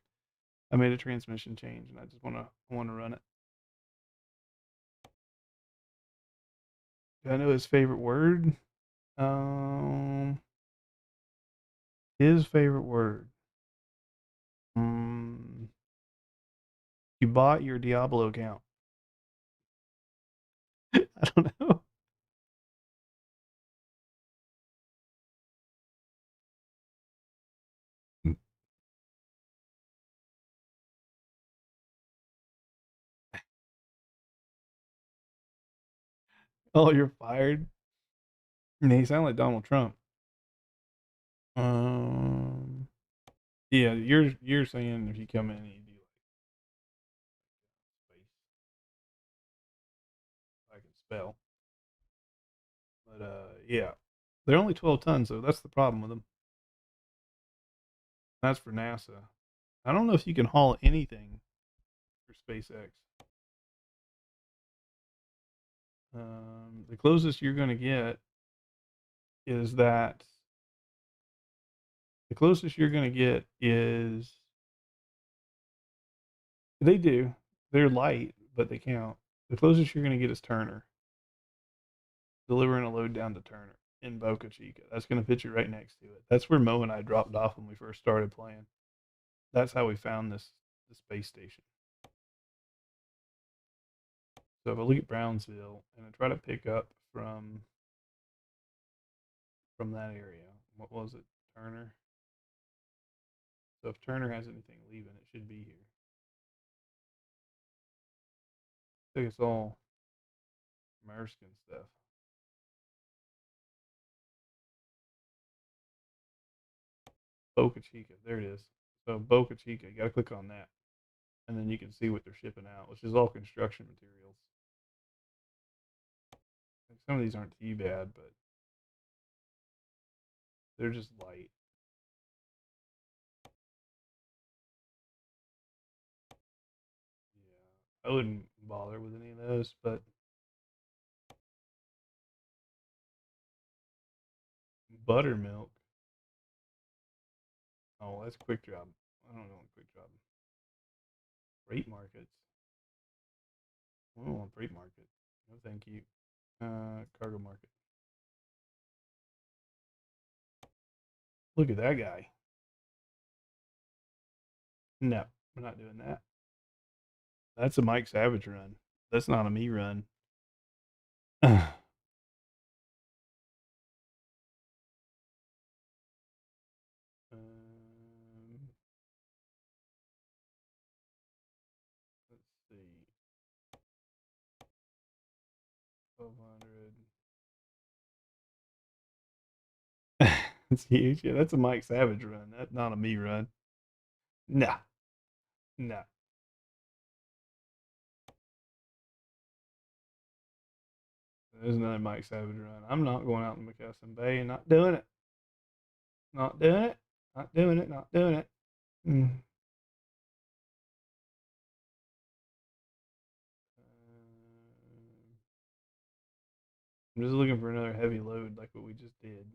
I made a transmission change and I just wanna run it. Do I know his favorite word? Um, his favorite word. Mm, you bought your Diablo account. I don't know. Oh, you're fired. Yeah, you sound like Donald Trump. Um, yeah, you're saying if you come in and you do like space, I can spell. But yeah, they're only 12 tons, so that's the problem with them. That's for NASA. I don't know if you can haul anything for SpaceX. The closest you're going to get is that the closest you're going to get is they do. They're light, but they count. The closest you're going to get is Turner, delivering a load down to Turner in Boca Chica. That's going to put you right next to it. That's where Mo and I dropped off when we first started playing. That's how we found the space station. So if I look at Brownsville and I try to pick up from that area, what was it, Turner? So if Turner has anything leaving, it should be here. I think it's all American stuff. Boca Chica, there it is. So Boca Chica, you got to click on that, and then you can see what they're shipping out, which is all construction materials. Like some of these aren't too bad, but they're just light. Yeah, I wouldn't bother with any of those, but buttermilk. Oh, that's quick drop. I don't know what quick drop. Freight markets. Oh, freight market. No, thank you. Cargo market. Look at that guy. No, we're not doing that. That's a Mike Savage run. That's not a me run. um, let's see. 1200. It's huge. Yeah, that's a Mike Savage run. That's not a me run. Nah, nah. There's another Mike Savage run. I'm not going out in McCusson Bay and not doing it. Not doing it. Not doing it. Not doing it. Mm. I'm just looking for another heavy load like what we just did.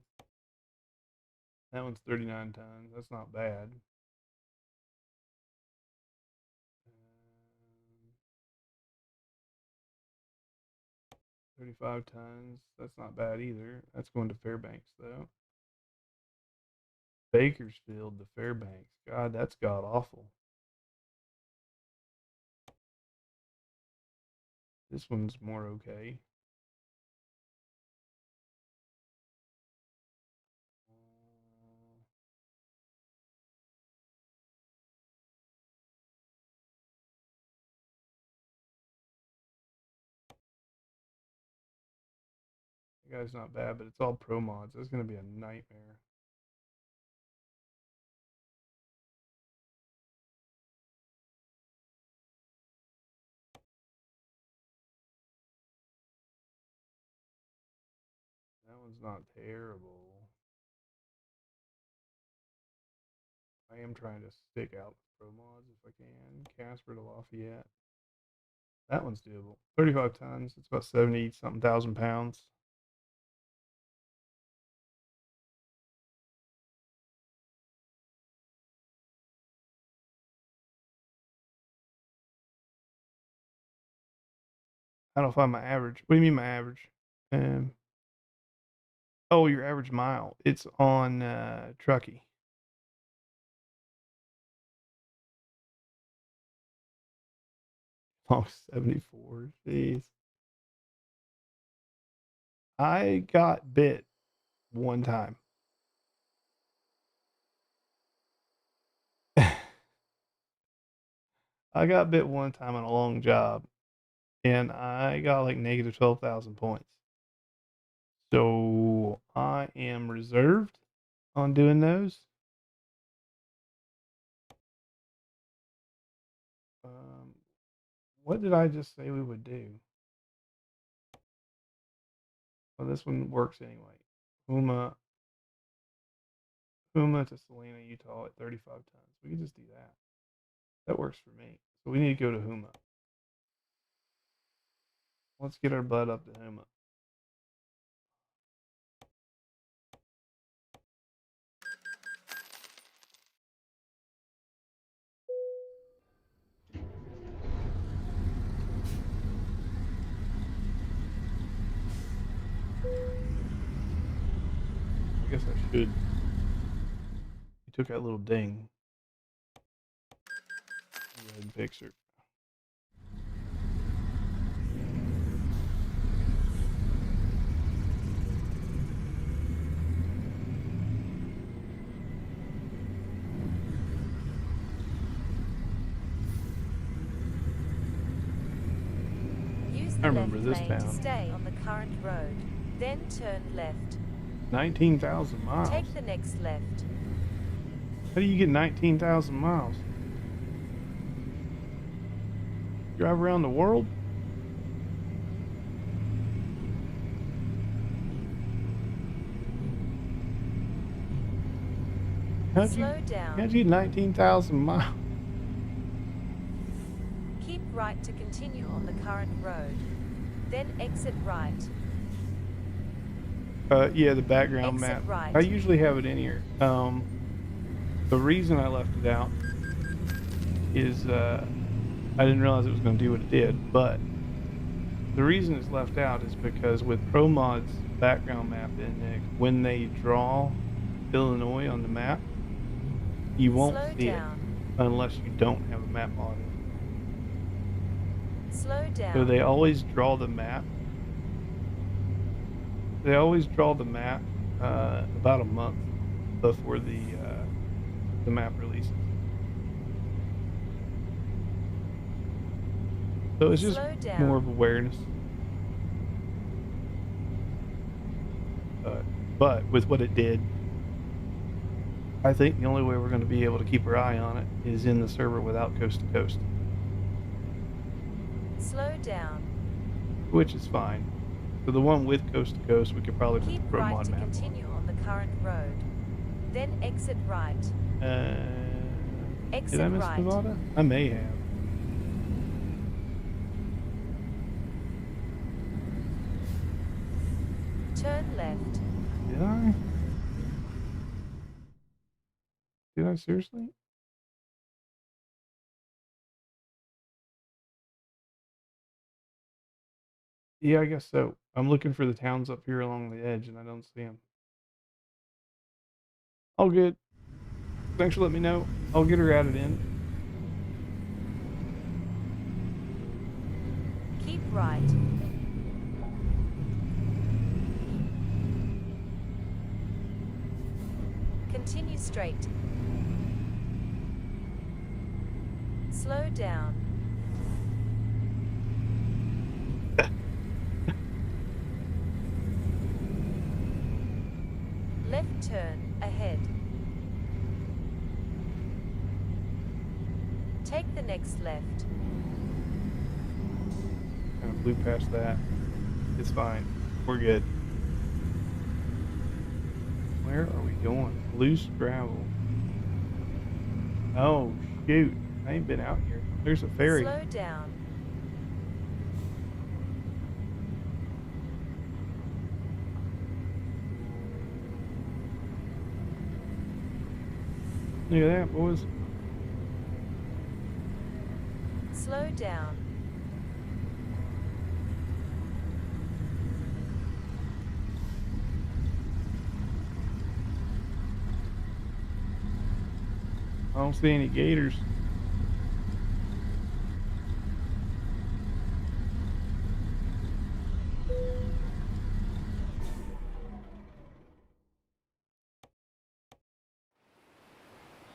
That one's 39 tons. That's not bad. 35 tons. That's not bad either. That's going to Fairbanks though. Bakersfield to Fairbanks. God, that's god awful. This one's more okay. The guy's not bad, but it's all pro mods. That's gonna be a nightmare. That one's not terrible. I am trying to stick out with pro mods if I can. Casper to Lafayette. That one's doable. 35 tons. It's about 70 something thousand pounds. I don't find my average. What do you mean my average? Oh, your average mile. It's on Truckee. Oh, 74. Jeez. I got bit one time. I got bit one time on a long job, and I got like negative 12,000 points. So I am reserved on doing those. What did I just say we would do? Well, this one works anyway. Huma to Salina, Utah at 35 tons. We can just do that. That works for me. So we need to go to Huma. Let's get our butt up to Huma. I guess I should. You took that little ding. Go ahead and fix her. Use the I remember left this lane town. to stay on the current road, then turn left. 19,000 miles. Take the next left. How do you get 19,000 miles? Drive around the world? Slow down. How'd you get 19,000 miles? Keep right to continue on the current road, then exit right. Yeah, the background Exit map. right. I usually have it in here. The reason I left it out is I didn't realize it was going to do what it did, but the reason it's left out is because with ProMod's background map in there, when they draw Illinois on the map, you won't Slow see down. it unless you don't have a map mod in. Slow down. So they always draw the map. They always draw the map about a month before the map releases. So it's just Slow down. more of awareness. But with what it did, I think the only way we're going to be able to keep our eye on it is in the server without coast to coast, Slow down. which is fine. For the one with coast to coast, we could probably put Keep the Pro right Mod to map continue on the current road, then exit right. on. Exit Did I miss right. Nevada? I may have. Turn left. Did I? Did I seriously? Yeah, I guess so. I'm looking for the towns up here along the edge, and I don't see them. All good. Thanks for letting me know. I'll get her added in. Keep right. Continue straight. Slow down. Left turn ahead. Take the next left. Kind of blew past that. It's fine. We're good. Where are we going? Loose gravel. Oh, shoot. I ain't been out here. There's a ferry. Slow down. Look at that, boys. Slow down. I don't see any gators.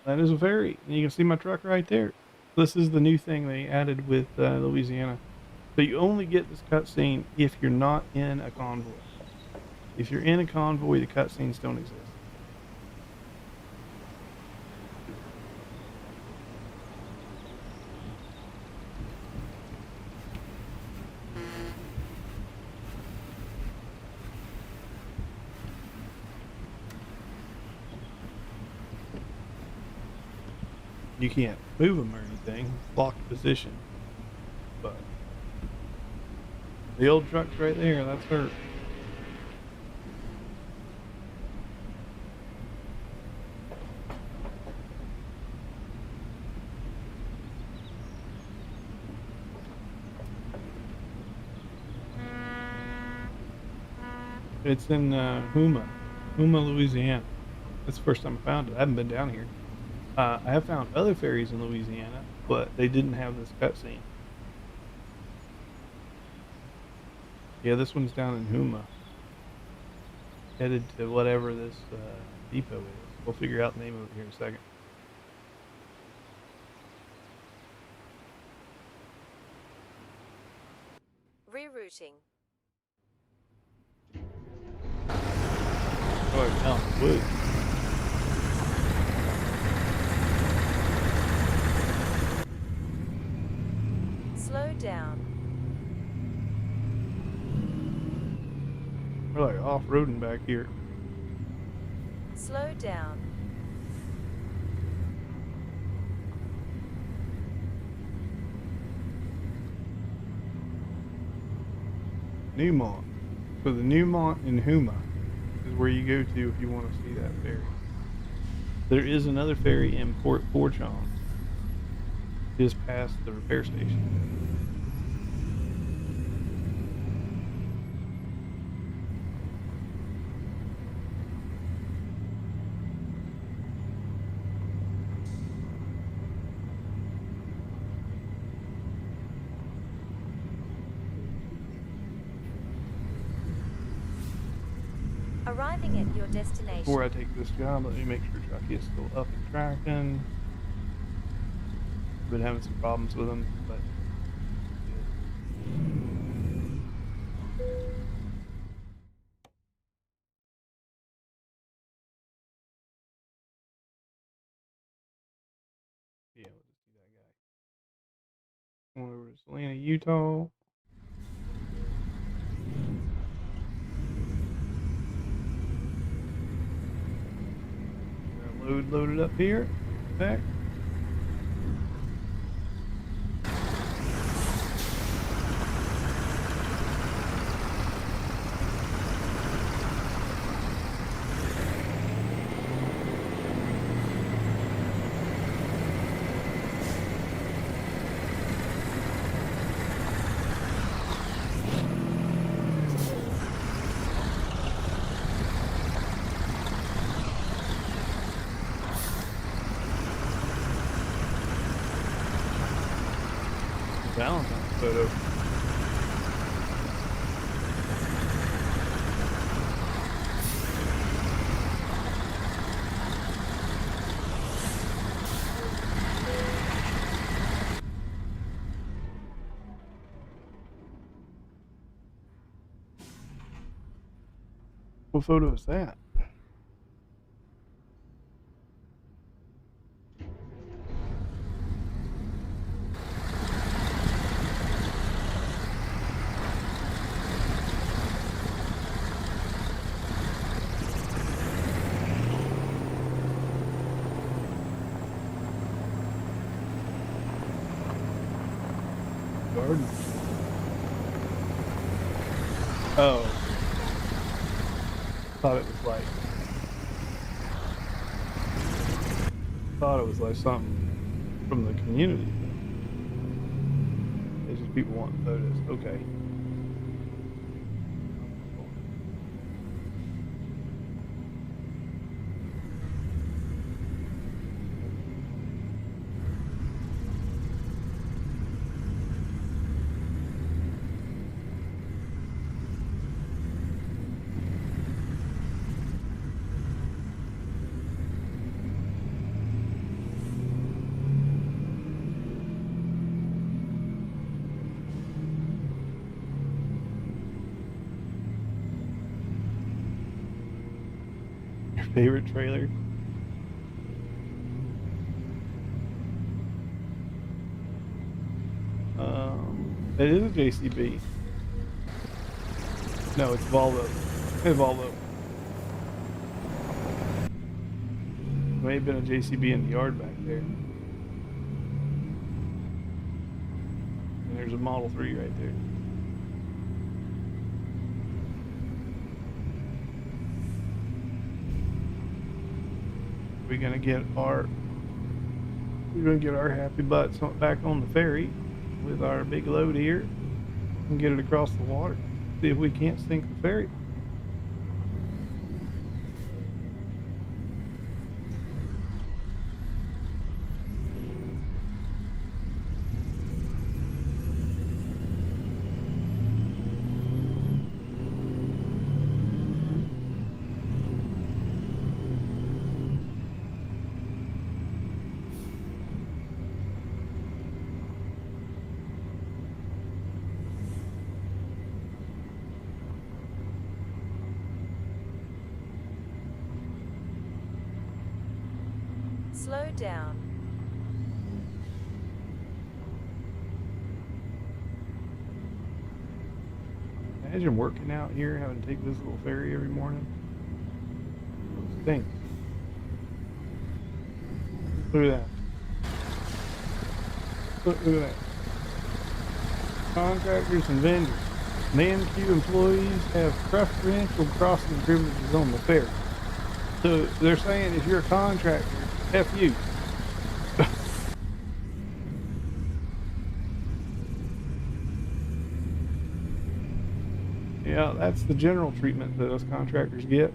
That is a ferry. And you can see my truck right there. This is the new thing they added with Louisiana. So you only get this cutscene if you're not in a convoy. If you're in a convoy, the cutscenes don't exist. You can't move them or anything, locked position. But the old truck's right there, that's her. It's in Houma, Louisiana. That's the first time I found it. I haven't been down here. I have found other ferries in Louisiana, but they didn't have this cutscene. Yeah, this one's down in Houma. Headed to whatever this depot is. We'll figure out the name of it here in a second. Rerouting. Oh, I found wood. Slow down. We're like off-roading back here. Slow down. Newmont. So the Newmont in Houma is where you go to if you want to see that ferry. There is another ferry in Port Fourchon, just past the repair station. Arriving at your destination. Before I take this job, let me make sure truck is still up and tracking. Been having some problems with them, but yeah, we'll just do that guy. Going over to Salina, Utah. Loaded up here. Back. Valentine's photo. What photo is that? yard. Oh. Thought it was like something from the community. It's just people wanting photos. Okay. Your favorite trailer? It is a JCB. No, it's Volvo. It's Volvo. May have been a JCB in the yard back there. And there's a Model 3 right there. We're gonna get our happy butts back on the ferry with our big load here and get it across the water. See if we can't sink the ferry. Slow down. Imagine working out here, having to take this little ferry every morning. Thanks. Look at that. Look at that. Contractors and vendors. NAMQ employees have preferential crossing privileges on the ferry. So they're saying if you're a contractor, F you. Yeah, that's the general treatment that us contractors get.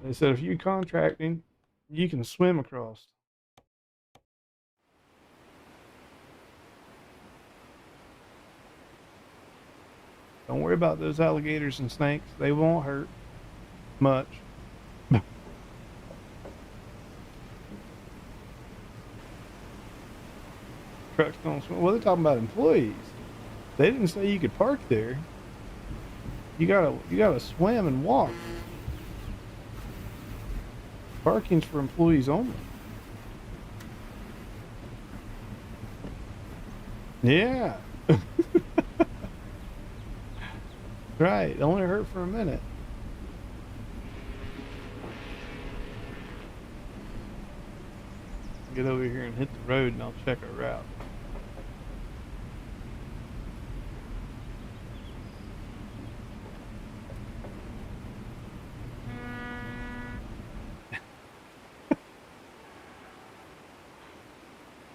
They said if you're contracting, you can swim across. Don't worry about those alligators and snakes. They won't hurt much. Trucks don't swim. Well, they're talking about employees. They didn't say you could park there. You gotta swim and walk. Parking's for employees only. Yeah. Right. It only hurt for a minute. Get over here and hit the road and I'll check our route.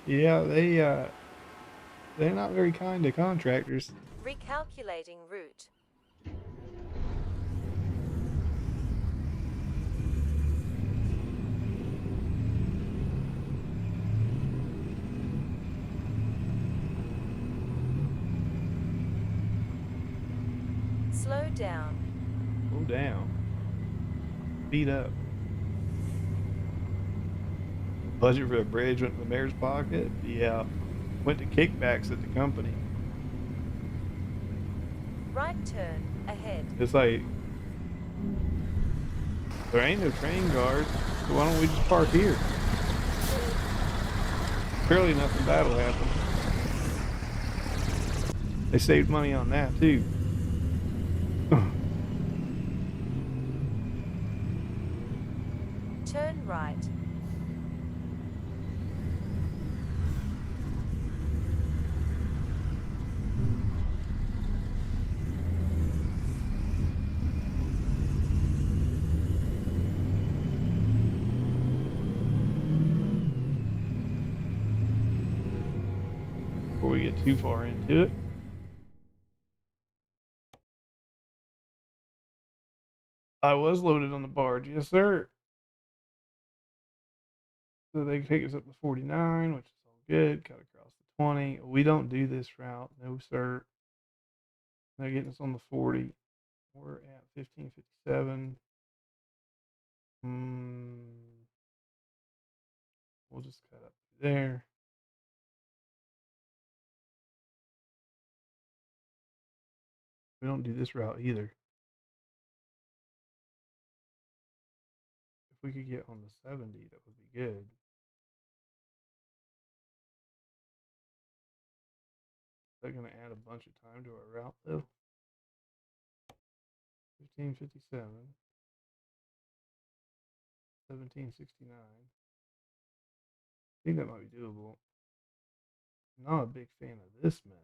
Yeah, they're not very kind to contractors. Recalculating route. Slow down. Slow down. Beat up. Budget for a bridge went to the mayor's pocket? Yeah. Went to kickbacks at the company. Right turn ahead. It's like, there ain't no train guards, so why don't we just park here? Surely nothing bad will happen. They saved money on that too. Turn right. too far into it. I was loaded on the barge, yes sir. So they take us up to 49, which is all good. Cut across the 20. We don't do this route, no sir. They're getting us on the 40. We're at 1557. We'll just cut up there. We don't do this route either. If we could get on the 70, that would be good. They're going to add a bunch of time to our route though. 1557. 1769. I think that might be doable. I'm not a big fan of this mess.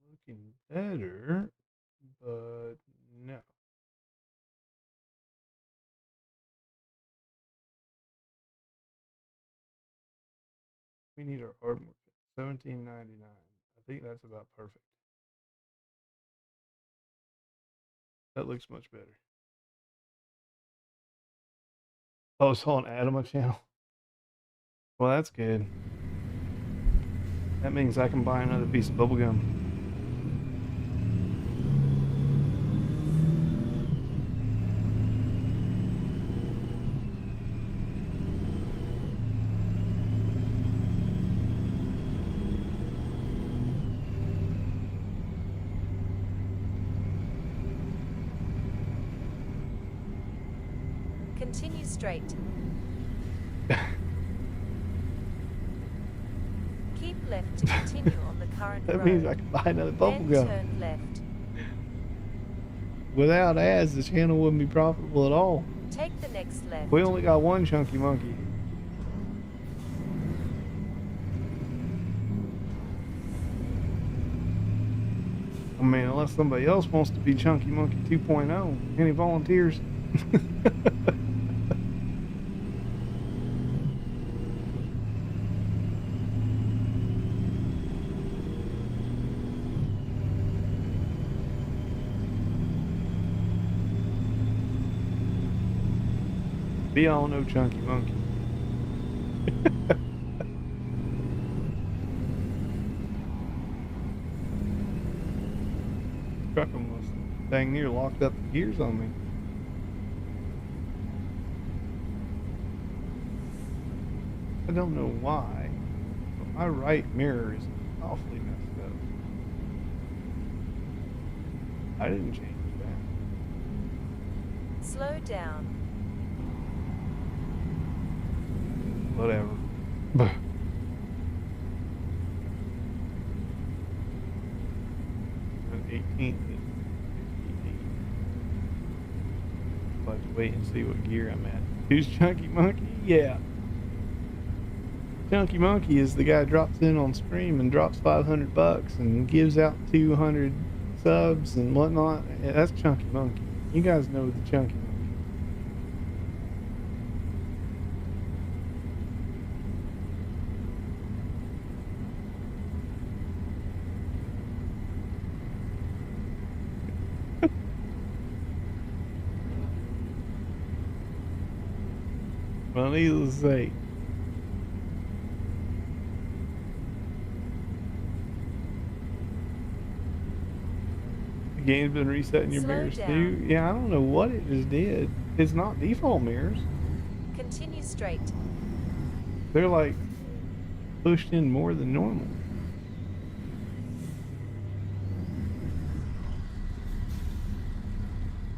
Looking better, but no. We need our artwork. 1799. I think that's about perfect. That looks much better. Oh, it's on Adam channel. Well, that's good. That means I can buy another piece of bubblegum. Continue straight. Keep left to continue on the current That road. means I can buy another Then bubblegum. turn left. Without ads, the channel wouldn't be profitable at all. Take the next left. We only got one chunky monkey. I mean, unless somebody else wants to be Chunky Monkey 2.0. Any volunteers? Be all no Chunky Monkey. Truck almost dang near locked up the gears on me. I don't know why, but my right mirror is awfully messed up. I didn't change that. Slow down. Whatever. 18th is 58. I'll have to wait and see what gear I'm at. Who's Chunky Monkey? Yeah. Chunky Monkey is the guy who drops in on stream and drops $500 and gives out 200 subs and whatnot. Yeah, that's Chunky Monkey. You guys know the Chunky Monkey. Well, needless to say, the game's been resetting your Slow mirrors down. too. Yeah, I don't know what it just did. It's not default mirrors. Continue straight. They're like pushed in more than normal.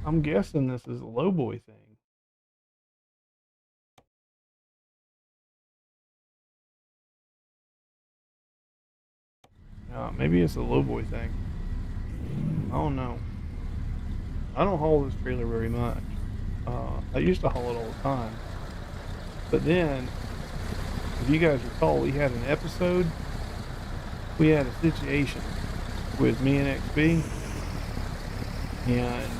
I'm guessing this is a low boy thing. Maybe it's a low boy thing. I don't know. I don't haul this trailer very much. I used to haul it all the time. But then, if you guys recall, we had an episode we had a situation with me and XB, and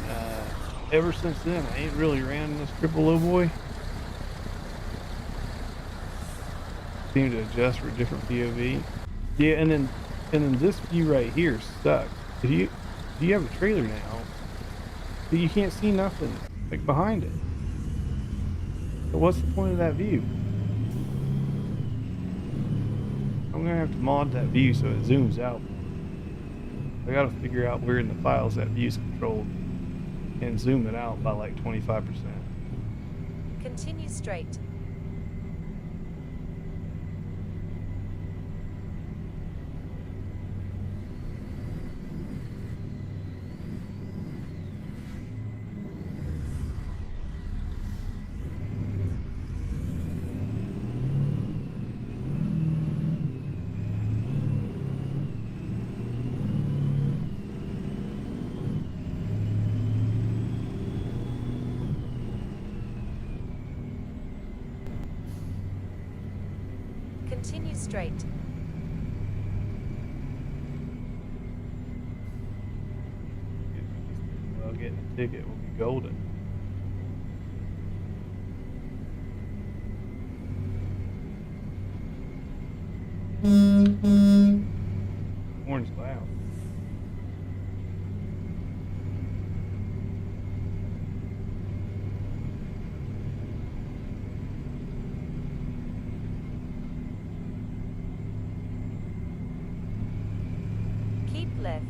ever since then, I ain't really ran this triple low boy. Seem to adjust for different POV. Yeah, and then this view right here sucks. If you have a trailer now, you can't see nothing like behind it. So what's the point of that view? I'm gonna have to mod that view so it zooms out. I gotta figure out where in the files that view's controlled and zoom it out by like 25%. Continue straight. Continue straight. Well, getting a ticket will be golden. Horn's loud. Keep left.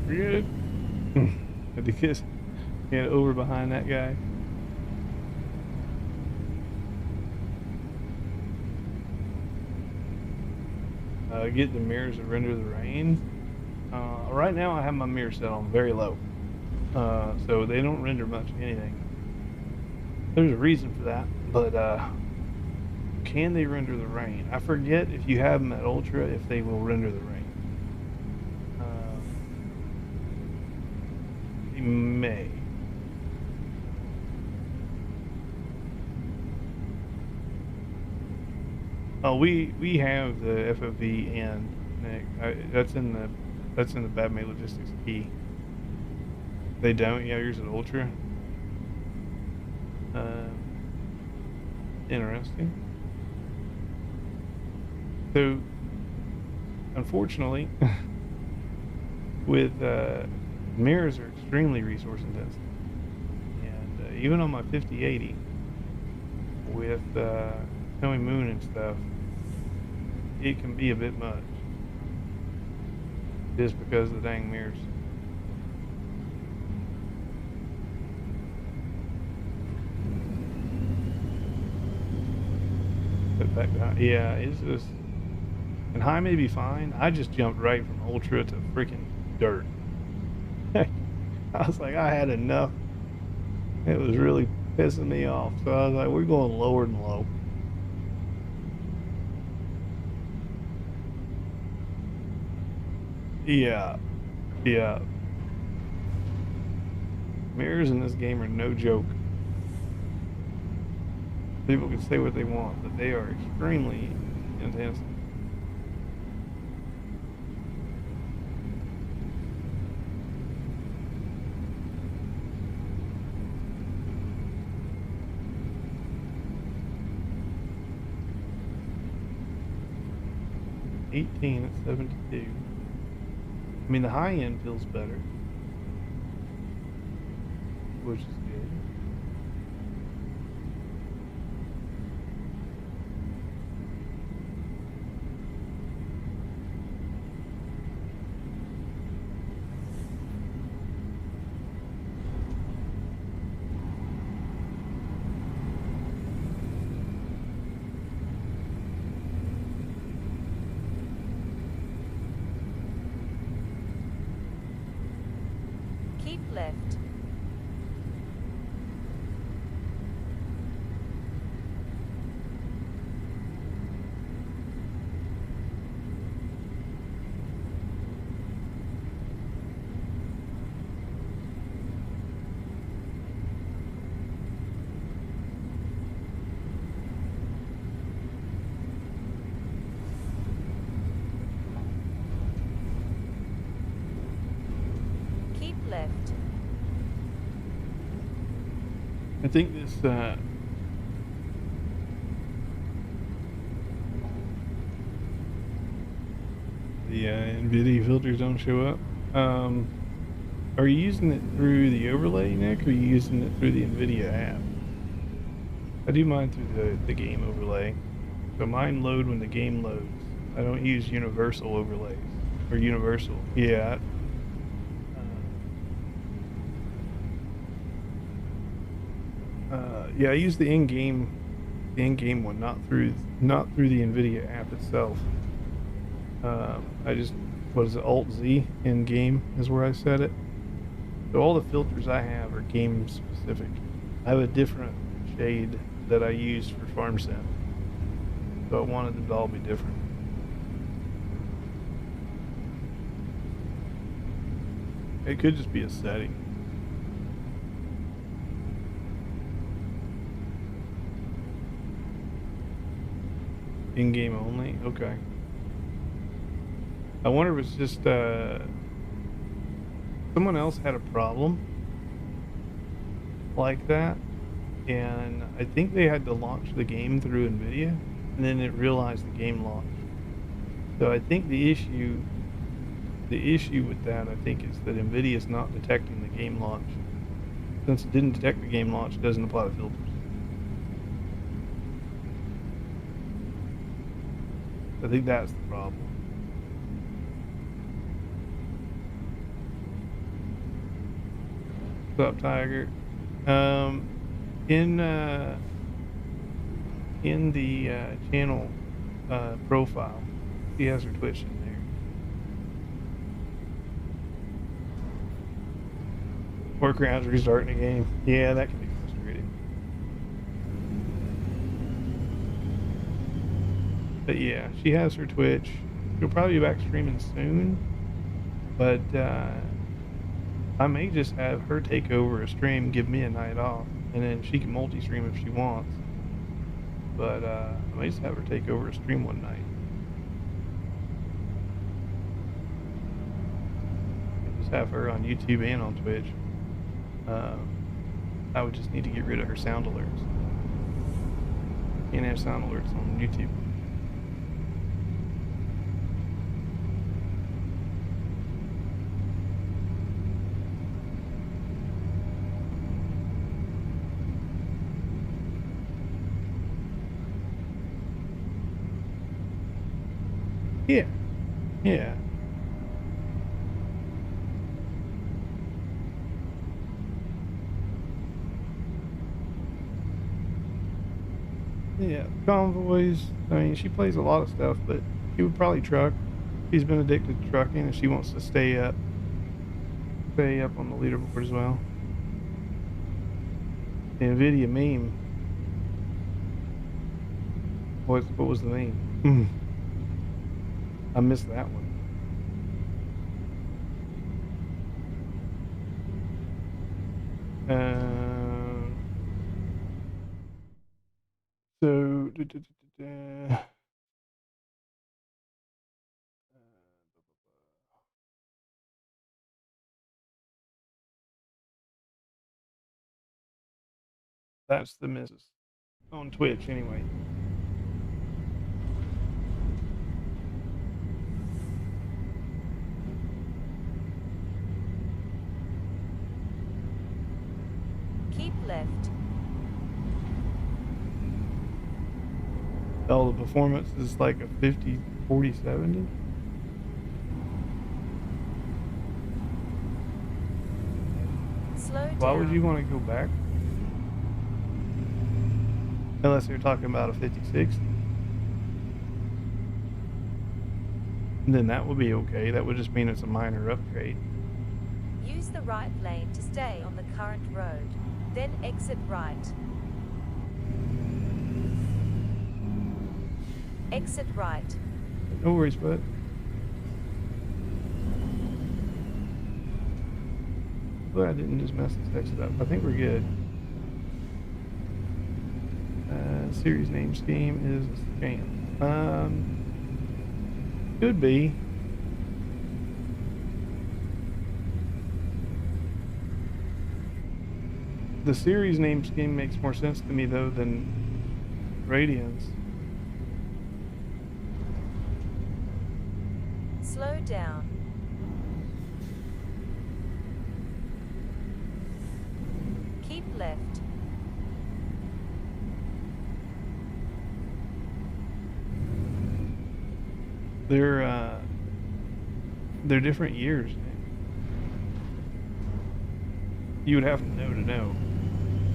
Good. Had to get over behind that guy. Get the mirrors to render the rain. Right now I have my mirror set on very low. So they don't render much of anything. There's a reason for that, but can they render the rain? I forget if you have them at ultra if they will render the rain. They may. Oh, we have the FOV and Nick. That's in the BadMae Logistics key. They don't. Yeah, yours is ultra. Interesting. So, unfortunately, with mirrors are extremely resource intensive, and even on my 5080 with showing moon and stuff, it can be a bit much just because of the dang mirrors. Put back behind. Yeah, it's just, and high may be fine. I just jumped right from ultra to freaking dirt. I was like, I had enough. It was really pissing me off. So I was like, we're going lower than low. Yeah. Yeah. Mirrors in this game are no joke. People can say what they want, but they are extremely intense. $18 at 72. I mean, the high end feels better, which is good. left. Keep left. I think this the NVIDIA filters don't show up. Are you using it through the overlay, Nick, or are you using it through the NVIDIA app? I do mine through the game overlay. So mine load when the game loads. I don't use universal overlays. Or universal. Yeah. Yeah, I use the in-game one, not through the NVIDIA app itself. I just, what is it, Alt-Z in-game is where I set it. So all the filters I have are game specific. I have a different shade that I use for farm sim. So I wanted them to all be different. It could just be a setting. In-game only? Okay. I wonder if it's just someone else had a problem like that, and I think they had to launch the game through NVIDIA, and then it realized the game launched. So I think the issue with that, I think, is that NVIDIA is not detecting the game launch. Since it didn't detect the game launch, it doesn't apply the filters. I think that's the problem. What's up, Tiger? In the channel profile, she has her Twitch in there. Workarounds restarting the game. Yeah, that can be frustrating. But yeah, she has her Twitch. She'll probably be back streaming soon. But I may just have her take over a stream, give me a night off, and then she can multi-stream if she wants. But I may just have her take over a stream one night. Just have her on YouTube and on Twitch. I would just need to get rid of her sound alerts. Can't have sound alerts on YouTube. Yeah. Yeah. Yeah. Convoys. I mean, she plays a lot of stuff, but she would probably truck. She's been addicted to trucking, and she wants to stay up on the leaderboard as well. The NVIDIA meme. What was the meme? I missed that one. So that's the missus on Twitch anyway. Keep left. Oh, the performance is like a 50, 40, 70. Slow down. Why would you want to go back? Unless you're talking about a 50-60. Then that would be okay. That would just mean it's a minor upgrade. Use the right lane to stay on the current road, then exit right. Exit right. No worries, bud. Well, I didn't just mess this exit up. I think we're good. Series name scheme is a scam. Could be. The series name scheme makes more sense to me though than Radian's. Slow down. Keep left. They're different years. You would have to know.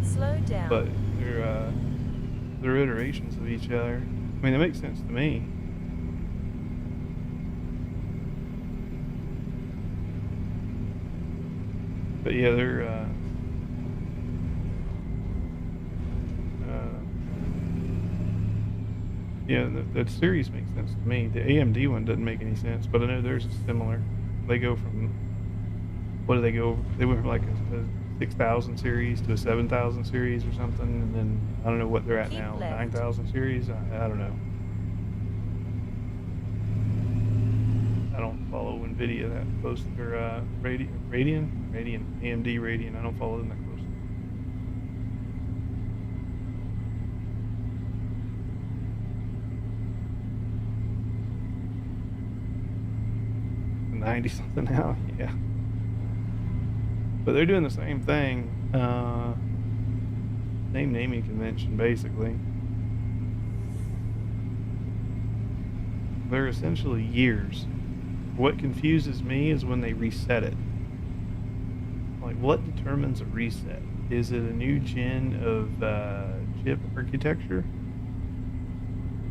Slow down. But they're iterations of each other. I mean, it makes sense to me. But yeah, yeah, that series makes sense to me. The AMD one doesn't make any sense, but I know theirs is similar. They go from, what do they go? They went from like a 6,000 series to a 7,000 series or something, and then I don't know what they're at Keep now. left. 9,000 series? I don't know. I don't follow Nvidia that close. Or Radian, AMD Radian. I don't follow them that close. The 90 something now, yeah. But they're doing the same thing. Same naming convention, basically. They're essentially years. What confuses me is when they reset it. Like, what determines a reset? Is it a new gen of chip architecture?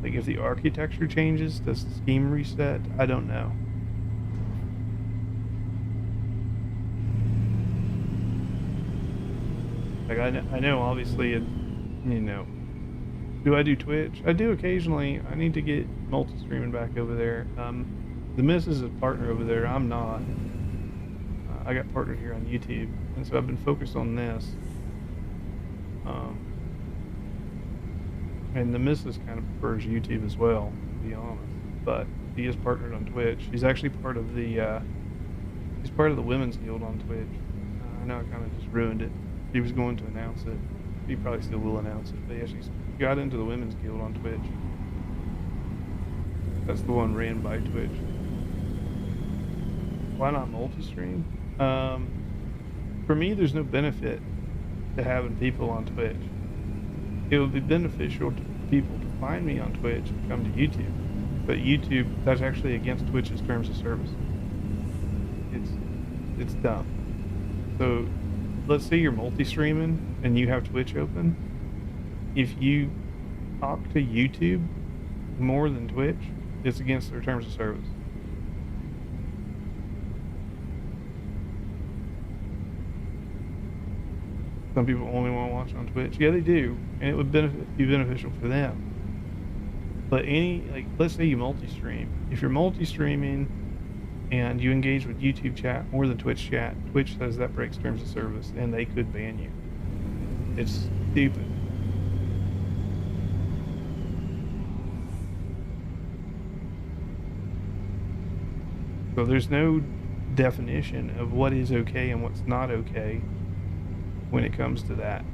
Like, if the architecture changes, does the scheme reset? I don't know. Like, I know obviously it, you know, do I do Twitch? I do occasionally. I need to get multi-streaming back over there. The missus is a partner over there. I'm not. I got partnered here on YouTube, and so I've been focused on this. And the missus kind of prefers YouTube as well, to be honest. But she is partnered on Twitch. She's actually part of the she's part of the Women's Guild on Twitch. I know I kind of just ruined it. She was going to announce it. She probably still will announce it. But yeah, she's got into the Women's Guild on Twitch. That's the one ran by Twitch. Why not multi-stream? For me, there's no benefit to having people on Twitch. It would be beneficial to people to find me on Twitch and come to YouTube. But YouTube, that's actually against Twitch's terms of service. It's dumb. So let's say you're multi-streaming and you have Twitch open. If you talk to YouTube more than Twitch, it's against their terms of service. Some people only want to watch on Twitch. Yeah, they do, and it would be beneficial for them. But let's say you multi-stream. If you're multi-streaming and you engage with YouTube chat more than Twitch chat, Twitch says that breaks terms of service, and they could ban you. It's stupid. So there's no definition of what is okay and what's not okay when it comes to that.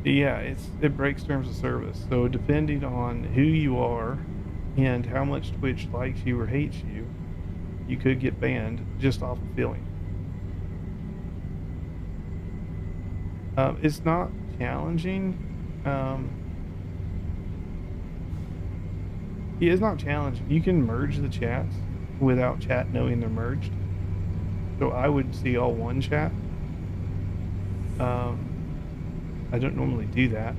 Yeah, it breaks terms of service. So depending on who you are and how much Twitch likes you or hates you, you could get banned just off of feeling. It's not challenging. Yeah, it's not challenging. You can merge the chats without chat knowing they're merged. So I would see all one chat. I don't normally do that.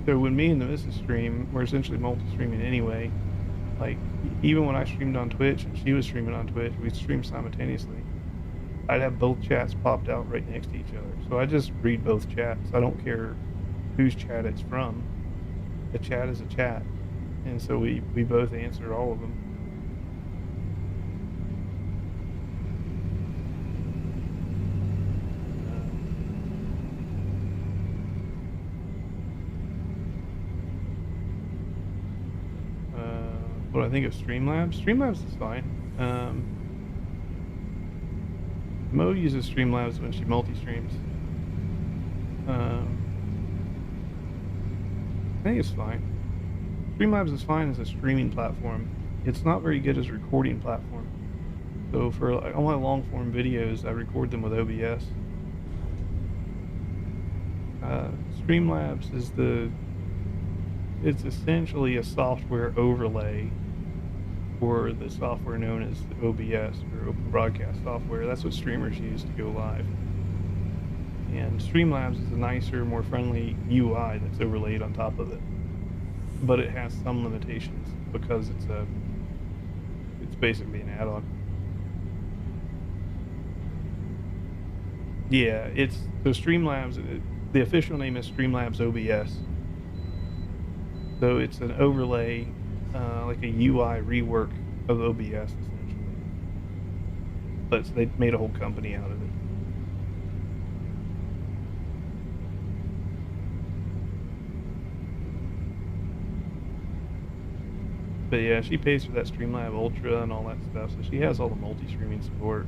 So when me and the missus stream, we're essentially multi-streaming anyway. Like, even when I streamed on Twitch and she was streaming on Twitch, we streamed simultaneously. I'd have both chats popped out right next to each other. So I just read both chats. I don't care whose chat it's from. A chat is a chat. And so we both answered all of them. What I think of Streamlabs? Streamlabs is fine. Mo uses Streamlabs when she multi-streams. I think it's fine. Streamlabs is fine as a streaming platform. It's not very good as a recording platform. So for all my long form videos, I record them with OBS. Streamlabs is it's essentially a software overlay for the software known as OBS, or Open Broadcast Software. That's what streamers use to go live. And Streamlabs is a nicer, more friendly UI that's overlaid on top of it. But it has some limitations because it's basically an add-on. Yeah, so Streamlabs, the official name is Streamlabs OBS. So it's an overlay, like a UI rework of OBS, essentially. But they made a whole company out of it. But yeah, she pays for that Streamlab Ultra and all that stuff, so she has all the multi-streaming support.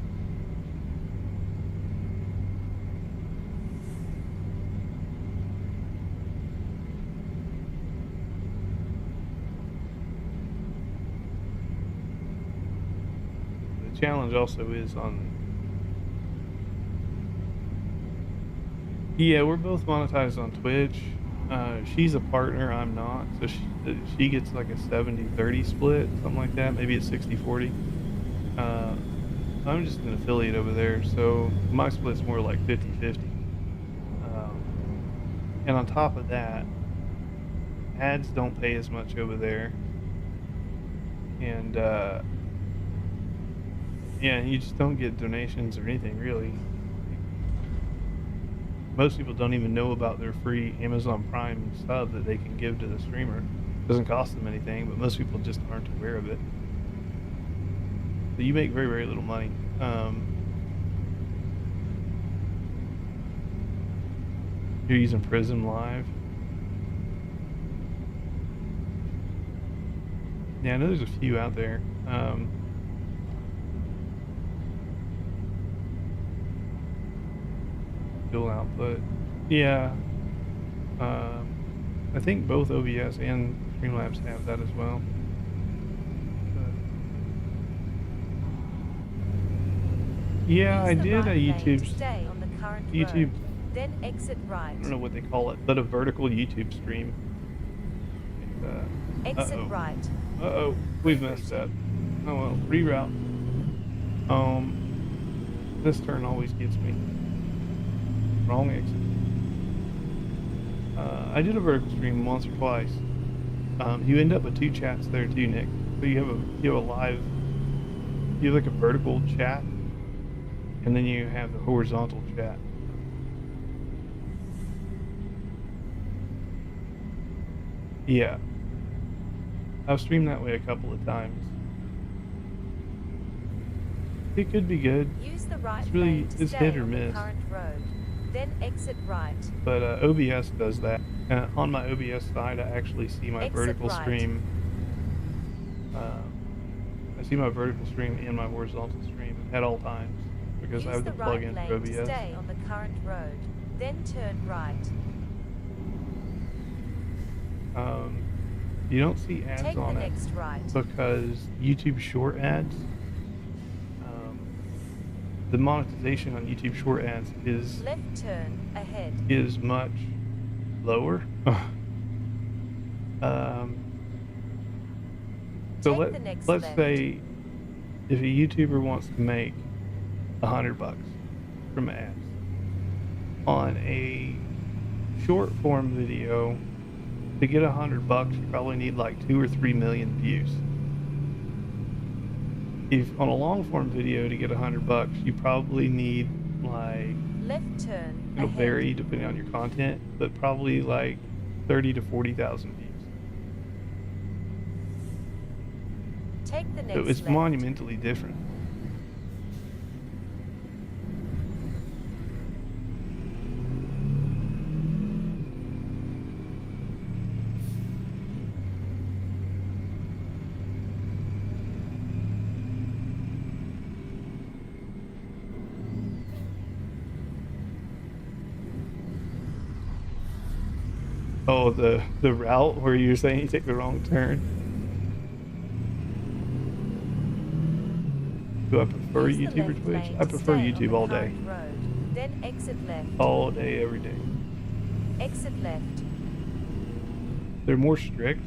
The challenge also is yeah, we're both monetized on Twitch. She's a partner, I'm not, so she gets like a 70-30 split, something like that. Maybe it's 60-40. I'm just an affiliate over there, so my split's more like 50-50. And on top of that, ads don't pay as much over there, and yeah, you just don't get donations or anything really. Most people don't even know about their free Amazon Prime sub that they can give to the streamer. It doesn't cost them anything, but most people just aren't aware of it. So you make very, very little money. You're using Prism Live. Yeah, I know there's a few out there. Dual output. Yeah. I think both OBS and Streamlabs have that as well. Yeah, I did a YouTube. Stay on the current YouTube. road, then exit right. I don't know what they call it, but a vertical YouTube stream. Exit right. Uh-oh, we've messed up. Oh well, reroute. This turn always gets me. Wrong exit. I did a vertical stream once or twice. You end up with two chats there too, Nick. So you have a live, you have like a vertical chat, and then you have the horizontal chat. Yeah. I've streamed that way a couple of times. It could be good. Use the right It's really, lane to it's stay hit or on the miss. current road, then exit right. But OBS does that. On my OBS side, I actually see my Exit vertical right. stream. I see my vertical stream and my horizontal stream at all times because I Use have the the right plugin for lane to OBS. stay on the current road, then turn right. You don't see ads Take the on it next right. because YouTube Short ads. The monetization on YouTube Short ads is Left turn ahead. much lower. So Take the next let's left. say if a YouTuber wants to make $100 from ads on a short form video, to get $100, you probably need like 2 or 3 million views. if on a long form video to get $100, you probably need like, Left turn it'll ahead. vary depending on your content, but probably like 30 to 40,000 views. Take the next So it's left. monumentally different. Oh, the route where you're saying you take the wrong turn. Do I prefer Use the YouTube or left Twitch? lane I to prefer stay on YouTube the all day. current road. Then exit left. All day, every day. Exit left. They're more strict,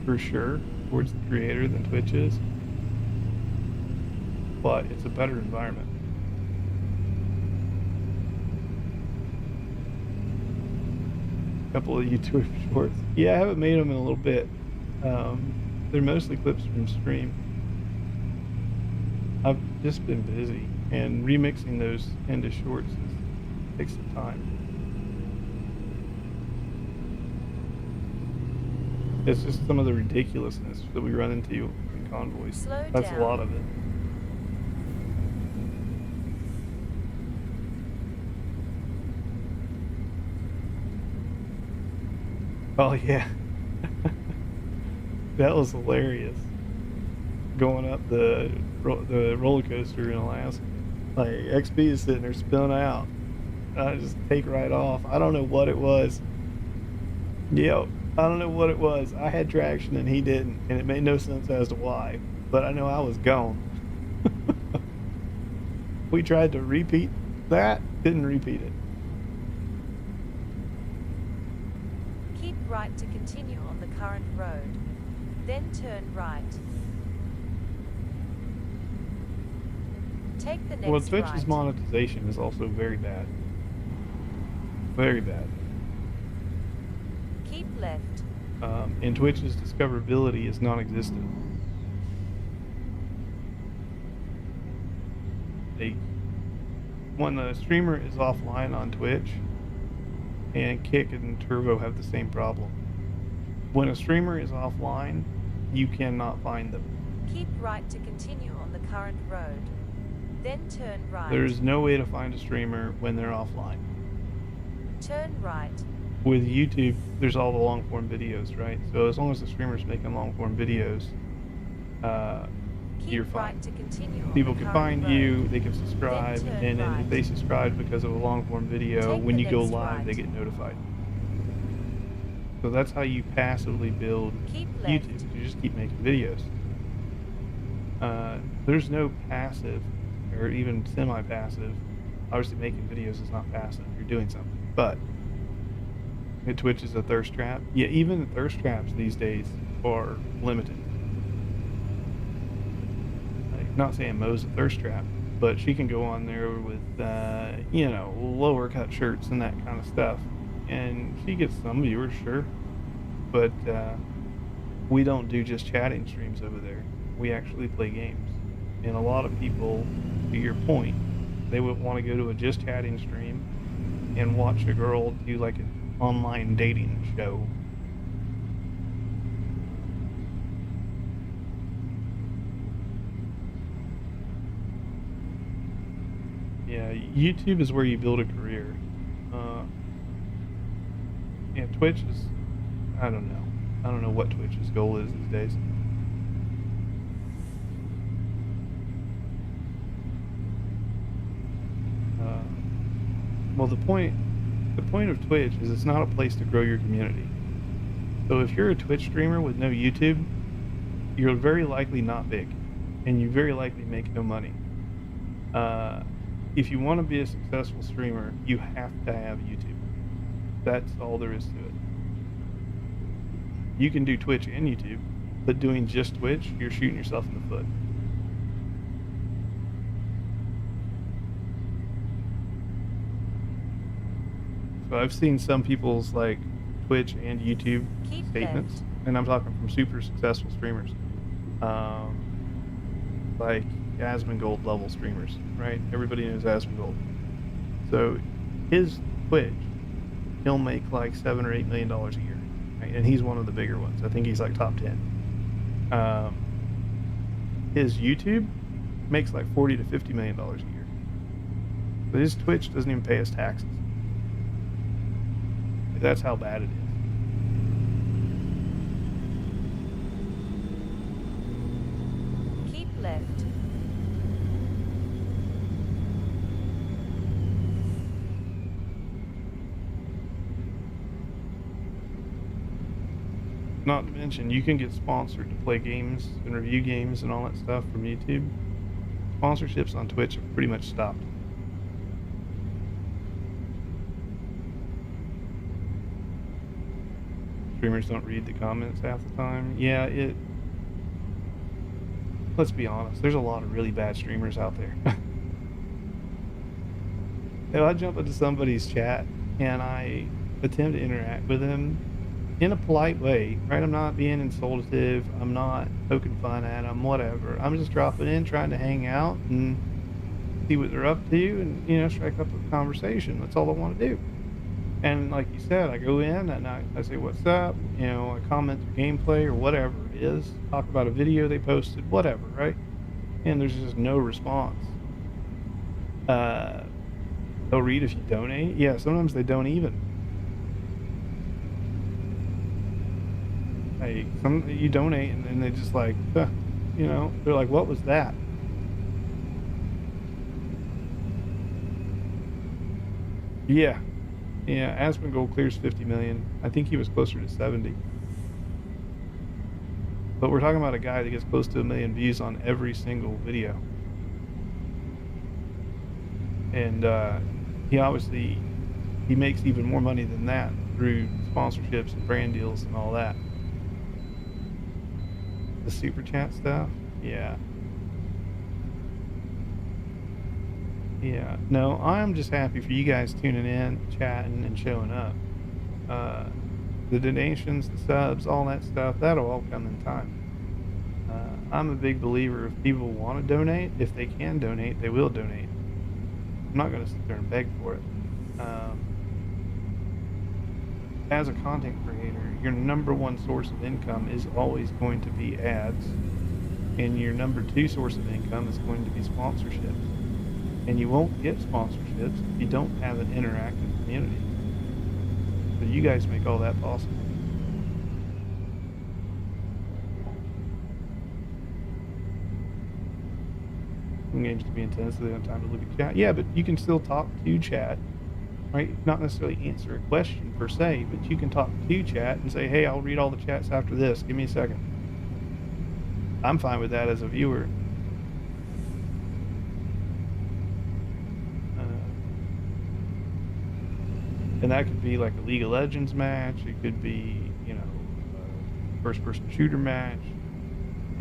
for sure, towards the creator than Twitch is. But it's a better environment. Couple of YouTube shorts. Yeah, I haven't made them in a little bit. They're mostly clips from stream. I've just been busy, and remixing those into shorts takes some time. It's just some of the ridiculousness that we run into in convoys. Slow That's down. a lot of it. Oh yeah, that was hilarious. Going up the roller coaster in Alaska, like XP is sitting there spilling out. I just take right off. I don't know what it was. Yo, I don't know what it was. I had traction and he didn't, and it made no sense as to why. But I know I was gone. We tried to repeat that, didn't repeat it. Keep right to continue on the current road. Then turn right. Take the next Well, Twitch's right. monetization is also very bad. Very bad. Keep left. And Twitch's discoverability is non-existent. When a streamer is offline on Twitch, and Kick and Turbo have the same problem. When a streamer is offline, you cannot find them. Keep right to continue on the current road. Then turn right. There's no way to find a streamer when they're offline. Turn right. With YouTube, there's all the long form videos, right? So as long as the streamer's making long form videos, Keep you're fine. right to continue on People the can current find road. you, they can subscribe, turn and then right. if they subscribe because of a long form video, Take when the you go next live, right. they get notified. So that's how you passively build Keep left. YouTube. You just keep making videos. There's no passive or even semi-passive. Obviously, making videos is not passive. You're doing something. But Twitch is a thirst trap. Yeah, even the thirst traps these days are limited. Like, not saying Mo's a thirst trap, but she can go on there with, lower cut shirts and that kind of stuff. And she gets some viewers, sure. But we don't do just chatting streams over there. We actually play games. And a lot of people, to your point, they would want to go to a just chatting stream and watch a girl do like an online dating show. Yeah, YouTube is where you build a career. Yeah, Twitch is, I don't know. I don't know what Twitch's goal is these days. Well, the point of Twitch is it's not a place to grow your community. So if you're a Twitch streamer with no YouTube, you're very likely not big, and you very likely make no money. If you want to be a successful streamer, you have to have YouTube. That's all there is to it. You can do Twitch and YouTube, but doing just Twitch, you're shooting yourself in the foot. So I've seen some people's like Twitch and YouTube Keep statements, left. and I'm talking from super successful streamers. like Asmongold level streamers, right? Everybody knows Asmongold. So his Twitch, he'll make like $7 or $8 million a year, right? And he's one of the bigger ones. I think he's like top 10. His YouTube makes like $40 to $50 million a year, but his Twitch doesn't even pay his taxes. That's how bad it is. Keep left. Not to mention, you can get sponsored to play games and review games and all that stuff from YouTube. Sponsorships on Twitch have pretty much stopped. Streamers don't read the comments half the time. Yeah, let's be honest, there's a lot of really bad streamers out there. If I jump into somebody's chat and I attempt to interact with them in a polite way, right? I'm not being insultative. I'm not poking fun at them, whatever. I'm just dropping in, trying to hang out and see what they're up to and, you know, strike up a conversation. That's all I want to do. And like you said, I go in and I say, what's up? You know, I comment their gameplay or whatever it is, talk about a video they posted, whatever, right? And there's just no response. They'll read if you donate. Yeah, sometimes they don't even. Hey, you donate and then they just like, you know, they're like, what was that? Yeah. Asmongold clears 50 million. I think he was closer to 70. But we're talking about a guy that gets close to 1 million views on every single video. And he makes even more money than that through sponsorships and brand deals and all that. The super chat stuff, yeah. No, I'm just happy for you guys tuning in, chatting, and showing up. The donations, the subs, all that stuff, that'll all come in time. I'm a big believer if people want to donate, if they can donate, they will donate. I'm not going to sit there and beg for it. As a content creator, your number one source of income is always going to be ads, and your number two source of income is going to be sponsorships. And you won't get sponsorships if you don't have an interactive community. So you guys make all that possible. Some games can be intense, so they don't have time to look at chat. Yeah, but you can still talk to chat, right? Not necessarily answer a question per se, but you can talk to chat and say, hey, I'll read all the chats after this. Give me a second. I'm fine with that as a viewer. And that could be like a League of Legends match. It could be, you know, a first-person shooter match.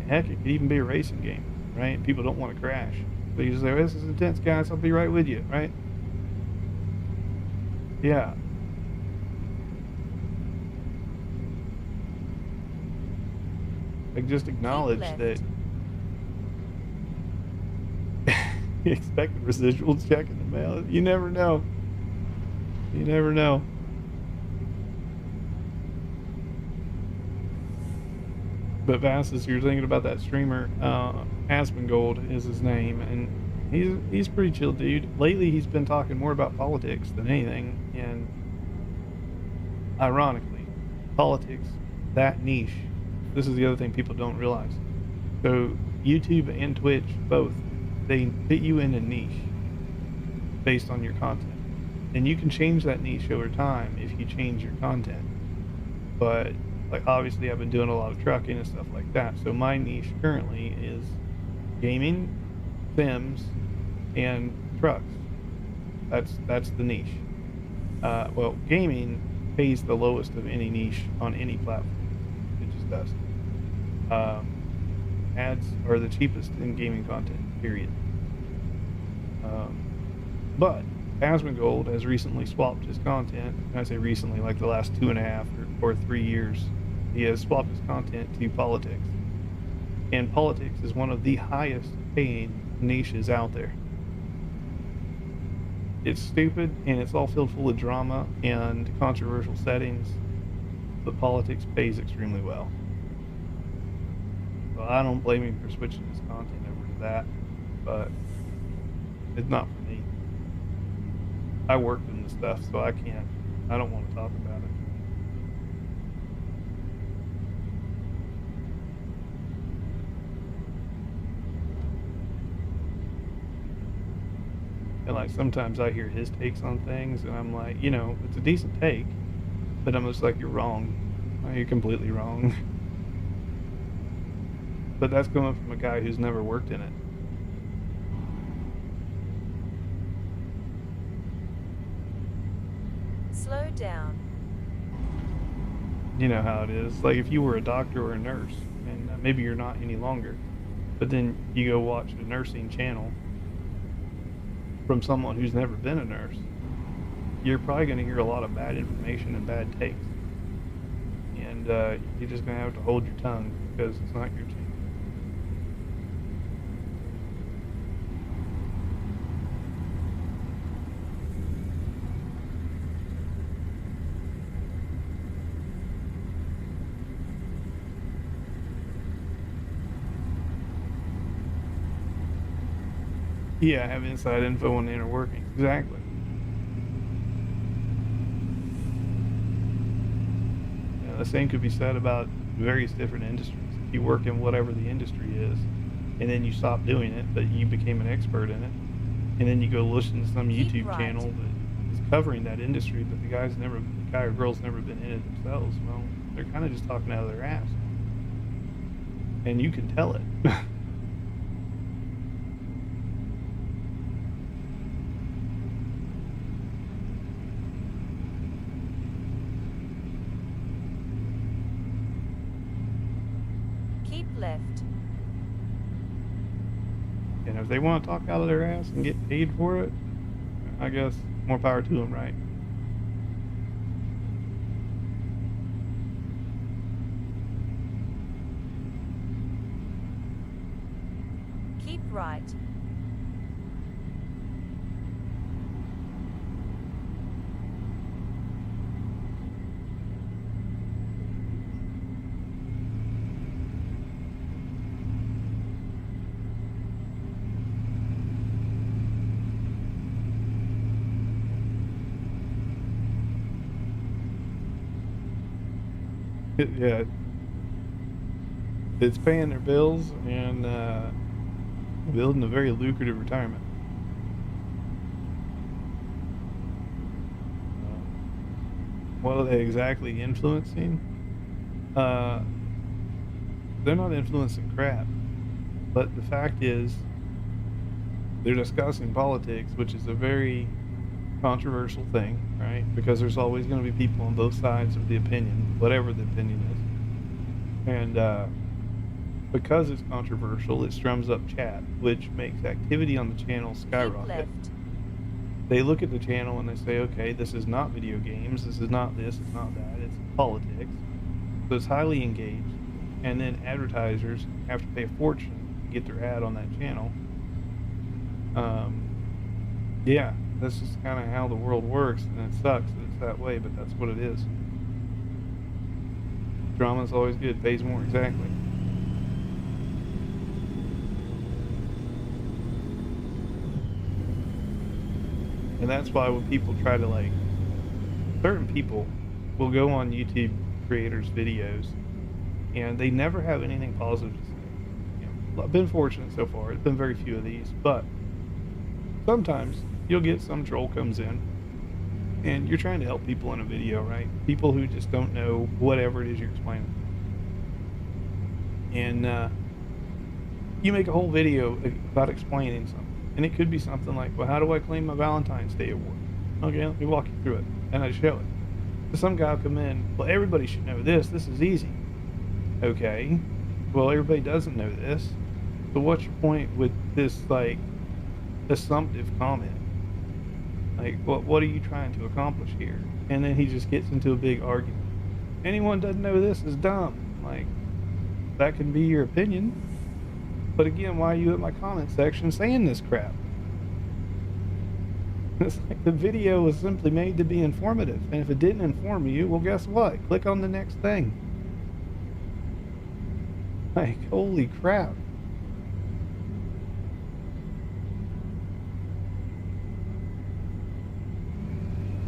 Heck, it could even be a racing game, right? People don't want to crash. So you just say, this is intense, guys. I'll be right with you, right? Yeah. Like, just acknowledge that you expect a residual check in the mail. You never know. You never know. But Vastus, you're thinking about that streamer, Asmongold is his name, and he's a pretty chill dude. Lately, he's been talking more about politics than anything, and ironically, politics, that niche, this is the other thing people don't realize. So YouTube and Twitch, both, they fit you in a niche based on your content. And you can change that niche over time if you change your content. But, like, obviously I've been doing a lot of trucking and stuff like that. So my niche currently is gaming, Sims, and trucks. That's the niche. Well, gaming pays the lowest of any niche on any platform. It just does. Ads are the cheapest in gaming content, period. But Asmongold has recently swapped his content. I say recently, like the last 2.5 or 3 years. He has swapped his content to politics. And politics is one of the highest paying niches out there. It's stupid and it's all filled full of drama and controversial settings, but politics pays extremely well. So I don't blame him for switching his content over to that, but it's not for me. I worked in the stuff, so I don't want to talk about it. And like sometimes I hear his takes on things and I'm like, it's a decent take, but I'm just like, you're wrong. You're completely wrong. But that's coming from a guy who's never worked in it. Slow down. You know how it is. Like if you were a doctor or a nurse, and maybe you're not any longer, but then you go watch a nursing channel from someone who's never been a nurse, you're probably going to hear a lot of bad information and bad takes. And you're just going to have to hold your tongue because it's not your channel. Yeah, I have inside info on the inner workings. Exactly. The same could be said about various different industries. If you work in whatever the industry is, and then you stop doing it, but you became an expert in it, and then you go listen to some YouTube channel that is covering that industry, but the guy or girl's never been in it themselves, well, they're kind of just talking out of their ass. And you can tell it. Left. And if they want to talk out of their ass and get paid for it, I guess more power to them, right? Keep right. Yeah, it's paying their bills and building a very lucrative retirement. What are they exactly influencing? They're not influencing crap, but the fact is they're discussing politics, which is a very controversial thing, right? Because there's always going to be people on both sides of the opinion, whatever the opinion is. And because it's controversial, it strums up chat, which makes activity on the channel skyrocket. They look at the channel and they say, okay, this is not video games, this is not this, it's not that, it's politics. So it's highly engaged. And then advertisers have to pay a fortune to get their ad on that channel. Yeah, that's just kind of how the world works, and it sucks that it's that way, but that's what it is. Drama's always good, pays more, exactly. And that's why when people try to, certain people will go on YouTube creators' videos, and they never have anything positive to say. I've been fortunate so far. It's been very few of these, but sometimes you'll get some troll comes in, and you're trying to help people in a video, right? People who just don't know whatever it is you're explaining. And you make a whole video about explaining something. And it could be something like, well, how do I claim my Valentine's Day award? Okay, let me walk you through it. And I show it. So some guy will come in, well, everybody should know this. This is easy. Okay, well, everybody doesn't know this. So what's your point with this, assumptive comment? What are you trying to accomplish here? And then he just gets into a big argument. Anyone doesn't know this is dumb. That can be your opinion, But again, why are you in my comment section saying this crap? It's like the video was simply made to be informative, and if it didn't inform you, well, guess what? Click on the next thing. Like, holy crap.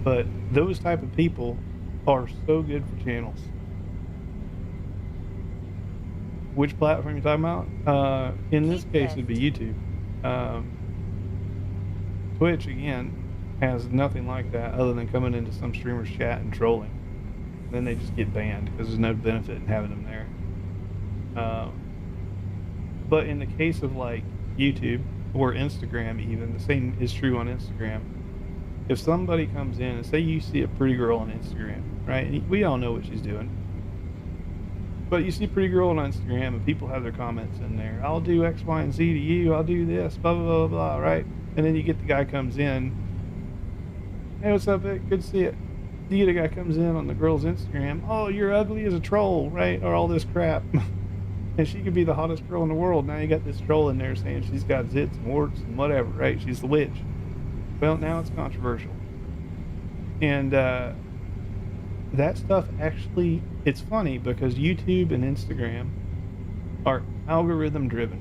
But those type of people are so good for channels. Which platform are you talking about? In this Keep case, left. it'd be YouTube. Twitch, again, has nothing like that other than coming into some streamer's chat and trolling. Then they just get banned because there's no benefit in having them there. But in the case of like YouTube or Instagram, even, the same is true on Instagram. If somebody comes in and say you see a pretty girl on Instagram, right? And we all know what she's doing. But you see a pretty girl on Instagram and people have their comments in there. I'll do X, Y, and Z to you. I'll do this, blah, blah, blah, blah, right? And then you get the guy comes in. Hey, what's up, Vic? Good to see it. You get a guy comes in on the girl's Instagram. Oh, you're ugly as a troll, right? Or all this crap. And she could be the hottest girl in the world. Now you got this troll in there saying she's got zits and warts and whatever, right? She's the witch. Well, now it's controversial. And that stuff actually, it's funny because YouTube and Instagram are algorithm driven.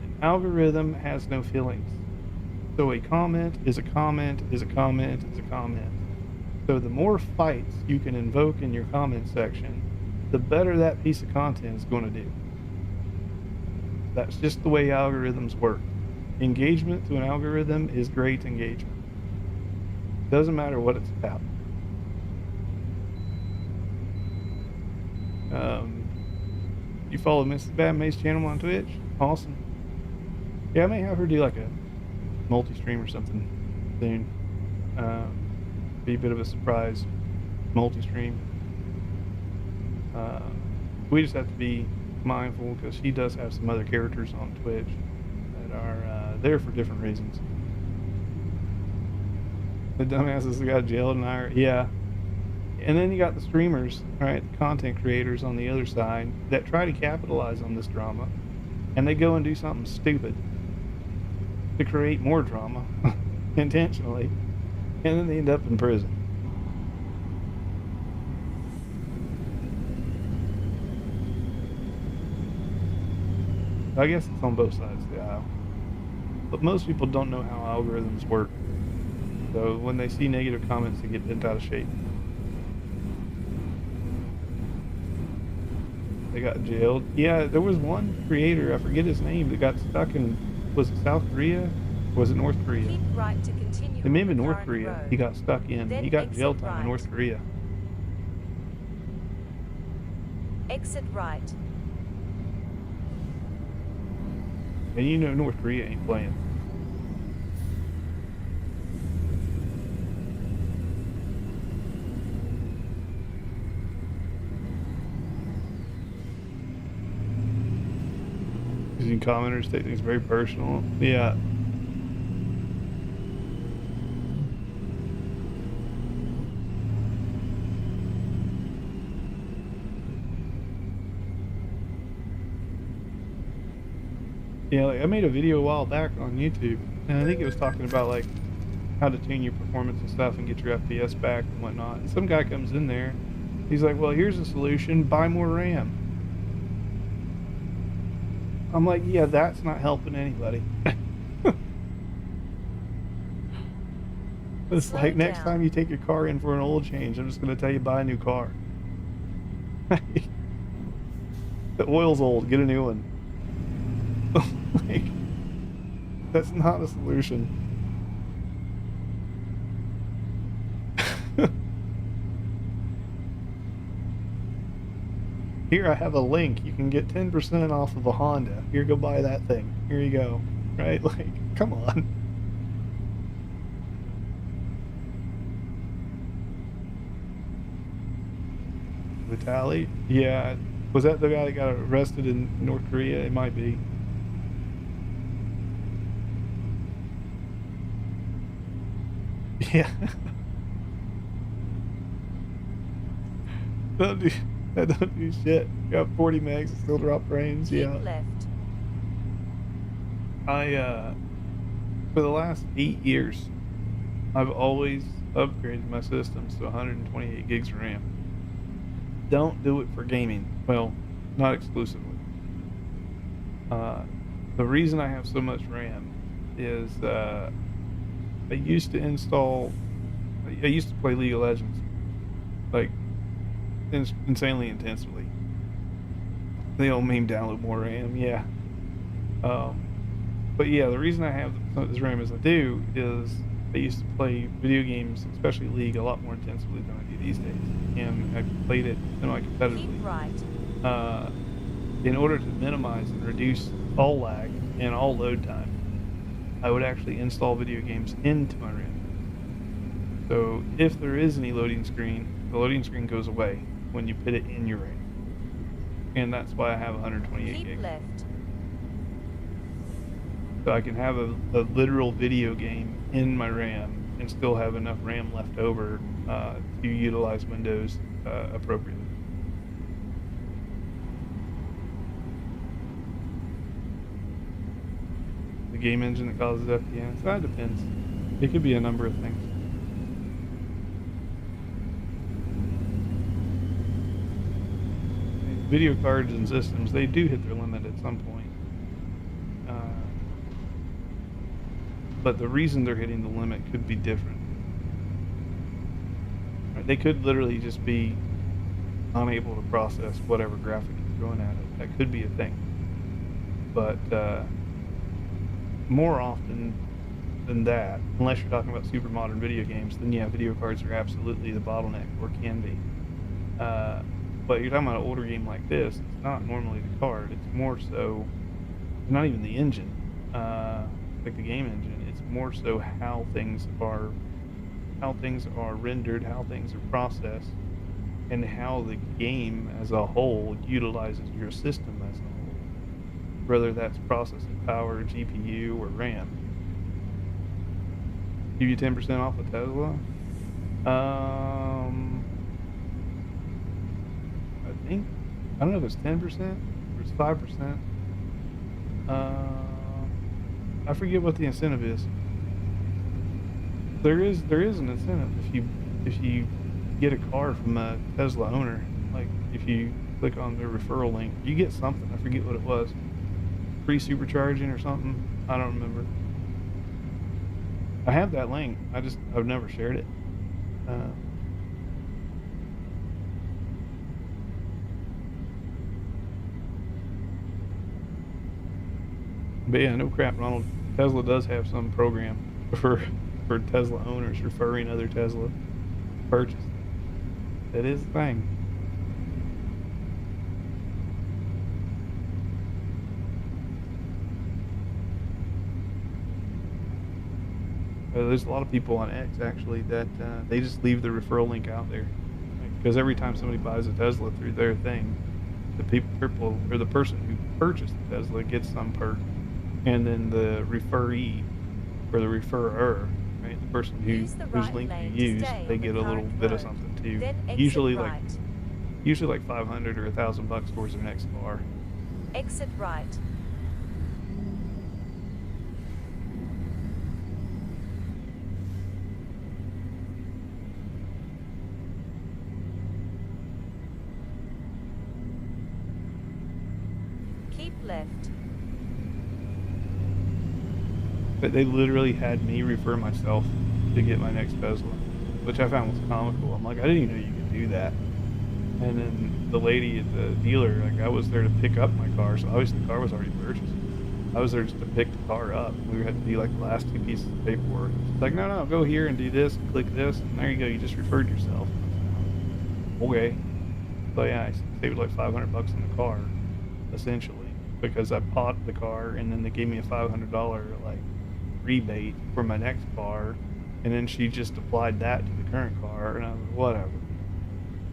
An algorithm has no feelings. So a comment is a comment is a comment is a comment. So the more fights you can invoke in your comment section, the better that piece of content is going to do. That's just the way algorithms work. Engagement to an algorithm is great engagement. Doesn't matter what it's about. You follow Mrs. BadMae's channel on Twitch? Awesome. Yeah, I may have her do like a multi-stream or something soon. Be a bit of a surprise multi-stream. We just have to be mindful because she does have some other characters on Twitch that are there for different reasons. The dumbasses that got jailed and yeah. And then you got the streamers, right? The content creators on the other side that try to capitalize on this drama, and they go and do something stupid to create more drama intentionally, and then they end up in prison. I guess it's on both sides of the aisle. But most people don't know how algorithms work. So when they see negative comments, they get bent out of shape. They got jailed. Yeah, there was one creator, I forget his name, that got stuck in, was it South Korea? Or was it North Korea? Keep right to continue. It may have on been the North current Korea. road. He got stuck in. Then He got exit jail time in right. North Korea. Exit right. And you know North Korea ain't playing. Using commenters take things very personal. Yeah. Yeah, like I made a video a while back on YouTube, and I think it was talking about like how to tune your performance and stuff and get your FPS back and whatnot. And some guy comes in there, he's like, well, here's a solution, buy more RAM. I'm like, yeah, that's not helping anybody. It's Slow like next down. time you take your car in for an oil change, I'm just going to tell you buy a new car. The oil's old, get a new one. Like, that's not a solution. Here I have a link. You can get 10% off of a Honda. Here, go buy that thing. Here you go. Right? Like, come on. Vitaly? Yeah. Was that the guy that got arrested in North Korea? It might be. Yeah. Don't do, that don't do shit. Got 40 megs and still drop frames. Keep Yeah. left. For the last 8 years, I've always upgraded my systems to 128 gigs of RAM. Don't do it for gaming. Well, not exclusively. Uh, the reason I have so much RAM is I used to install. I used to play League of Legends, like insanely intensely. They don't mean download more RAM, yeah. Um, but yeah, the reason I have as RAM as I do is I used to play video games, especially League, a lot more intensively than I do these days, and I played it semi-competitively. Keep right. In order to minimize and reduce all lag and all load time, I would actually install video games into my RAM. So if there is any loading screen, the loading screen goes away when you put it in your RAM. And that's why I have 128 Keep gigs. left. So I can have a literal video game in my RAM and still have enough RAM left over to utilize Windows appropriately. The game engine that causes FPS, that depends. It could be a number of things. Video cards and systems, they do hit their limit at some point. But the reason they're hitting the limit could be different. Right? They could literally just be unable to process whatever graphic you're throwing at it. That could be a thing. But more often than that, unless you're talking about super modern video games, then yeah, video cards are absolutely the bottleneck, or can be. But you're talking about an older game like this, it's not normally the card. It's more so, not even the engine, like the game engine. It's more so how things are rendered, how things are processed, and how the game as a whole utilizes your system as a whole. Whether that's processing power, GPU, or RAM. Give you 10% off a Tesla? I don't know if it's 10% or it's 5%. I forget what the incentive is. There is an incentive if you get a car from a Tesla owner. Like if you click on their referral link, you get something. I forget what it was. Free supercharging or something. I don't remember. I have that link. I've never shared it. But yeah, no crap, Ronald. Tesla does have some program for Tesla owners referring other Tesla purchases. That is a thing. There's a lot of people on X actually that they just leave the referral link out there, because every time somebody buys a Tesla through their thing, the people or the person who purchased the Tesla gets some perk, and then the referee or the referrer, right, the person whose link you use, they get a little bit of something too. Usually like $500 or $1,000 towards their next car. Exit right. Keep left. But they literally had me refer myself to get my next Tesla, which I found was comical. I'm like, I didn't even know you could do that. And then the lady at the dealer, like, I was there to pick up my car, so obviously the car was already purchased. I was there just to pick the car up. We had to do like the last 2 pieces of paperwork. She's like, no, go here and do this, and click this, and there you go. You just referred yourself. Okay. So yeah, I saved like $500 on the car, essentially, because I bought the car, and then they gave me a $500 like rebate for my next car, and then she just applied that to the current car, and I was like,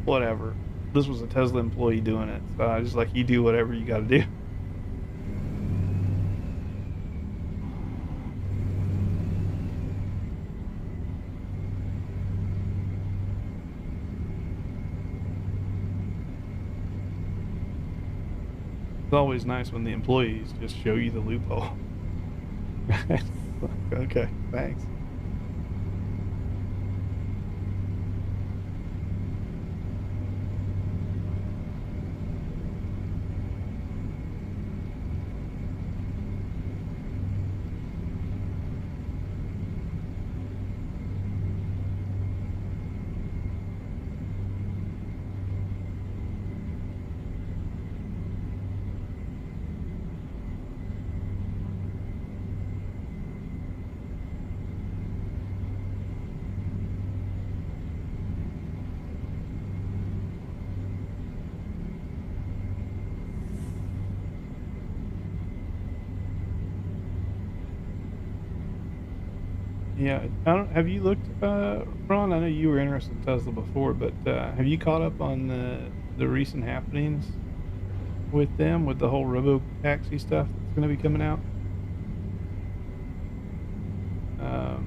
whatever. This was a Tesla employee doing it, so I just like, you do whatever you got to do. It's always nice when the employees just show you the loophole. Okay, thanks. Yeah, I don't have you looked, Ron? I know you were interested in Tesla before, but, have you caught up on the recent happenings with them, with the whole robo-taxi stuff that's gonna be coming out? Um,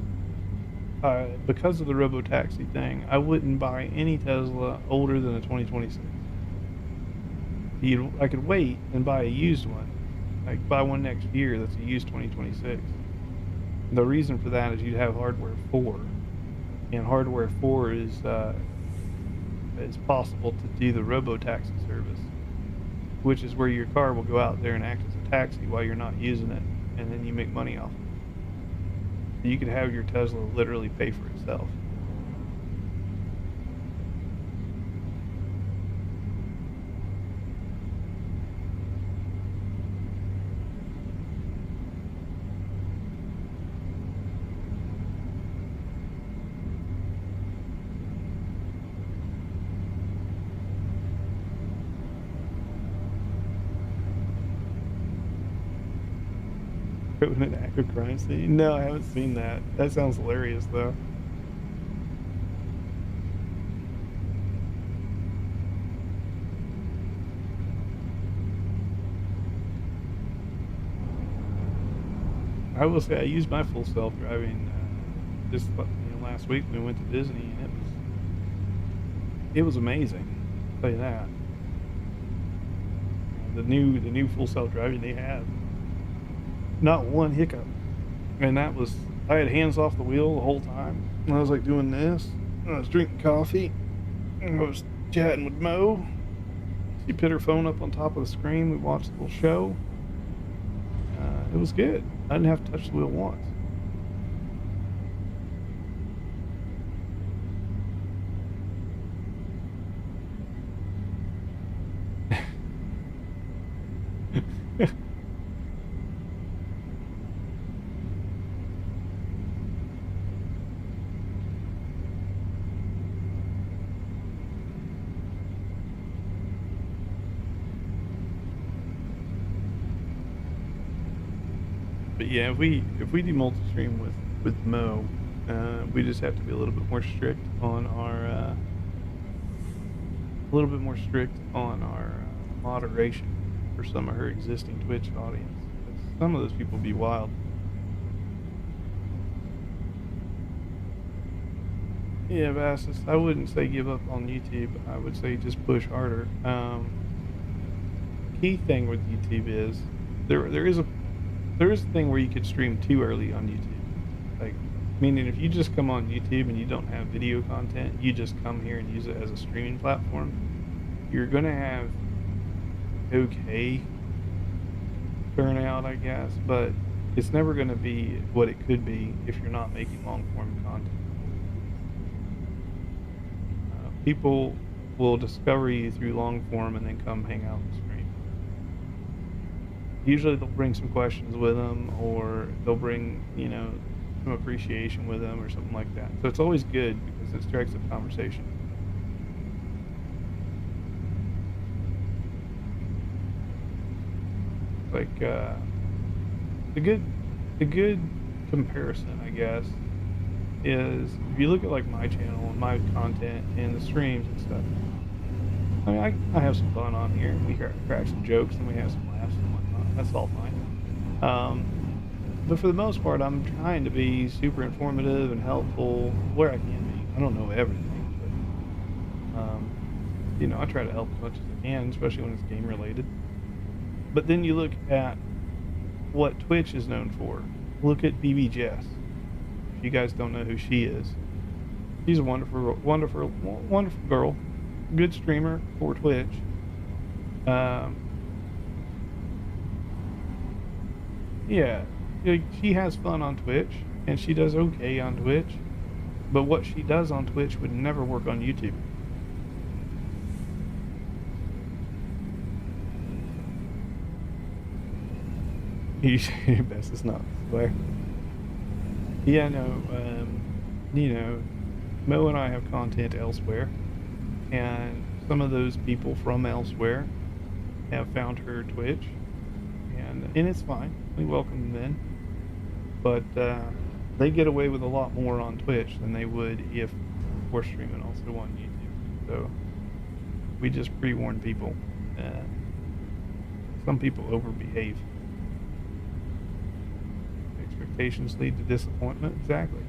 because of the robo-taxi thing, I wouldn't buy any Tesla older than a 2026. I could wait and buy a used one, like, buy one next year that's a used 2026. The reason for that is you'd have hardware 4, and hardware 4 is possible to do the robo-taxi service, which is where your car will go out there and act as a taxi while you're not using it, and then you make money off of it. You could have your Tesla literally pay for itself. Put an active crime scene? No, I haven't seen that. That sounds hilarious, though. I will say I used my full self-driving just last week when we went to Disney, and it was amazing. I'll tell you that. The new full self-driving they have, not one hiccup, and that was I had hands off the wheel the whole time. And I was like doing this. And I was drinking coffee. And I was chatting with Mo. She put her phone up on top of the screen. We watched a little show. It was good. I didn't have to touch the wheel once. But yeah, if we do multi-stream with Mo, we just have to be a little bit more strict on our moderation for some of her existing Twitch audience. 'Cause some of those people be wild. Yeah, Vastus, I wouldn't say give up on YouTube. I would say just push harder. Key thing with YouTube is there is a thing where you could stream too early on YouTube. Like, meaning if you just come on YouTube and you don't have video content, you just come here and use it as a streaming platform, you're gonna have okay turnout, I guess, but it's never gonna be what it could be if you're not making long form content. People will discover you through long form and then come hang out and stream. Usually they'll bring some questions with them, or they'll bring, some appreciation with them or something like that. So it's always good because it strikes up conversation. Like, the good comparison, I guess, is if you look at like my channel and my content and the streams and stuff. I mean, I have some fun on here. We crack some jokes and we have some laughs and whatnot. That's all fine. But for the most part, I'm trying to be super informative and helpful where I can be. I don't know everything, but I try to help as much as I can, especially when it's game related. But then you look at what Twitch is known for. look at BB Jess. If you guys don't know who she is, she's a wonderful girl, good streamer for Twitch. Yeah, like, she has fun on Twitch, and she does okay on Twitch. But what she does on Twitch would never work on YouTube. Your best is not swear. Yeah, no. You know, Mo and I have content elsewhere, and some of those people from elsewhere have found her Twitch, and it's fine. We welcome them in, but they get away with a lot more on Twitch than they would if we're streaming also on YouTube. So we just pre-warn people. Some people overbehave. Expectations lead to disappointment. Exactly.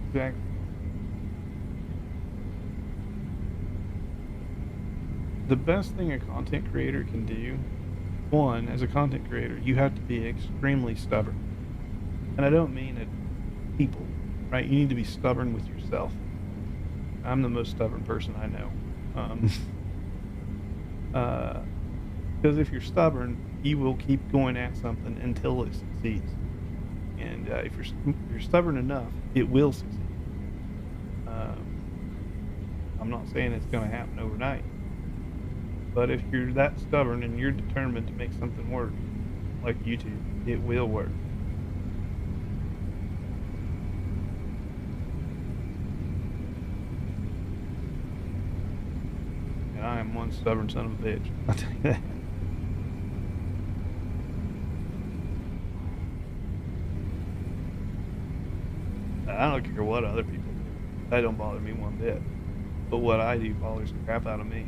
Exactly. The best thing a content creator can do, one, as a content creator, you have to be extremely stubborn. And I don't mean at people, right? You need to be stubborn with yourself. I'm the most stubborn person I know. Because if you're stubborn, you will keep going at something until it succeeds. And if you're stubborn enough, it will succeed. I'm not saying it's going to happen overnight. But if you're that stubborn and you're determined to make something work, like YouTube, it will work. And I am one stubborn son of a bitch. I'll tell you that. I don't care what other people do. That don't bother me one bit. But what I do bothers the crap out of me.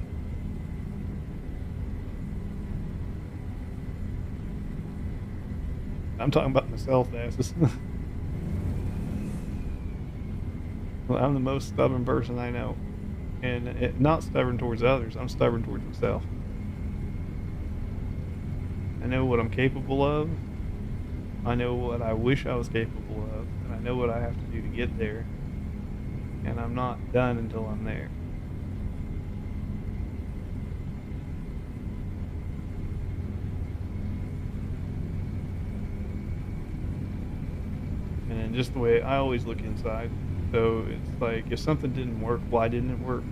I'm talking about myself, asses. Well, I'm the most stubborn person I know. And not stubborn towards others, I'm stubborn towards myself. I know what I'm capable of. I know what I wish I was capable of. And I know what I have to do to get there. And I'm not done until I'm there. And just the way I always look inside. So it's like, if something didn't work, why didn't it work?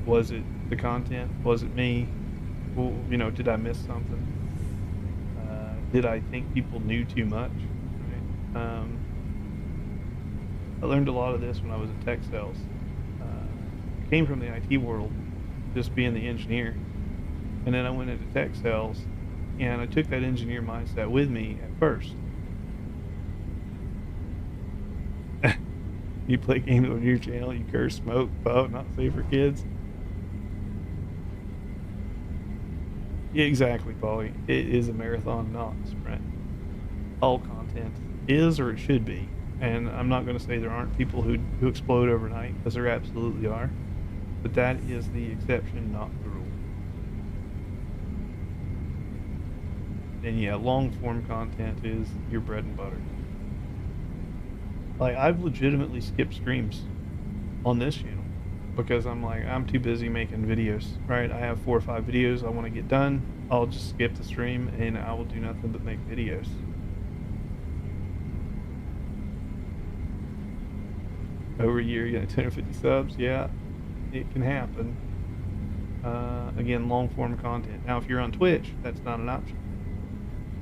Was it the content? Was it me? Well, you know, did I miss something? Did I think people knew too much? Right? I learned a lot of this when I was in tech sales. I came from the IT world, just being the engineer. And then I went into tech sales, and I took that engineer mindset with me at first. You play games on your channel, you curse, smoke, puff, not safe for kids. Yeah, exactly, Paulie. It is a marathon, not a sprint. All content is, or it should be. And I'm not going to say there aren't people who explode overnight, because there absolutely are. But that is the exception, not the rule. And yeah, long form content is your bread and butter. Like, I've legitimately skipped streams on this channel because I'm too busy making videos, right? I have 4 or 5 videos I want to get done. I'll just skip the stream and I will do nothing but make videos. Over a year, you got 250 subs. Yeah, it can happen. Again, long form content. Now, if you're on Twitch, that's not an option.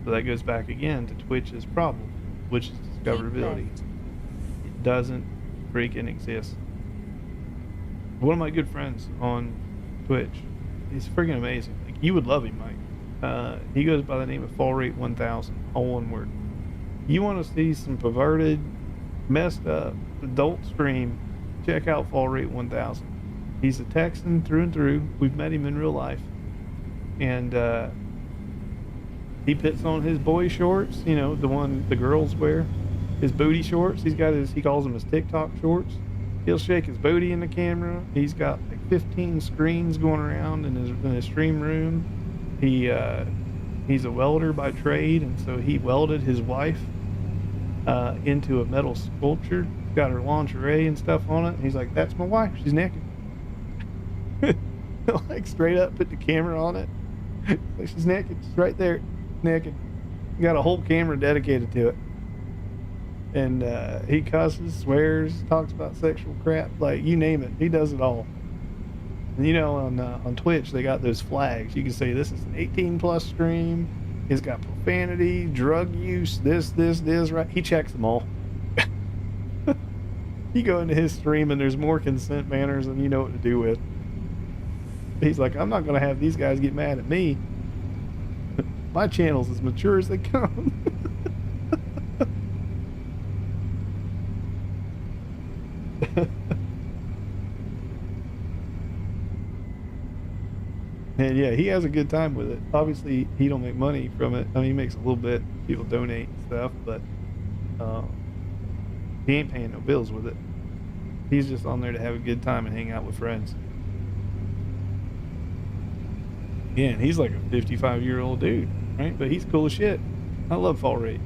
So that goes back again to Twitch's problem, which is discoverability. It doesn't freaking exist. One of my good friends on Twitch, he's freaking amazing. Like, you would love him, Mike. He goes by the name of Fall Rate 1000, all one word. You want to see some perverted, messed up adult stream, check out Fall Rate 1000. He's a Texan through and through. We've met him in real life, and he puts on his boy shorts, you know, the one the girls wear, his booty shorts. He calls them his TikTok shorts, He'll shake his booty in the camera. He's got like 15 screens going around in his stream room. He's a welder by trade, and so he welded his wife into a metal sculpture. Got her lingerie and stuff on it. And he's like, "That's my wife. She's naked." Like straight up, put the camera on it. Like, she's naked. She's right there, naked. Got a whole camera dedicated to it. And he cusses, swears, talks about sexual crap, like you name it. He does it all. And you know, on Twitch, they got those flags. You can say this is an 18+ stream. It's got profanity, drug use, this, right? He checks them all. You go into his stream and there's more consent banners than you know what to do with. He's like, I'm not going to have these guys get mad at me. My channel's as mature as they come. And yeah, he has a good time with it. Obviously, he don't make money from it. I mean, he makes a little bit. People donate and stuff, but he ain't paying no bills with it. He's just on there to have a good time and hang out with friends. Yeah, and he's like a 55-year-old dude, right? But he's cool as shit. I love Fall Rate.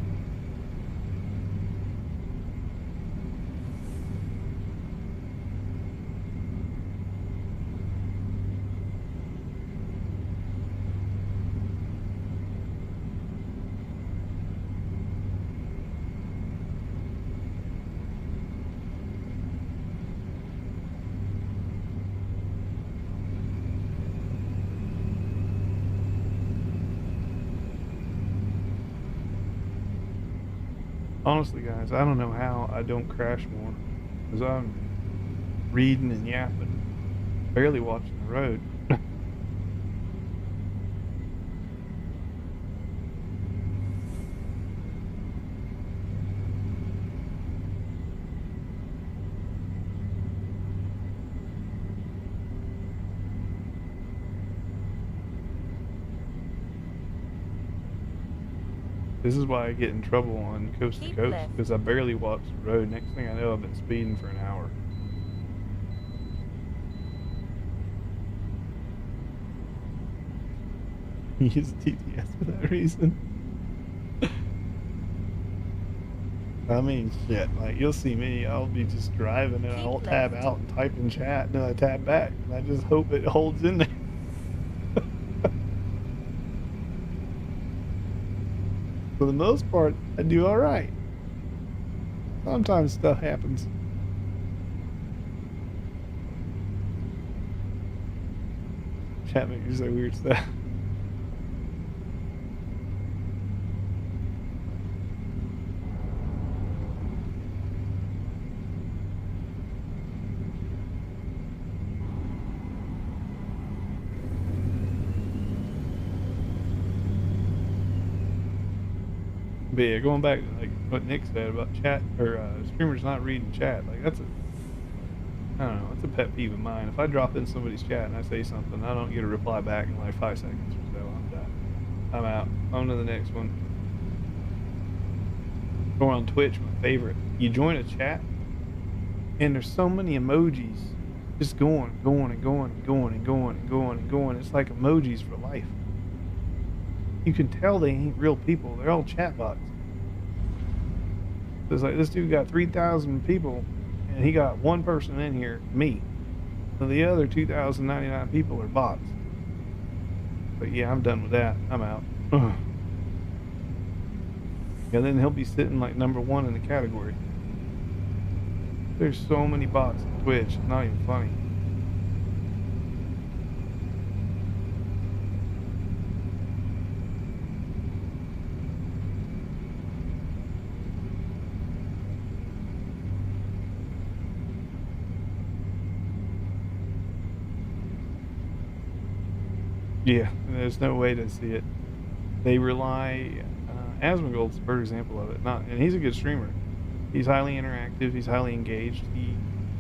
Honestly, guys, I don't know how I don't crash more. Because I'm reading and yapping, barely watching the road. This is why I get in trouble on coast to Keep coast, left. because I barely watch the road. Next thing I know, I've been speeding for an hour. He uses TTS for that reason. I mean, shit, like, you'll see me, I'll be just driving and I'll tab left. out and type in chat, and then I tab back, and I just hope it holds in there. For the most part, I do alright. Sometimes stuff happens. Chat makes you say weird stuff. But yeah, going back to like what Nick said about chat or streamers not reading chat, like that's I don't know, it's a pet peeve of mine. If I drop in somebody's chat and I say something, I don't get a reply back in like 5 seconds or so, I'm done. I'm out. On to the next one. Or on Twitch, my favorite. You join a chat, and there's so many emojis just going. It's like emojis for life. You can tell they ain't real people. They're all chatbots. It's like this dude got 3,000 people, and he got one person in here, me. So the other 2,099 people are bots. But yeah, I'm done with that. I'm out. Ugh. And then he'll be sitting like #1 in the category. There's so many bots on Twitch. It's not even funny. Yeah, there's no way to see it. They rely, Asmongold's a perfect example of it. And he's a good streamer. He's highly interactive. He's highly engaged.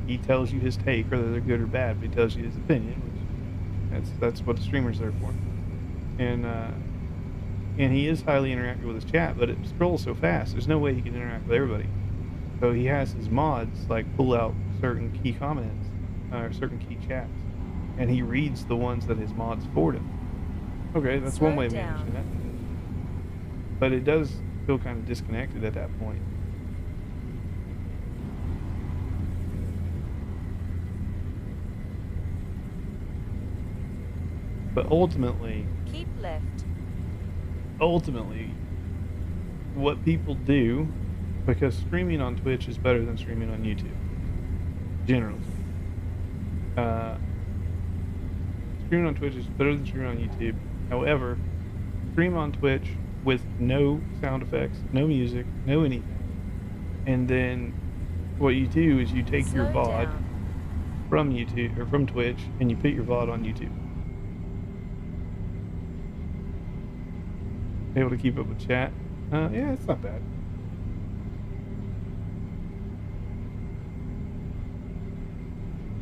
He tells you his take, whether they're good or bad, but he tells you his opinion, which that's what the streamer's there for. And he is highly interactive with his chat, but it scrolls so fast. There's no way he can interact with everybody. So he has his mods like pull out certain key comments or certain key chats, and he reads the ones that his mods forward him. Okay, that's one Slow way of down. managing that. But it does feel kind of disconnected at that point. But ultimately, Keep left. what people do, because streaming on Twitch is better than streaming on YouTube, generally. Streaming on Twitch is better than streaming on YouTube. However, stream on Twitch with no sound effects, no music, no anything. And then what you do is you take your Slow VOD down. from YouTube or from Twitch and you put your VOD on YouTube. Able to keep up with chat. Yeah, it's not bad.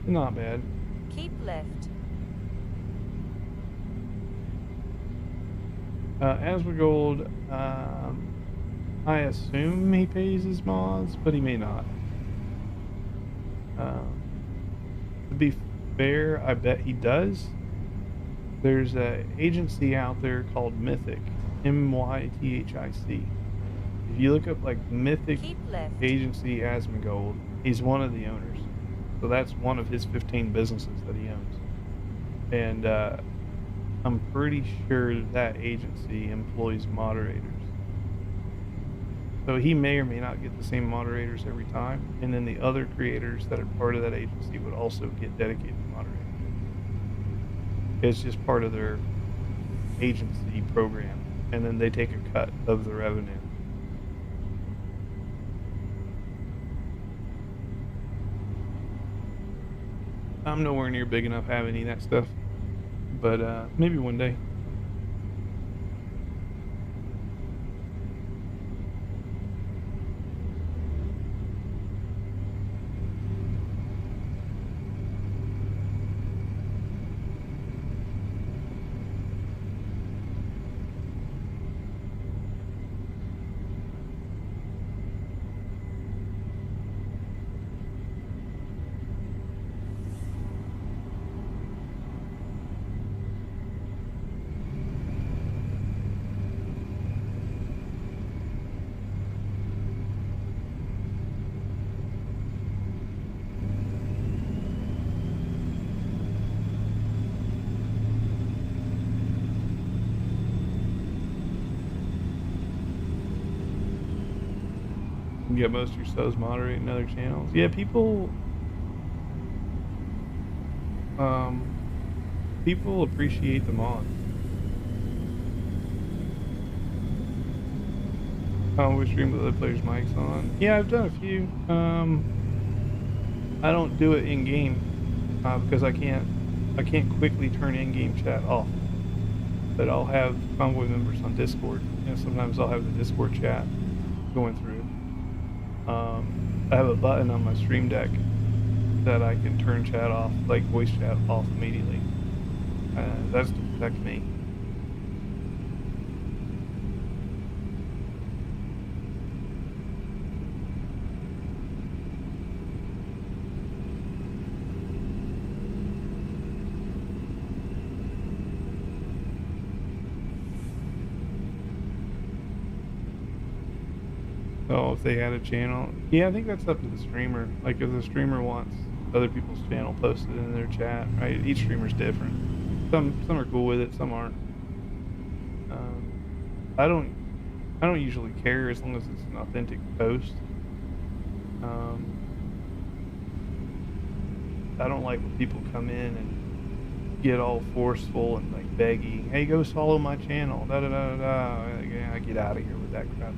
Not bad. Keep left. Asmongold, I assume he pays his mods, but he may not. To be fair, I bet he does. There's an agency out there called Mythic, MYTHIC. If you look up like Mythic Keep left. Agency Asmongold, he's one of the owners. So that's one of his 15 businesses that he owns. And I'm pretty sure that agency employs moderators. So he may or may not get the same moderators every time. And then the other creators that are part of that agency would also get dedicated moderators. It's just part of their agency program. And then they take a cut of the revenue. I'm nowhere near big enough to have any of that stuff. But maybe one day. You get most of your subs moderating other channels. Yeah, people appreciate the mod. We stream with other players' mics on. Yeah, I've done a few. I don't do it in game because I can't quickly turn in-game chat off. But I'll have convoy members on Discord. Sometimes I'll have the Discord chat going through. I have a button on my stream deck that I can turn chat off, like voice chat off immediately. That's to protect me. Oh, if they had a channel. Yeah, I think that's up to the streamer. Like if the streamer wants other people's channel posted in their chat, right? Each streamer's different. Some are cool with it, some aren't. I don't usually care as long as it's an authentic post. I don't like when people come in and get all forceful and like begging, "Hey, go follow my channel." Da da da da da. I get out of here with that crap.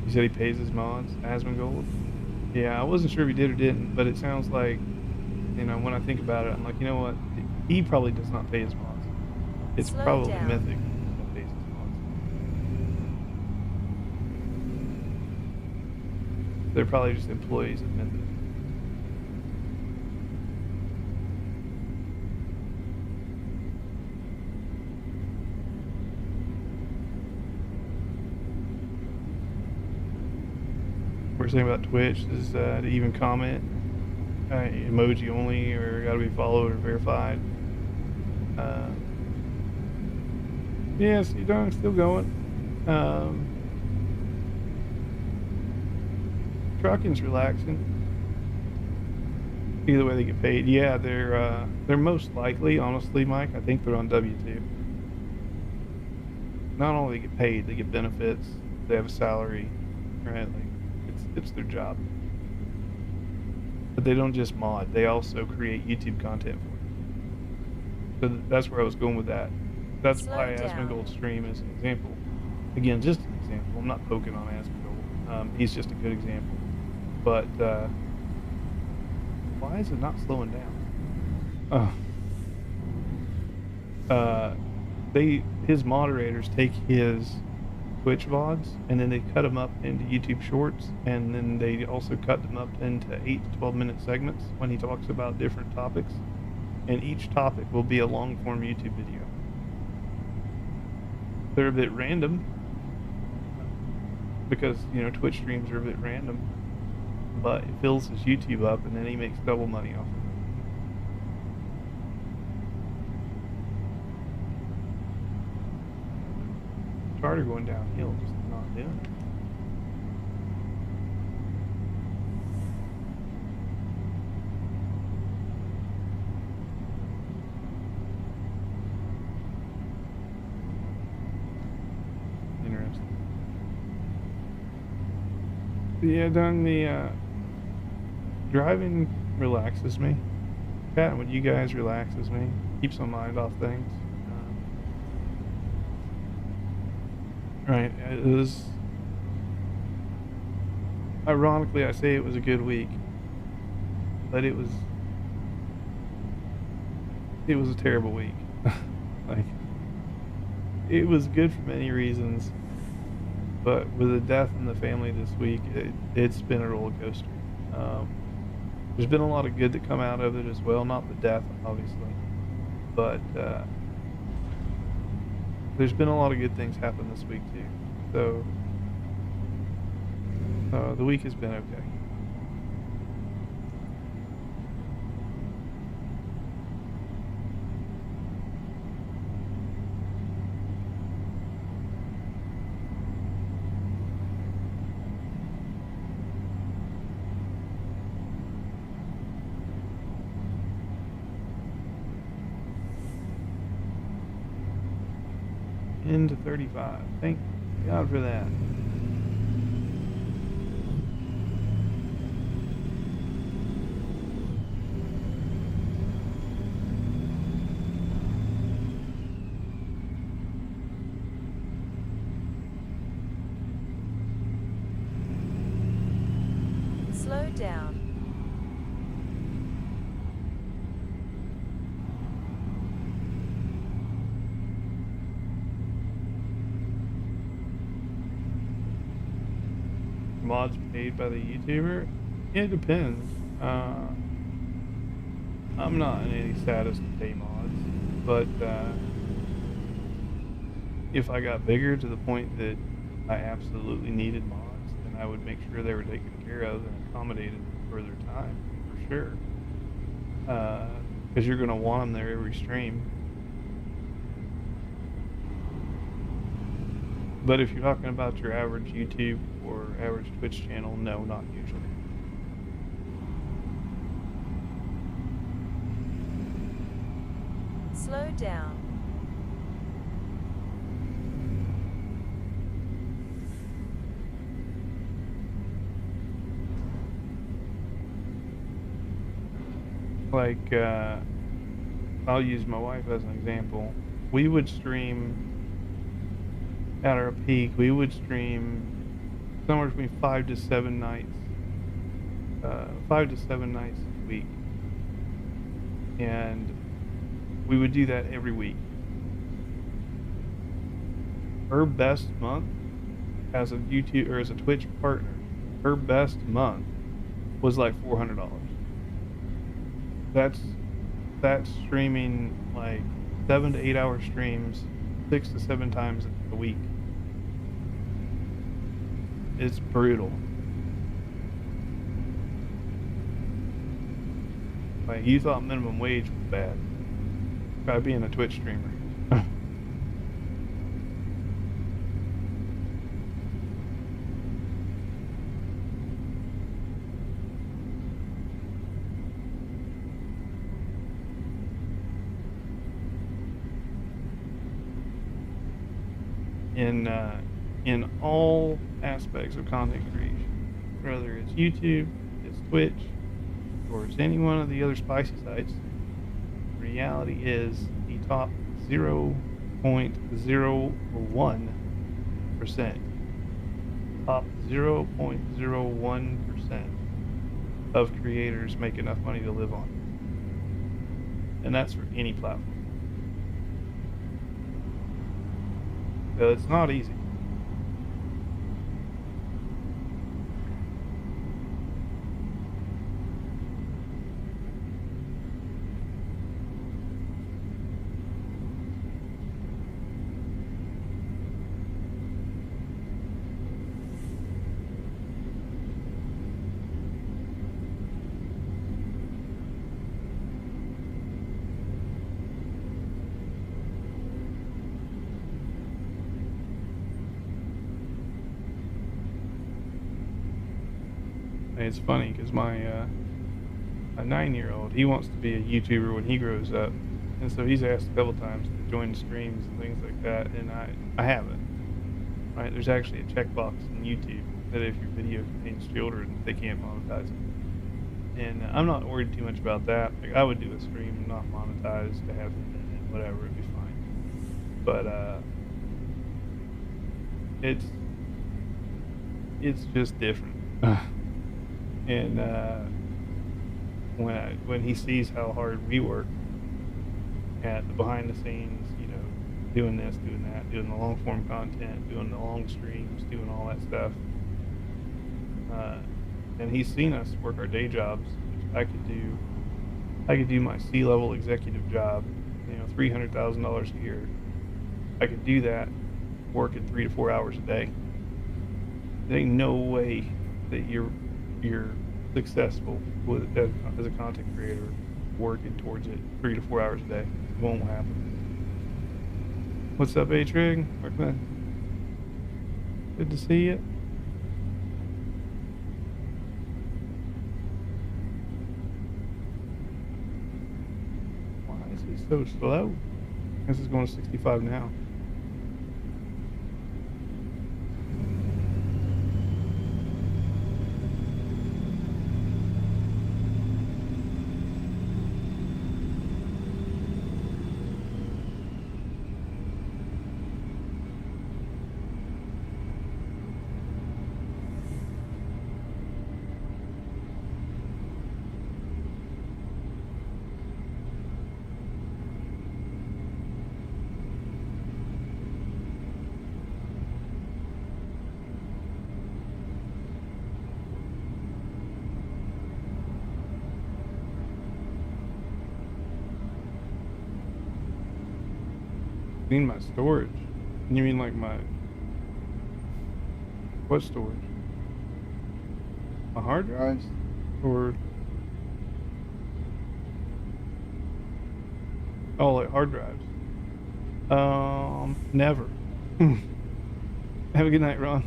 He said he pays his mods, Asmongold. Yeah, I wasn't sure if he did or didn't, but it sounds like, when I think about it, I'm like, you know what? He probably does not pay his mods. It's Slow probably down. Mythic that pays his mods. They're probably just employees of Mythic. were saying about Twitch is to even comment emoji only, or got to be followed or verified. Yes, you don't. Still going. Trucking's relaxing. Either way, they get paid. Yeah, they're most likely, honestly, Mike. I think they're on W-2. Not only they get paid, they get benefits. They have a salary, right? Like it's their job. But they don't just mod; they also create YouTube content for it. So that's where I was going with that. That's why Asmongold's stream is an example. Again, just an example. I'm not poking on Asmongold. He's just a good example. But why is it not slowing down? His moderators take his Twitch VODs and then they cut them up into YouTube Shorts, and then they also cut them up into 8 to 12 minute segments when he talks about different topics, and each topic will be a long form YouTube video. They're a bit random because, you know, Twitch streams are a bit random, but it fills his YouTube up and then he makes double money off of it. Charter going downhill, just not doing it. Interesting. Yeah, done the driving relaxes me. Chatting with you guys relaxes me. Keeps my mind off things. Right, it was, ironically, I say it was a good week, but it was a terrible week. Like, it was good for many reasons, but with a death in the family this week, it's been a roller coaster. There's been a lot of good that come out of it as well, not the death, obviously, but there's been a lot of good things happen this week too. So the week has been okay. Into 35. Thank God for that. Slow down. Mods paid by the YouTuber? It depends. I'm not in any status to pay mods, but if I got bigger to the point that I absolutely needed mods, then I would make sure they were taken care of and accommodated for their time, for sure. Because you're going to want them there every stream. But if you're talking about your average YouTube or average Twitch channel, no, not usually. Slow down. Like, I'll use my wife as an example. We would stream at our peak, we would stream somewhere between 5 to 7 nights. 5 to 7 nights a week. And we would do that every week. Her best month as a YouTube or as a Twitch partner, her best month was like $400. That's streaming like 7 to 8 hour streams 6 to 7 times a week. It's brutal. Like, you thought minimum wage was bad. Try being a Twitch streamer. In all aspects of content creation, whether it's YouTube, it's Twitch, or it's any one of the other spicy sites, the reality is the top 0.01%, top 0.01% of creators make enough money to live on. And that's for any platform. So it's not easy. It's funny because my a 9-year-old, he wants to be a YouTuber when he grows up, and so he's asked a couple times to join streams and things like that, and I haven't. Right? There's actually a checkbox in YouTube that if your video contains children, they can't monetize it. And I'm not worried too much about that. Like, I would do a stream not monetized to have it in it, whatever, it'd be fine. But it's just different. And when he sees how hard we work at the behind the scenes, you know, doing this, doing that, doing the long form content, doing the long streams, doing all that stuff, and he's seen us work our day jobs, which I could do my C-level executive job, you know, $300,000 a year. I could do that working 3 to 4 hours a day. There ain't no way that you're successful as a content creator working towards it 3 to 4 hours a day. It won't happen. What's up, A-Trig? Good to see you. Why is he so slow? I guess it's going to 65 now. You mean my storage? You mean like my... What storage? My hard drives? Or... Oh, like hard drives? Never. Have a good night, Ron.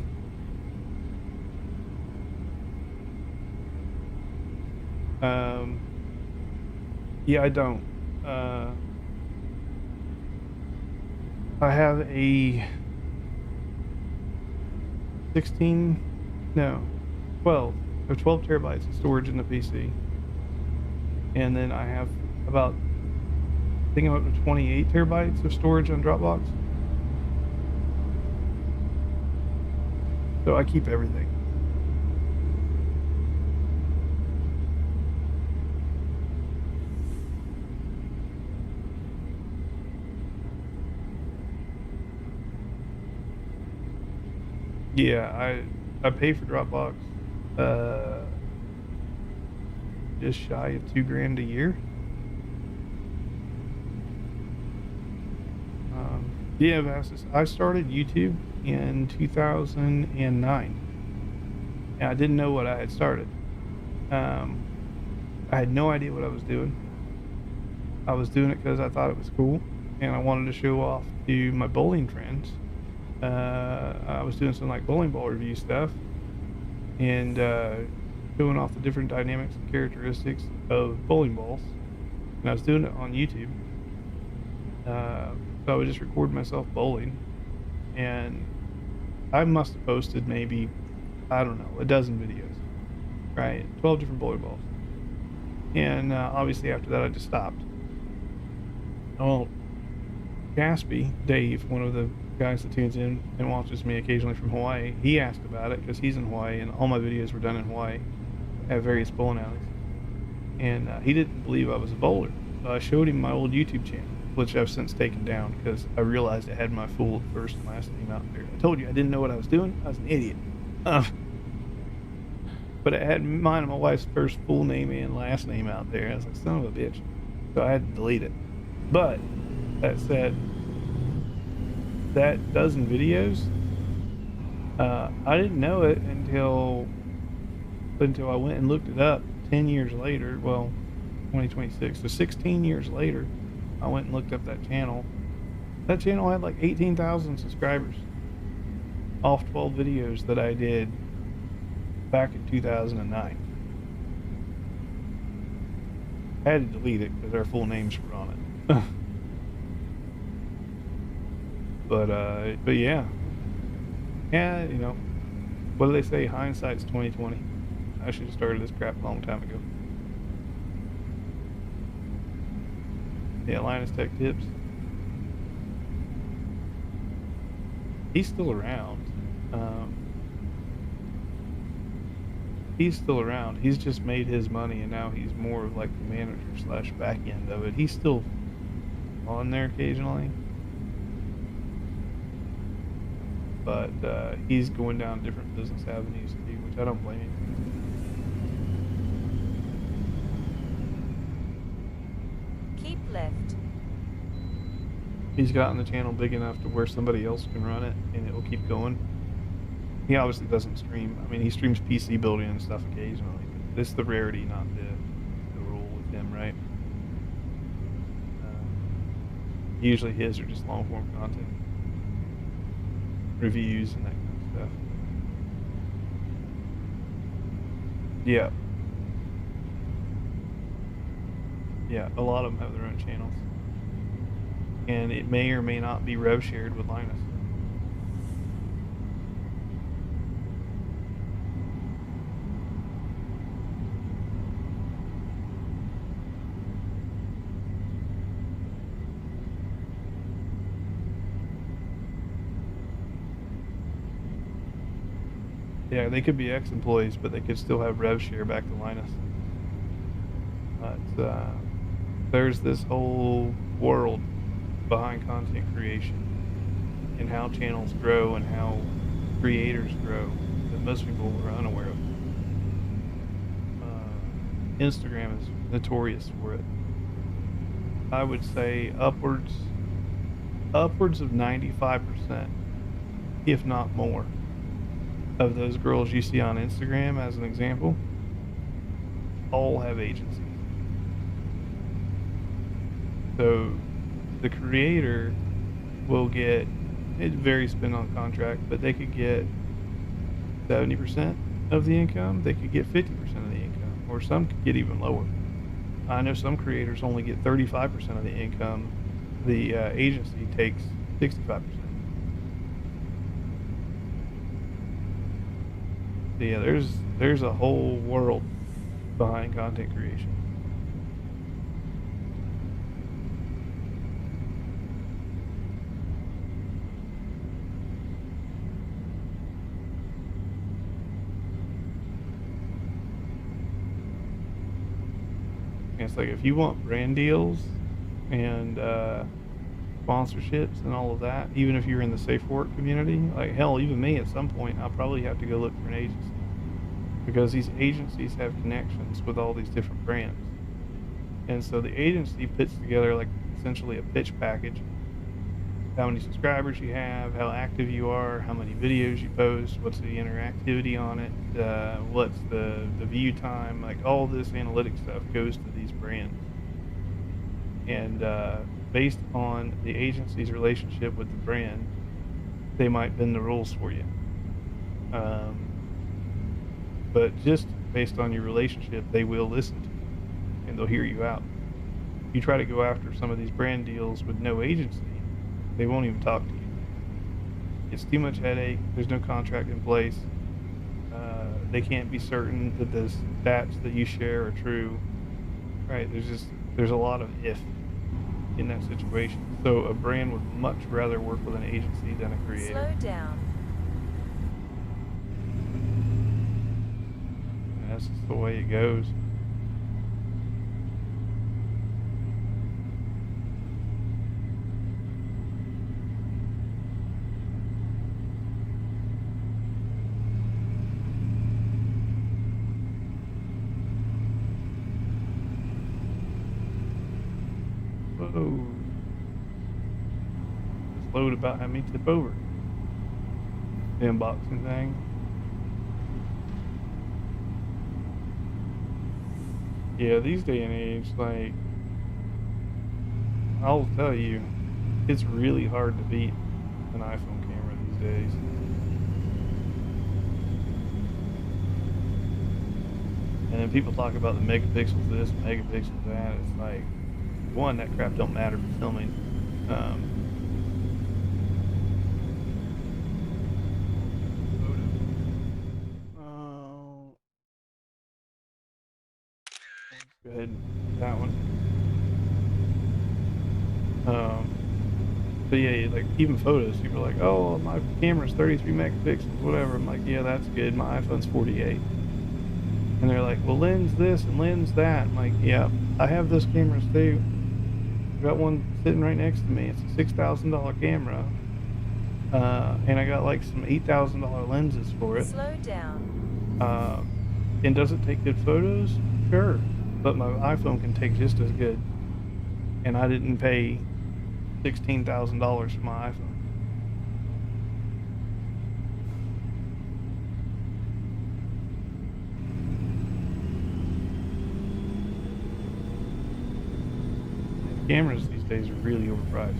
Yeah, I don't. I have a 12 terabytes of storage in the PC. And then I have about, I think I'm up to 28 terabytes of storage on Dropbox. So I keep everything. Yeah, I pay for Dropbox just shy of $2,000 a year. Yeah, Vastus, I started YouTube in 2009, and I didn't know what I had started. I had no idea what I was doing. I was doing it because I thought it was cool, and I wanted to show off to my bowling friends. I was doing some like bowling ball review stuff, and showing off the different dynamics and characteristics of bowling balls. And I was doing it on YouTube. So I would just record myself bowling, and I must have posted maybe, I don't know, a dozen videos, right? 12 different bowling balls. And obviously after that I just stopped. Well, Gaspy, Dave, one of the guys that tunes in and watches me occasionally from Hawaii, he asked about it because he's in Hawaii and all my videos were done in Hawaii at various bowling alleys. And he didn't believe I was a bowler. So I showed him my old YouTube channel, which I've since taken down because I realized it had my full first and last name out there. I told you I didn't know what I was doing. I was an idiot. But it had mine and my wife's first full name and last name out there. I was like, son of a bitch. So I had to delete it. But that said, that dozen videos, I didn't know it until I went and looked it up 10 years later. Well, 2026. So 16 years later, I went and looked up that channel. That channel had like 18,000 subscribers off 12 videos that I did back in 2009. I had to delete it because our full names were on it. But yeah, you know, what do they say? Hindsight's 20/20. I should have started this crap a long time ago. Yeah, Linus Tech Tips. He's still around. He's still around. He's just made his money, and now he's more of like the manager / back end of it. He's still on there occasionally, but he's going down different business avenues too, which I don't blame him. Keep left. He's gotten the channel big enough to where somebody else can run it, and it will keep going. He obviously doesn't stream. I mean, he streams PC building and stuff occasionally, but this is the rarity, not the rule with him, right? Usually his are just long form content, reviews and that kind of stuff. Yeah. Yeah, a lot of them have their own channels. And it may or may not be rev shared with Linus. Yeah, they could be ex-employees, but they could still have rev share back to Linus. But there's this whole world behind content creation and how channels grow and how creators grow that most people are unaware of. Instagram is notorious for it. I would say upwards of 95%, if not more, of those girls you see on Instagram, as an example, all have agencies. So the creator will get, it varies depending on contract, but they could get 70% of the income, they could get 50% of the income, or some could get even lower. I know some creators only get 35% of the income, the agency takes 65%. So yeah, there's a whole world behind content creation. It's like if you want brand deals and sponsorships and all of that, even if you're in the safe work community, like hell, even me at some point, I'll probably have to go look for an agency, because these agencies have connections with all these different brands. And so the agency puts together like essentially a pitch package how many subscribers you have, how active you are, how many videos you post, what's the interactivity on it, what's the view time, like all this analytic stuff goes to these brands. And based on the agency's relationship with the brand, they might bend the rules for you. But just based on your relationship, they will listen to you and they'll hear you out. You try to go after some of these brand deals with no agency, they won't even talk to you. It's too much headache. There's no contract in place. They can't be certain that the stats that you share are true. Right? There's a lot of if in that situation. So a brand would much rather work with an agency than a creator. Slow down. And that's just the way it goes. Whoa. This load about had me tip over. The unboxing thing. Yeah, these day and age, like, I'll tell you, it's really hard to beat an iPhone camera these days. And then people talk about the megapixels this, megapixels that. It's like, one, that crap don't matter for filming. Let's go ahead and do that one. But yeah, like even photos, people are like, oh, my camera's 33 megapixels, whatever. I'm like, yeah, that's good. My iPhone's 48. And they're like, well, lens this and lens that. I'm like, yeah, I have those cameras too. I got one sitting right next to me. It's a $6,000 camera. And I got like some $8,000 lenses for it. Slow down. And does it take good photos? Sure. But my iPhone can take just as good. And I didn't pay $16,000 for my iPhone. Cameras these days are really overpriced.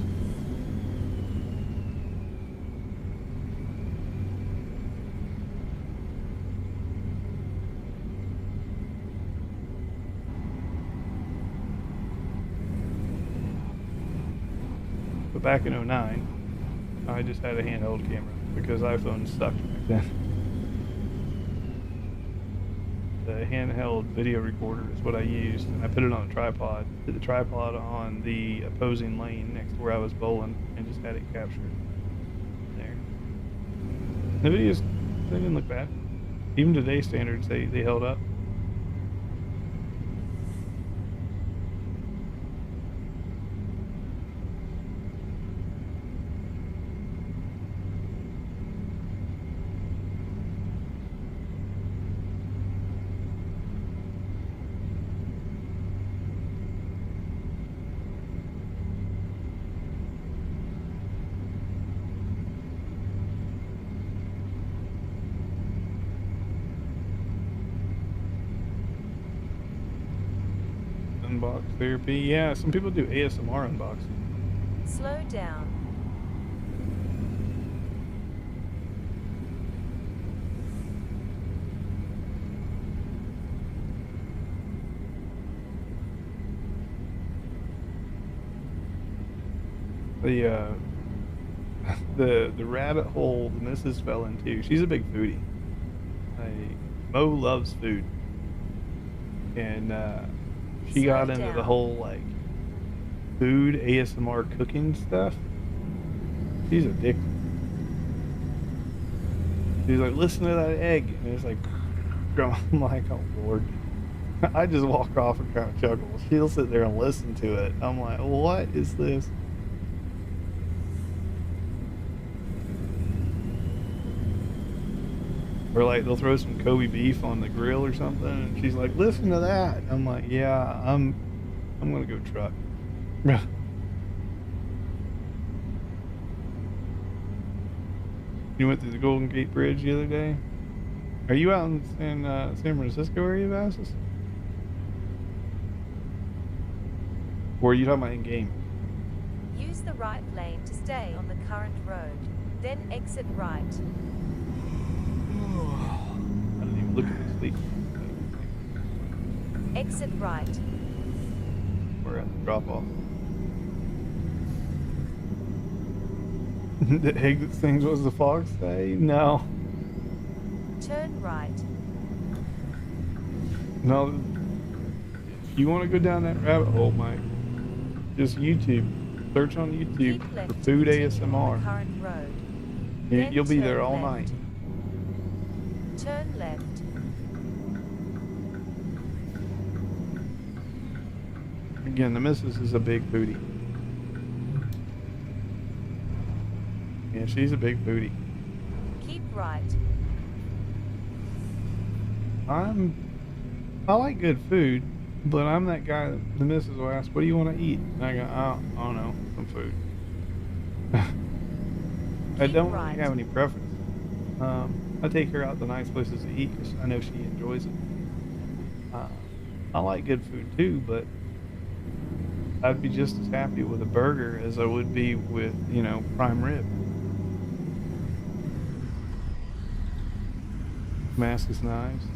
But back in 2009, I just had a handheld camera because iPhones sucked back then. The handheld video recorder is what I used, and I put it on a tripod. Put the tripod on the opposing lane next to where I was bowling, and just had it captured there. The videos, they didn't look bad. Even today's standards, they held up. Unbox therapy. Yeah, some people do ASMR unboxing. Slow down. The rabbit hole the missus fell into. She's a big foodie. Like, Mo loves food, and she got Slow into the down. whole like food ASMR cooking stuff. She's addicted. She's like, listen to that egg, and it's like, I'm like, oh Lord. I just walk off and kind of chuckle. She'll sit there and listen to it. I'm like, what is this? Or like they'll throw some Kobe beef on the grill or something, and she's like, listen to that. I'm like, yeah, I'm gonna go truck. You went through the Golden Gate Bridge the other day? Are you out in San Francisco area, Vassus? Or are you talking about in game? Use the right lane to stay on the current road, then exit right. I didn't even look at the sleep. Exit right. We're at the drop off. The exit things, what does the fog say? No. Turn right. No. If you want to go down that rabbit hole, Mike, just YouTube. Search on YouTube Keep left for to food continue ASMR. on the current road. Then You'll be there turn all left. night. Turn left. Again, the missus is a big foodie. Yeah, she's a big foodie. Keep right. I like good food, but I'm that guy that the missus will ask, what do you want to eat? And I go, I don't know, some food. I Keep don't right. really have any preference. I take her out to nice places to eat because I know she enjoys it. I like good food too, but I'd be just as happy with a burger as I would be with, prime rib. Damascus knives.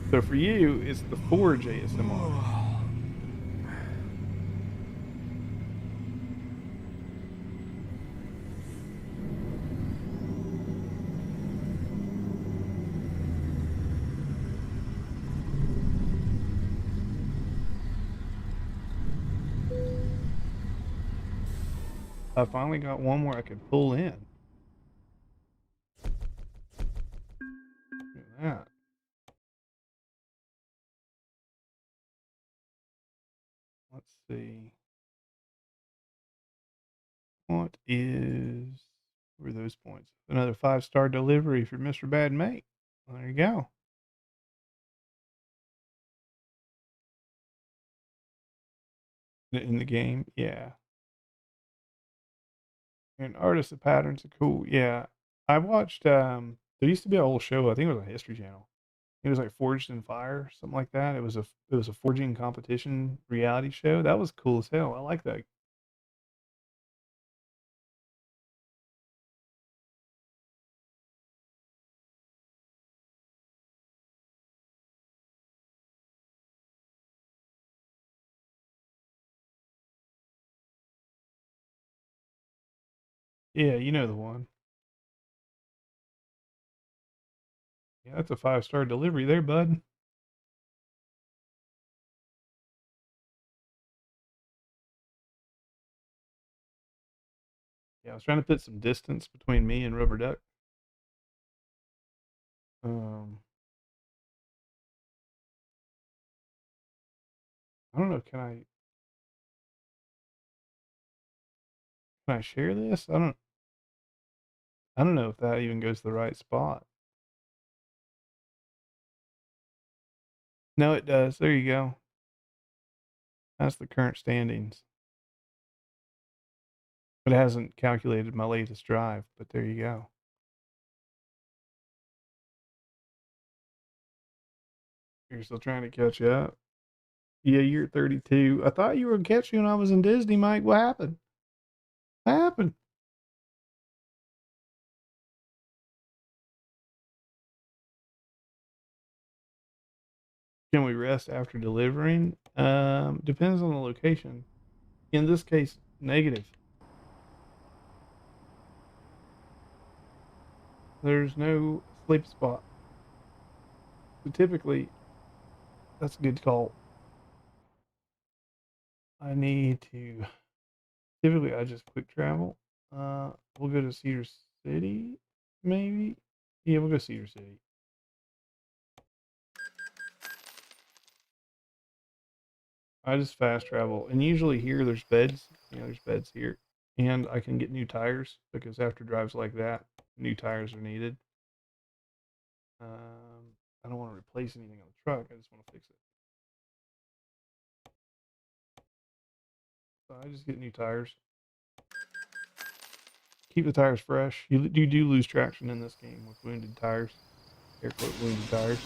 So for you, it's the Forge ASMR. I finally got one where I could pull in. Look at that. Let's see. Where are those points? Another 5-star delivery for Mr. BadMae. Well, there you go. In the game, yeah. And artists of patterns are cool. Yeah. I watched there used to be an old show, I think it was on History Channel. It was like Forged in Fire, something like that. It was a forging competition reality show. That was cool as hell. I like that. Yeah, you know the one. Yeah, that's a 5-star delivery there, bud. Yeah, I was trying to put some distance between me and Rubber Duck. Um, I don't know. Can I share this? I don't know if that even goes to the right spot. No, it does. There you go. That's the current standings. But it hasn't calculated my latest drive, but there you go. You're still trying to catch up. Yeah, you're 32. I thought you were gonna catch me when I was in Disney, Mike. What happened? What happened? Can we rest after delivering? Depends on the location. In this case, negative. There's no sleep spot. So typically, that's a good call. Typically I just quick travel. We'll go to Cedar City, maybe. Yeah, we'll go Cedar City. I just fast travel, and usually here there's beds. There's beds here, and I can get new tires because after drives like that, new tires are needed. I don't want to replace anything on the truck. I just want to fix it. So I just get new tires. keep the tires fresh. You do lose traction in this game with wounded tires, air quote wounded tires.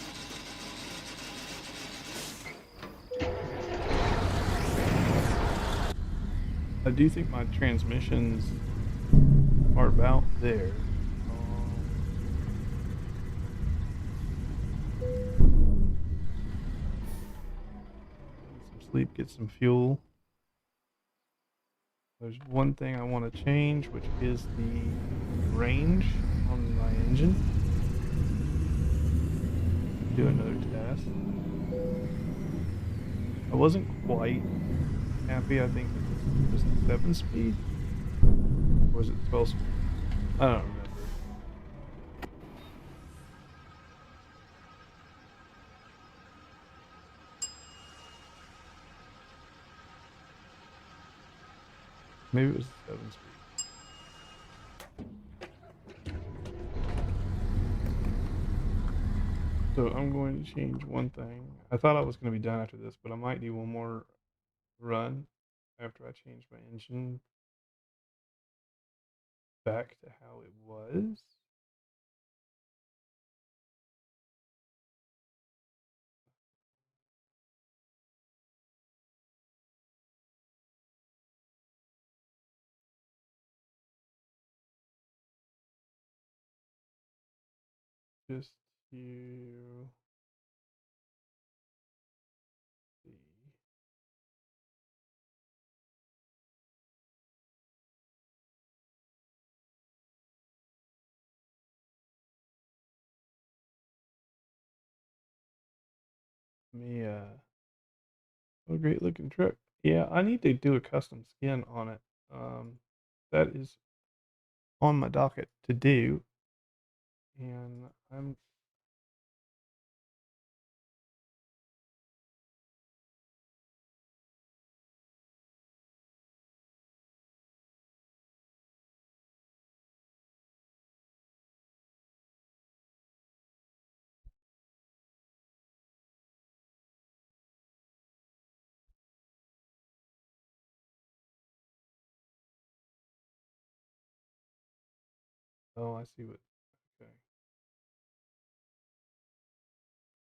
I do think my transmissions are about there. Get some sleep, get some fuel. There's one thing I want to change, which is the range on my engine. Do another test. I wasn't quite happy. I think it was just 7-speed. Or was it 12-speed? I don't remember. Maybe it was 7-speed. So I'm going to change one thing. I thought I was going to be done after this, but I might do one more run after I change my engine back to how it was. Just to see. Me, what a great looking truck. Yeah, I need to do a custom skin on it. That is on my docket to do. And I'm oh, I see what. Okay.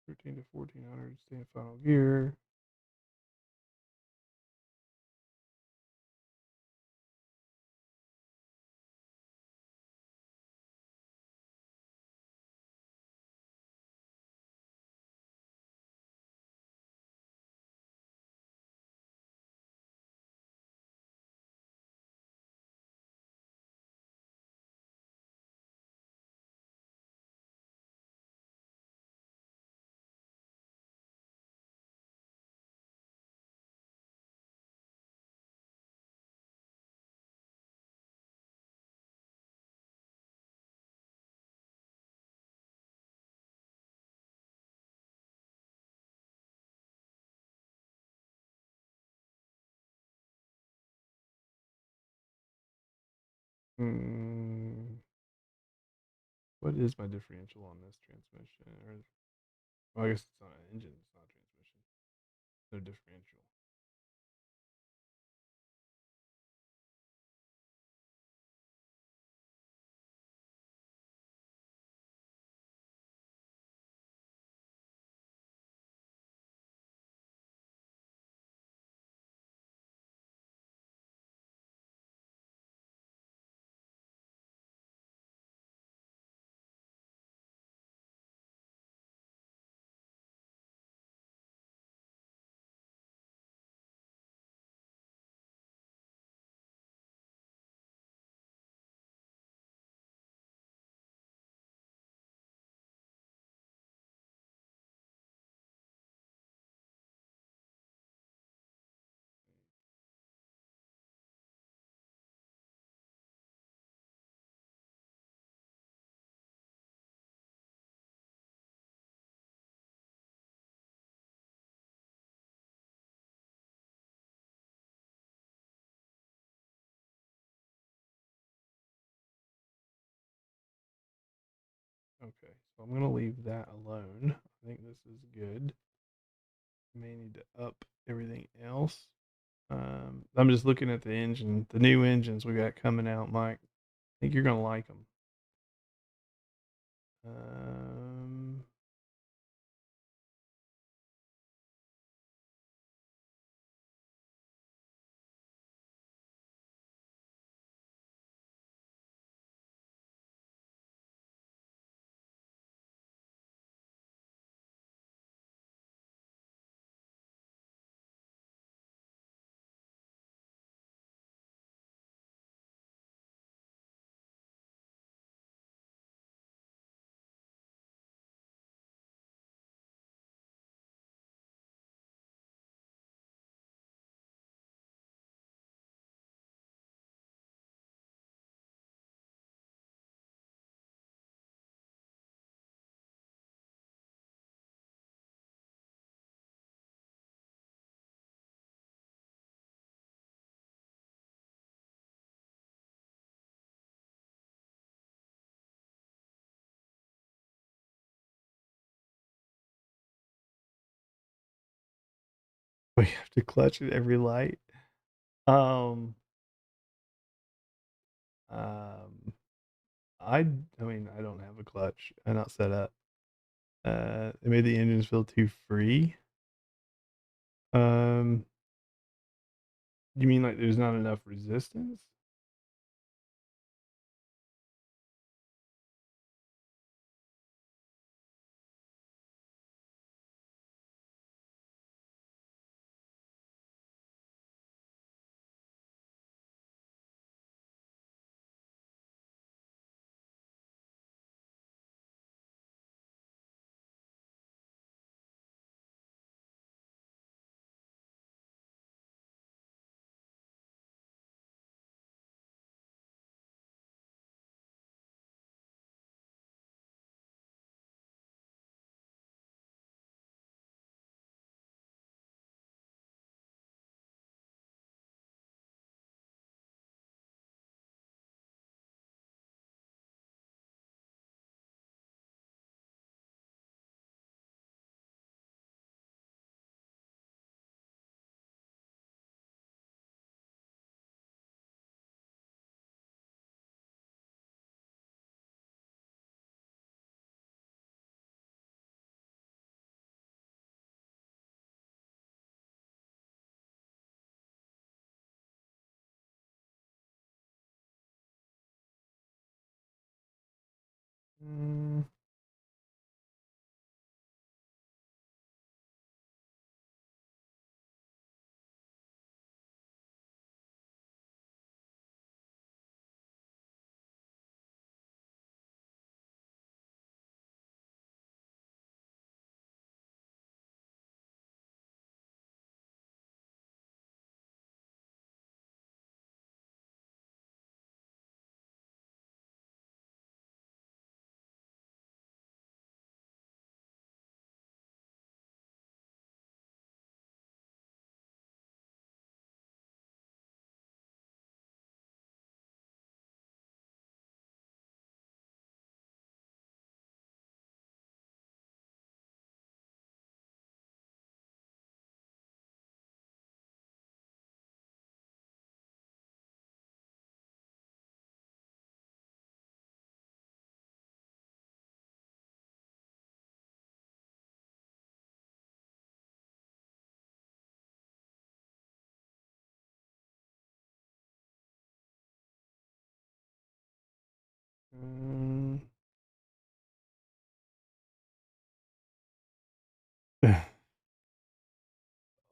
13 to 1400, stay in final gear. Hmm. What is my differential on this transmission? Or, well, I guess it's not an engine, it's not transmission. No differential. Okay, so I'm gonna leave that alone. I think this is good. May need to up everything else. I'm just looking at the engine, the new engines we got coming out, Mike. think you're gonna like them. Um, we have to clutch at every light. Um, um, I mean, I don't have a clutch. I'm not set up. It made the engines feel too free. Um, you mean like there's not enough resistance? Mm. Mm.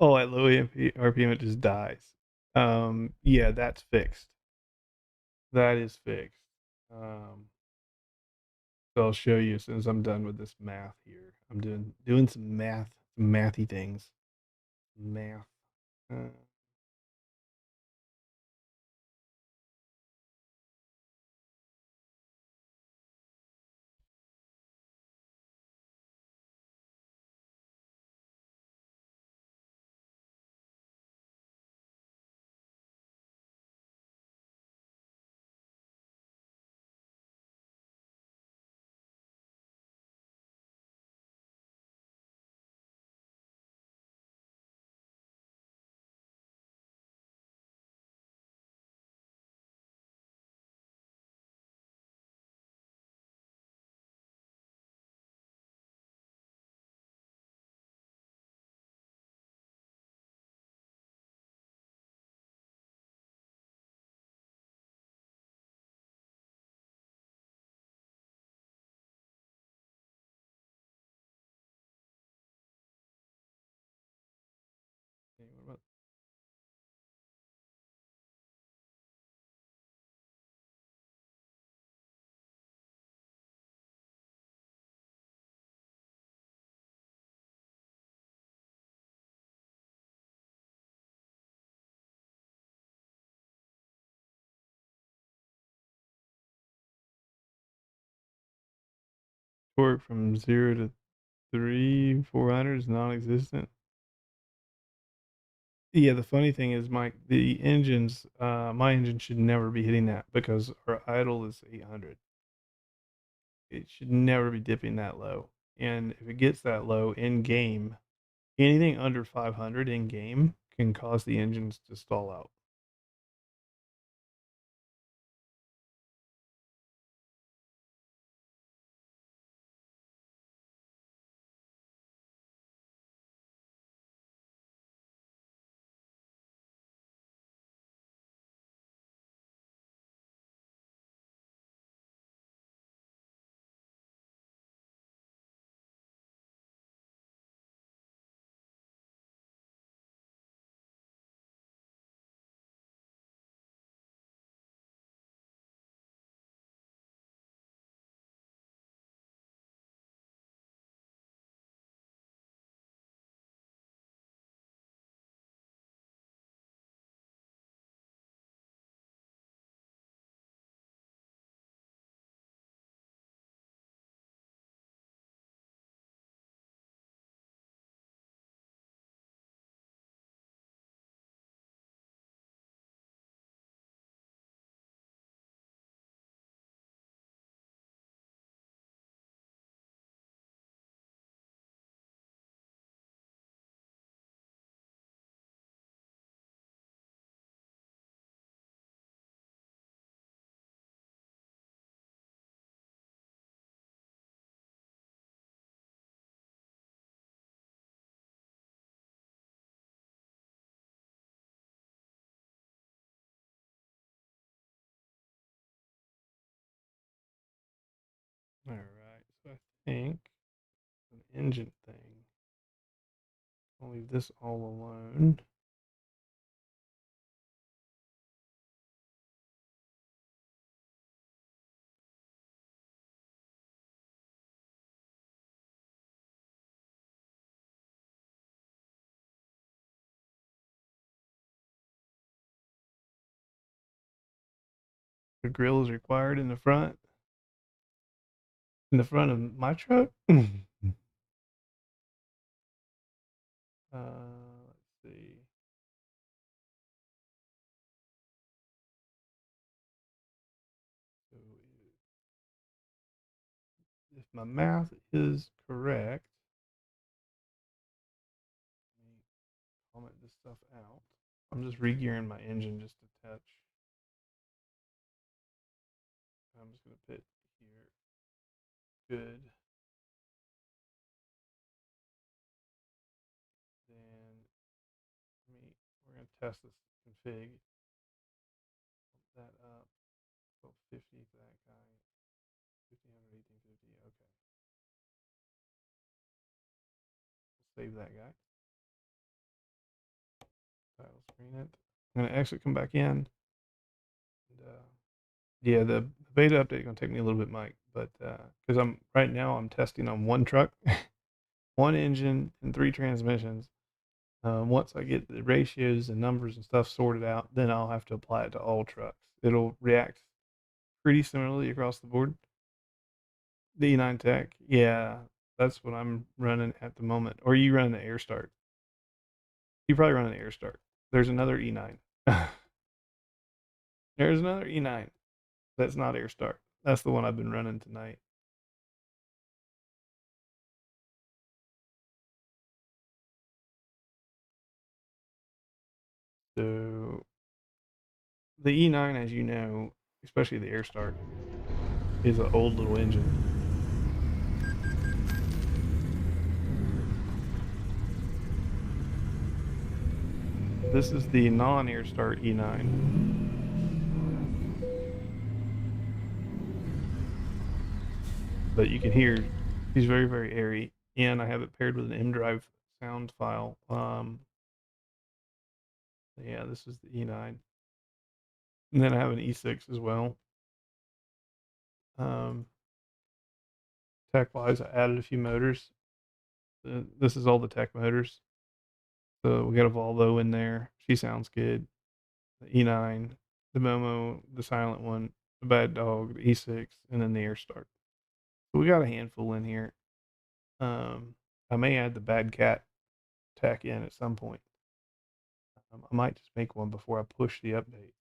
Oh, at low EMP RPM, it just dies. Yeah, that's fixed. That is fixed. Um, so I'll show you as soon as I'm done with this math here. I'm doing some math, some mathy things. Math. Uh, Torque from 0 to 400 is non-existent. Yeah, the funny thing is, Mike, the engines, my engine should never be hitting that because our idle is 800. It should never be dipping that low. And if it gets that low in game, anything under 500 in game can cause the engines to stall out. All right, so I think an engine thing. I'll leave this all alone. The grill is required in the front. In the front of my truck. Let's see. So if my math is correct, let me comment this stuff out. I'm just re-gearing my engine just a touch. I'm just gonna put here. Good. Then we're gonna test this config. Pump that up. 1250 for that guy. 1500, 1850. Okay. We'll save that guy. Title screen it. I'm gonna exit, come back in. And, yeah, the beta update is gonna take me a little bit, Mike, but because I'm right now I'm testing on one truck, one engine, and 3 transmissions. Once I get the ratios and numbers and stuff sorted out, then I'll have to apply it to all trucks. It'll react pretty similarly across the board. The E9 Tech, yeah, that's what I'm running at the moment. Or you run the Air Start? You probably run an Air Start. There's another E9. There's another E9 that's not Air Start. That's the one I've been running tonight. So the E9, as you know, especially the Air Start, is an old little engine. This is the non-Air Start E9. But you can hear he's very, very airy, and I have it paired with an M Drive sound file. Yeah, this is the E9, and then I have an E6 as well. Tech wise, I added a few motors. This is all the tech motors. So we got a Volvo in there. She sounds good. The E9, the Momo, the silent one, the Bad Dog, the E6, and then the Air Start. We got a handful in here. I may add the bad cat tech in at some point. I might just make one before I push the update.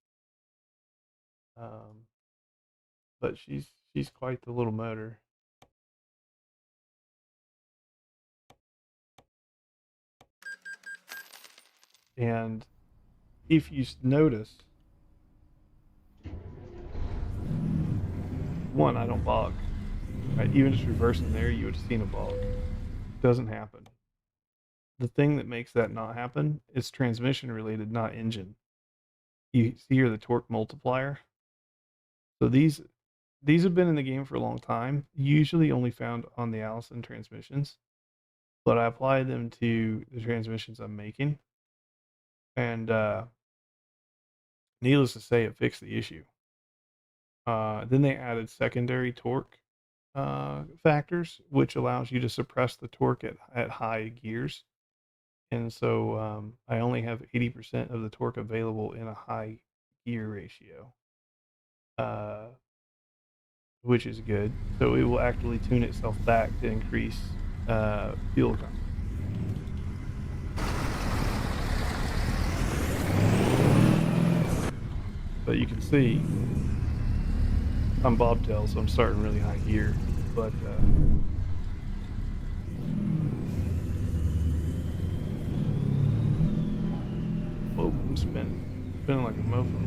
But she's quite the little motor. And if you notice, one, I don't bog. Right? Even just reversing there, you would have seen a bog. Doesn't happen. The thing that makes that not happen is transmission related, not engine. You see here the torque multiplier. So these have been in the game for a long time, usually only found on the Allison transmissions, but I applied them to the transmissions I'm making, and needless to say, it fixed the issue. Then they added secondary torque factors, which allows you to suppress the torque at high gears. And so I only have 80% of the torque available in a high gear ratio, which is good. So it will actually tune itself back to increase fuel economy. But you can see I'm bobtail, so I'm starting really high gear, but oh, I'm spinning like a mofo.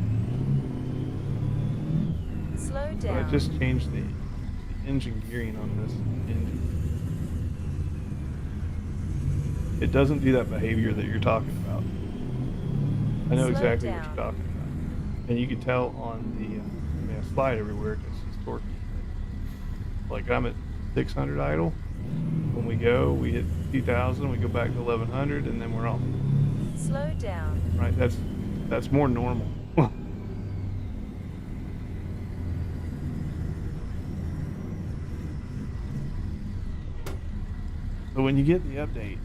Slow But I down. just changed the engine gearing on this engine. It doesn't do that behavior that you're talking about. I know Slow exactly what down. you're talking about, and you can tell on the I slide everywhere because it's torquey. Like I'm at 600 idle. When we go, we hit 2,000. We go back to 1,100, and then we're off. Slow down. Right? That's more normal. So when you get the update,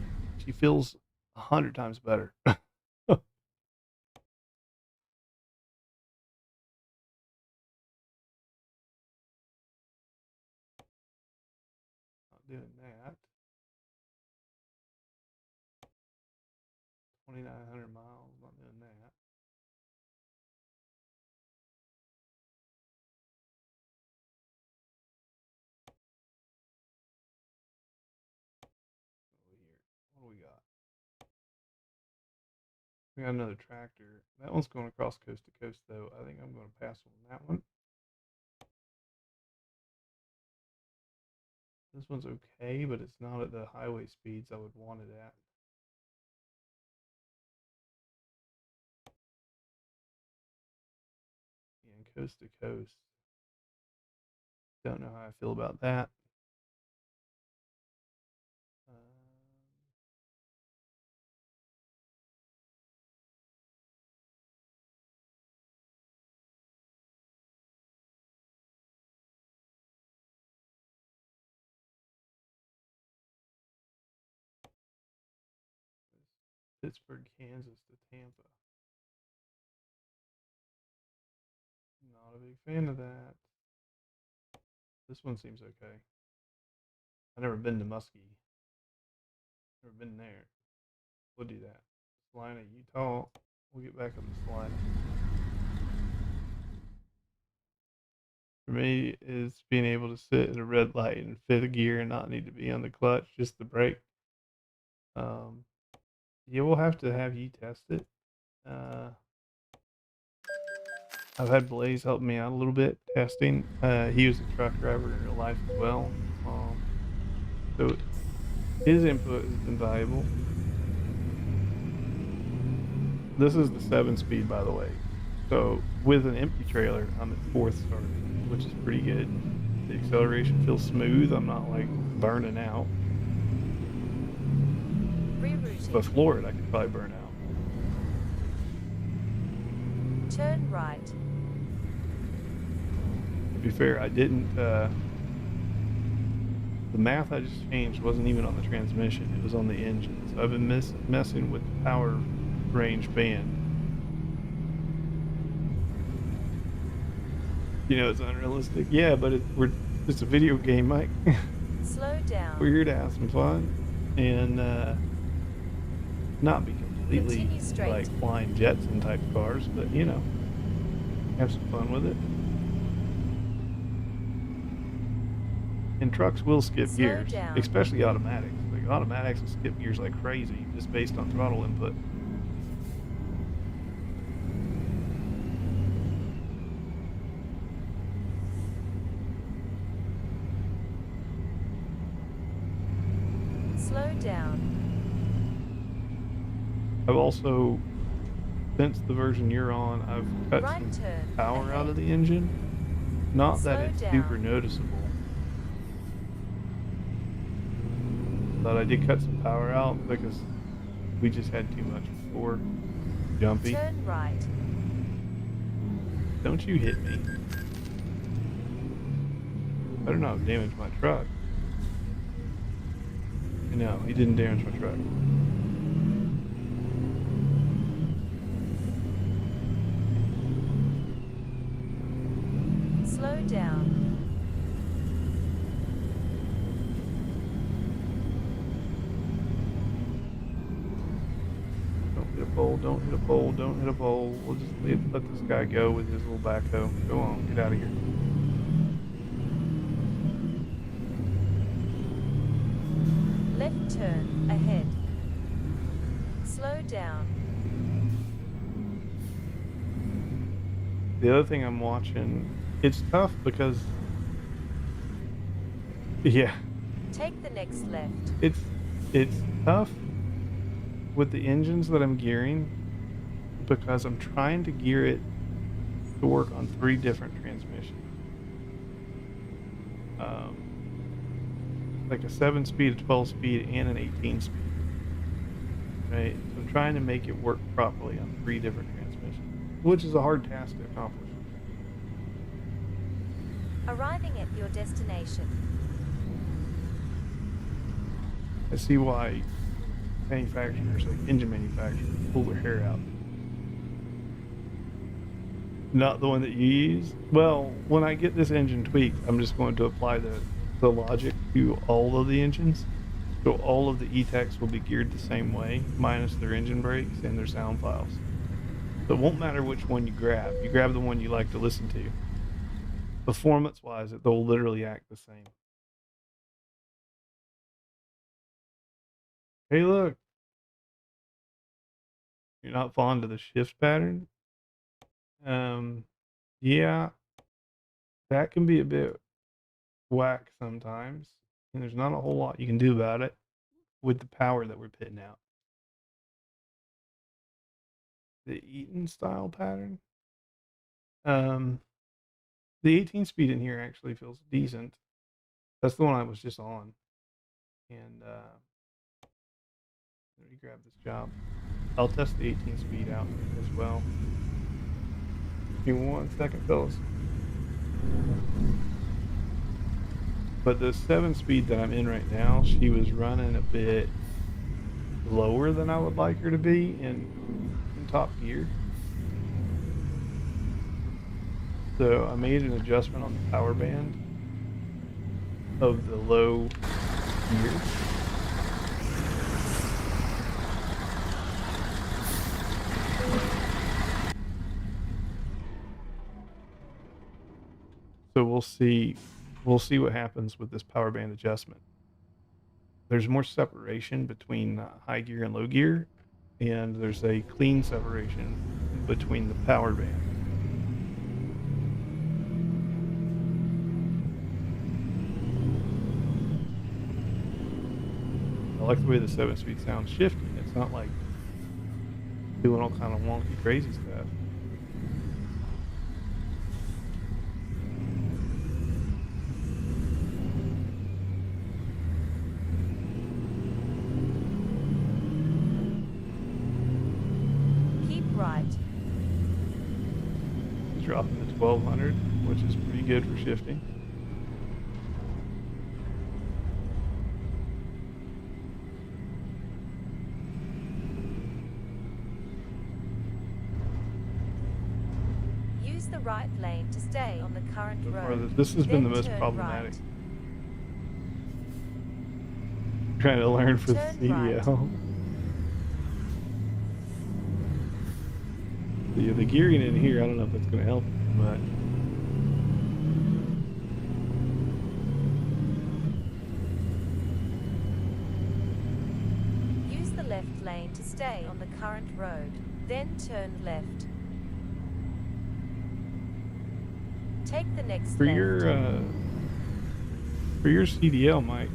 she feels 100 times better. Not doing that. 2,900 miles. Not doing that. Over here. What do we got? We got another tractor. That one's going across coast to coast, though. I think I'm going to pass on that one. This one's okay, but it's not at the highway speeds I would want it at. And coast to coast. Don't know how I feel about that. Pittsburgh, Kansas to Tampa. Not a big fan of that. This one seems okay. I've never been to Muskie. Never been there. We'll do that. Salina, Utah. We'll get back up to Salina. For me, is being able to sit at a red light in fifth gear and not need to be on the clutch, just the brake. Yeah, we'll have to have you test it. I've had Blaze help me out a little bit testing. He was a truck driver in real life as well. So his input has been valuable. This is the 7-speed, by the way. So with an empty trailer, I'm at 4th starting, which is pretty good. The acceleration feels smooth. I'm not like burning out. If I floor it, I could probably burn out. Turn right. To be fair, I didn't. The math I just changed wasn't even on the transmission. It was on the engine. So I've been messing with the power range band. You know, it's unrealistic. Yeah, but we're It's a video game, Mike. Slow down. We're here to have some fun and not be completely Continue straight. like flying Jetson type cars, but you know, have some fun with it. And trucks will skip Slow gears, down. especially automatics. Like automatics will skip gears like crazy just based on throttle input. Slow down. I've also, since the version you're on, I've cut Right some turn. power out of ahead. the engine. Not that Slow it's down. super noticeable, but I did cut some power out because we just had too much before. Jumpy. Turn right. Don't you hit me. Better not damage my truck. No, he didn't damage my truck. Slow down. Don't hit a pole, don't hit a pole, don't hit a pole. We'll just let this guy go with his little backhoe. Go on, get out of here. Left turn. Ahead. Slow down. The other thing I'm watching, it's tough because, yeah, Take the next left. it's tough with the engines that I'm gearing because I'm trying to gear it to work on 3 different transmissions. Like a 7-speed, a 12-speed, and an 18-speed. Right? So I'm trying to make it work properly on 3 different transmissions, which is a hard task to accomplish. Arriving at your destination. I see why manufacturers, like engine manufacturers, pull their hair out. Not the one that you use. Well, when I get this engine tweaked, I'm just going to apply the logic to all of the engines. So all of the E-Techs will be geared the same way, minus their engine brakes and their sound files. So it won't matter which one you grab. You grab the one you like to listen to. Performance-wise, they'll literally act the same. Hey, look. You're not fond of the shift pattern? Yeah, that can be a bit whack sometimes, and there's not a whole lot you can do about it with the power that we're putting out. The Eaton style pattern. The 18 speed in here actually feels decent. That's the one I was just on. And let me grab this job. I'll test the 18 speed out as well. Give me 1 second, fellas. But the 7-speed that I'm in right now, she was running a bit lower than I would like her to be in top gear. So I made an adjustment on the power band of the low gear. So we'll see what happens with this power band adjustment. There's more separation between high gear and low gear, and there's a clean separation between the power band. I like the way the 7-speed sounds shifting. It's not like doing all kind of wonky crazy stuff. Keep right. Dropping to 1200, which is pretty good for shifting. Use the right lane to stay on the current So far, road. this has been the Then most turn problematic. right. Trying to learn for the Turn CDL. The gearing in here, I don't know if that's going to help, but Use the left lane to stay on the current road. Then turn left. Take the next for left. your CDL, Mike,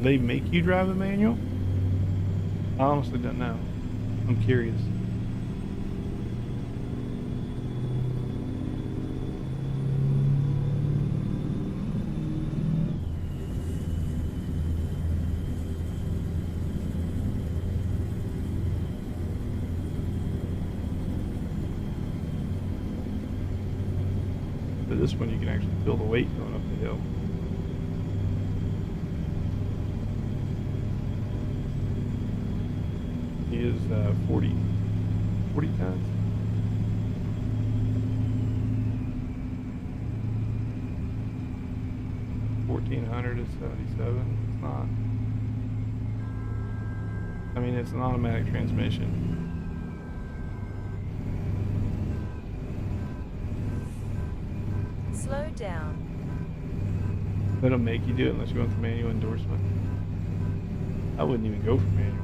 they make you drive a manual? I honestly don't know. I'm curious. But this one you can actually feel the weight going up the hill. He is 40 tons. $1,400 is 77. It's not. I mean, it's an automatic transmission. Slow down. They don't make you do it unless you want the manual endorsement. I wouldn't even go for manual.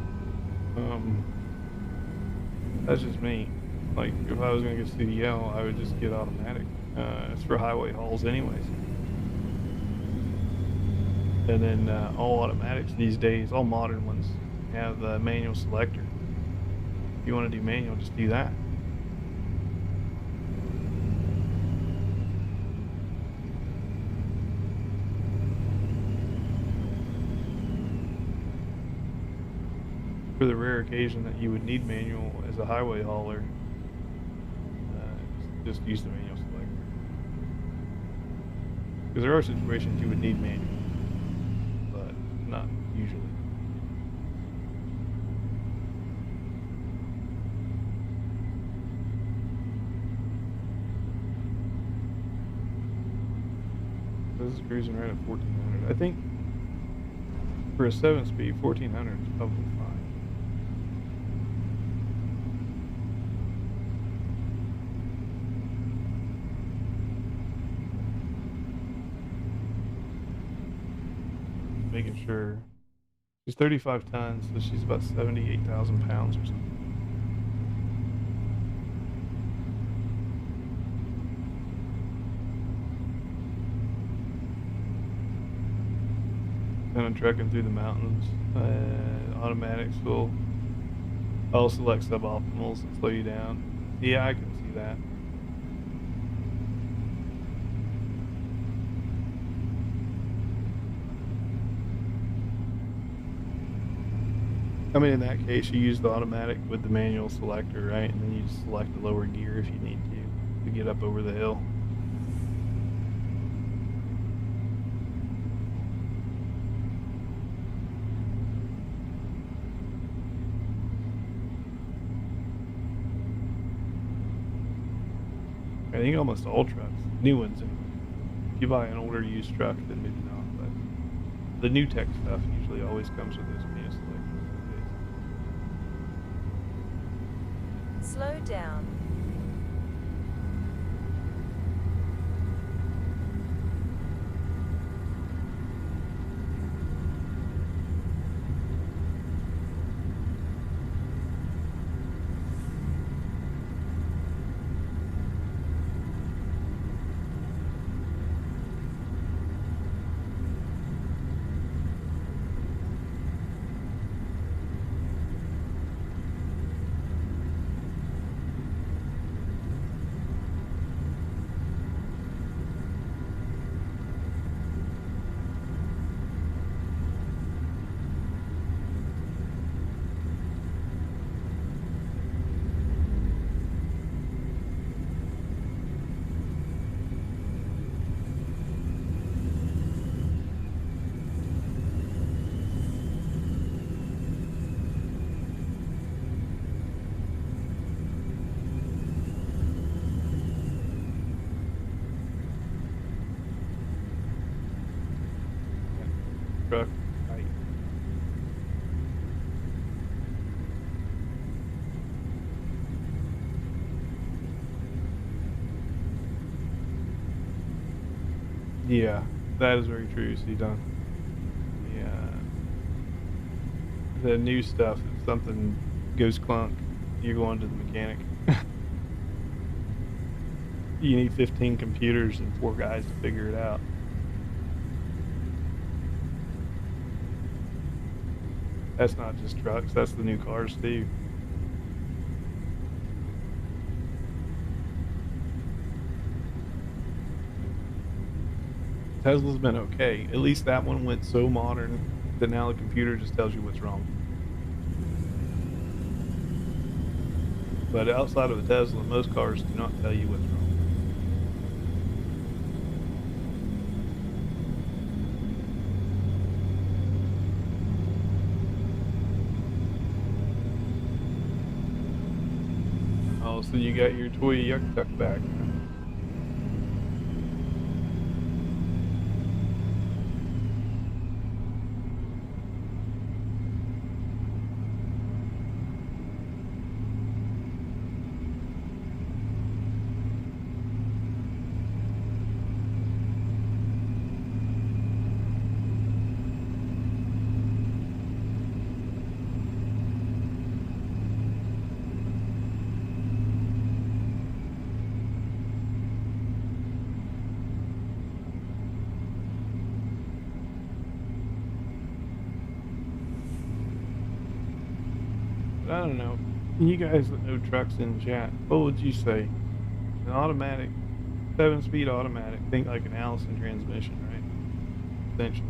That's just me. Like, if I was going to get CDL, I would just get automatic. It's for highway hauls anyways. And then all automatics these days, all modern ones, have the manual selector. If you want to do manual, just do that. For the rare occasion that you would need manual as a highway hauler, just use the manual selector. Because there are situations you would need manual, but not usually. This is cruising right at 1400. I think for a 7-speed, 1400 is probably fine. Making sure. She's 35 tons, so she's about 78,000 pounds or something. Kind of trekking through the mountains. Automatics I'll select suboptimals and slow you down. Yeah, I can see that. I mean, in that case, you use the automatic with the manual selector, right? And then you just select the lower gear if you need to get up over the hill. I think almost all trucks, new ones, anyway. If you buy an older used truck, then maybe not, but the new tech stuff usually always comes with those manual selectors. Slow down. Yeah, that is very true, see, Don. The new stuff, if something goes clunk, you're going to the mechanic. You need 15 computers and 4 guys to figure it out. That's not just trucks, that's the new cars too. Tesla's been okay. At least that one went so modern that now the computer just tells you what's wrong. But outside of a Tesla, most cars do not tell you what's wrong. Oh, so you got your toy yuck duck back. I don't know. You guys that know trucks in chat, what would you say? An automatic, 7-speed automatic, think like an Allison transmission, right? Essentially.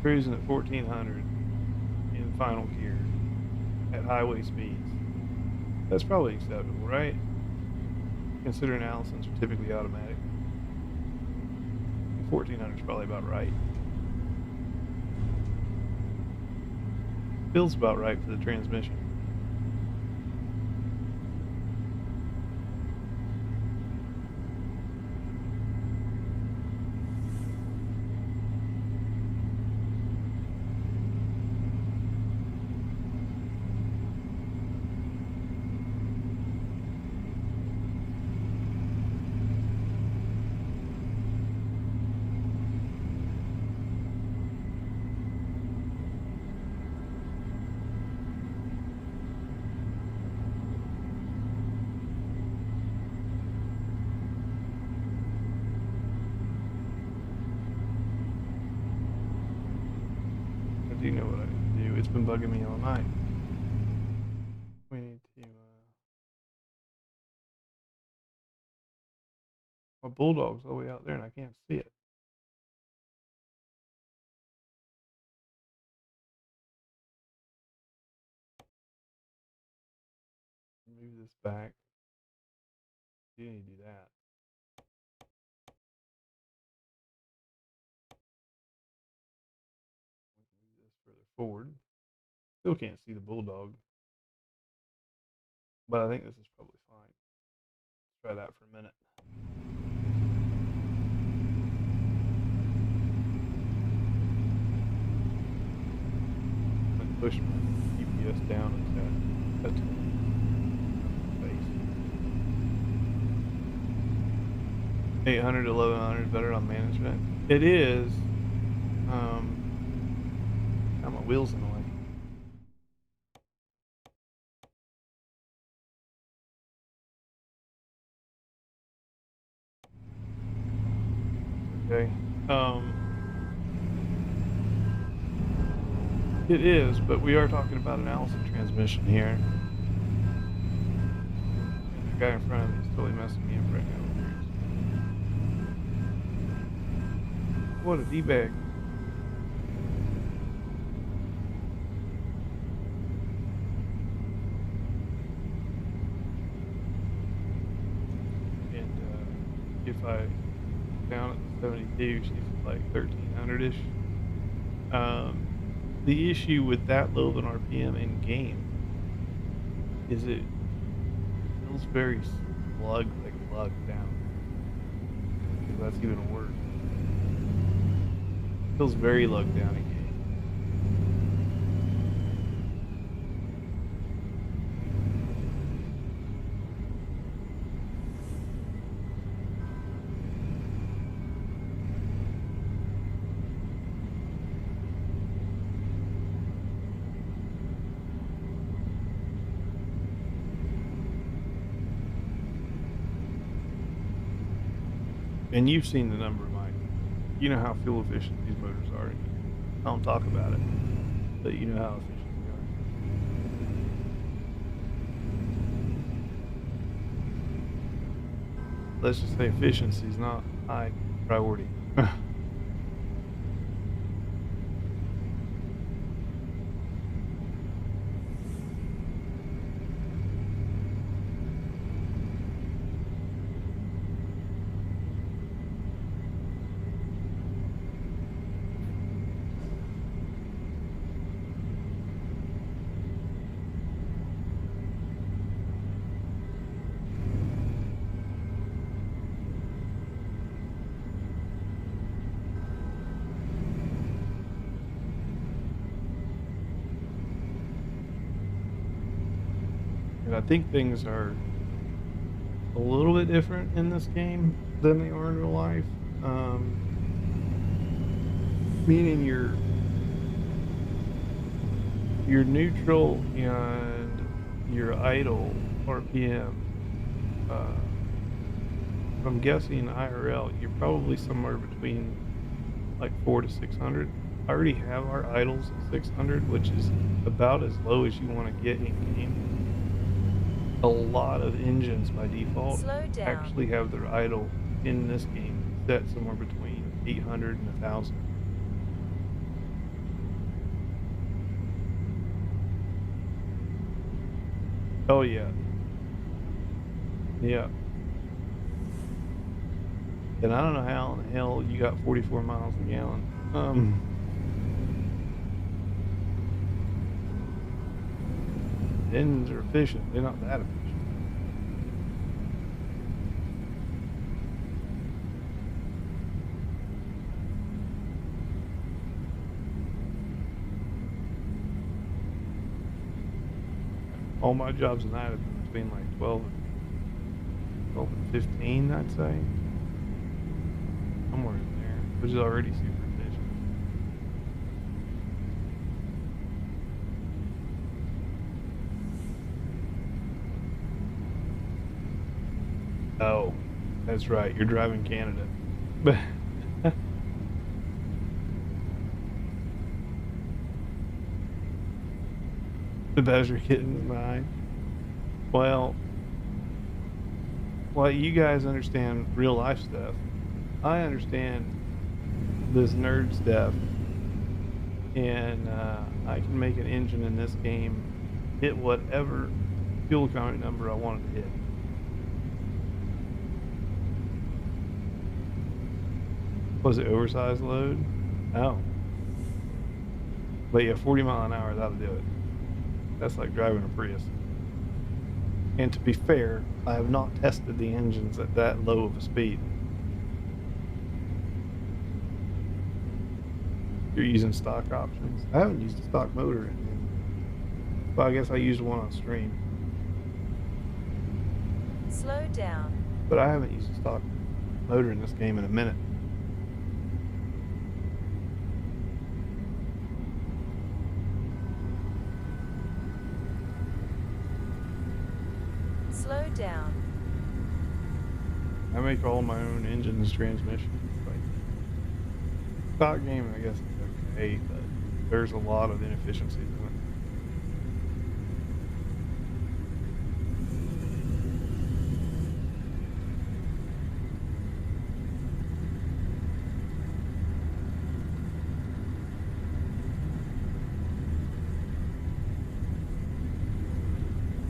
Cruising at 1400 in final gear at highway speeds. That's probably acceptable, right? Considering Allisons are typically automatic. 1400 is probably about right. Feels about right for the transmission. I do know what I need to do. It's been bugging me all night. We need to, my bulldog's all the way out there and I can't see it. Move this back. You need to do that. Move this further forward. Still can't see the bulldog. But I think this is probably fine. Let's try that for a minute. I push my GPS down and touch face. 800 to 1100 better on management. It is. Got my wheels in the way. Okay. It is, but we are talking about an Allison transmission here. And the guy in front of me is totally messing me up right now. What a D-bag. And if I down at the 72, she's like 1300-ish. The issue with that low of an RPM in game is it feels very slugged down. That's even worse. It feels very lugged down in game. And you've seen the number, Mike. You know how fuel efficient these motors are. I don't talk about it, but you know how efficient they are. Let's just say efficiency is not high priority. And I think things are a little bit different in this game than they are in real life. Meaning your neutral and your idle RPM. If I'm guessing IRL, you're probably somewhere between like 400 to 600. I already have our idles at 600, which is about as low as you want to get in game. A lot of engines by default actually have their idle in this game set somewhere between 800 and 1000. Oh yeah. Yeah. And I don't know how in the hell you got 44 miles a gallon. Engines are efficient. They're not that efficient. All my jobs at night have been between like 12 and 15, I'd say. Somewhere in there, which is already super efficient. Oh, that's right. You're driving Canada. The best are getting mine. Well, you guys understand real life stuff. I understand this nerd stuff, and I can make an engine in this game hit whatever fuel economy number I want it to hit. Was it oversized load? No. But yeah, 40 mile an hour, that'll do it. That's like driving a Prius. And to be fair, I have not tested the engines at that low of a speed. You're using stock options. I haven't used a stock motor in, but I guess I used one on stream. Slow down. But I haven't used a stock motor in this game in a minute. Slow down. I make all my own engines, transmissions. Like, stock game, I guess it's okay, but there's a lot of inefficiencies in it.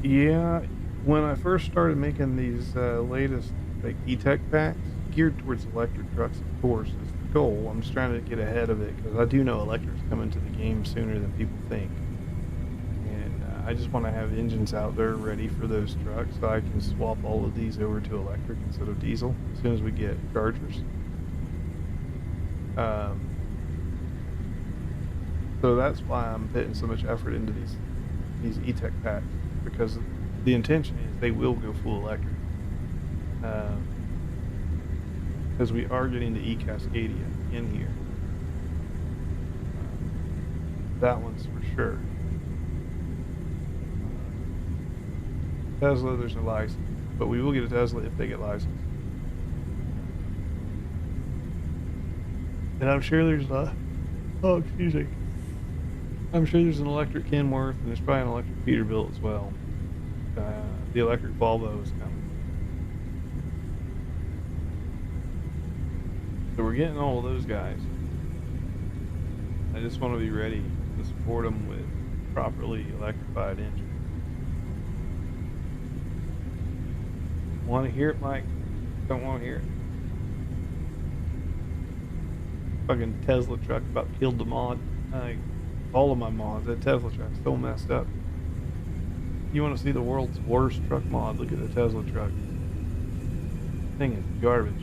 Yeah, when I first started making these latest like E-Tech packs, geared towards electric trucks, of course, is the goal. I'm just trying to get ahead of it because I do know electric's coming to the game sooner than people think. And I just want to have engines out there ready for those trucks so I can swap all of these over to electric instead of diesel as soon as we get chargers. So that's why I'm putting so much effort into these E-Tech packs, because the intention is they will go full electric. Because we are getting the E-Cascadia in here. That one's for sure. Tesla, there's no license, but we will get a Tesla if they get licensed. And I'm sure there's oh, excuse me. I'm sure there's an electric Kenworth, and there's probably an electric Peterbilt as well. The electric Volvo is coming. So we're getting all of those guys. I just want to be ready to support them with properly electrified engines. Want to hear it, Mike? Don't want to hear it. Fucking Tesla truck about killed the mod. All of my mods. That Tesla truck's so messed up. You want to see the world's worst truck mod? Look at the Tesla truck. Thing is garbage.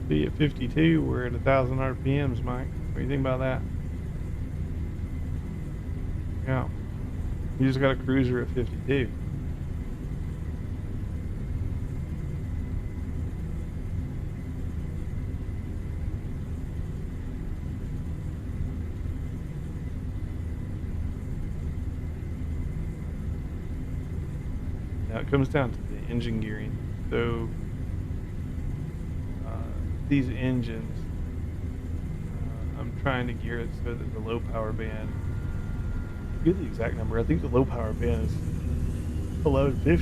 Be at 52, we're at 1,000 RPMs, Mike. What do you think about that? Yeah. You just got a cruiser at 52. Now it comes down to the engine gearing. So these engines, I'm trying to gear it so that the low power band, I forget the exact number, I think the low power band is below 50. I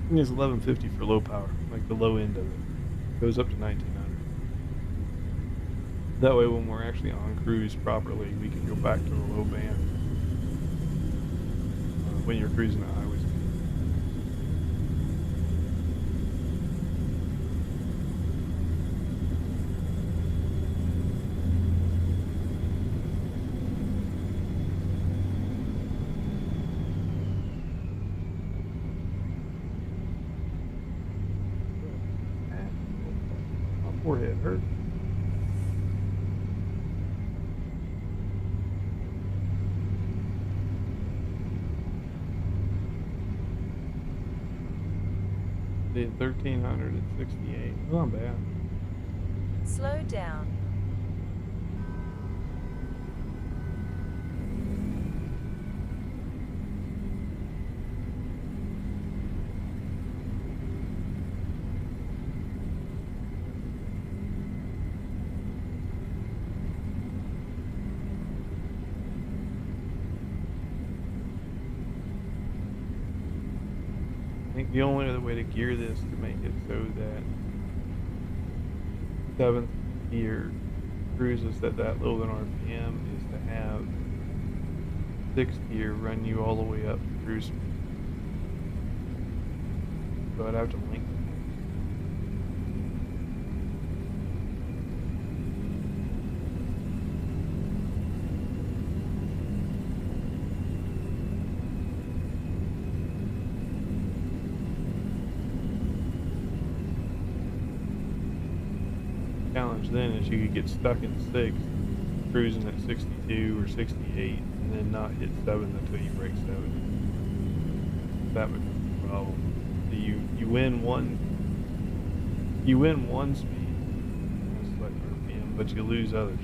think it's 1150 for low power, like the low end of it. Goes up to 1900. That way when we're actually on cruise properly, we can go back to the low band when you're cruising at highway speed. Forehead hurt. Did 1,368. Not bad. Slow down. I think the only other way to gear this to make it so that 7th gear cruises at that low in RPM is to have 6th gear run you all the way up to cruise speed. So I'd have to link them. Challenge then is you could get stuck in 6th, cruising at 62 or 68, and then not hit 7th until you break 70. That becomes a problem. So you win one speed, that's like RPM, but you lose others.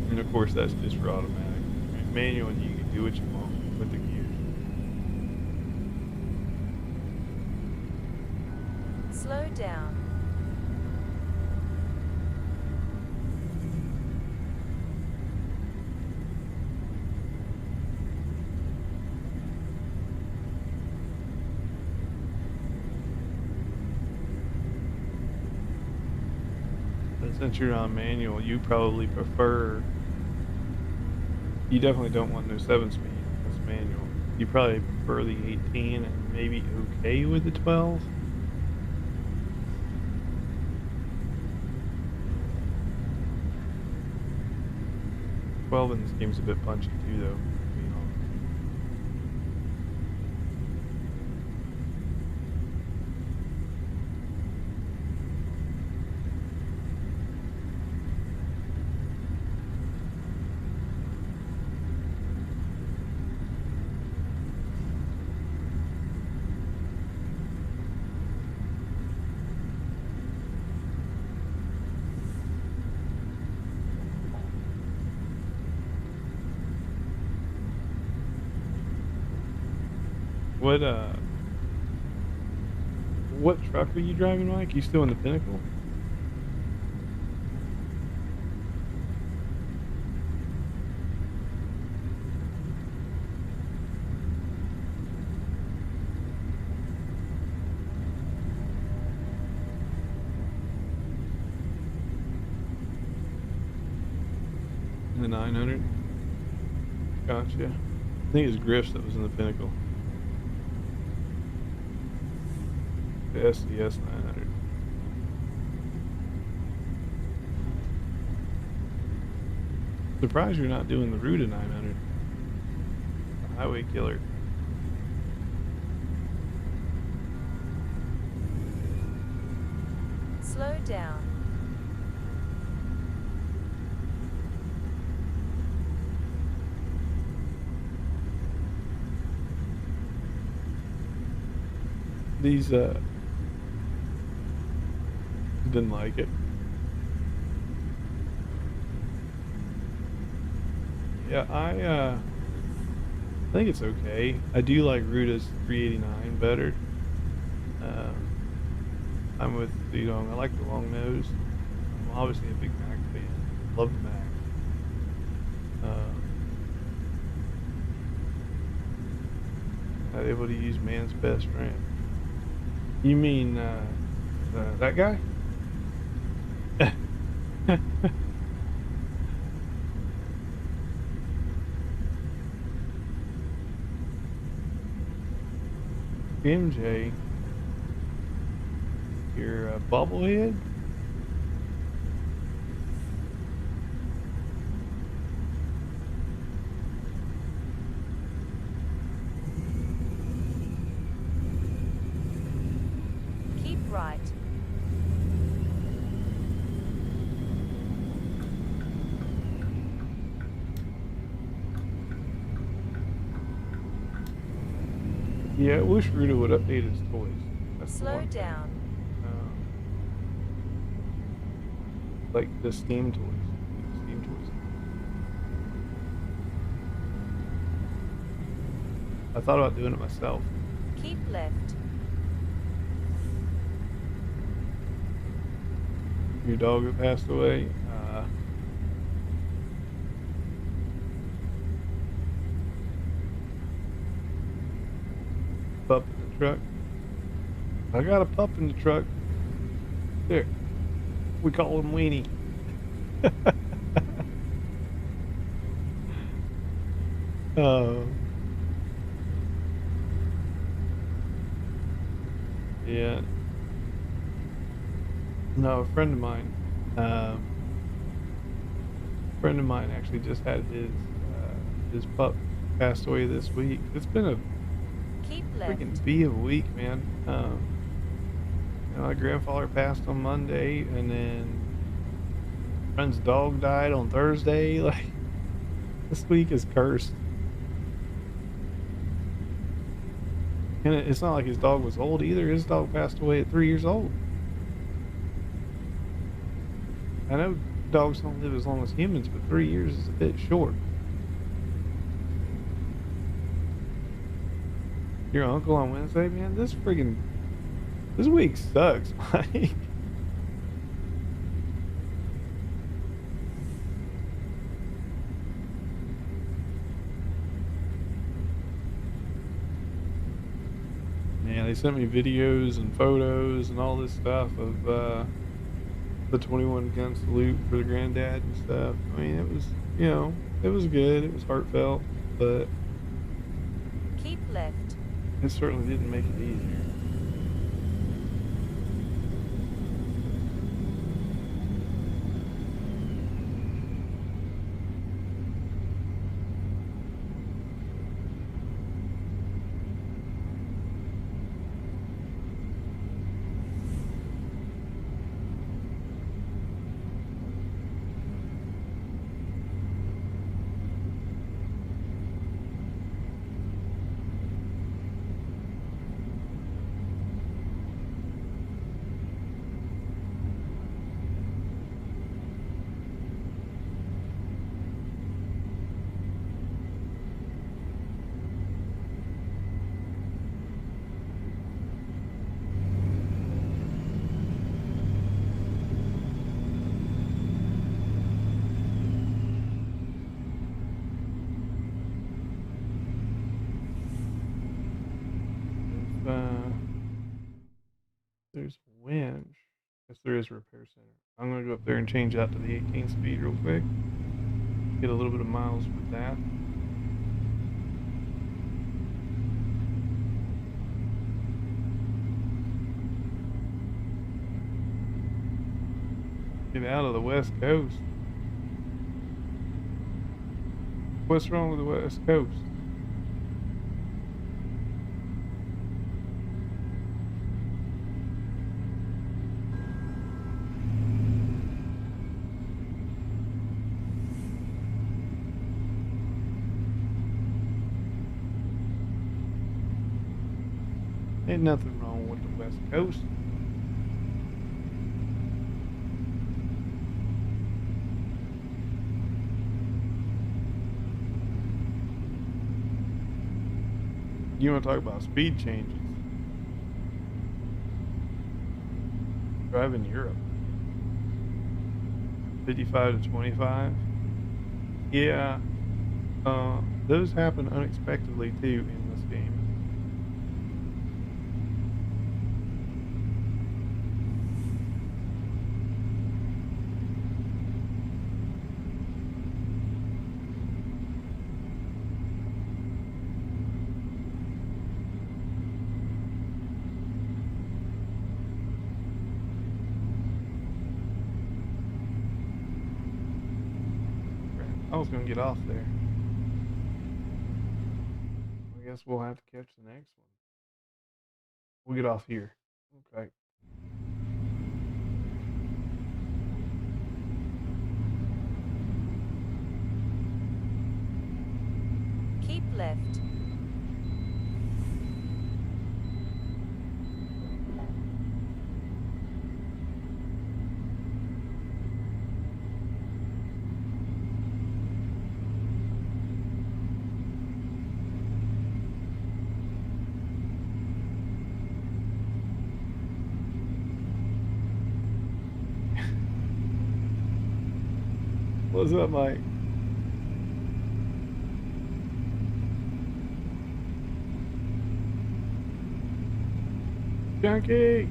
And of course that's just for automatic. Manual, you can do what you want with the gears. Slow down. But since you're on manual, you probably prefer. You definitely don't want no 7-speed. That's manual. You probably prefer the 18 and maybe okay with the 12. Twelve in this game's a bit punchy too, though. To be honest. What truck are you driving, Mike? You still in the Pinnacle? The 900? Gotcha. I think it's Griff's that was in the Pinnacle. The SDS 900. Surprised you're not doing the Ruta 900. The highway killer. Slow down. These didn't like it. Yeah, I think it's okay. I do like Ruta's 389 better. I'm with, I like the long nose. I'm obviously a big Mac fan. Love the Mac. Not able to use man's best friend. You mean that guy? MJ, you're a bobblehead? Keep right. Yeah, I wish Ruta would update his toys. That's the Slow one thing. down. Like the Steam toys. The Steam toys. I thought about doing it myself. Keep left. Your dog that passed away. Pup in the truck. I got a pup in the truck. There. We call him Weenie. Yeah. No, a friend of mine actually just had his pup passed away this week. It's been a Keep left. freaking bee of a week, man. My grandfather passed on Monday, and then friend's dog died on Thursday. Like, this week is cursed. And it's not like his dog was old either. His dog passed away at 3 years old. I know dogs don't live as long as humans, but 3 years is a bit short. Your uncle on Wednesday, man, this friggin' This week sucks, Mike. Man, they sent me videos and photos and all this stuff of the 21 gun salute for the granddad and stuff. I mean, it was, it was good. It was heartfelt, but Keep left. it certainly didn't make it easier. If there's wind, if there is a repair center, I'm gonna go up there and change out to the 18 speed real quick. Get a little bit of miles with that. Get out of the West Coast. What's wrong with the West Coast? Ain't nothing wrong with the West Coast. You want to talk about speed changes? Driving Europe. 55 to 25. Yeah, those happen unexpectedly too in this game. I was gonna get off there. I guess we'll have to catch the next one. We'll get off here. Okay. Keep left. What's up, Mike? Junkie!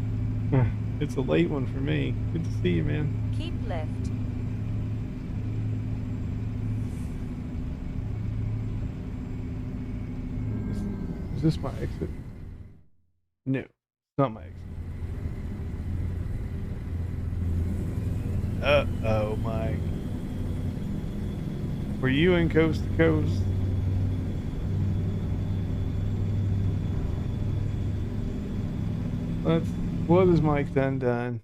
It's a late one for me. Good to see you, man. Keep left. Is this my exit? No, it's not my exit. Uh-oh, Mike. Were you in coast to coast? What has Mike done?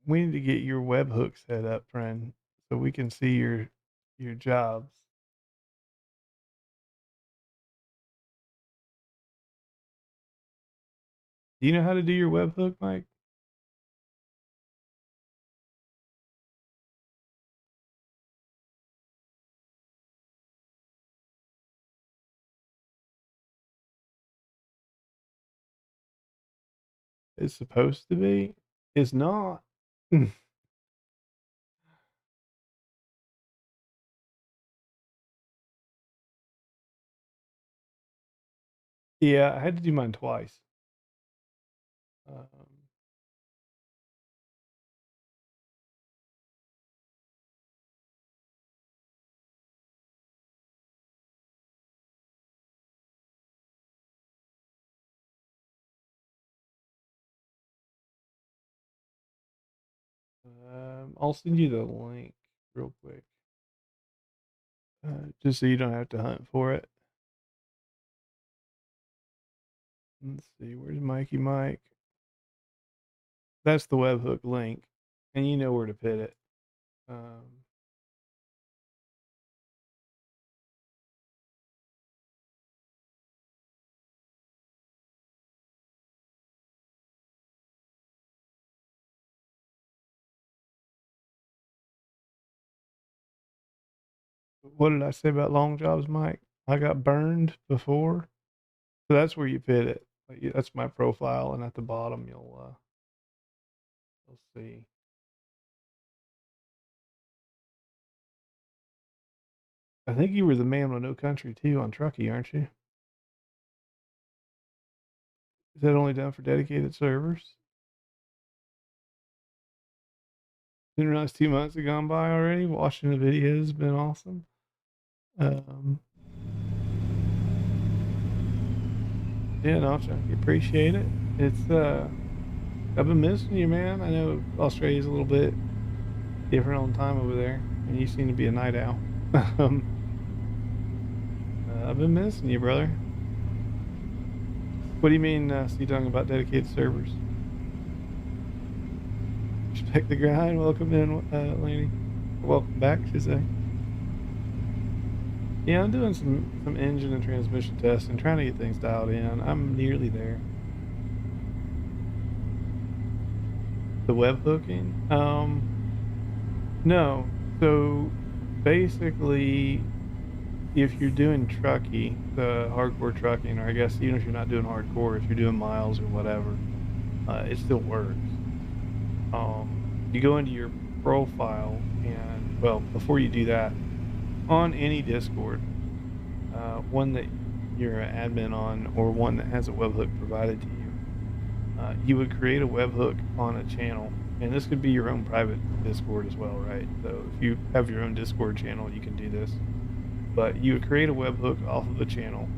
We need to get your webhook set up, friend, so we can see your jobs. Do you know how to do your webhook, Mike? it's supposed to be. It's not. Yeah, I had to do mine twice. Um, I'll send you the link real quick, just so you don't have to hunt for it. Let's see, where's Mikey Mike? That's the webhook link, and you know where to put it. Um, what did I say about long jobs, Mike? I got burned before, so that's where you put it. Like, that's my profile, and at the bottom you'll see. I think you were the man with no country too on Truckee, aren't you? Is that only done for dedicated servers? Didn't realize 2 months had gone by already. Watching the videos has been awesome. Um, yeah, no, Chuck, appreciate it. It's I've been missing you, man. I know Australia's a little bit different on time over there, and you seem to be a night owl. um, I've been missing you, brother. What do you mean? So you talking about dedicated servers? Respect the grind. Welcome in, Laney. Welcome back, should say. Yeah, I'm doing some engine and transmission testing, trying to get things dialed in. I'm nearly there. The web hooking? No. So basically, if you're doing trucky, the hardcore trucking, or I guess even if you're not doing hardcore, if you're doing miles or whatever, it still works. You go into your profile, and well, before you do that, on any Discord, one that you're an admin on, or one that has a webhook provided to you, you would create a webhook on a channel, and this could be your own private Discord as well, right? So if you have your own Discord channel, you can do this. But you would create a webhook off of a channel,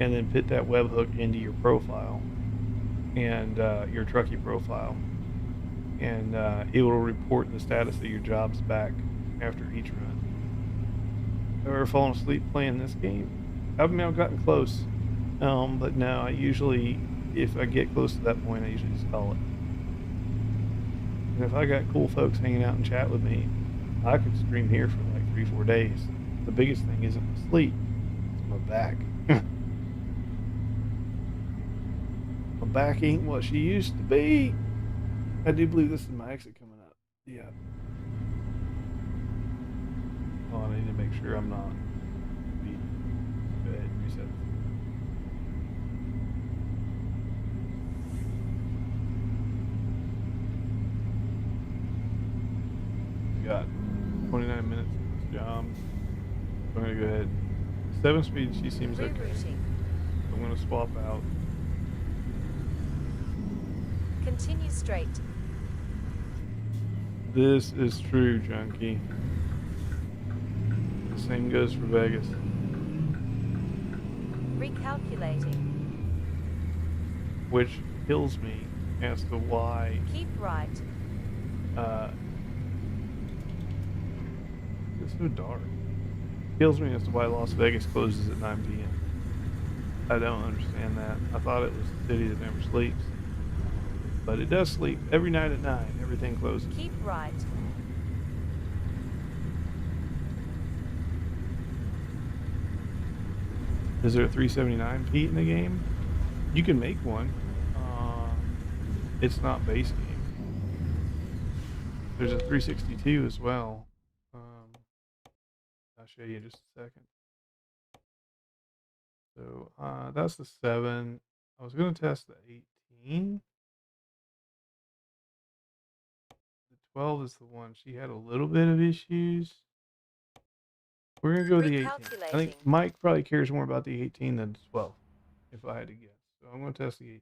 and then put that webhook into your profile and your truckee profile, and it will report the status of your jobs back after each run. Ever fallen asleep playing this game? I mean, I've gotten close, but no, I usually, if I get close to that point, I usually just call it. And if I got cool folks hanging out and chat with me, I could stream here for like 3-4 days. The biggest thing isn't my sleep, it's my back. My back ain't what she used to be. I do believe this is my exit coming up. Yeah. Oh, I need to make sure I'm not. Go ahead and reset. We got 29 minutes in this job. So I'm gonna go ahead. 7-speed, she seems okay. Rerouting. I'm gonna swap out. Continue straight. This is true, Junkie. The same goes for Vegas. Recalculating. Which kills me as to why Keep right. it's so dark. Kills me as to why Las Vegas closes at 9 p.m. I don't understand that. I thought it was the city that never sleeps. But it does sleep. Every night at 9, everything closes. Keep right. Is there a 379 Pete in the game? You can make one. It's not base game. There's a 362 as well. I'll show you in just a second. So that's the 7. I was going to test the 18. 12 is the one. She had a little bit of issues. We're gonna go with the 18. I think Recalculating. Mike probably cares more about the 18 than the 12, if I had to guess. So I'm gonna test the 18.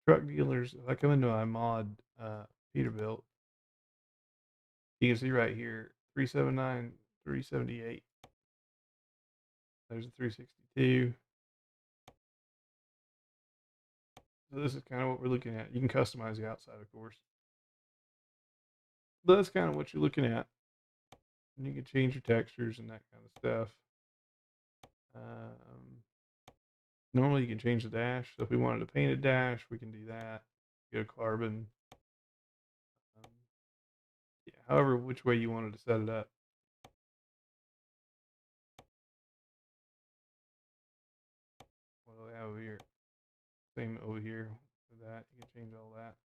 Truck dealers, if I come into my mod Peterbilt, you can see right here 379, 378. There's a 362. So this is kind of what we're looking at. You can customize the outside, of course. But that's kind of what you're looking at. And you can change your textures and that kind of stuff. Normally you can change the dash. So if we wanted to paint a dash, we can do that. Go carbon. Yeah, however, which way you wanted to set it up. What do they have over here? Same over here with that. You can change all that.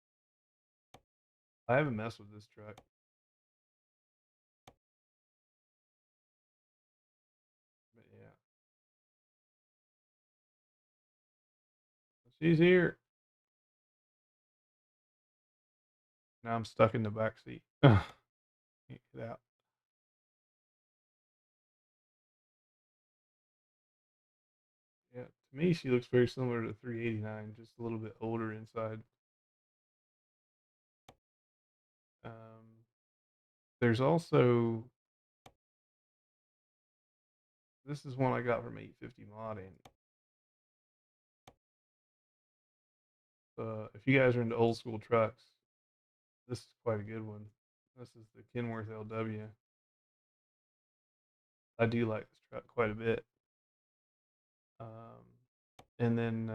I haven't messed with this truck. But yeah. She's here. Now I'm stuck in the back seat. Can't get out. Yeah, to me she looks very similar to 389, just a little bit older inside. There's also, this is one I got from 850 modding. If you guys are into old school trucks, this is quite a good one. This is the Kenworth LW. I do like this truck quite a bit. And then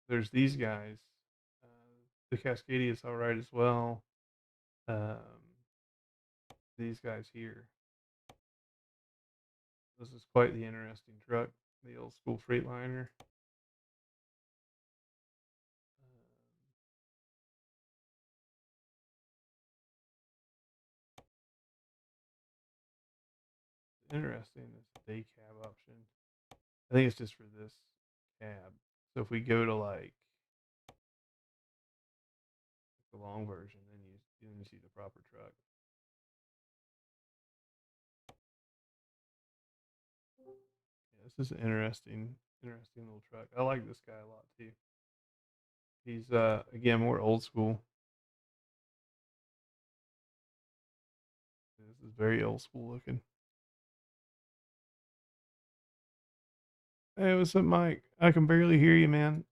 there's these guys. The Cascadia is all right as well. These guys here. This is quite the interesting truck, the old school Freightliner. Interesting, this day cab option. I think it's just for this cab. So if we go to like the long version, then you see the proper truck. Yeah, this is an interesting little truck. I like this guy a lot too. He's again more old school. This is very old school looking. Hey, what's up, Mike? I can barely hear you, man.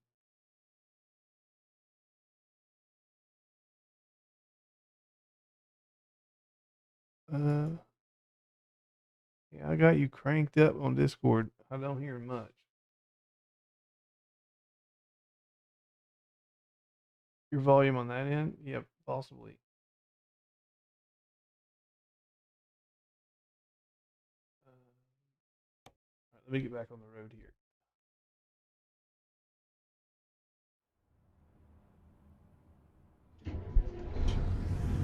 Yeah, I got you cranked up on Discord. I don't hear much. Your volume on that end? Yep, possibly. All right, let me get back on the road here.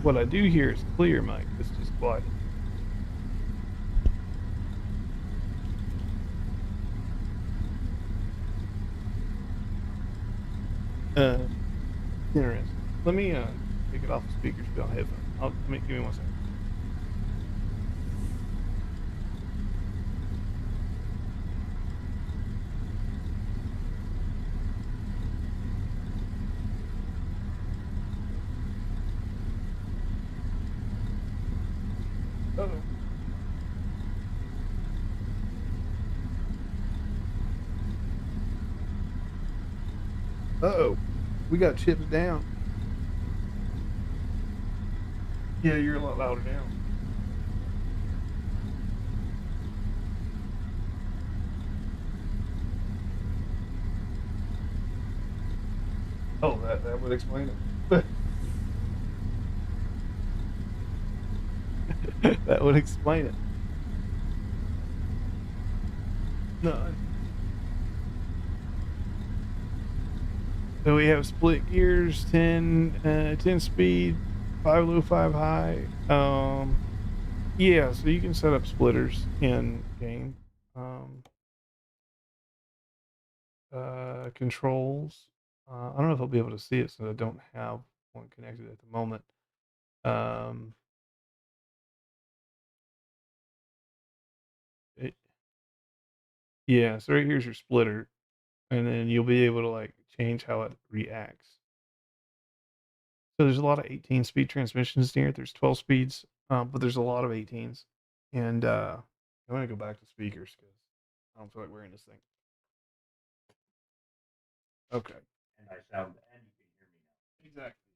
What I do hear is clear, Mike. It's just quiet. Interesting. Let me take it off the speakers, put on headphones. Give me 1 second. Uh-oh. Uh-oh. We got chips down. Yeah, you're a lot louder now. Oh, that would explain it. That would explain it. No. So we have split gears, 10 speed, 5 low, 5 high. Yeah, so you can set up splitters in game. Controls. I don't know if I'll be able to see it since I don't have one connected at the moment. Um, it, yeah, so right here's your splitter, and then you'll be able to like change how it reacts. So there's a lot of 18 speed transmissions here. There's 12 speeds, but there's a lot of 18s. And I'm gonna go back to speakers because I don't feel like wearing this thing. Okay. And I sound, and you can hear me now. Exactly.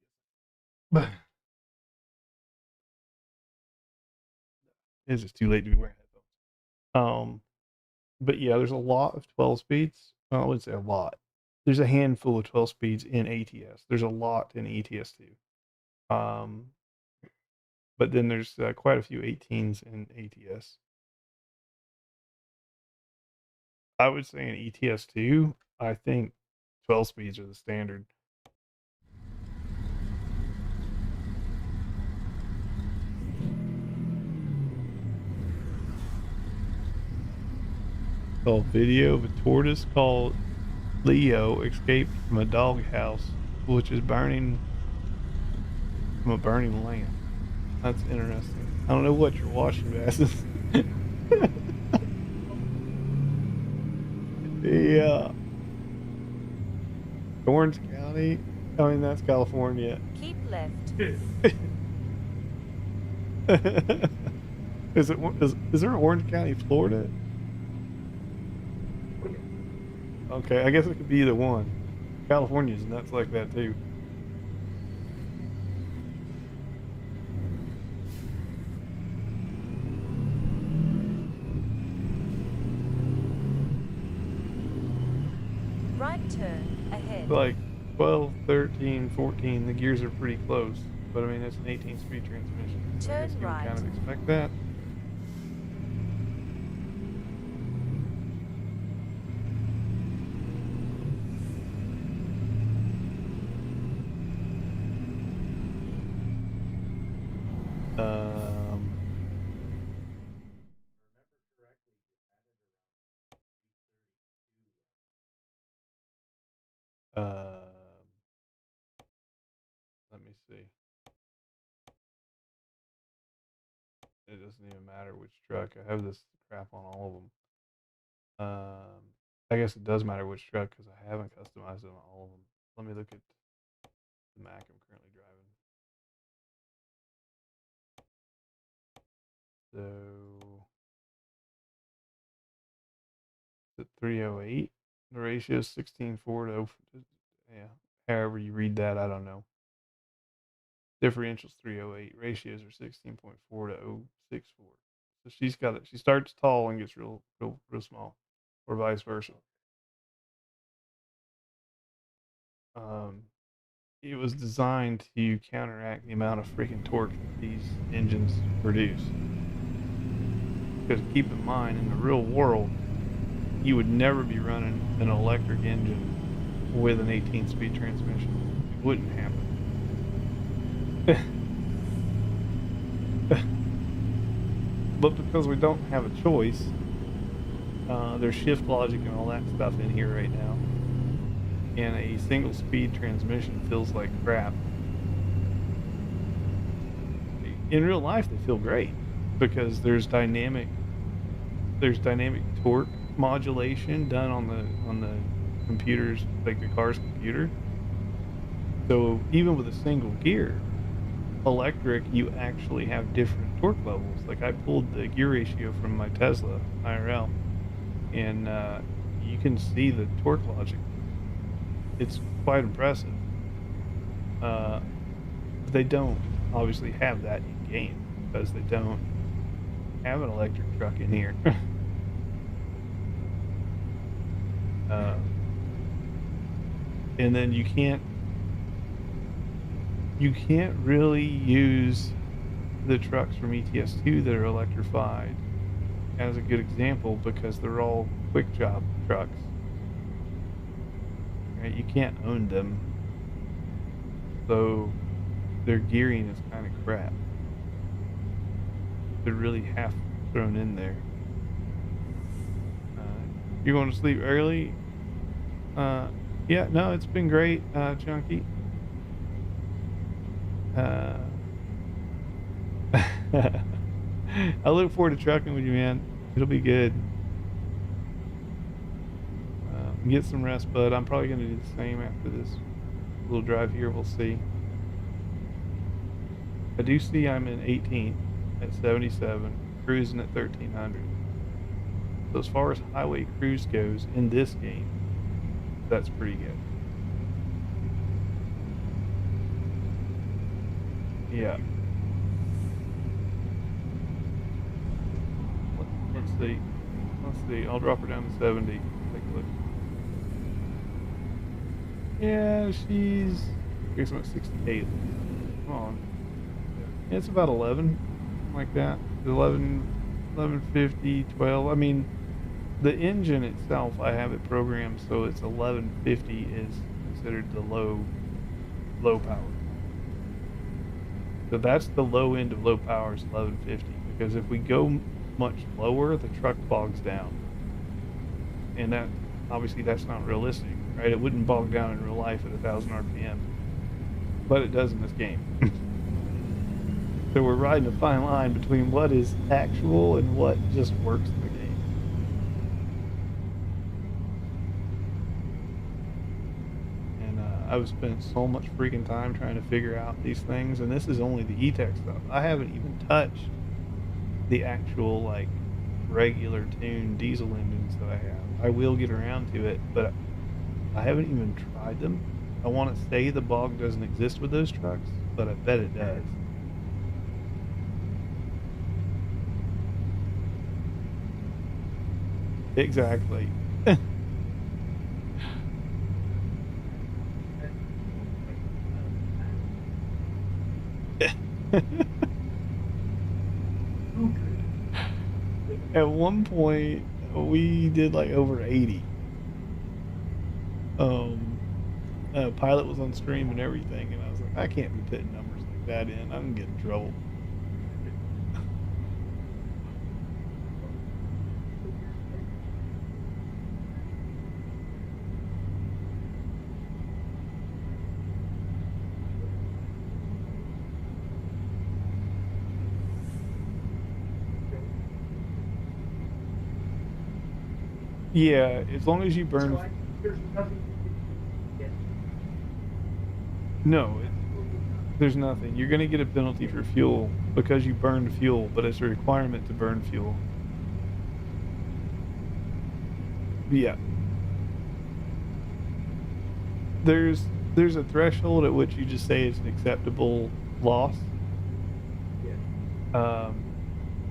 But it's just too late to be wearing headphones. But yeah, there's a lot of 12 speeds. Well, I wouldn't say a lot. There's a handful of 12 speeds in ATS. There's a lot in ETS too. But then there's quite a few 18s in ATS. I would say in ETS too, I think 12 speeds are the standard. Called video of a tortoise called Leo escaped from a doghouse, which is burning from a burning lamp. That's interesting. I don't know what you're watching, Basses. Yeah. Orange County. I mean, that's California. Keep left. Is there an Orange County, Florida? Okay, I guess it could be either one. California's nuts like that too. Right turn ahead. Like 12, 13, 14, the gears are pretty close. But I mean, it's an 18-speed transmission. So I Turn guess you would right. kind of expect that. Let me see. It doesn't even matter which truck. I have this crap on all of them. I guess it does matter which truck because I haven't customized it on all of them. Let me look at the Mac I'm currently driving. So the 308. The ratio is 16:4 to yeah. However you read that, I don't know. Differential's 308. Ratios are 16.4 to 0.64. So she's got it. She starts tall and gets real small, or vice versa. It was designed to counteract the amount of freaking torque that these engines produce. Because keep in mind, in the real world, you would never be running an electric engine with an 18-speed transmission. It wouldn't happen. But because we don't have a choice, there's shift logic and all that stuff in here right now. And a single speed transmission feels like crap. In real life, they feel great because there's dynamic torque modulation done on the computers, like the car's computer. So even with a single gear, electric, you actually have different torque levels. Like I pulled the gear ratio from my Tesla IRL, and you can see the torque logic. It's quite impressive. They don't obviously have that in game because they don't have an electric truck in here. And then you can't really use the trucks from ETS2 that are electrified as a good example because they're all quick job trucks. Right? You can't own them, so their gearing is kind of crap. They're really half thrown in there. You're going to sleep early? Yeah, no, it's been great, Chunky. I look forward to trucking with you, man. It'll be good. Get some rest, bud. I'm probably gonna do the same after this little drive here. We'll see. I do see I'm in 18th at 77, cruising at 1300. So as far as highway cruise goes in this game, that's pretty good. Yeah. Let's see. Let's see. I'll drop her down to 70. Take a look. Yeah, she's. I guess I'm at 68. Come on. Yeah, it's about 11, something like that. 11, 1150, 12. I mean, the engine itself, I have it programmed so it's 1150 is considered the low power. So that's the low end of low power is 1150. Because if we go much lower, the truck bogs down, and that obviously that's not realistic, right? It wouldn't bog down in real life at 1000 RPM, but it does in this game. So we're riding a fine line between what is actual and what just works in the game. And I've spent so much freaking time trying to figure out these things, and this is only the E-Tech stuff. I haven't even touched the actual like regular tuned diesel engines that I have. I will get around to it, but I haven't even tried them. I want to say the bog doesn't exist with those trucks, but I bet it does. Exactly. At one point, we did like over 80. Pilot was on stream and everything, and I was like, I can't be putting numbers like that in. I'm gonna get in trouble. Yeah, as long as you burn. There's nothing you can No, there's nothing. You're gonna get a penalty for fuel because you burned fuel, but it's a requirement to burn fuel. Yeah. There's a threshold at which you just say it's an acceptable loss. get.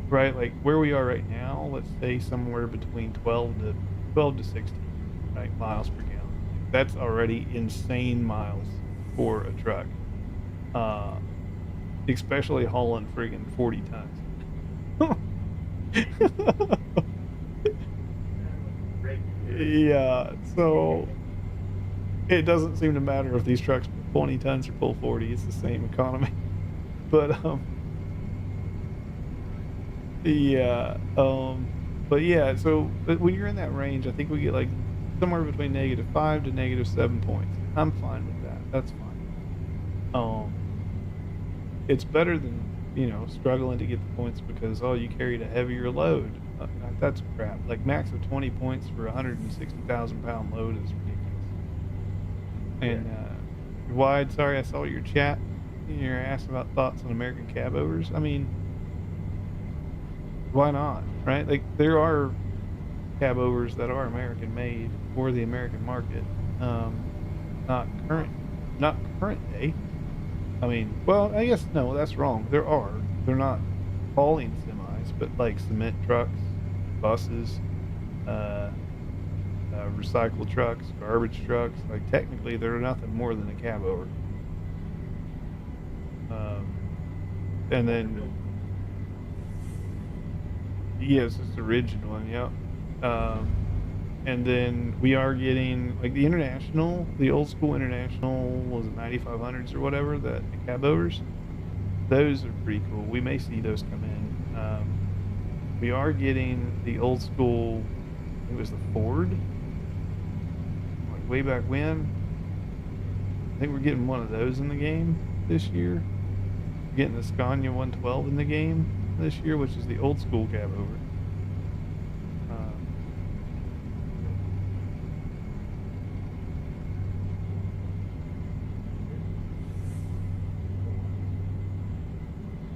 Right, like where we are right now, let's say somewhere between 12 to 60, right, miles per gallon. That's already insane miles for a truck. Especially hauling friggin' 40 tons. Yeah, so it doesn't seem to matter if these trucks pull 20 tons or pull 40, it's the same economy. But yeah, but yeah, so but when you're in that range, I think we get like somewhere between -5 to -7 points. I'm fine with that. That's fine. It's better than, struggling to get the points because, oh, you carried a heavier load. That's crap. Like max of 20 points for a 160,000 pound load is ridiculous. And Wide, sorry, I saw your chat. You're asked about thoughts on American cab overs. I mean, why not, right? Like there are cab overs that are American made for the American market. Not current day. I mean, well, I guess no, that's wrong. There are. They're not hauling semis, but like cement trucks, buses, recycle trucks, garbage trucks. Like technically, they're nothing more than a cab over. And then, yes, it's the rigid one. Yep. And then we are getting like the international, the old school international, was it 9500s or whatever, the cab overs. Those are pretty cool. We may see those come in. We are getting the old school, I think it was the Ford, like way back when. I think we're getting one of those in the game this year. getting the Scania 112 in the game this year, which is the old school cab over.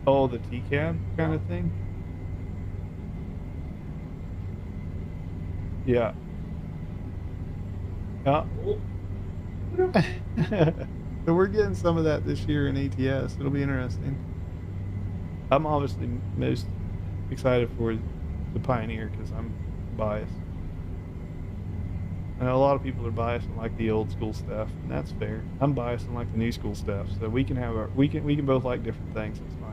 Oh, the T-cab kind of thing? Yeah. Yeah. So we're getting some of that this year in ATS. It'll be interesting. I'm obviously most excited for the Pioneer because I'm biased. I know a lot of people are biased and like the old school stuff, and that's fair. I'm biased and like the new school stuff, so we can have we can both like different things. It's fine.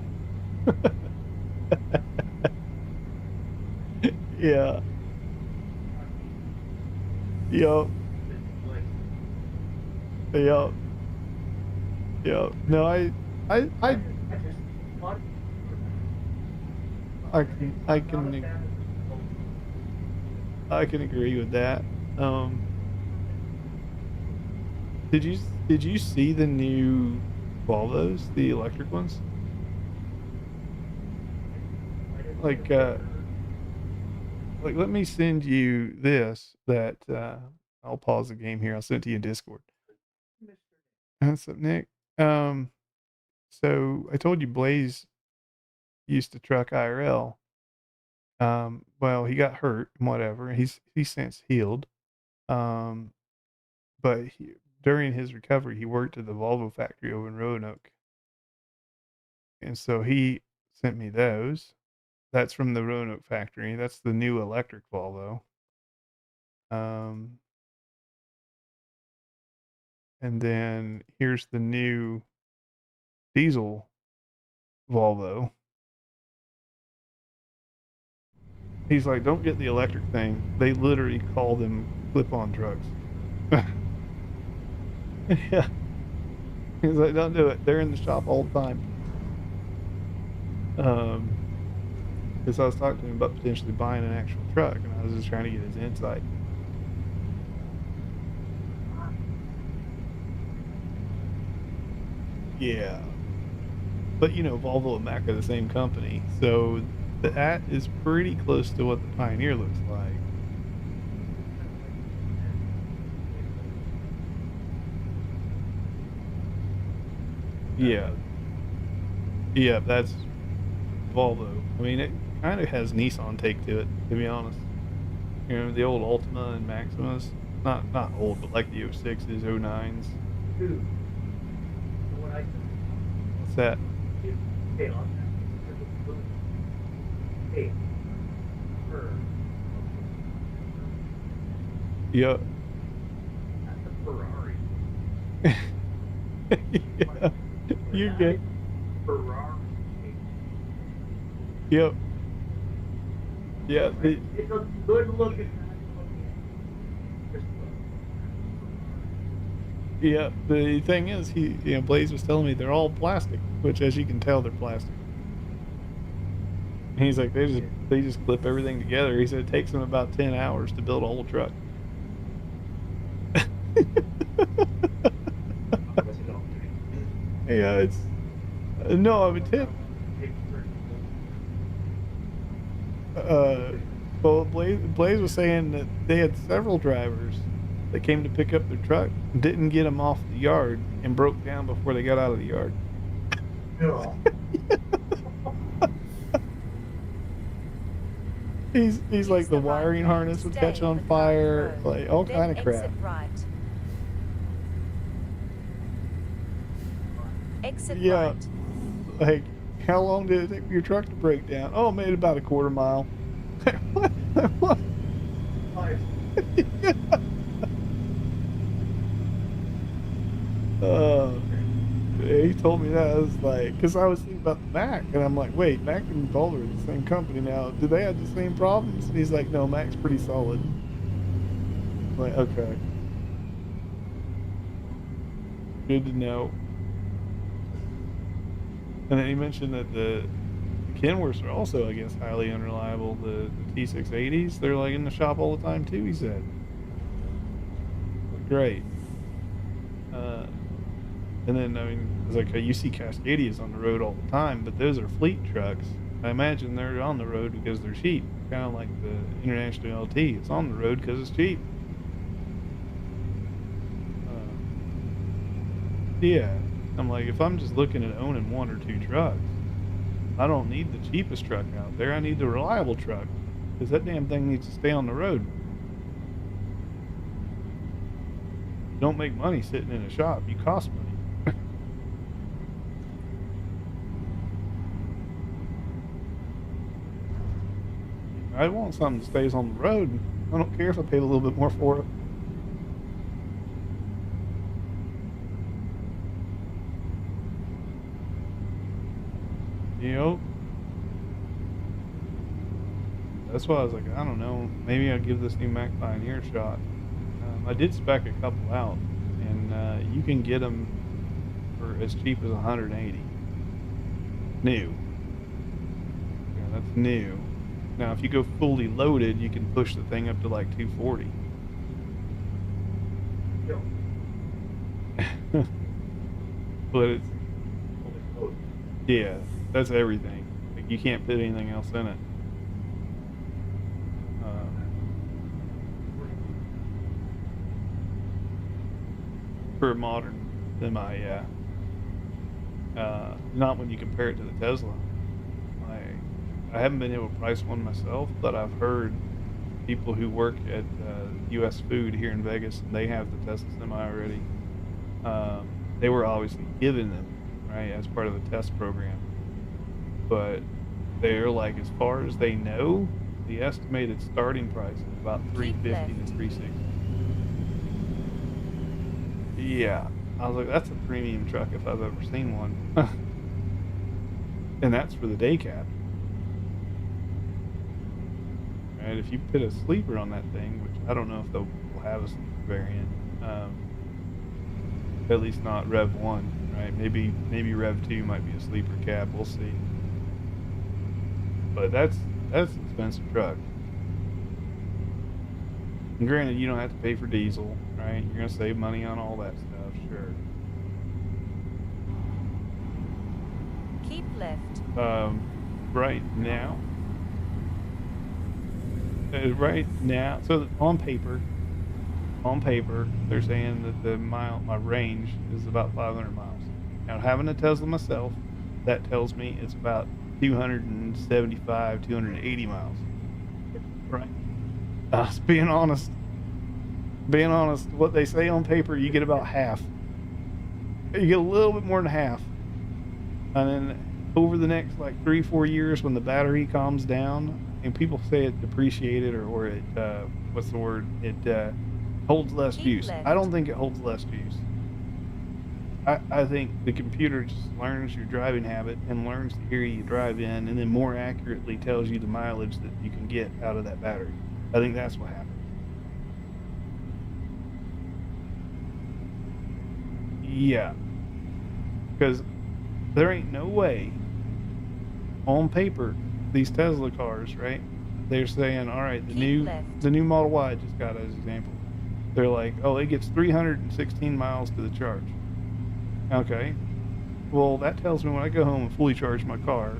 Yeah. Yup. Yup. Yup. No, I I can agree with that. Did you see the new Volvos, the electric ones? Like let me send you this that I'll pause the game here. I'll send it to you in Discord. What's up, Nick? So I told you Blaze used to truck IRL. Well, he got hurt and whatever. He's since healed. But during his recovery, he worked at the Volvo factory over in Roanoke, and so he sent me those. That's from the Roanoke factory. That's the new electric Volvo. And then here's the new diesel Volvo. He's like, don't get the electric thing. They literally call them clip-on trucks. Yeah. He's like, don't do it. They're in the shop all the time. Because I was talking to him about potentially buying an actual truck, and I was just trying to get his insight. Yeah. But you know, Volvo and Mack are the same company, so that is pretty close to what the Pioneer looks like. Yeah. Yeah, that's Volvo. I mean, it kind of has Nissan take to it, to be honest. You know, the old Altima and Maximas. Not old, but like the 06s, 09s. Dude, what I What's that? hey, on that, hey, her, Yep. that's a Ferrari. Yeah. You're good. Ferrari. Yep. Yeah. It's a good looking. Yeah, the thing is, Blaze was telling me they're all plastic, which, as you can tell, they're plastic. And he's like, they just clip everything together. He said it takes them about 10 hours to build a whole truck. Yeah, it's no, I mean, well, Blaze was saying that they had several drivers that came to pick up their truck, didn't get them off the yard, and broke down before they got out of the yard. No. He's like the wiring harness would catch on fire, like all kind of crap. Exit Yeah. right. Like, how long did it take for your truck to break down? Oh, it made about a quarter mile. What? He told me that. I was like, because I was thinking about the Mac, and I'm like, wait, Mac and Volvo are the same company now. Do they have the same problems? And he's like, no, Mac's pretty solid. I'm like, okay. Good to know. And then he mentioned that the Kenworths are also, I guess, highly unreliable. The T680s, they're like in the shop all the time too, he said. Great. And then, I mean, It's like you see Cascadias on the road all the time, but those are fleet trucks. I imagine they're on the road because they're cheap. Kind of like the International LT. It's on the road because it's cheap. Yeah. I'm like, if I'm just looking at owning 1 or 2 trucks, I don't need the cheapest truck out there. I need the reliable truck because that damn thing needs to stay on the road. Don't make money sitting in a shop. You cost money. I want something that stays on the road. I don't care if I paid a little bit more for it. You know? That's why I was like, I don't know. Maybe I'll give this new Mac Pioneer a shot. I did spec a couple out, and you can get them for as cheap as 180. New. Yeah, that's new. Now, if you go fully loaded, you can push the thing up to like 240. But it's, yeah, that's everything. Like, you can't put anything else in it. For a modern semi, yeah. Not when you compare it to the Tesla. I haven't been able to price one myself, but I've heard people who work at US Food here in Vegas, and they have the Tesla Semi already. They were obviously given them, right, as part of the test program. But they're like, as far as they know, the estimated starting price is about $350 to $360. Yeah, I was like, that's a premium truck if I've ever seen one. And that's for the day cab. Right, if you put a sleeper on that thing, which I don't know if they'll have a sleeper variant, at least not Rev 1, right? Maybe Rev 2 might be a sleeper cab, we'll see. But that's an expensive truck. And granted, you don't have to pay for diesel, right? You're gonna save money on all that stuff, sure. Keep left. Right now, so on paper, they're saying that my range is about 500 miles. Now, having a Tesla myself, that tells me it's about 275, 280 miles. Right. Being honest, what they say on paper, you get about half. You get a little bit more than half. And then over the next like 3-4 years, when the battery calms down, and people say it depreciated or it, what's the word? It holds less juice. I don't think it holds less juice. I think the computer just learns your driving habit and learns the area you drive in, and then more accurately tells you the mileage that you can get out of that battery. I think that's what happens. Yeah. Because there ain't no way, on paper, these Tesla cars, right? They're saying, all right, the new Model Y I just got as an example. They're like, oh, it gets 316 miles to the charge. Okay. Well, that tells me when I go home and fully charge my car,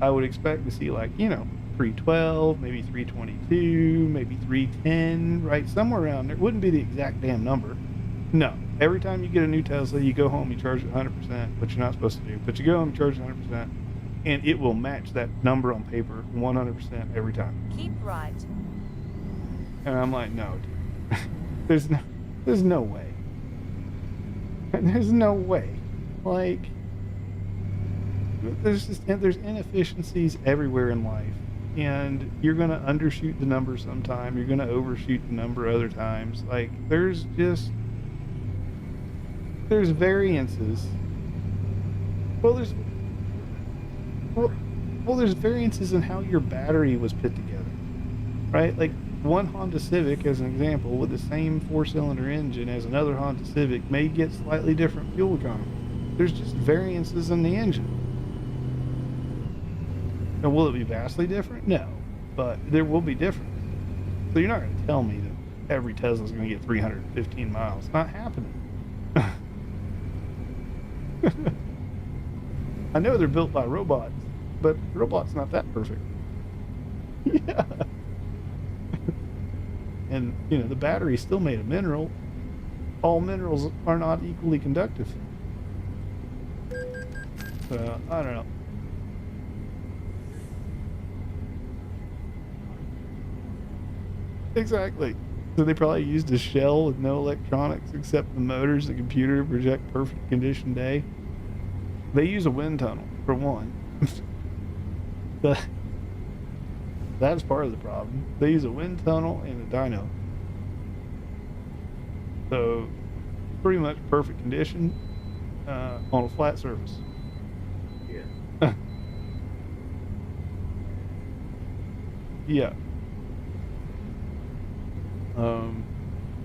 I would expect to see 312, maybe 322, maybe 310, right? Somewhere around there. It wouldn't be the exact damn number. No. Every time you get a new Tesla, you go home, you charge it 100%, which you're not supposed to do. But you go home, you charge it 100%, and it will match that number on paper 100% every time. Keep right. And I'm like, no, dude. There's no way. There's no way. Like, there's inefficiencies everywhere in life, and you're gonna undershoot the number sometime. You're gonna overshoot the number other times. Like, there's variances. Well, there's variances in how your battery was put together, right? Like, one Honda Civic, as an example, with the same 4-cylinder engine as another Honda Civic may get slightly different fuel economy. There's just variances in the engine. Now, will it be vastly different? No, but there will be difference. So you're not going to tell me that every Tesla is going to get 315 miles. It's not happening. I know they're built by robots, but robots not that perfect. Yeah. And, you know, the battery's still made of mineral. All minerals are not equally conductive. So, I don't know. Exactly. So they probably used a shell with no electronics except the motors, the computer to project perfect condition day. They use a wind tunnel, for one. That's part of the problem. They use a wind tunnel and a dyno. So, pretty much perfect condition on a flat surface. Yeah. Yeah.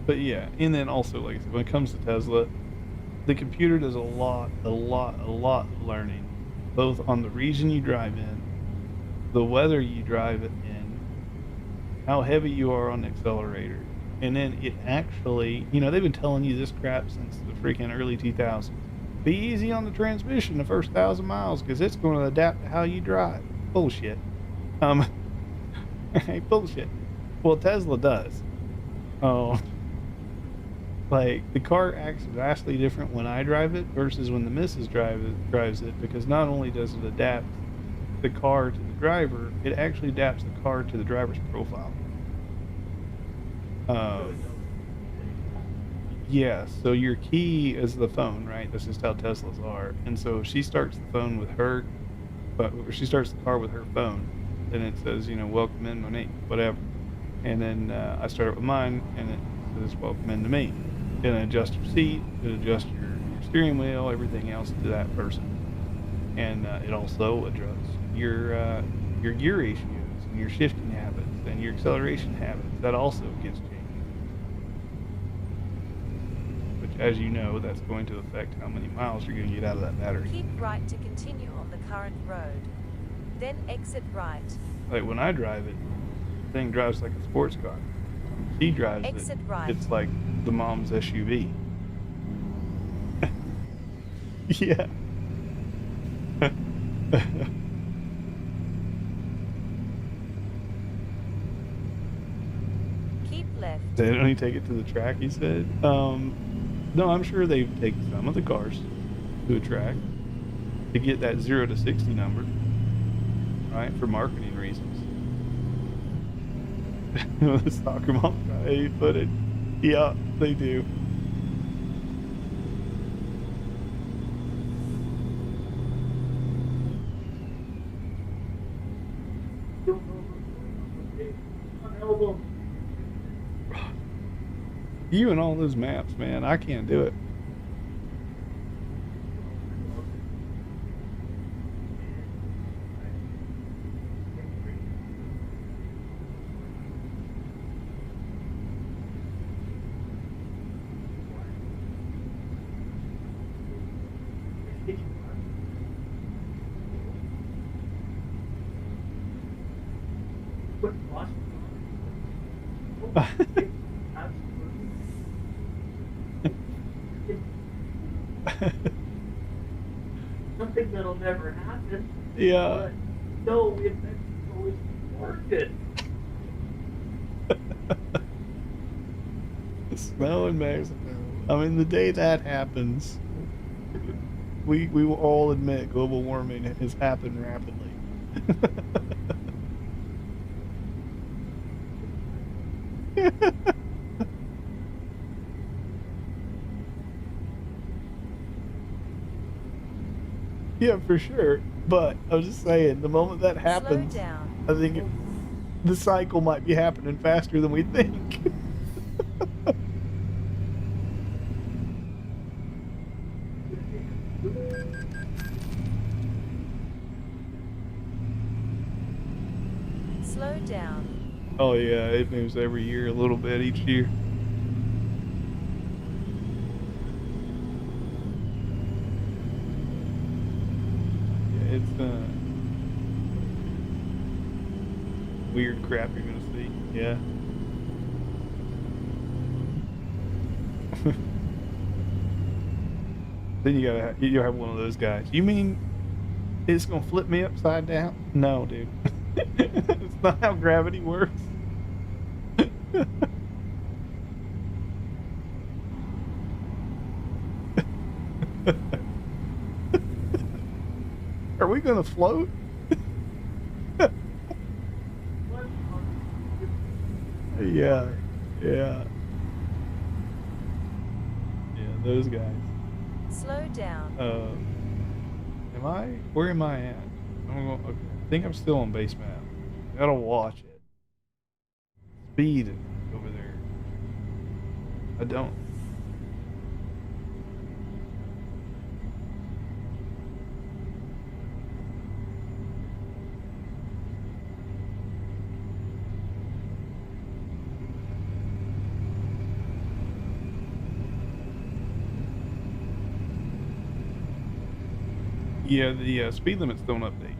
But yeah, and then also, like I said, when it comes to Tesla, the computer does a lot of learning, both on the region you drive in, the weather you drive it in, how heavy you are on the accelerator, and then it actually, you know, they've been telling you this crap since the freaking early 2000s. Be easy on the transmission the first 1,000 miles because it's going to adapt to how you drive. Bullshit. Bullshit. Well, Tesla does. Oh. Like, the car acts vastly different when I drive it versus when the missus drives it, because not only does it adapt the car to the driver, it actually adapts the car to the driver's profile. Yeah, so your key is the phone, right? That's just how Teslas are. And so if she starts the phone with her, but she starts the car with her phone, then it says, you know, welcome in, Monique, whatever. And then I start it with mine, and it says welcome in to me. It'll adjust your seat, it'll adjust your steering wheel, everything else to that person. And it also adjusts your gear ratios and your shifting habits and your acceleration habits. That also gets changed. Which, as you know, that's going to affect how many miles you're going to get out of that battery. Keep right to continue on the current road. Then exit right. Like when I drive it, the thing drives like a sports car. She drives Exit it, right. it's like the mom's SUV. Yeah. Keep left. They only take it to the track, he said. No, I'm sure they take some of the cars to a track to get that 0 to 60 number, right, for marketing reasons. The soccer mom got 8-footed. Yeah, they do. You and all those maps, man, I can't do it. Something that'll never happen. Yeah. But no, we have always working. Snow in Mexico. I mean, the day that happens, we will all admit global warming has happened rapidly. Yeah, for sure. But I was just saying, the moment that happens, Slow down. I think the cycle might be happening faster than we think. Slow down. Oh yeah, it moves every year a little bit each year. Yeah, it's weird crap you're gonna see. Yeah. Then you'll have one of those guys. You mean It's gonna flip me upside down? No, dude. It's not how gravity works. Are we gonna float? Yeah, yeah. Yeah, those guys. Slow down. Where am I at? Okay. I think I'm still on base map. Gotta watch it. Speed over there. I don't. Yeah, the speed limits don't update.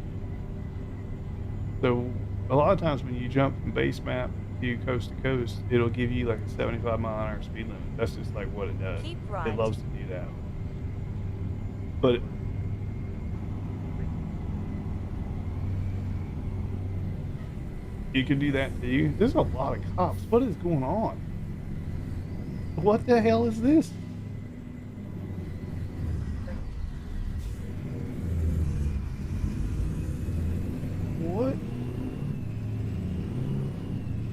So a lot of times when you jump from base map to coast to coast, it'll give you like a 75-mile-an-hour speed limit. That's just like what it does. Keep right. It loves to do that. But you can do that too. There's a lot of cops. What is going on? What the hell is this?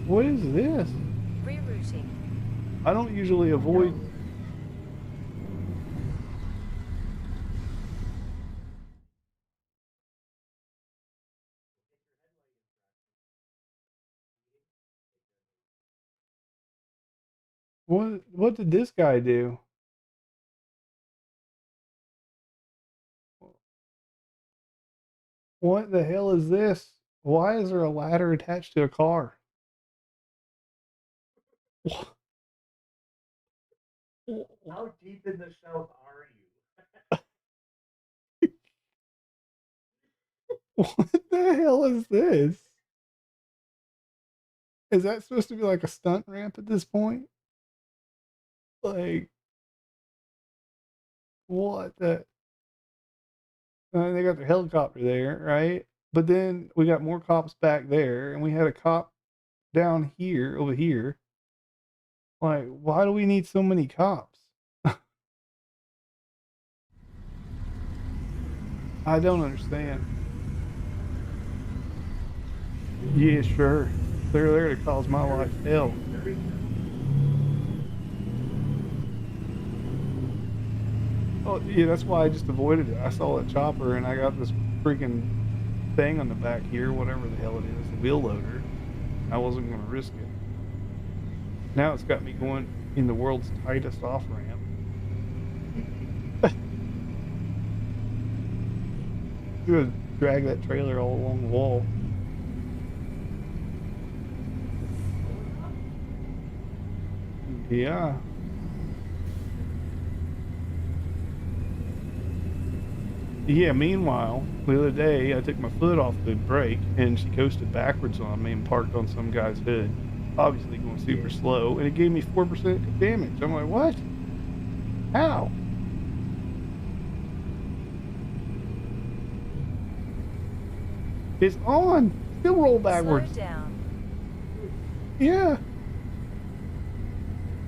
What is this? Rerouting. I don't usually avoid. What did this guy do? What the hell is this? Why is there a ladder attached to a car? How deep in the south are you? What the hell is this? Is that supposed to be like a stunt ramp at this point? Like, what the? They got the helicopter there, right? But then we got more cops back there, and we had a cop down here, over here. Like, why do we need so many cops? I don't understand. Yeah, sure. They're there to cause my life hell. Oh, yeah, that's why I just avoided it. I saw that chopper and I got this freaking thing on the back here, whatever the hell it is, the wheel loader. I wasn't going to risk it. Now it's got me going in the world's tightest off ramp. Gonna drag that trailer all along the wall. Yeah. Yeah, meanwhile, the other day I took my foot off the brake and she coasted backwards on me and parked on some guy's hood. Obviously going super slow, and it gave me 4% damage. I'm like, what? How? It's on. Still roll backwards. Slow down. Yeah.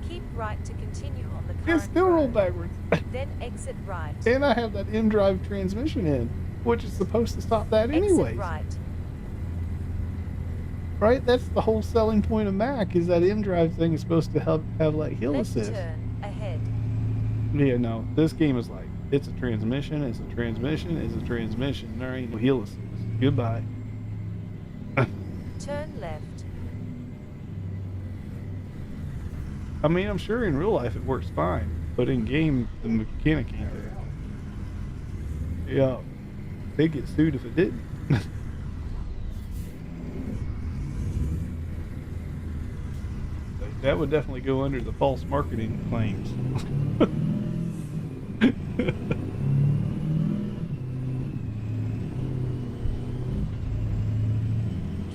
Keep right to continue on the current It's still roll road. backwards. Then exit right. And I have that M-drive transmission in, which is supposed to stop that anyways. Exit right. Right? That's the whole selling point of Mac, is that M-drive thing is supposed to have like hill Left assist. turn ahead. Yeah, no. This game is like, it's a transmission, it's a transmission, it's a transmission. There ain't no hill assist. Goodbye. Turn left. I mean, I'm sure in real life it works fine, but in game, the mechanic ain't there. Yeah. They'd get sued if it didn't. That would definitely go under the false marketing claims.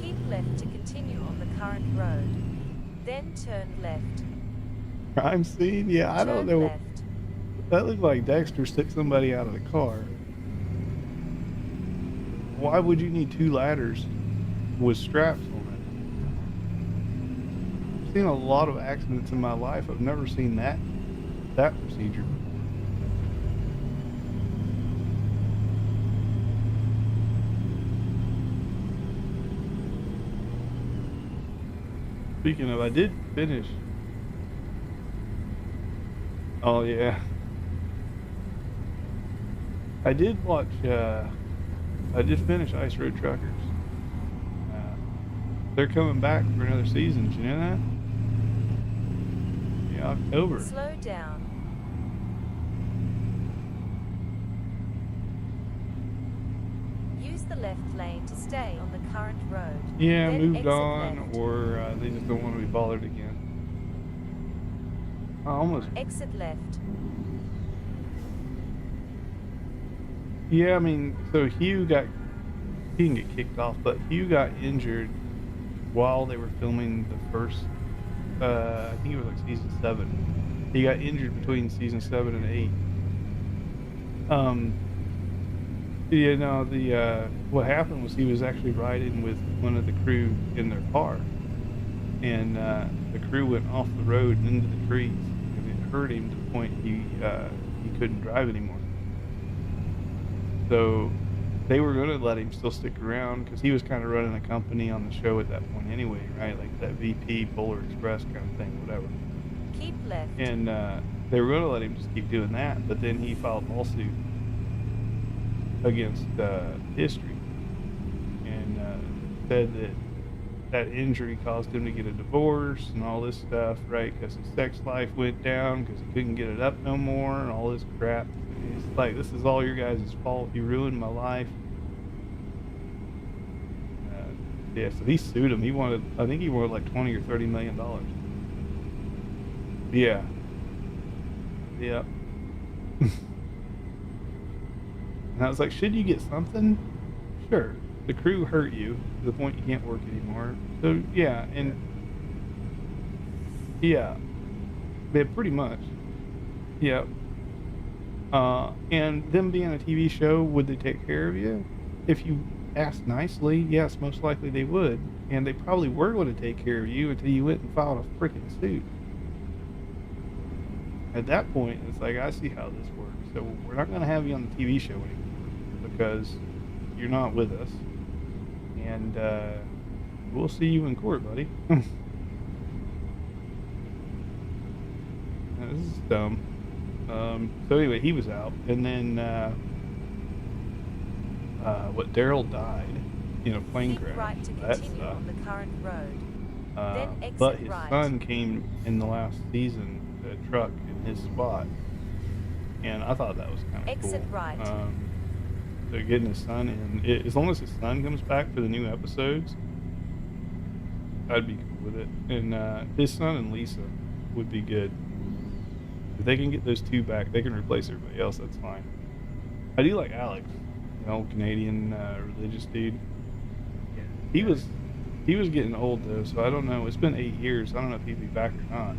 Keep left to continue on the current road. Then turn left. Crime scene? Yeah, I don't Turn know. left. That looked like Dexter took somebody out of the car. why would you need 2 ladders with straps on it? I've seen a lot of accidents in my life. I've never seen that procedure. Speaking of, I did finish. Oh yeah. I did watch, I did finish Ice Road Truckers. They're coming back for another season, did you know that? Yeah, October. Slow down. Use the left lane to stay on the current road. Yeah, Then moved exit on, left. or they just don't want to be bothered again. I almost. Exit left. Yeah, I mean, so he didn't get kicked off, but Hugh got injured while they were filming the first, I think it was like season 7. He got injured between season 7 and 8. Yeah, no, what happened was he was actually riding with one of the crew in their car, and the crew went off the road and into the trees, and it hurt him to the point he couldn't drive anymore. So they were going to let him still stick around because he was kind of running a company on the show at that point anyway, right? Like that VP Polar Express kind of thing, whatever. Keep left. And they were going to let him just keep doing that, but then he filed a lawsuit against History and said that injury caused him to get a divorce and all this stuff, right? Because his sex life went down because he couldn't get it up no more and all this crap. And he's like, this is all your guys' fault. You ruined my life. Yeah, so he sued him. I think he wanted like $20 or $30 million. Yeah. Yep. And I was like, should you get something? Sure. The crew hurt you to the point you can't work anymore. So, yeah, and... Yeah. Pretty much. Yep. And them being a TV show, would they take care of you? If you asked nicely, yes, most likely they would. And they probably were going to take care of you until you went and filed a freaking suit. At that point, it's like, I see how this works. So we're not going to have you on the TV show anymore because you're not with us. And we'll see you in court, buddy. This is dumb. So anyway, he was out. And then, Daryl died in a plane Keep crash. right to That continue sucked. on the current road. Then exit But his right. son came in the last season, the truck in his spot, and I thought that was kind of Exit cool. right. So getting his son in, as long as his son comes back for the new episodes, I'd be cool with it. And his son and Lisa would be good. If they can get those 2 back, they can replace everybody else. That's fine. I do like Alex, old Canadian religious dude. He was getting old though, so I don't know. It's been 8 years. I don't know if he'd be back or not.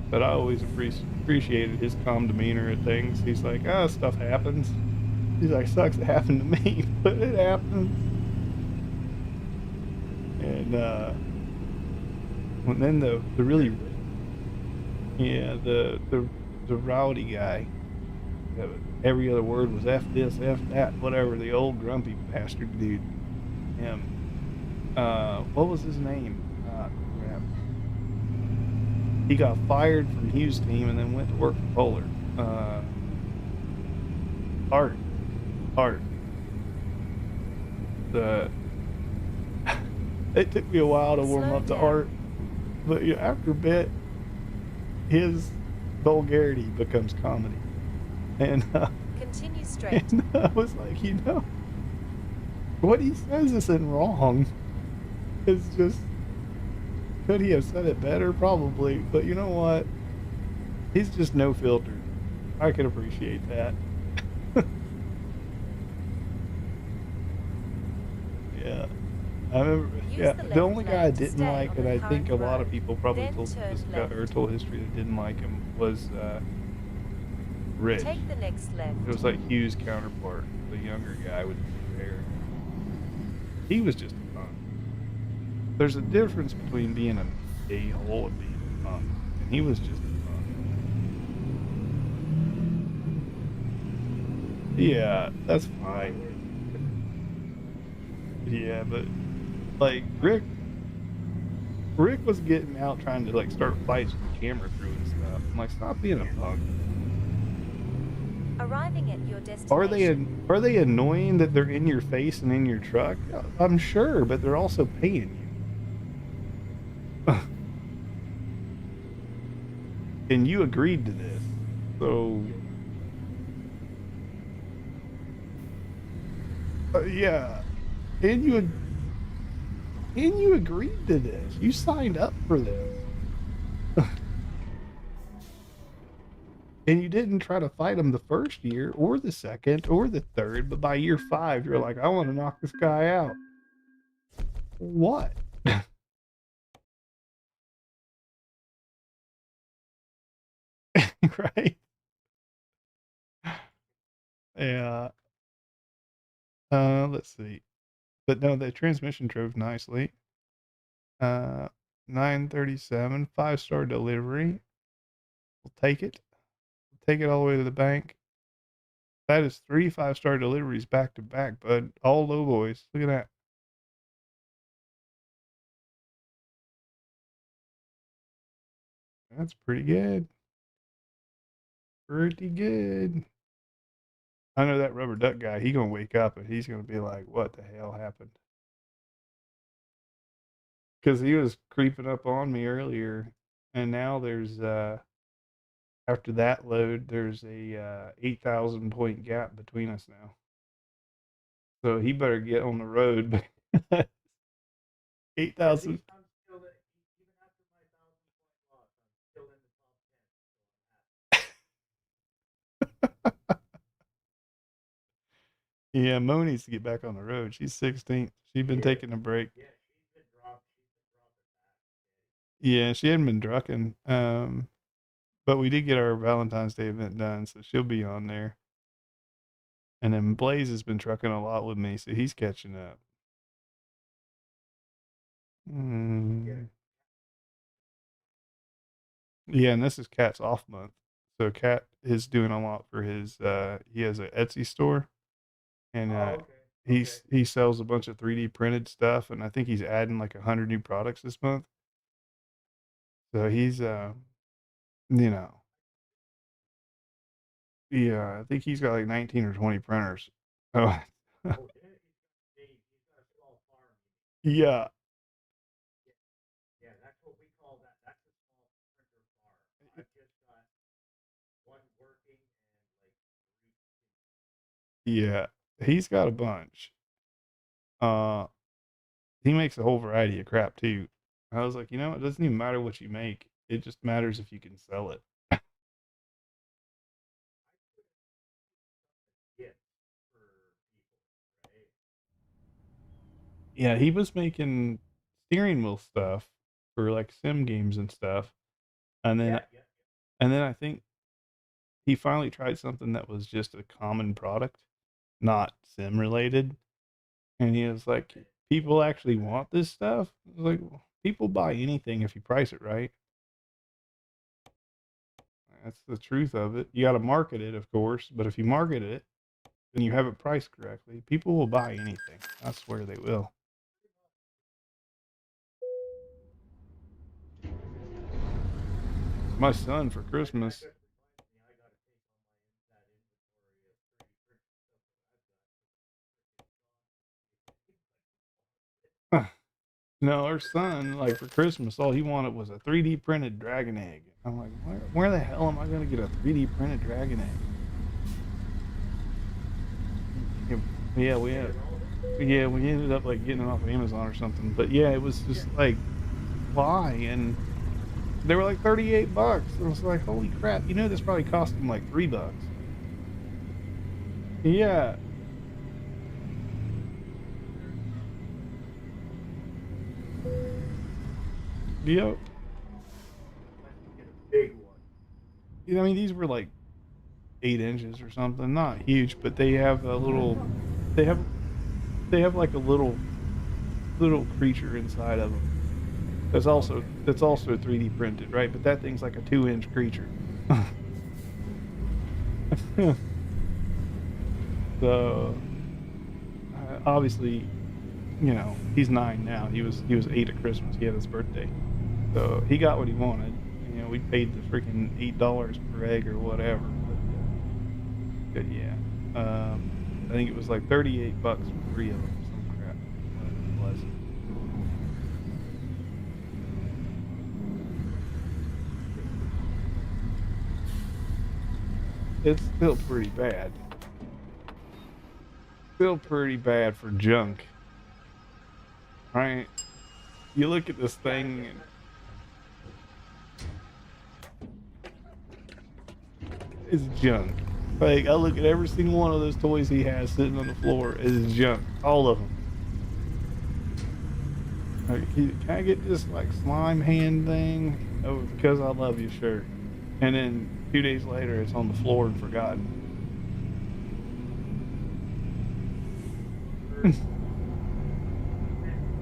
But I always appreciated his calm demeanor at things. He's like, stuff happens. He's like, sucks it happened to me, but it happens. And then the really, the rowdy guy. Every other word was F this, F that, whatever. The old grumpy bastard dude. Him. What was his name? Crap. He got fired from Hugh's team and then went to work for Polar. Art. It took me a while to warm up to Art, but after a bit, his vulgarity becomes comedy. And Continue straight. and I was like, what he says isn't wrong. It's just, could he have said it better? Probably. But you know what? He's just no filter. I can appreciate that. Yeah. I remember, Use the the only left guy I lane to didn't stay like, on and the I think a current lot of road. people probably Then told turn this guy, or left. told History that didn't like him, was Rich. Take the next left. It was like Hugh's counterpart, the younger guy with the hair. He was just a punk. There's a difference between being an a-hole and being a punk, and he was just a punk. Yeah, that's fine. Yeah, but like Rick was getting out trying to like start fights with the camera crew and stuff. I'm like, stop being a punk. Arriving at your destination. Are they annoying that they're in your face and in your truck? I'm sure, but they're also paying you. And you agreed to this. So yeah. And you agreed to this. You signed up for this. And you didn't try to fight him the first year or the second or the third, but by year 5, you're like, I want to knock this guy out. What? Right? Yeah. Let's see. But no, the transmission drove nicely. 937, 5-star delivery. We'll take it. We'll take it all the way to the bank. That is 3 5-star deliveries back to back, bud. All low boys. Look at that. That's pretty good. Pretty good. I know that rubber duck guy, he gonna wake up and he's gonna be like, what the hell happened? Because he was creeping up on me earlier, and now there's after that load, there's a 8,000 point gap between us now. So he better get on the road. 8,000. Yeah, Mo needs to get back on the road. She's 16th. She's been taking a break. Yeah, she hadn't been trucking. But we did get our Valentine's Day event done, so she'll be on there. And then Blaze has been trucking a lot with me, so he's catching up. Yeah, and this is Cat's off month. So Cat is doing a lot for his he has an Etsy store, and he sells a bunch of 3D printed stuff, and I think he's adding like 100 new products this month. So he's you know, yeah, I think he's got like 19 or 20 printers. Oh. Yeah. Yeah, he's got a bunch. He makes a whole variety of crap too. I was like, you know, it doesn't even matter what you make. It just matters if you can sell it. Yeah, he was making steering wheel stuff for like sim games and stuff. And then I think he finally tried something that was just a common product, not sim related. And he was like, people actually want this stuff? I was like, well, people buy anything if you price it right. That's the truth of it. You got to market it, of course, but if you market it and you have it priced correctly, people will buy anything. I swear they will. My son for Christmas. No, our son, like for Christmas, all he wanted was a 3D printed dragon egg. I'm like, where the hell am I going to get a 3D printed dragon egg? Yeah, we ended up like getting it off of Amazon or something. But yeah, it was just like, why? And they were like $38. I was like, holy crap! You know, this probably cost him like $3. Yeah. Yep. Big one. I mean, these were like 8 inches or something. Not huge, but they have a little. They have like a little creature inside of them. That's also 3D printed, right? But that thing's like a 2-inch creature. So obviously, you know, he's 9 now. He was 8 at Christmas. He had his birthday, so he got what he wanted. You know, we paid the freaking $8 per egg or whatever. But yeah, I think it was like $38 for 3 of them. Some crap. Whatever it was. It's still pretty bad. Still pretty bad for junk, right? You look at this thing and it's junk. Like, I look at every single one of those toys he has sitting on the floor, it's junk. All of them. Like, can I get this, like, slime hand thing? Oh, because I love you shirt. And then 2 days later, it's on the floor and forgotten.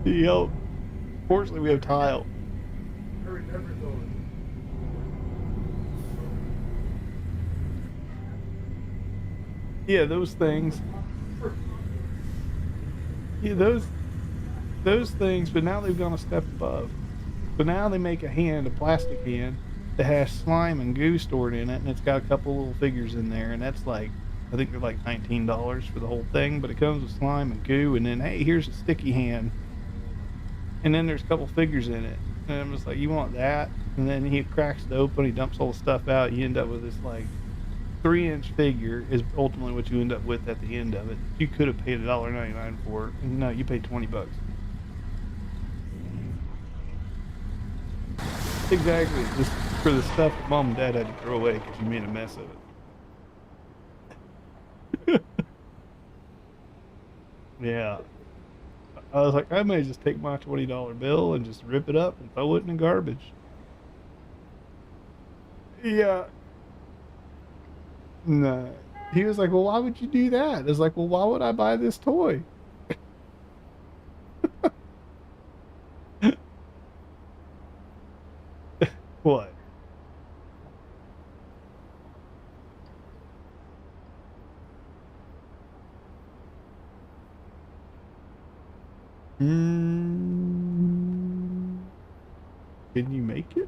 Yep. Fortunately, we have tile. I remember those. Yeah, those things. Yeah, those things, but now they've gone a step above. So now they make a hand, a plastic hand, that has slime and goo stored in it, and it's got a couple little figures in there, and that's like, I think they're like $19 for the whole thing, but it comes with slime and goo, and then, hey, here's a sticky hand, and then there's a couple figures in it, and I'm just like, you want that? And then he cracks it open, he dumps all the stuff out, you end up with this like 3-inch figure is ultimately what you end up with at the end of it. You could have paid $1.99 for it, and no, you paid $20. Exactly, just for the stuff that mom and dad had to throw away because you made a mess of it. Yeah, I was like, I may just take my $20 bill and just rip it up and throw it in the garbage. Yeah, no. He was like, well, why would you do that? I was like, well, why would I buy this toy? What? Mm, can you make it?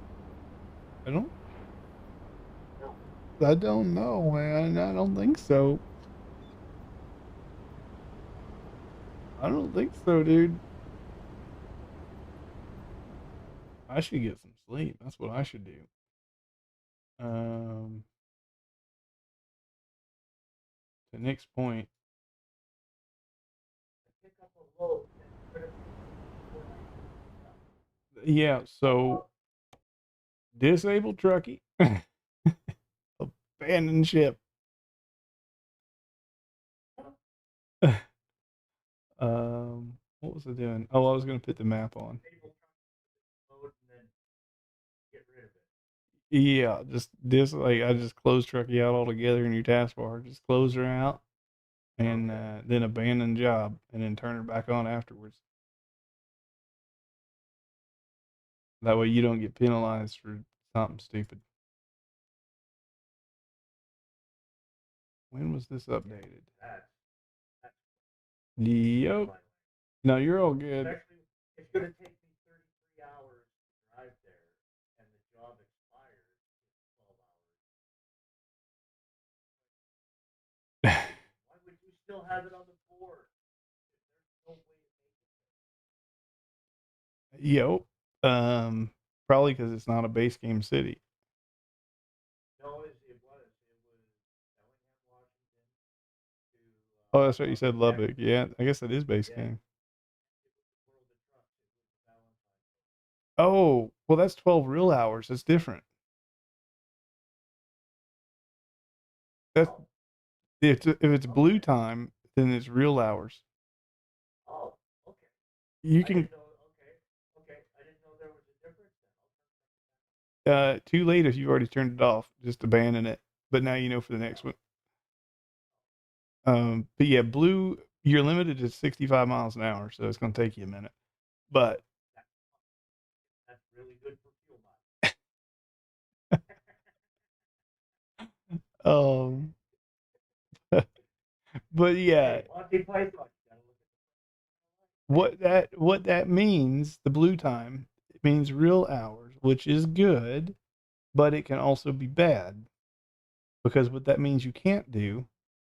I don't. I don't know, man. I don't think so. I don't think so, dude. I should get some sleep. That's what I should do. Um, to Nick's point, Pick up a load and yeah. So disabled truckie, abandoned ship. What was I doing? Oh, I was gonna put the map on. load and then get rid of it. Yeah, just this. Like, I just close truckie out altogether in your taskbar. Just close her out, and then abandon job, and then turn her back on afterwards. That way you don't get penalized for something stupid. When was this updated? That's Yep. No, you're all good. actually, it's going to take me 33 hours to drive there, and the job expires in 12 hours. Why would you still have it on the board? There's no way to make it. Yep. Probably because it's not a base game city. No, it was. It was Bellingham, Washington to Oh, that's right. You said Quebec. Lubbock. Yeah, I guess that is base Yeah. game. It was the World of Trucks. It was the Valentine. Oh, well, that's 12 real hours. That's different. That's if it's blue time, then it's real hours. Oh, okay. You I can didn't know. Okay. I didn't know there was a difference then. too late if you've already turned it off. Just abandon it. but now you know for the next one. But yeah, blue, you're limited to 65 miles an hour, so it's going to take you a minute. But That's really good for fuel mileage. um, but yeah, Hey, Monty Python, you gotta look what that means, the blue time, it means real hours, which is good, but it can also be bad because what that means you can't do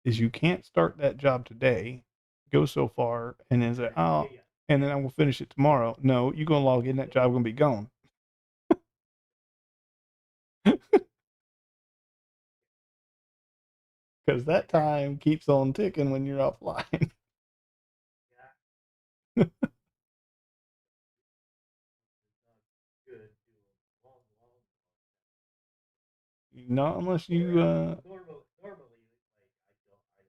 is you can't start that job today, go so far, and then say, oh, and then I will finish it tomorrow. No, you're gonna log in, that job gonna be gone. Because that time keeps on ticking when you're offline. good to long. Not unless you Normally, like I pick up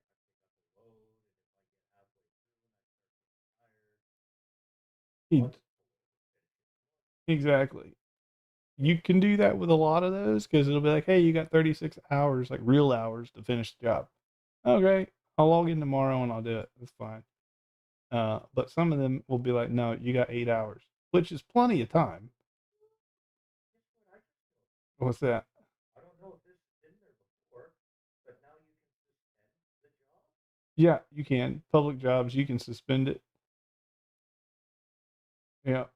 a load, and if I get halfway through and I start getting tired, once exactly. You can do that with a lot of those because it'll be like, hey, you got 36 hours, like real hours to finish the job. Okay, I'll log in tomorrow and I'll do it. That's fine. But some of them will be like, no, you got 8 hours, which is plenty of time. What's that? I don't know if this has been there before, but now you can suspend the job. Yeah, you can. Public jobs, you can suspend it. Yeah.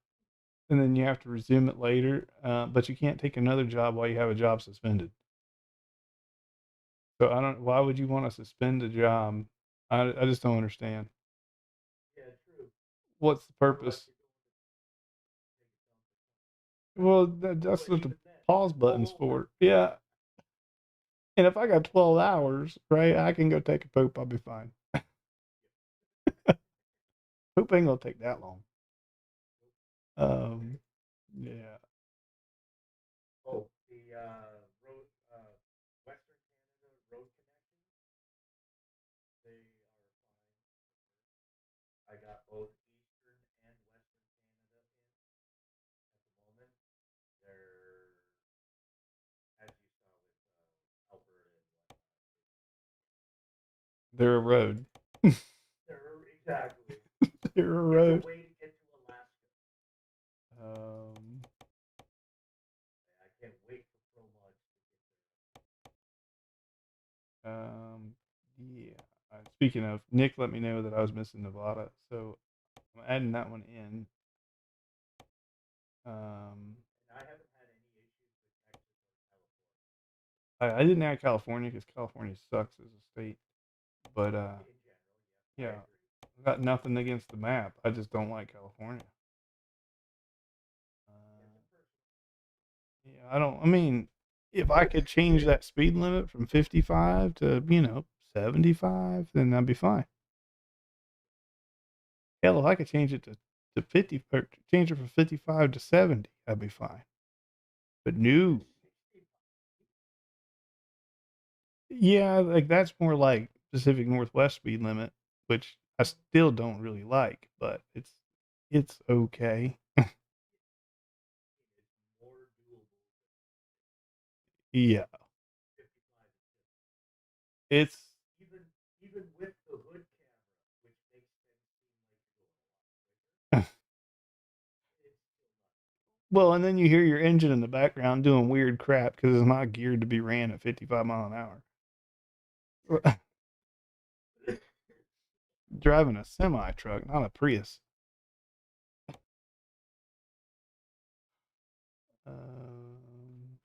And then you have to resume it later. But you can't take another job while you have a job suspended. So I don't, why would you want to suspend a job? I just don't understand. Yeah, true. What's the purpose? Well, that's what the pause button's for. Yeah. And if I got 12 hours, right, I can go take a poop. I'll be fine. Poop ain't gonna take that long. Yeah. Oh, the road, Western Canada road connections, they are fine. I got both Eastern and Western Canada in at the moment. They're, as you saw with Alberta and whatnot, They're a road. they're exactly. They're a It's a road. way to get to Alaska. Um, I can't wait for Pro Mods to get yeah. Speaking of, Nick let me know that I was missing Nevada, so I'm adding that one in. Um, there. And I haven't had any issues with Texas or California. I didn't add California because California sucks as a state, but In general, yeah, I yeah, agree. I've got nothing against the map. I just don't like California. It's a personal. Yeah, I don't. I mean, if I could change that speed limit from 55 to 75, then that'd be fine. Hell, if I could change it to 50 or change it from 55 to 70, that'd be fine. But no, yeah, like that's more like Pacific Northwest speed limit, which I still don't really like, but it's okay. It's more doable than Yeah, 55 is just it's even even with the hood camera, which makes things seem like you're going a lot quicker. It's still not. well, and then you hear your engine in the background doing weird crap because it's not geared to be ran at 55 mile an hour. Driving a semi truck, not a Prius. Um,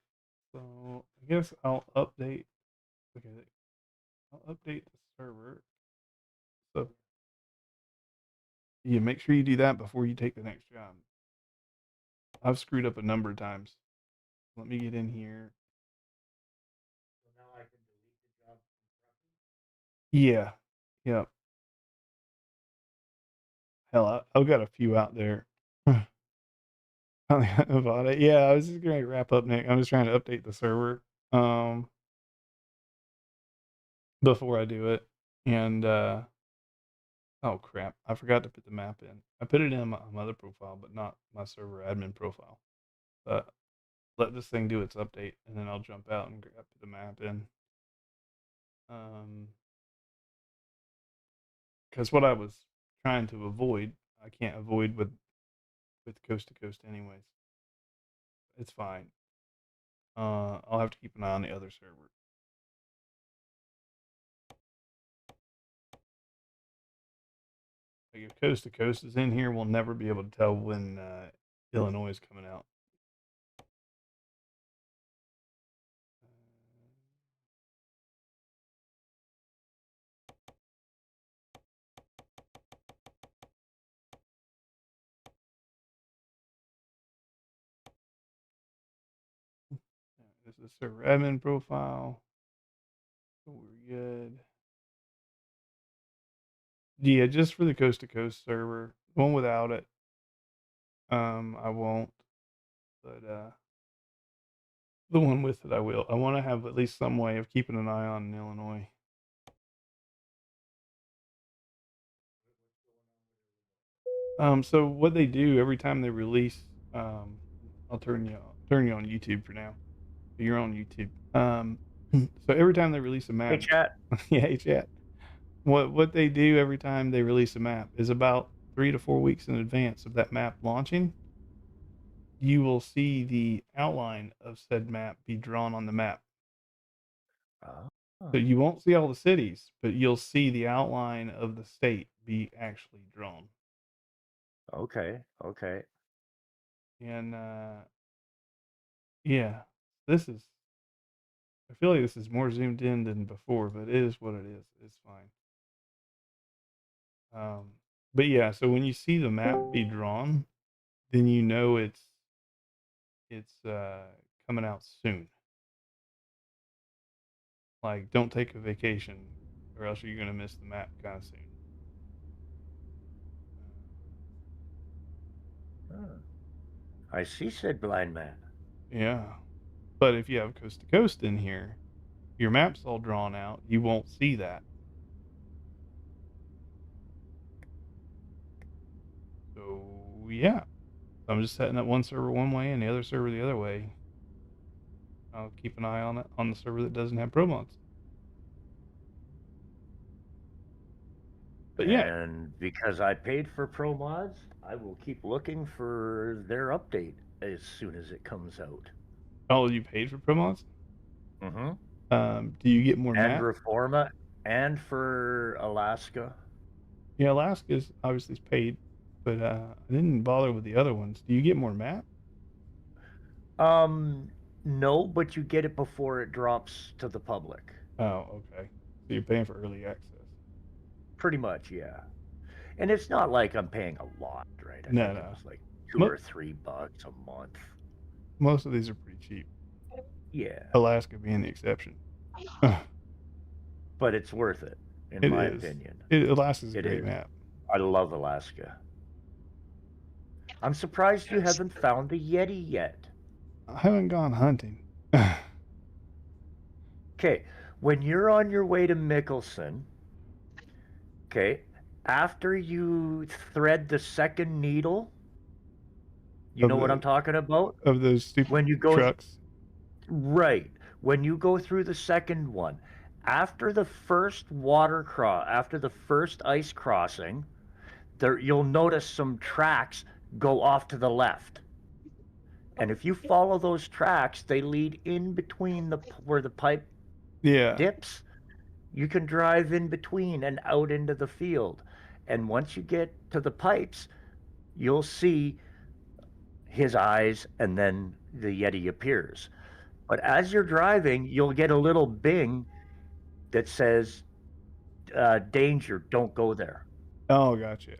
so I guess I'll update. Okay, I'll update the server. So yeah, make sure you do that before you take the next job. I've screwed up a number of times. Let me get in here. So now I can delete the job from trucking. Yeah, yeah. Hell, I've got a few out there. Nevada. Yeah, I was just gonna wrap up, Nick. I'm just trying to update the server before I do it. And oh crap, I forgot to put the map in. I put it in my other profile, but not my server admin profile. But let this thing do its update, and then I'll jump out and grab the map in. Because what I was trying to avoid, I can't avoid with coast to coast anyways. It's fine. I'll have to keep an eye on the other server. Like if coast to coast is in here, we'll never be able to tell when Illinois is coming out. This is server admin profile. So we're good. Yeah, just for the coast to coast server. One without it. I won't. But the one with it I will. I want to have at least some way of keeping an eye on in Illinois. So what they do every time they release, I'll turn you on YouTube for now. You're on YouTube. So every time they release a map, Hey, chat. yeah, hey, chat. What they do every time they release a map is about 3 to 4 weeks in advance of that map launching, you will see the outline of said map be drawn on the map. So you won't see all the cities, but you'll see the outline of the state be actually drawn. Okay. And yeah, I feel like this is more zoomed in than before, but it is what it is. It's fine. But yeah, so when you see the map be drawn, then you know it's coming out soon. Like, don't take a vacation, or else you're gonna miss the map kind of soon. I see, said blind man. Yeah, but if you have coast to coast in here, your map's all drawn out. You won't see that. So yeah, I'm just setting up one server one way and the other server the other way. I'll keep an eye on it on the server that doesn't have pro mods. But yeah, And because I paid for pro mods, I will keep looking for their update as soon as it comes out. oh, you paid for pro mods? Mm-hmm. Do you get more And maps? Reforma, and for Alaska. Yeah, Alaska's obviously is paid, but I didn't bother with the other ones. Do you get more map? No, but you get it before it drops to the public. Oh, okay. So you're paying for early access. Pretty much, yeah. And it's not like I'm paying a lot, right? I No, think no. it was like $2 or $3 a month. Most of these are pretty cheap. Yeah. Alaska being the exception. But it's worth it, in my opinion. Alaska's a It great is. map. I love Alaska. I'm surprised you haven't found the Yeti yet. I haven't gone hunting. Okay, when you're on your way to Mickelson, okay, after you thread the second needle, you know what I'm talking about? Of those stupid When you go trucks. Right. When you go through the second one, after the first after the first ice crossing, there you'll notice some tracks go off to the left. And if you follow those tracks, they lead in between where the pipe dips. You can drive in between and out into the field. And once you get to the pipes, you'll see his eyes, and then the Yeti appears. But as you're driving, you'll get a little bing that says, danger, don't go there. Oh, gotcha.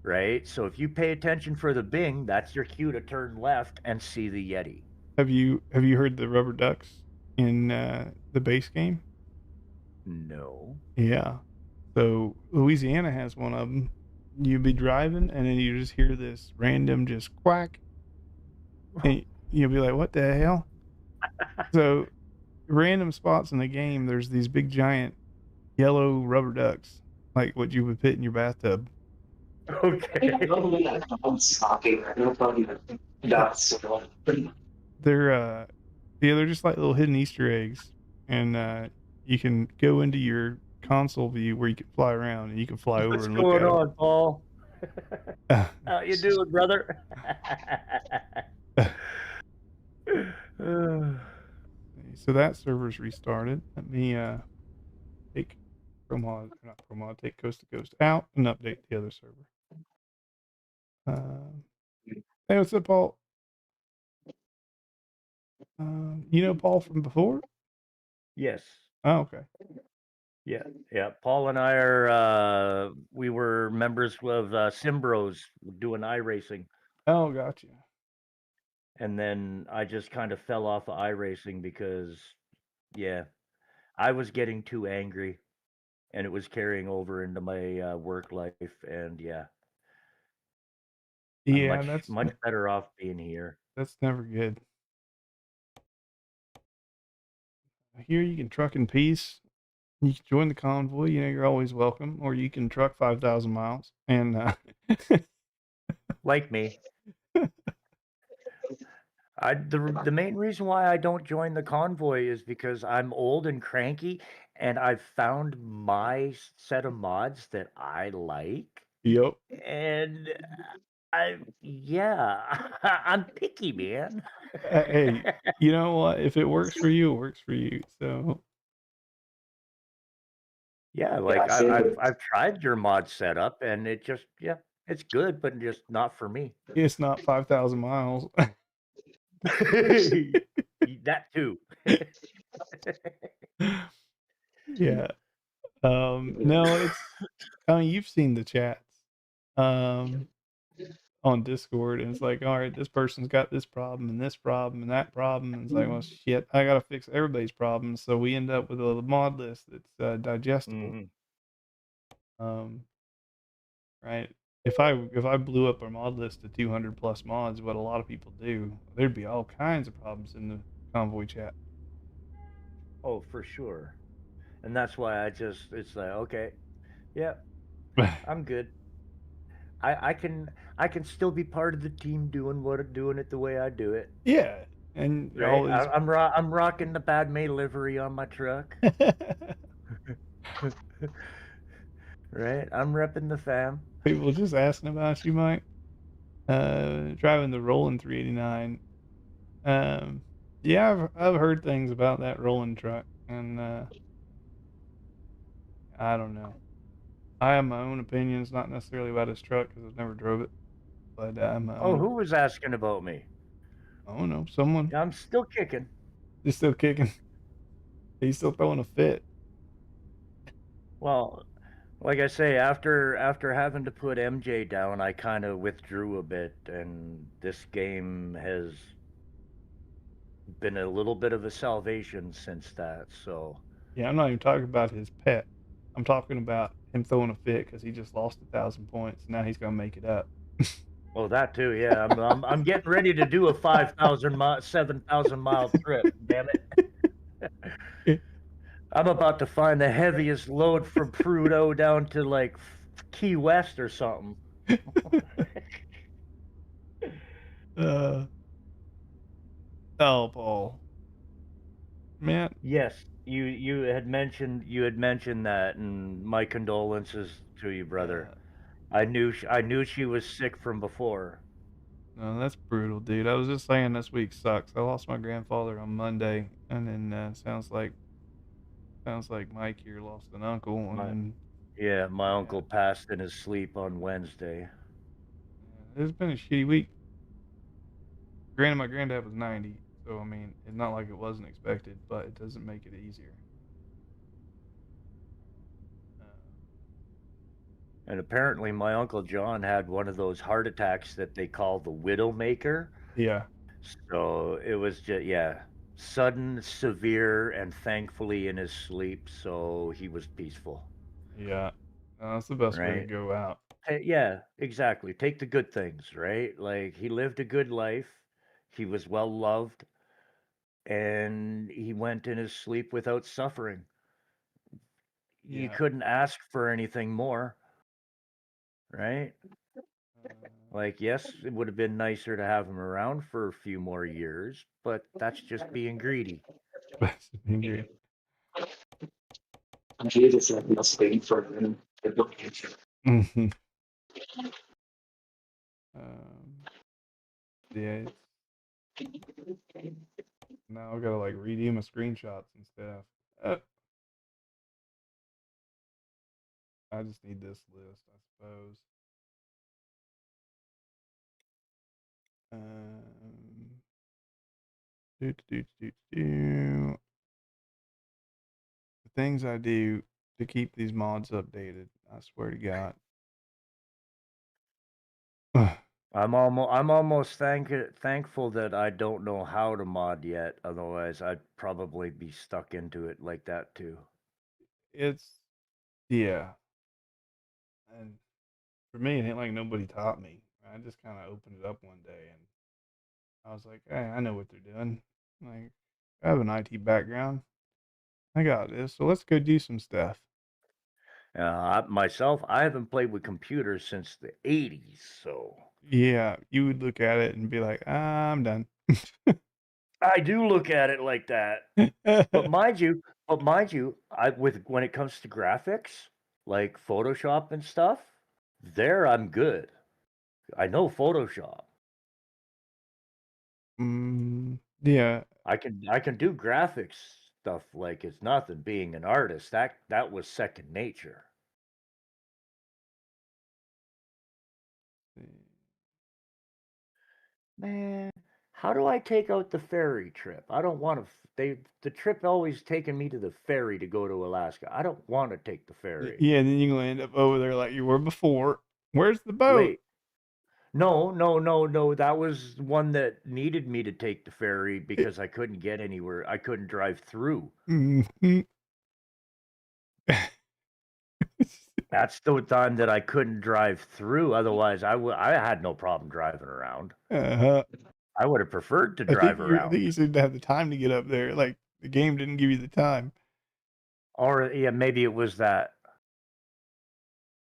Right? So if you pay attention for the bing, that's your cue to turn left and see the Yeti. Have you heard the rubber ducks in the base game? No. Yeah. So Louisiana has one of them. You'd be driving, and then you just hear this random just quack, and you'll be like, "What the hell?" So, random spots in the game, there's these big giant yellow rubber ducks, like what you would put in your bathtub. Okay. They're they're just like little hidden Easter eggs, and you can go into your console view where you can fly around and you can fly over What's and look going at on, Paul? it. How you doing, brother? So that server's restarted. Let me take take coast to coast out and update the other server. Hey, what's up, Paul? You know Paul from before? Yes. Oh, okay. Yeah. Paul and I are we were members of Simbros doing iRacing, Oh, gotcha. and then I just kind of fell off of iRacing because I was getting too angry, and it was carrying over into my work life, and I'm Yeah, much better off being here. that's never good. Here you can truck in peace. You can join the convoy. You know you're always welcome, or you can truck 5,000 miles. And Like me. The main reason why I don't join the convoy is because I'm old and cranky, and I've found my set of mods that I like, yep. and I'm picky, man. Hey, you know what? If it works for you, it works for you. So Yeah, like I've tried your mod setup, and it just it's good, but just not for me. it's not 5,000 miles. That too. Yeah. No, I mean, you've seen the chats um on Discord, and it's like, all right, this person's got this problem and this problem and that problem, and it's like, well, shit, I gotta fix everybody's problems. So we end up with a mod list that's digestible. Mhm. Right? If I blew up our mod list to 200 plus mods, what a lot of people do, there'd be all kinds of problems in the convoy chat. Oh, for sure. And that's why it's like, okay, yeah, I'm good. I can still be part of the team doing it the way I do it. Yeah, and you Right? always I'm rocking the BadMae livery on my truck. Right? I'm repping the fam. people just asking about you, Mike. Driving the Roland 389. Yeah, I've heard things about that Roland truck, and I don't know. I have my own opinions, not necessarily about his truck because I've never drove it, but I'm my Oh, own. who was asking about me? I don't know. Someone I'm still kicking. is still kicking. He's still throwing a fit. Well, like I say, after having to put MJ down, I kind of withdrew a bit, and this game has been a little bit of a salvation since that. So, Yeah, I'm not even talking about his pet. I'm talking about him throwing a fit because he just lost 1,000 points. Now he's gonna make it up. oh, that too. Yeah, I'm getting ready to do a 7,000 mile trip. Damn it! I'm about to find the heaviest load from Prudhoe down to like Key West or something. uh, oh, Paul, man. Yes, you had mentioned that, and my condolences to you, brother. Uh, I knew she was sick from before. no, that's brutal, dude. I was just saying this week sucks. I lost my grandfather on Monday, and then sounds like Mike here lost an uncle, and My then Yeah, my yeah, uncle passed in his sleep on Wednesday. yeah, it's been a shitty week. Granted, my granddad was 90, so I mean, it's not like it wasn't expected, but it doesn't make it easier. Uh, And apparently my Uncle John had one of those heart attacks that they call the Widowmaker. yeah, So it was just sudden, severe, and thankfully in his sleep, so he was peaceful. yeah, no, that's the best way to Right? go out. Yeah, exactly. Take the good things, right? Like he lived a good life. He was well loved, and he went in his sleep without suffering. You Yeah. couldn't ask for anything more, right? Like, yes, it would have been nicer to have him around for a few more years, but that's just being greedy. That's angry. Mhm. Um, yeah, now I gotta like redo my screenshots and stuff. I just need this list, I suppose. Do, do, do, do. The things I do to keep these mods updated. I swear to God. I'm almost thankful that I don't know how to mod yet. Otherwise, I'd probably be stuck into it like that too. It's yeah, and for me, it ain't like nobody taught me. I just kind of opened it up one day and I was like, hey, I know what they're doing. Like, I have an IT background. I got this. So let's go do some stuff. Myself, I haven't played with computers since the '80s, so Yeah, you would look at it and be like, I'm done. I do look at it like that. But mind you, when it comes to graphics, like Photoshop and stuff, there I'm good. I know Photoshop. Yeah. I can do graphics stuff like it's nothing. Being an artist, that was second nature. Man, how do I take out the ferry trip? I don't want to. The trip always taking me to the ferry to go to Alaska. I don't want to take the ferry. Yeah, then you're gonna end up over there like you were before. Where's the boat? Wait, no. That was one that needed me to take the ferry because I couldn't get anywhere. I couldn't drive through. Mhm. That's the time that I couldn't drive through. Otherwise, I had no problem driving around. Uh-huh. I would have preferred to I think drive you around. said to have the time to get up there. Like the game didn't give you the time. Or yeah, maybe it was that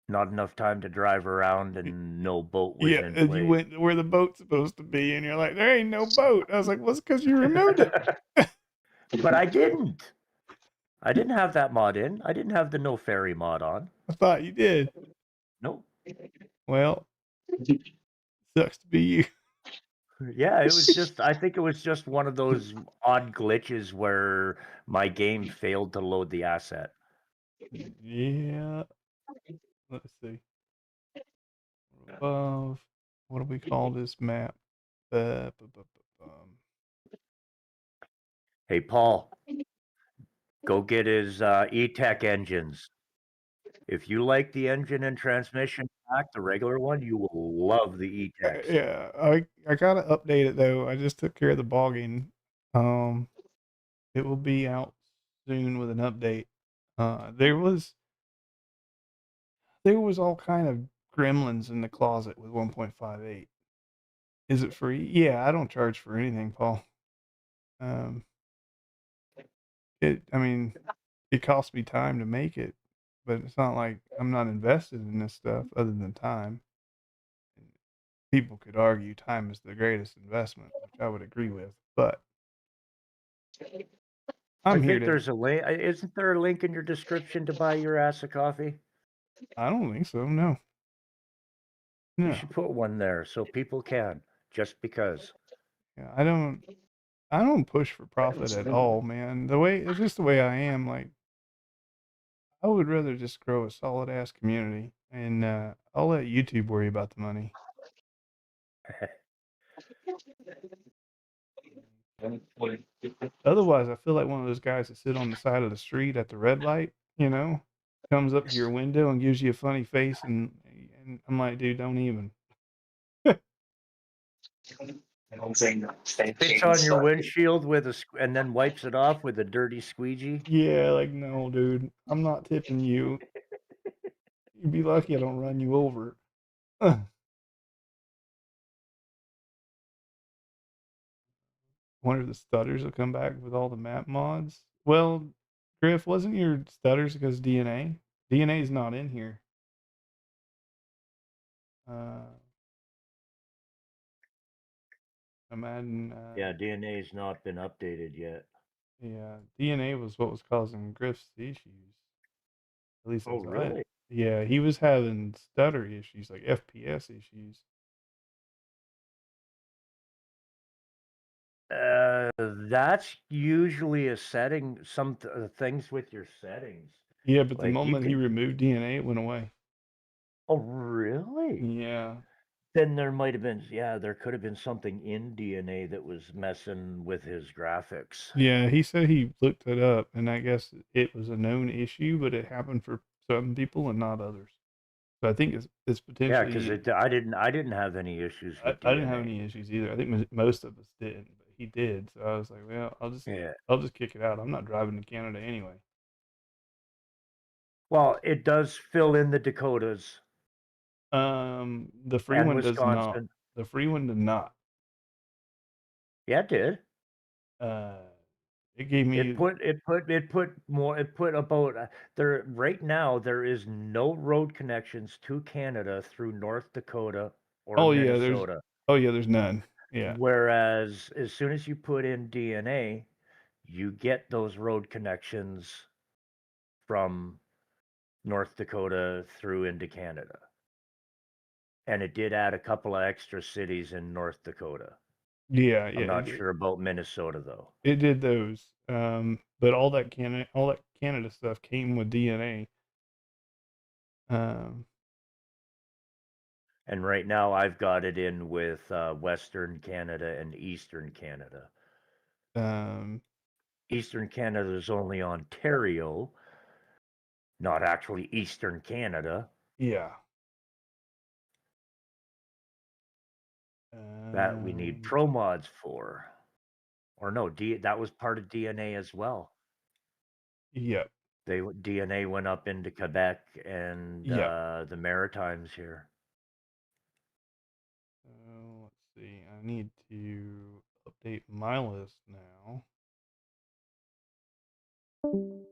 not enough time to drive around Y- and no boat was Yeah, in and you play. went where the boat's supposed to be, and you're like, there ain't no boat. I was like, well, it's because you removed it. But I didn't. I didn't have that mod in. I didn't have the no ferry mod on. I thought you did. Nope. Well, sucks to be you. Yeah, it was just I think it was just one of those odd glitches where my game failed to load the asset. Yeah. Let's see. Above. What do we call this map? Hey Paul, go get his E-Tech engines. If you like the engine and transmission pack, the regular one, you will love the E-Techs. Yeah, I gotta update it though. I just took care of the bogging. It will be out soon with an update. There was all kind of gremlins in the closet with 1.58. Is it free? Yeah, I don't charge for anything, Paul. Um, I mean, it costs me time to make it, but it's not like I'm not invested in this stuff other than time. People could argue time is the greatest investment, which I would agree with, but I I'm here think to. there's a link. Isn't there a link in your description to buy your ass a coffee? I don't think so. No, You no. should put one there so people can, just because. Yeah, I don't push for profit at all, man. It's just the way I am. Like, I would rather just grow a solid ass community, and I'll let YouTube worry about the money. Otherwise, I feel like one of those guys that sit on the side of the street at the red light, comes up to your window and gives you a funny face, and I'm like, dude, don't even. Spits on your windshield and then wipes it off with a dirty squeegee. Yeah, like no, dude, I'm not tipping you. You'd be lucky I don't run you over. Wonder if the stutters will come back with all the map mods. Well, Griff, wasn't your stutters because DNA? DNA is not in here. Imagine. Yeah, DNA's not been updated yet. Yeah, DNA was what was causing Griff's issues. At least Oh, as I really? yeah, he was having stutter issues, like FPS issues. That's usually a setting, things with your settings. Yeah, but the Like you moment he could, removed DNA, it went away. oh, really? Yeah. Then there might have been, yeah, there could have been something in DNA that was messing with his graphics. Yeah, he said he looked it up, and I guess it was a known issue, but it happened for some people and not others. So I think it's Yeah, because potentially. I didn't have any issues with I didn't have DNA. any issues either. I think most of us didn't, but he did. So I was like, well, Yeah. I'll just kick it out. I'm not driving to Canada anyway. Well, it does fill in the Dakotas The free and one does not. Wisconsin. The free one did not. Yeah, it did. Uh, it gave It me. put it put it put more it put about there right now there is no road connections to Canada through North Dakota or Oh yeah, there's. Minnesota. Oh yeah, there's none. Yeah. Whereas as soon as you put in DNA, you get those road connections from North Dakota through into Canada. And it did add a couple of extra cities in North Dakota. Yeah, I'm yeah. not sure about Minnesota though. It did those. But all that Canada stuff came with DNA. Um, And right now I've got it in with Western Canada and Eastern Canada. um, Eastern Canada is only Ontario, not actually Eastern Canada. yeah. That we need Um, pro mods for. Or no, that was part of DNA as well. yep, DNA went up into Quebec and yep. the Maritimes here. Let's see. I need to update my list now. Um,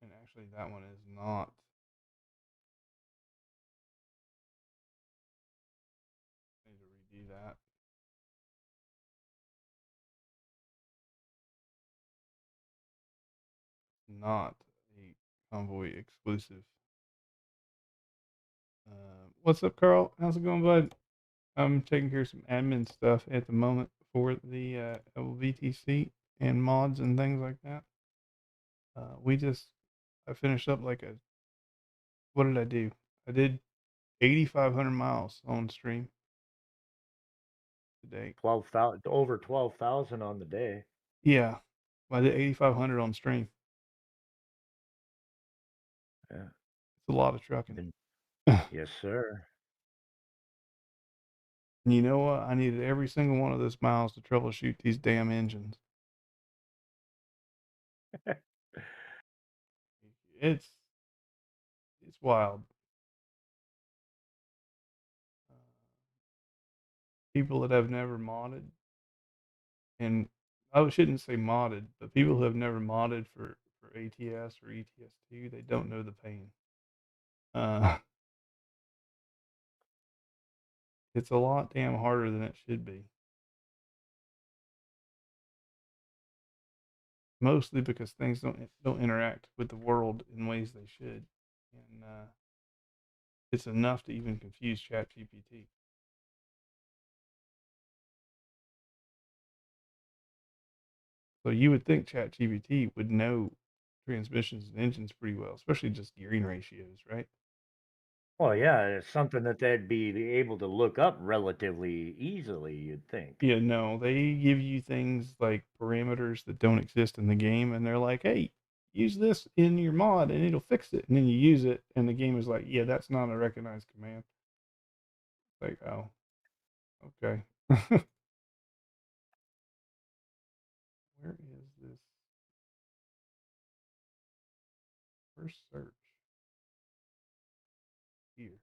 and actually, that one is not. I need to redo that. Not a Convoy exclusive. What's up, Carl? How's it going, bud? I'm taking care of some admin stuff at the moment for the VTC and mods and things like that. I finished up like a, what did I do? I did 8,500 miles on stream today. 12,000 over 12,000 on the day. Yeah, I did 8,500 on stream. Yeah. It's a lot of trucking. Been, yes, sir. And you know what? I needed every single one of those miles to troubleshoot these damn engines. It's it's wild. Uh, People that have never modded, and I shouldn't say modded, but people who have never modded for ATS or ETS2, they don't know the pain. Uh, it's a lot damn harder than it should be. Mostly because things don't interact with the world in ways they should, and it's enough to even confuse ChatGPT. So you would think ChatGPT would know transmissions and engines pretty well, especially just gearing ratios, right? Well, yeah, it's something that they'd be able to look up relatively easily, you'd think. Yeah, no, they give you things like parameters that don't exist in the game, and they're like, "Hey, use this in your mod, and it'll fix it." And then you use it, and the game is like, "Yeah, that's not a recognized command." Like, oh, okay. Where is this first search? Here.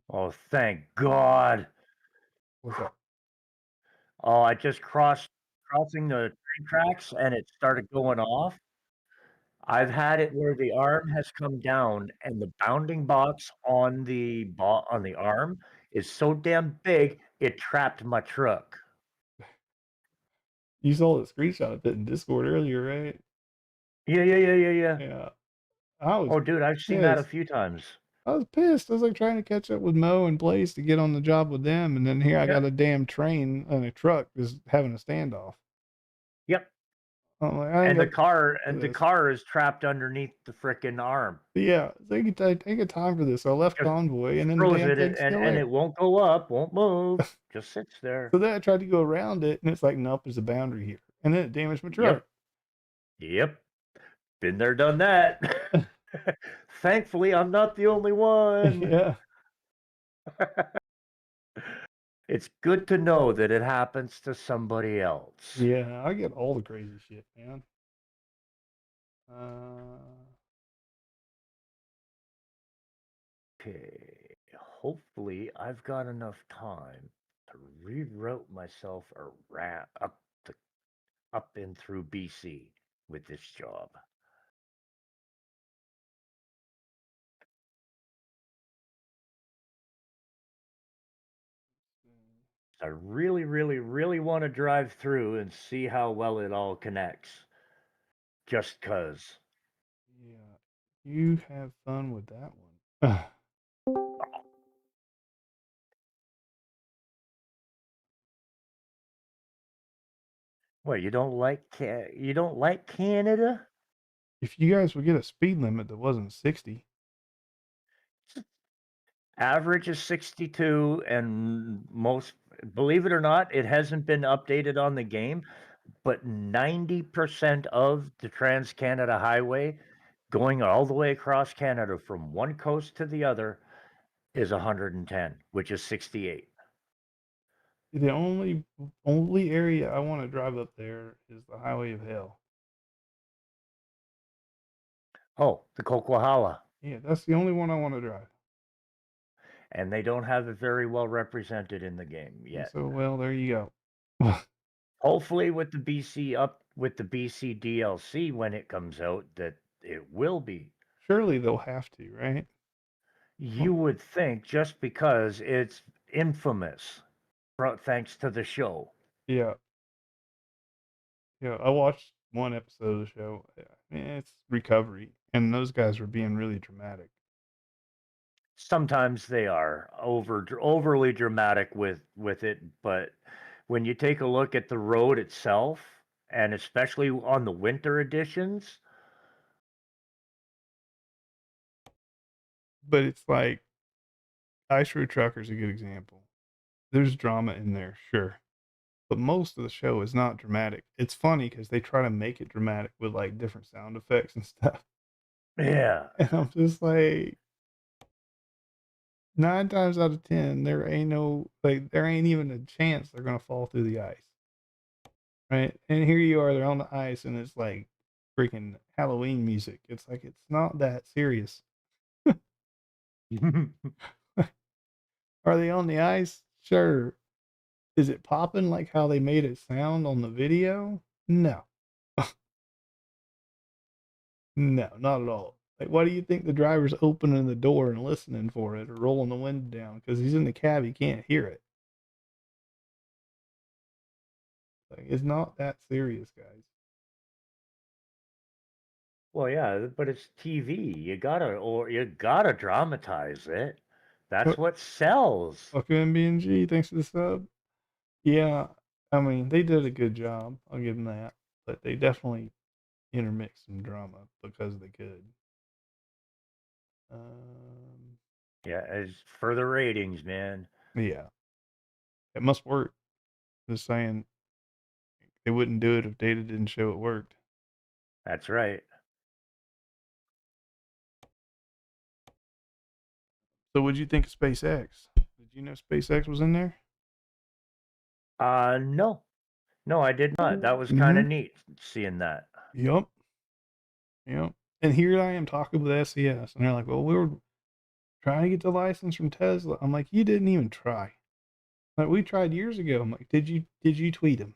Oh, thank God. What's up? Oh, I just crossing the train tracks and it started going off. I've had it where the arm has come down and the bounding box on the arm is so damn big, it trapped my truck. You saw the screenshot of it in Discord earlier, right? Yeah. Yeah. I was Oh, dude, I've seen that a pissed. few times. I was pissed. I was like trying to catch up with Mo and Blaze to get on the job with them, and then here I Yep, got a damn train and a truck just having a standoff. yep. I'm like, I ain't And the got car for and the this. car is trapped underneath the frickin' arm. Yeah, take a time for this. So I left Just Convoy, and then the throws damn it thing's still and there. it won't go up, won't move, just sits there. So then I tried to go around it, and it's like, nope, there's a boundary here, and then it damaged my truck. Yep. Been there, done that. Thankfully, I'm not the only one. Yeah. It's good to know that it happens to somebody else. Yeah, I get all the crazy shit, man. Okay, hopefully I've got enough time to reroute myself around up and through BC with this job. I really want to drive through and see how well it all connects. Just 'cause. Yeah, you have fun with that one. What, you don't like Canada? If you guys would get a speed limit that wasn't 60, Average is 62, and most, believe it or not, it hasn't been updated on the game, but 90% of the Trans-Canada Highway going all the way across Canada from one coast to the other is 110, which is 68. the only area I want to drive up there is the Highway of Hell. Oh, the Coquihalla. Yeah, that's the only one I want to drive. And they don't have it very well represented in the game yet. So, well, there you go. Hopefully with the BC DLC when it comes out, that it will be. Surely they'll have to, right? You would think, just because it's infamous, thanks to the show. Yeah. Yeah, I watched one episode of the show. It's Recovery, and those guys were being really dramatic. Sometimes they are overly dramatic with it, but when you take a look at the road itself, and especially on the winter editions, But it's like Ice Road Trucker's a good example. There's drama in there, sure. But most of the show is not dramatic. It's funny because they try to make it dramatic with like different sound effects and stuff. yeah, And I'm just like, 9 times out of 10, there ain't even a chance they're gonna fall through the ice. Right? And here you are, they're on the ice and it's like freaking Halloween music. It's like it's not that serious. Are they on the ice? Sure. Is it popping like how they made it sound on the video? No. No, not at all. Like, why do you think the driver's opening the door and listening for it or rolling the window down? Because he's in the cab, he can't hear it. Like, it's not that serious, guys. well, yeah, but it's TV. You gotta dramatize it. That's what sells. Fuck MBNG, thanks for the sub. Yeah, I mean, they did a good job. I'll give them that. But they definitely intermixed some drama because they could. Yeah, as for the ratings, man. Yeah. It must work. Just saying, they wouldn't do it if data didn't show it worked. That's right. So, what'd you think of SpaceX? Did you know SpaceX was in there? No, I did not. That was kind of neat seeing that. Yep. Yep. And here I am talking with SES, and they're like, "Well, we were trying to get the license from Tesla." I'm like, "You didn't even try. Like, we tried years ago." I'm like, "Did you tweet him?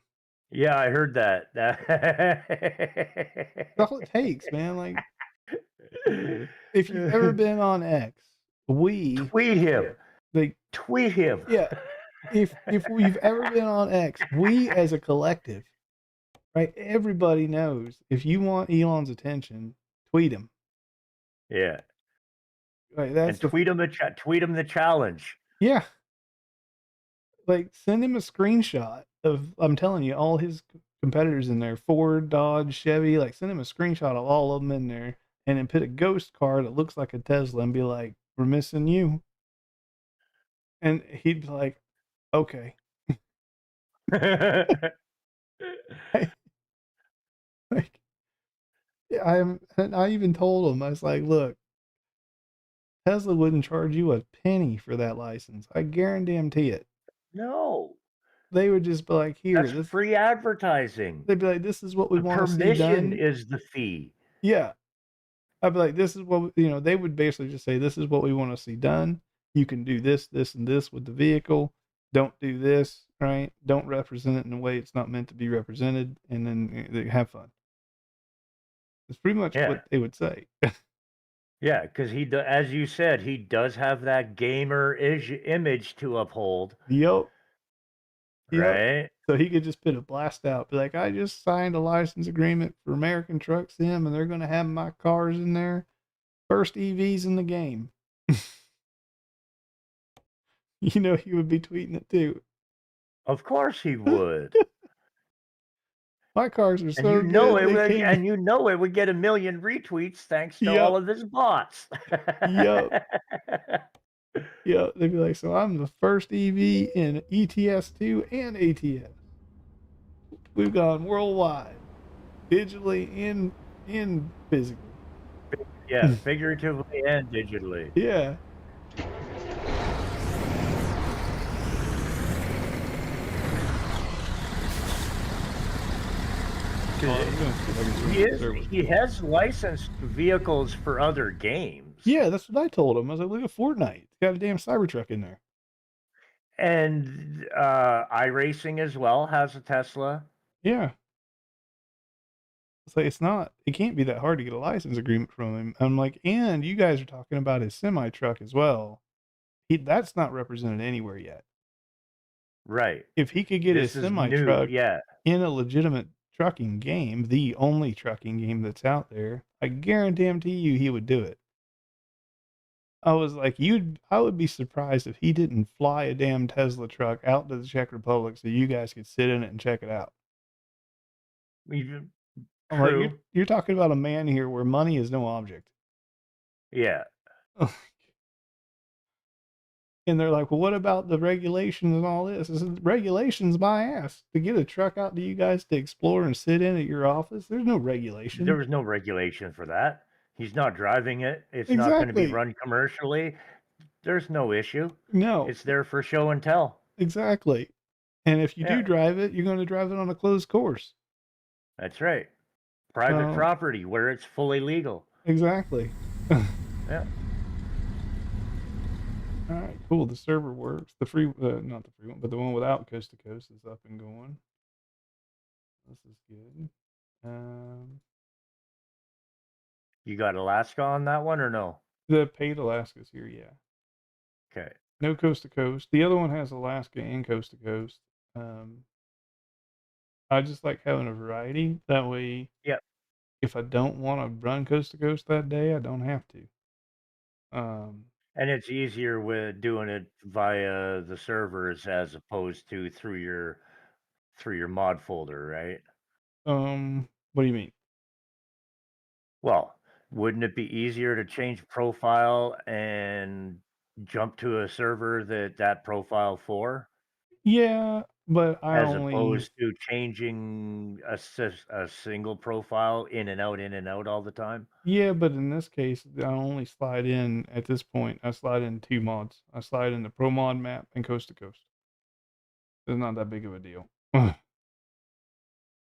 Yeah, I heard that. That's all it takes, man. Like, if you've ever been on X, we Tweet him. like, Tweet him. yeah, if we've ever been on X, we as a collective, right? Everybody knows if you want Elon's attention, tweet him. Yeah. Like that's And the tweet him the challenge. yeah. Like send him a screenshot of I'm telling you all his competitors in there, Ford, Dodge, Chevy. Like send him a screenshot of all of them in there, and then put a ghost car that looks like a Tesla, and be like, "We're missing you," and he'd be like, "Okay." Like, yeah, I even told him I was like, "Look, Tesla wouldn't charge you a penny for that license. I guarantee it. No. They would just be like, here, That's this." free advertising. They'd be like, "This is what we The want to see permission done." is the fee. Yeah, I'd be like, "This is what they would basically just say, this is what we want to see done. You can do this, this, and this with the vehicle. Don't do this, right? Don't represent it in a way it's not meant to be represented, and then they have fun." It's pretty much Yeah. what they would say. Yeah, because as you said, he does have that gamer image to uphold, Yup. Yep. right? So he could just put a blast out, be like, "I just signed a license agreement for American Truck Sim, and they're going to have my cars in there. First EVs in the game." He would be tweeting it too. Of course he would. My cars are And so good, they can't. it would get a million retweets thanks to all Yep. of his bots. Yep. Yep. They'd be like, "So I'm the first EV in ETS2 and ATS. We've gone worldwide, digitally and physically." Yeah, figuratively and digitally. Yeah. He has licensed vehicles for other games. Yeah, that's what I told him. I was like, "Look at Fortnite. It's got a damn Cybertruck in there." And iRacing as well has a Tesla. Yeah. It's like, it can't be that hard to get a license agreement from him. I'm like, and you guys are talking about his semi truck as well. That's not represented anywhere yet. Right. If he could get his This is semi new, truck yeah. in a legitimate trucking game, the only trucking game that's out there, I guarantee you he would do it. I was like, I would be surprised if he didn't fly a damn Tesla truck out to the Czech Republic so you guys could sit in it and check it out. I'm like, True. you're talking about a man here where money is no object. Yeah. And they're like, "Well, what about the regulations and all this?" I said, "Regulations, my ass. To get a truck out to you guys to explore and sit in at your office, there's no regulation." There was no regulation for that. He's not driving it. It's not going to be Exactly. run commercially. There's no issue. No, It's there for show and tell. exactly. And if you do Yeah. drive it, you're going to drive it on a closed course. That's right. Private So, property where it's fully legal. exactly. Yeah. All right, cool. The server works. The free, not the free one, but the one without coast to coast is up and going. This is good. You got Alaska on that one or no? The paid Alaska's here, yeah. Okay. No coast to coast. The other one has Alaska and coast to coast. I just like having a variety. That way, Yep. if I don't want to run coast to coast that day, I don't have to. And it's easier with doing it via the servers as opposed to through your mod folder, right? What do you mean? Well, wouldn't it be easier to change profile and jump to a server that profile for, Yeah, but I as only opposed to changing a single profile in and out all the time? yeah, but in this case, I only slide in at this point. I slide in 2 mods. I slide in the pro mod map and coast to coast. It's not that big of a deal.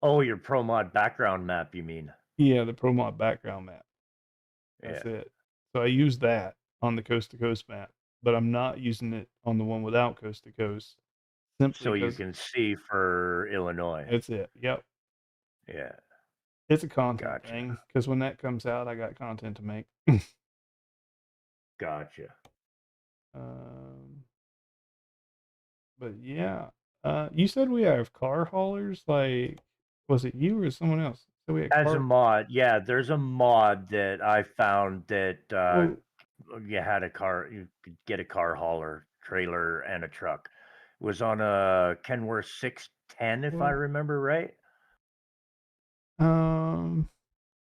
Oh, your pro mod background map, you mean? Yeah, the pro mod background map. Yeah. That's it. So I use that on the coast to coast map, but I'm not using it on the one without coast to coast simply So you because can see for Illinois. it's it. Yep. Yeah, It's a content gotcha, thing because when that comes out, I got content to make. gotcha. Um, but yeah, you said we have car haulers. Like, was it you or someone else? So we had As a car. mod, yeah, there's a mod that I found that Well, you had a car, you could get a car hauler, trailer, and a truck. It was on a Kenworth 610, if I well, remember right. um,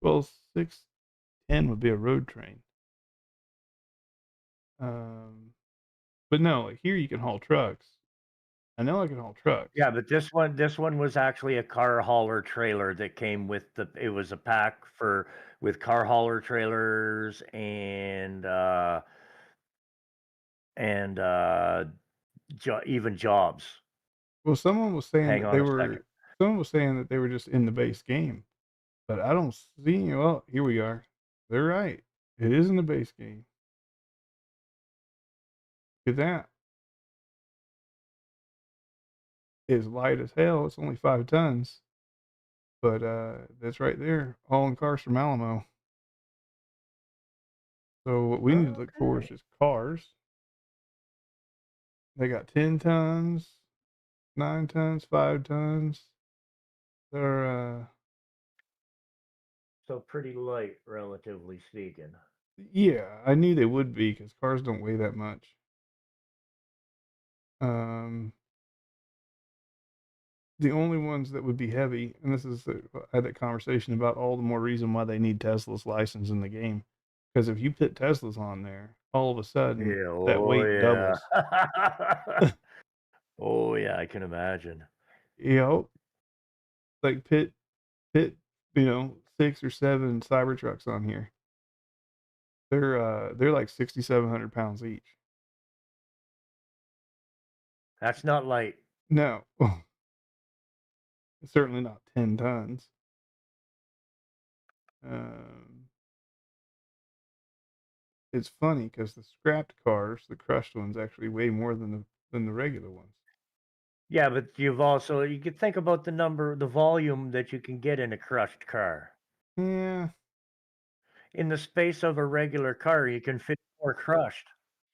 well, 610 would be a road train. Um, but no, like here you can haul trucks. I know I can haul trucks. Yeah, but this one was actually a car hauler trailer that came with it was a pack with car hauler trailers and even jobs. Well, Hang on a second. someone was saying that they were just in the base game, but I don't see. Well, here we are. They're right. It is in the base game. Look at that. It's light as hell. It's only 5 tons, but that's right there. Hauling cars from Alamo. So what we need to look for is Okay. just cars. They got 10 tons, 9 tons, 5 tons. They're So pretty light, relatively speaking. yeah, I knew they would be because cars don't weigh that much. Um, the only ones that would be heavy, and this is I had that conversation about all the more reason why they need Tesla's license in the game. Because if you put Teslas on there, all of a sudden Yeah, that oh weight yeah. doubles. Oh yeah, I can imagine. You know, like pit, 6 or 7 Cybertrucks on here. They're like 6,700 pounds each. That's not light. No, certainly not 10 tons. Um, it's funny because the scrapped cars, the crushed ones, actually weigh more than the regular ones. Yeah, but you could think about the volume that you can get in a crushed car. Yeah, In the space of a regular car, you can fit more crushed.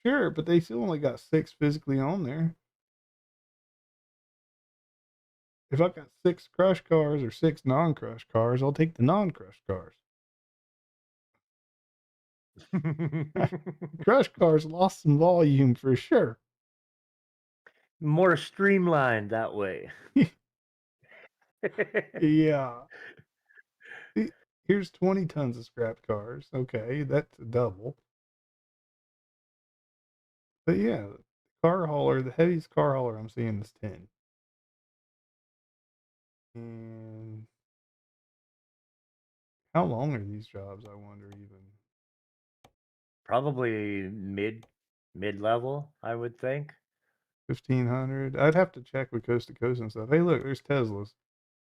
sure, but they still only got 6 physically on there. If I've got 6 crushed cars or 6 non-crushed cars, I'll take the non-crushed cars. Crushed cars lost some volume for sure. More streamlined that way. Yeah. Here's 20 tons of scrapped cars. Okay, that's a double. But yeah, the heaviest car hauler I'm seeing is 10. And how long are these jobs, I wonder even? Probably mid-level, I would think. 1,500. I'd have to check with Coast to Coast and stuff. Hey, look, there's Teslas.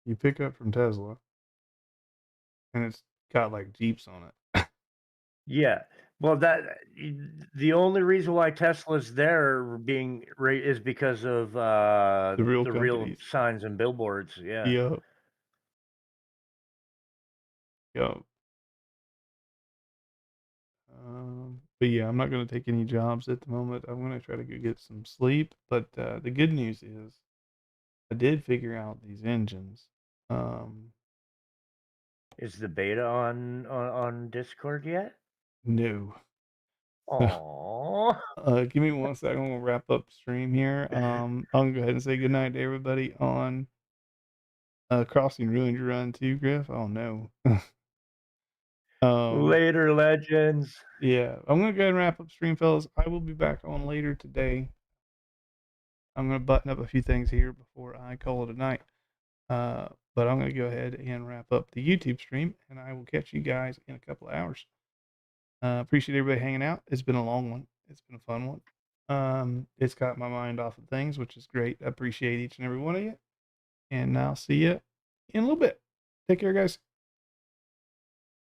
You pick up from Tesla, and it's got like Jeeps on it. Yeah. Well, the only reason why Tesla's there is because of The real the real companies. signs and billboards. Yeah. Yup. Yup. But yeah, I'm not going to take any jobs at the moment. I'm going to try to go get some sleep. But the good news is I did figure out these engines. Um, Is the beta on Discord yet? no. Oh. Give me 1 second. I'm gonna wrap up the stream here. I'm gonna go ahead and say goodnight to everybody on Crossing Ruined Your Run too, Griff. Oh no. um, Later, legends. yeah, I'm gonna go ahead and wrap up stream, fellas. I will be back on later today. I'm gonna button up a few things here before I call it a night. But I'm gonna go ahead and wrap up the YouTube stream, and I will catch you guys in a couple of hours. Appreciate everybody hanging out. It's been a long one. It's been a fun one. It's got my mind off of things, which is great. I appreciate each and every one of you. And I'll see you in a little bit. Take care, guys.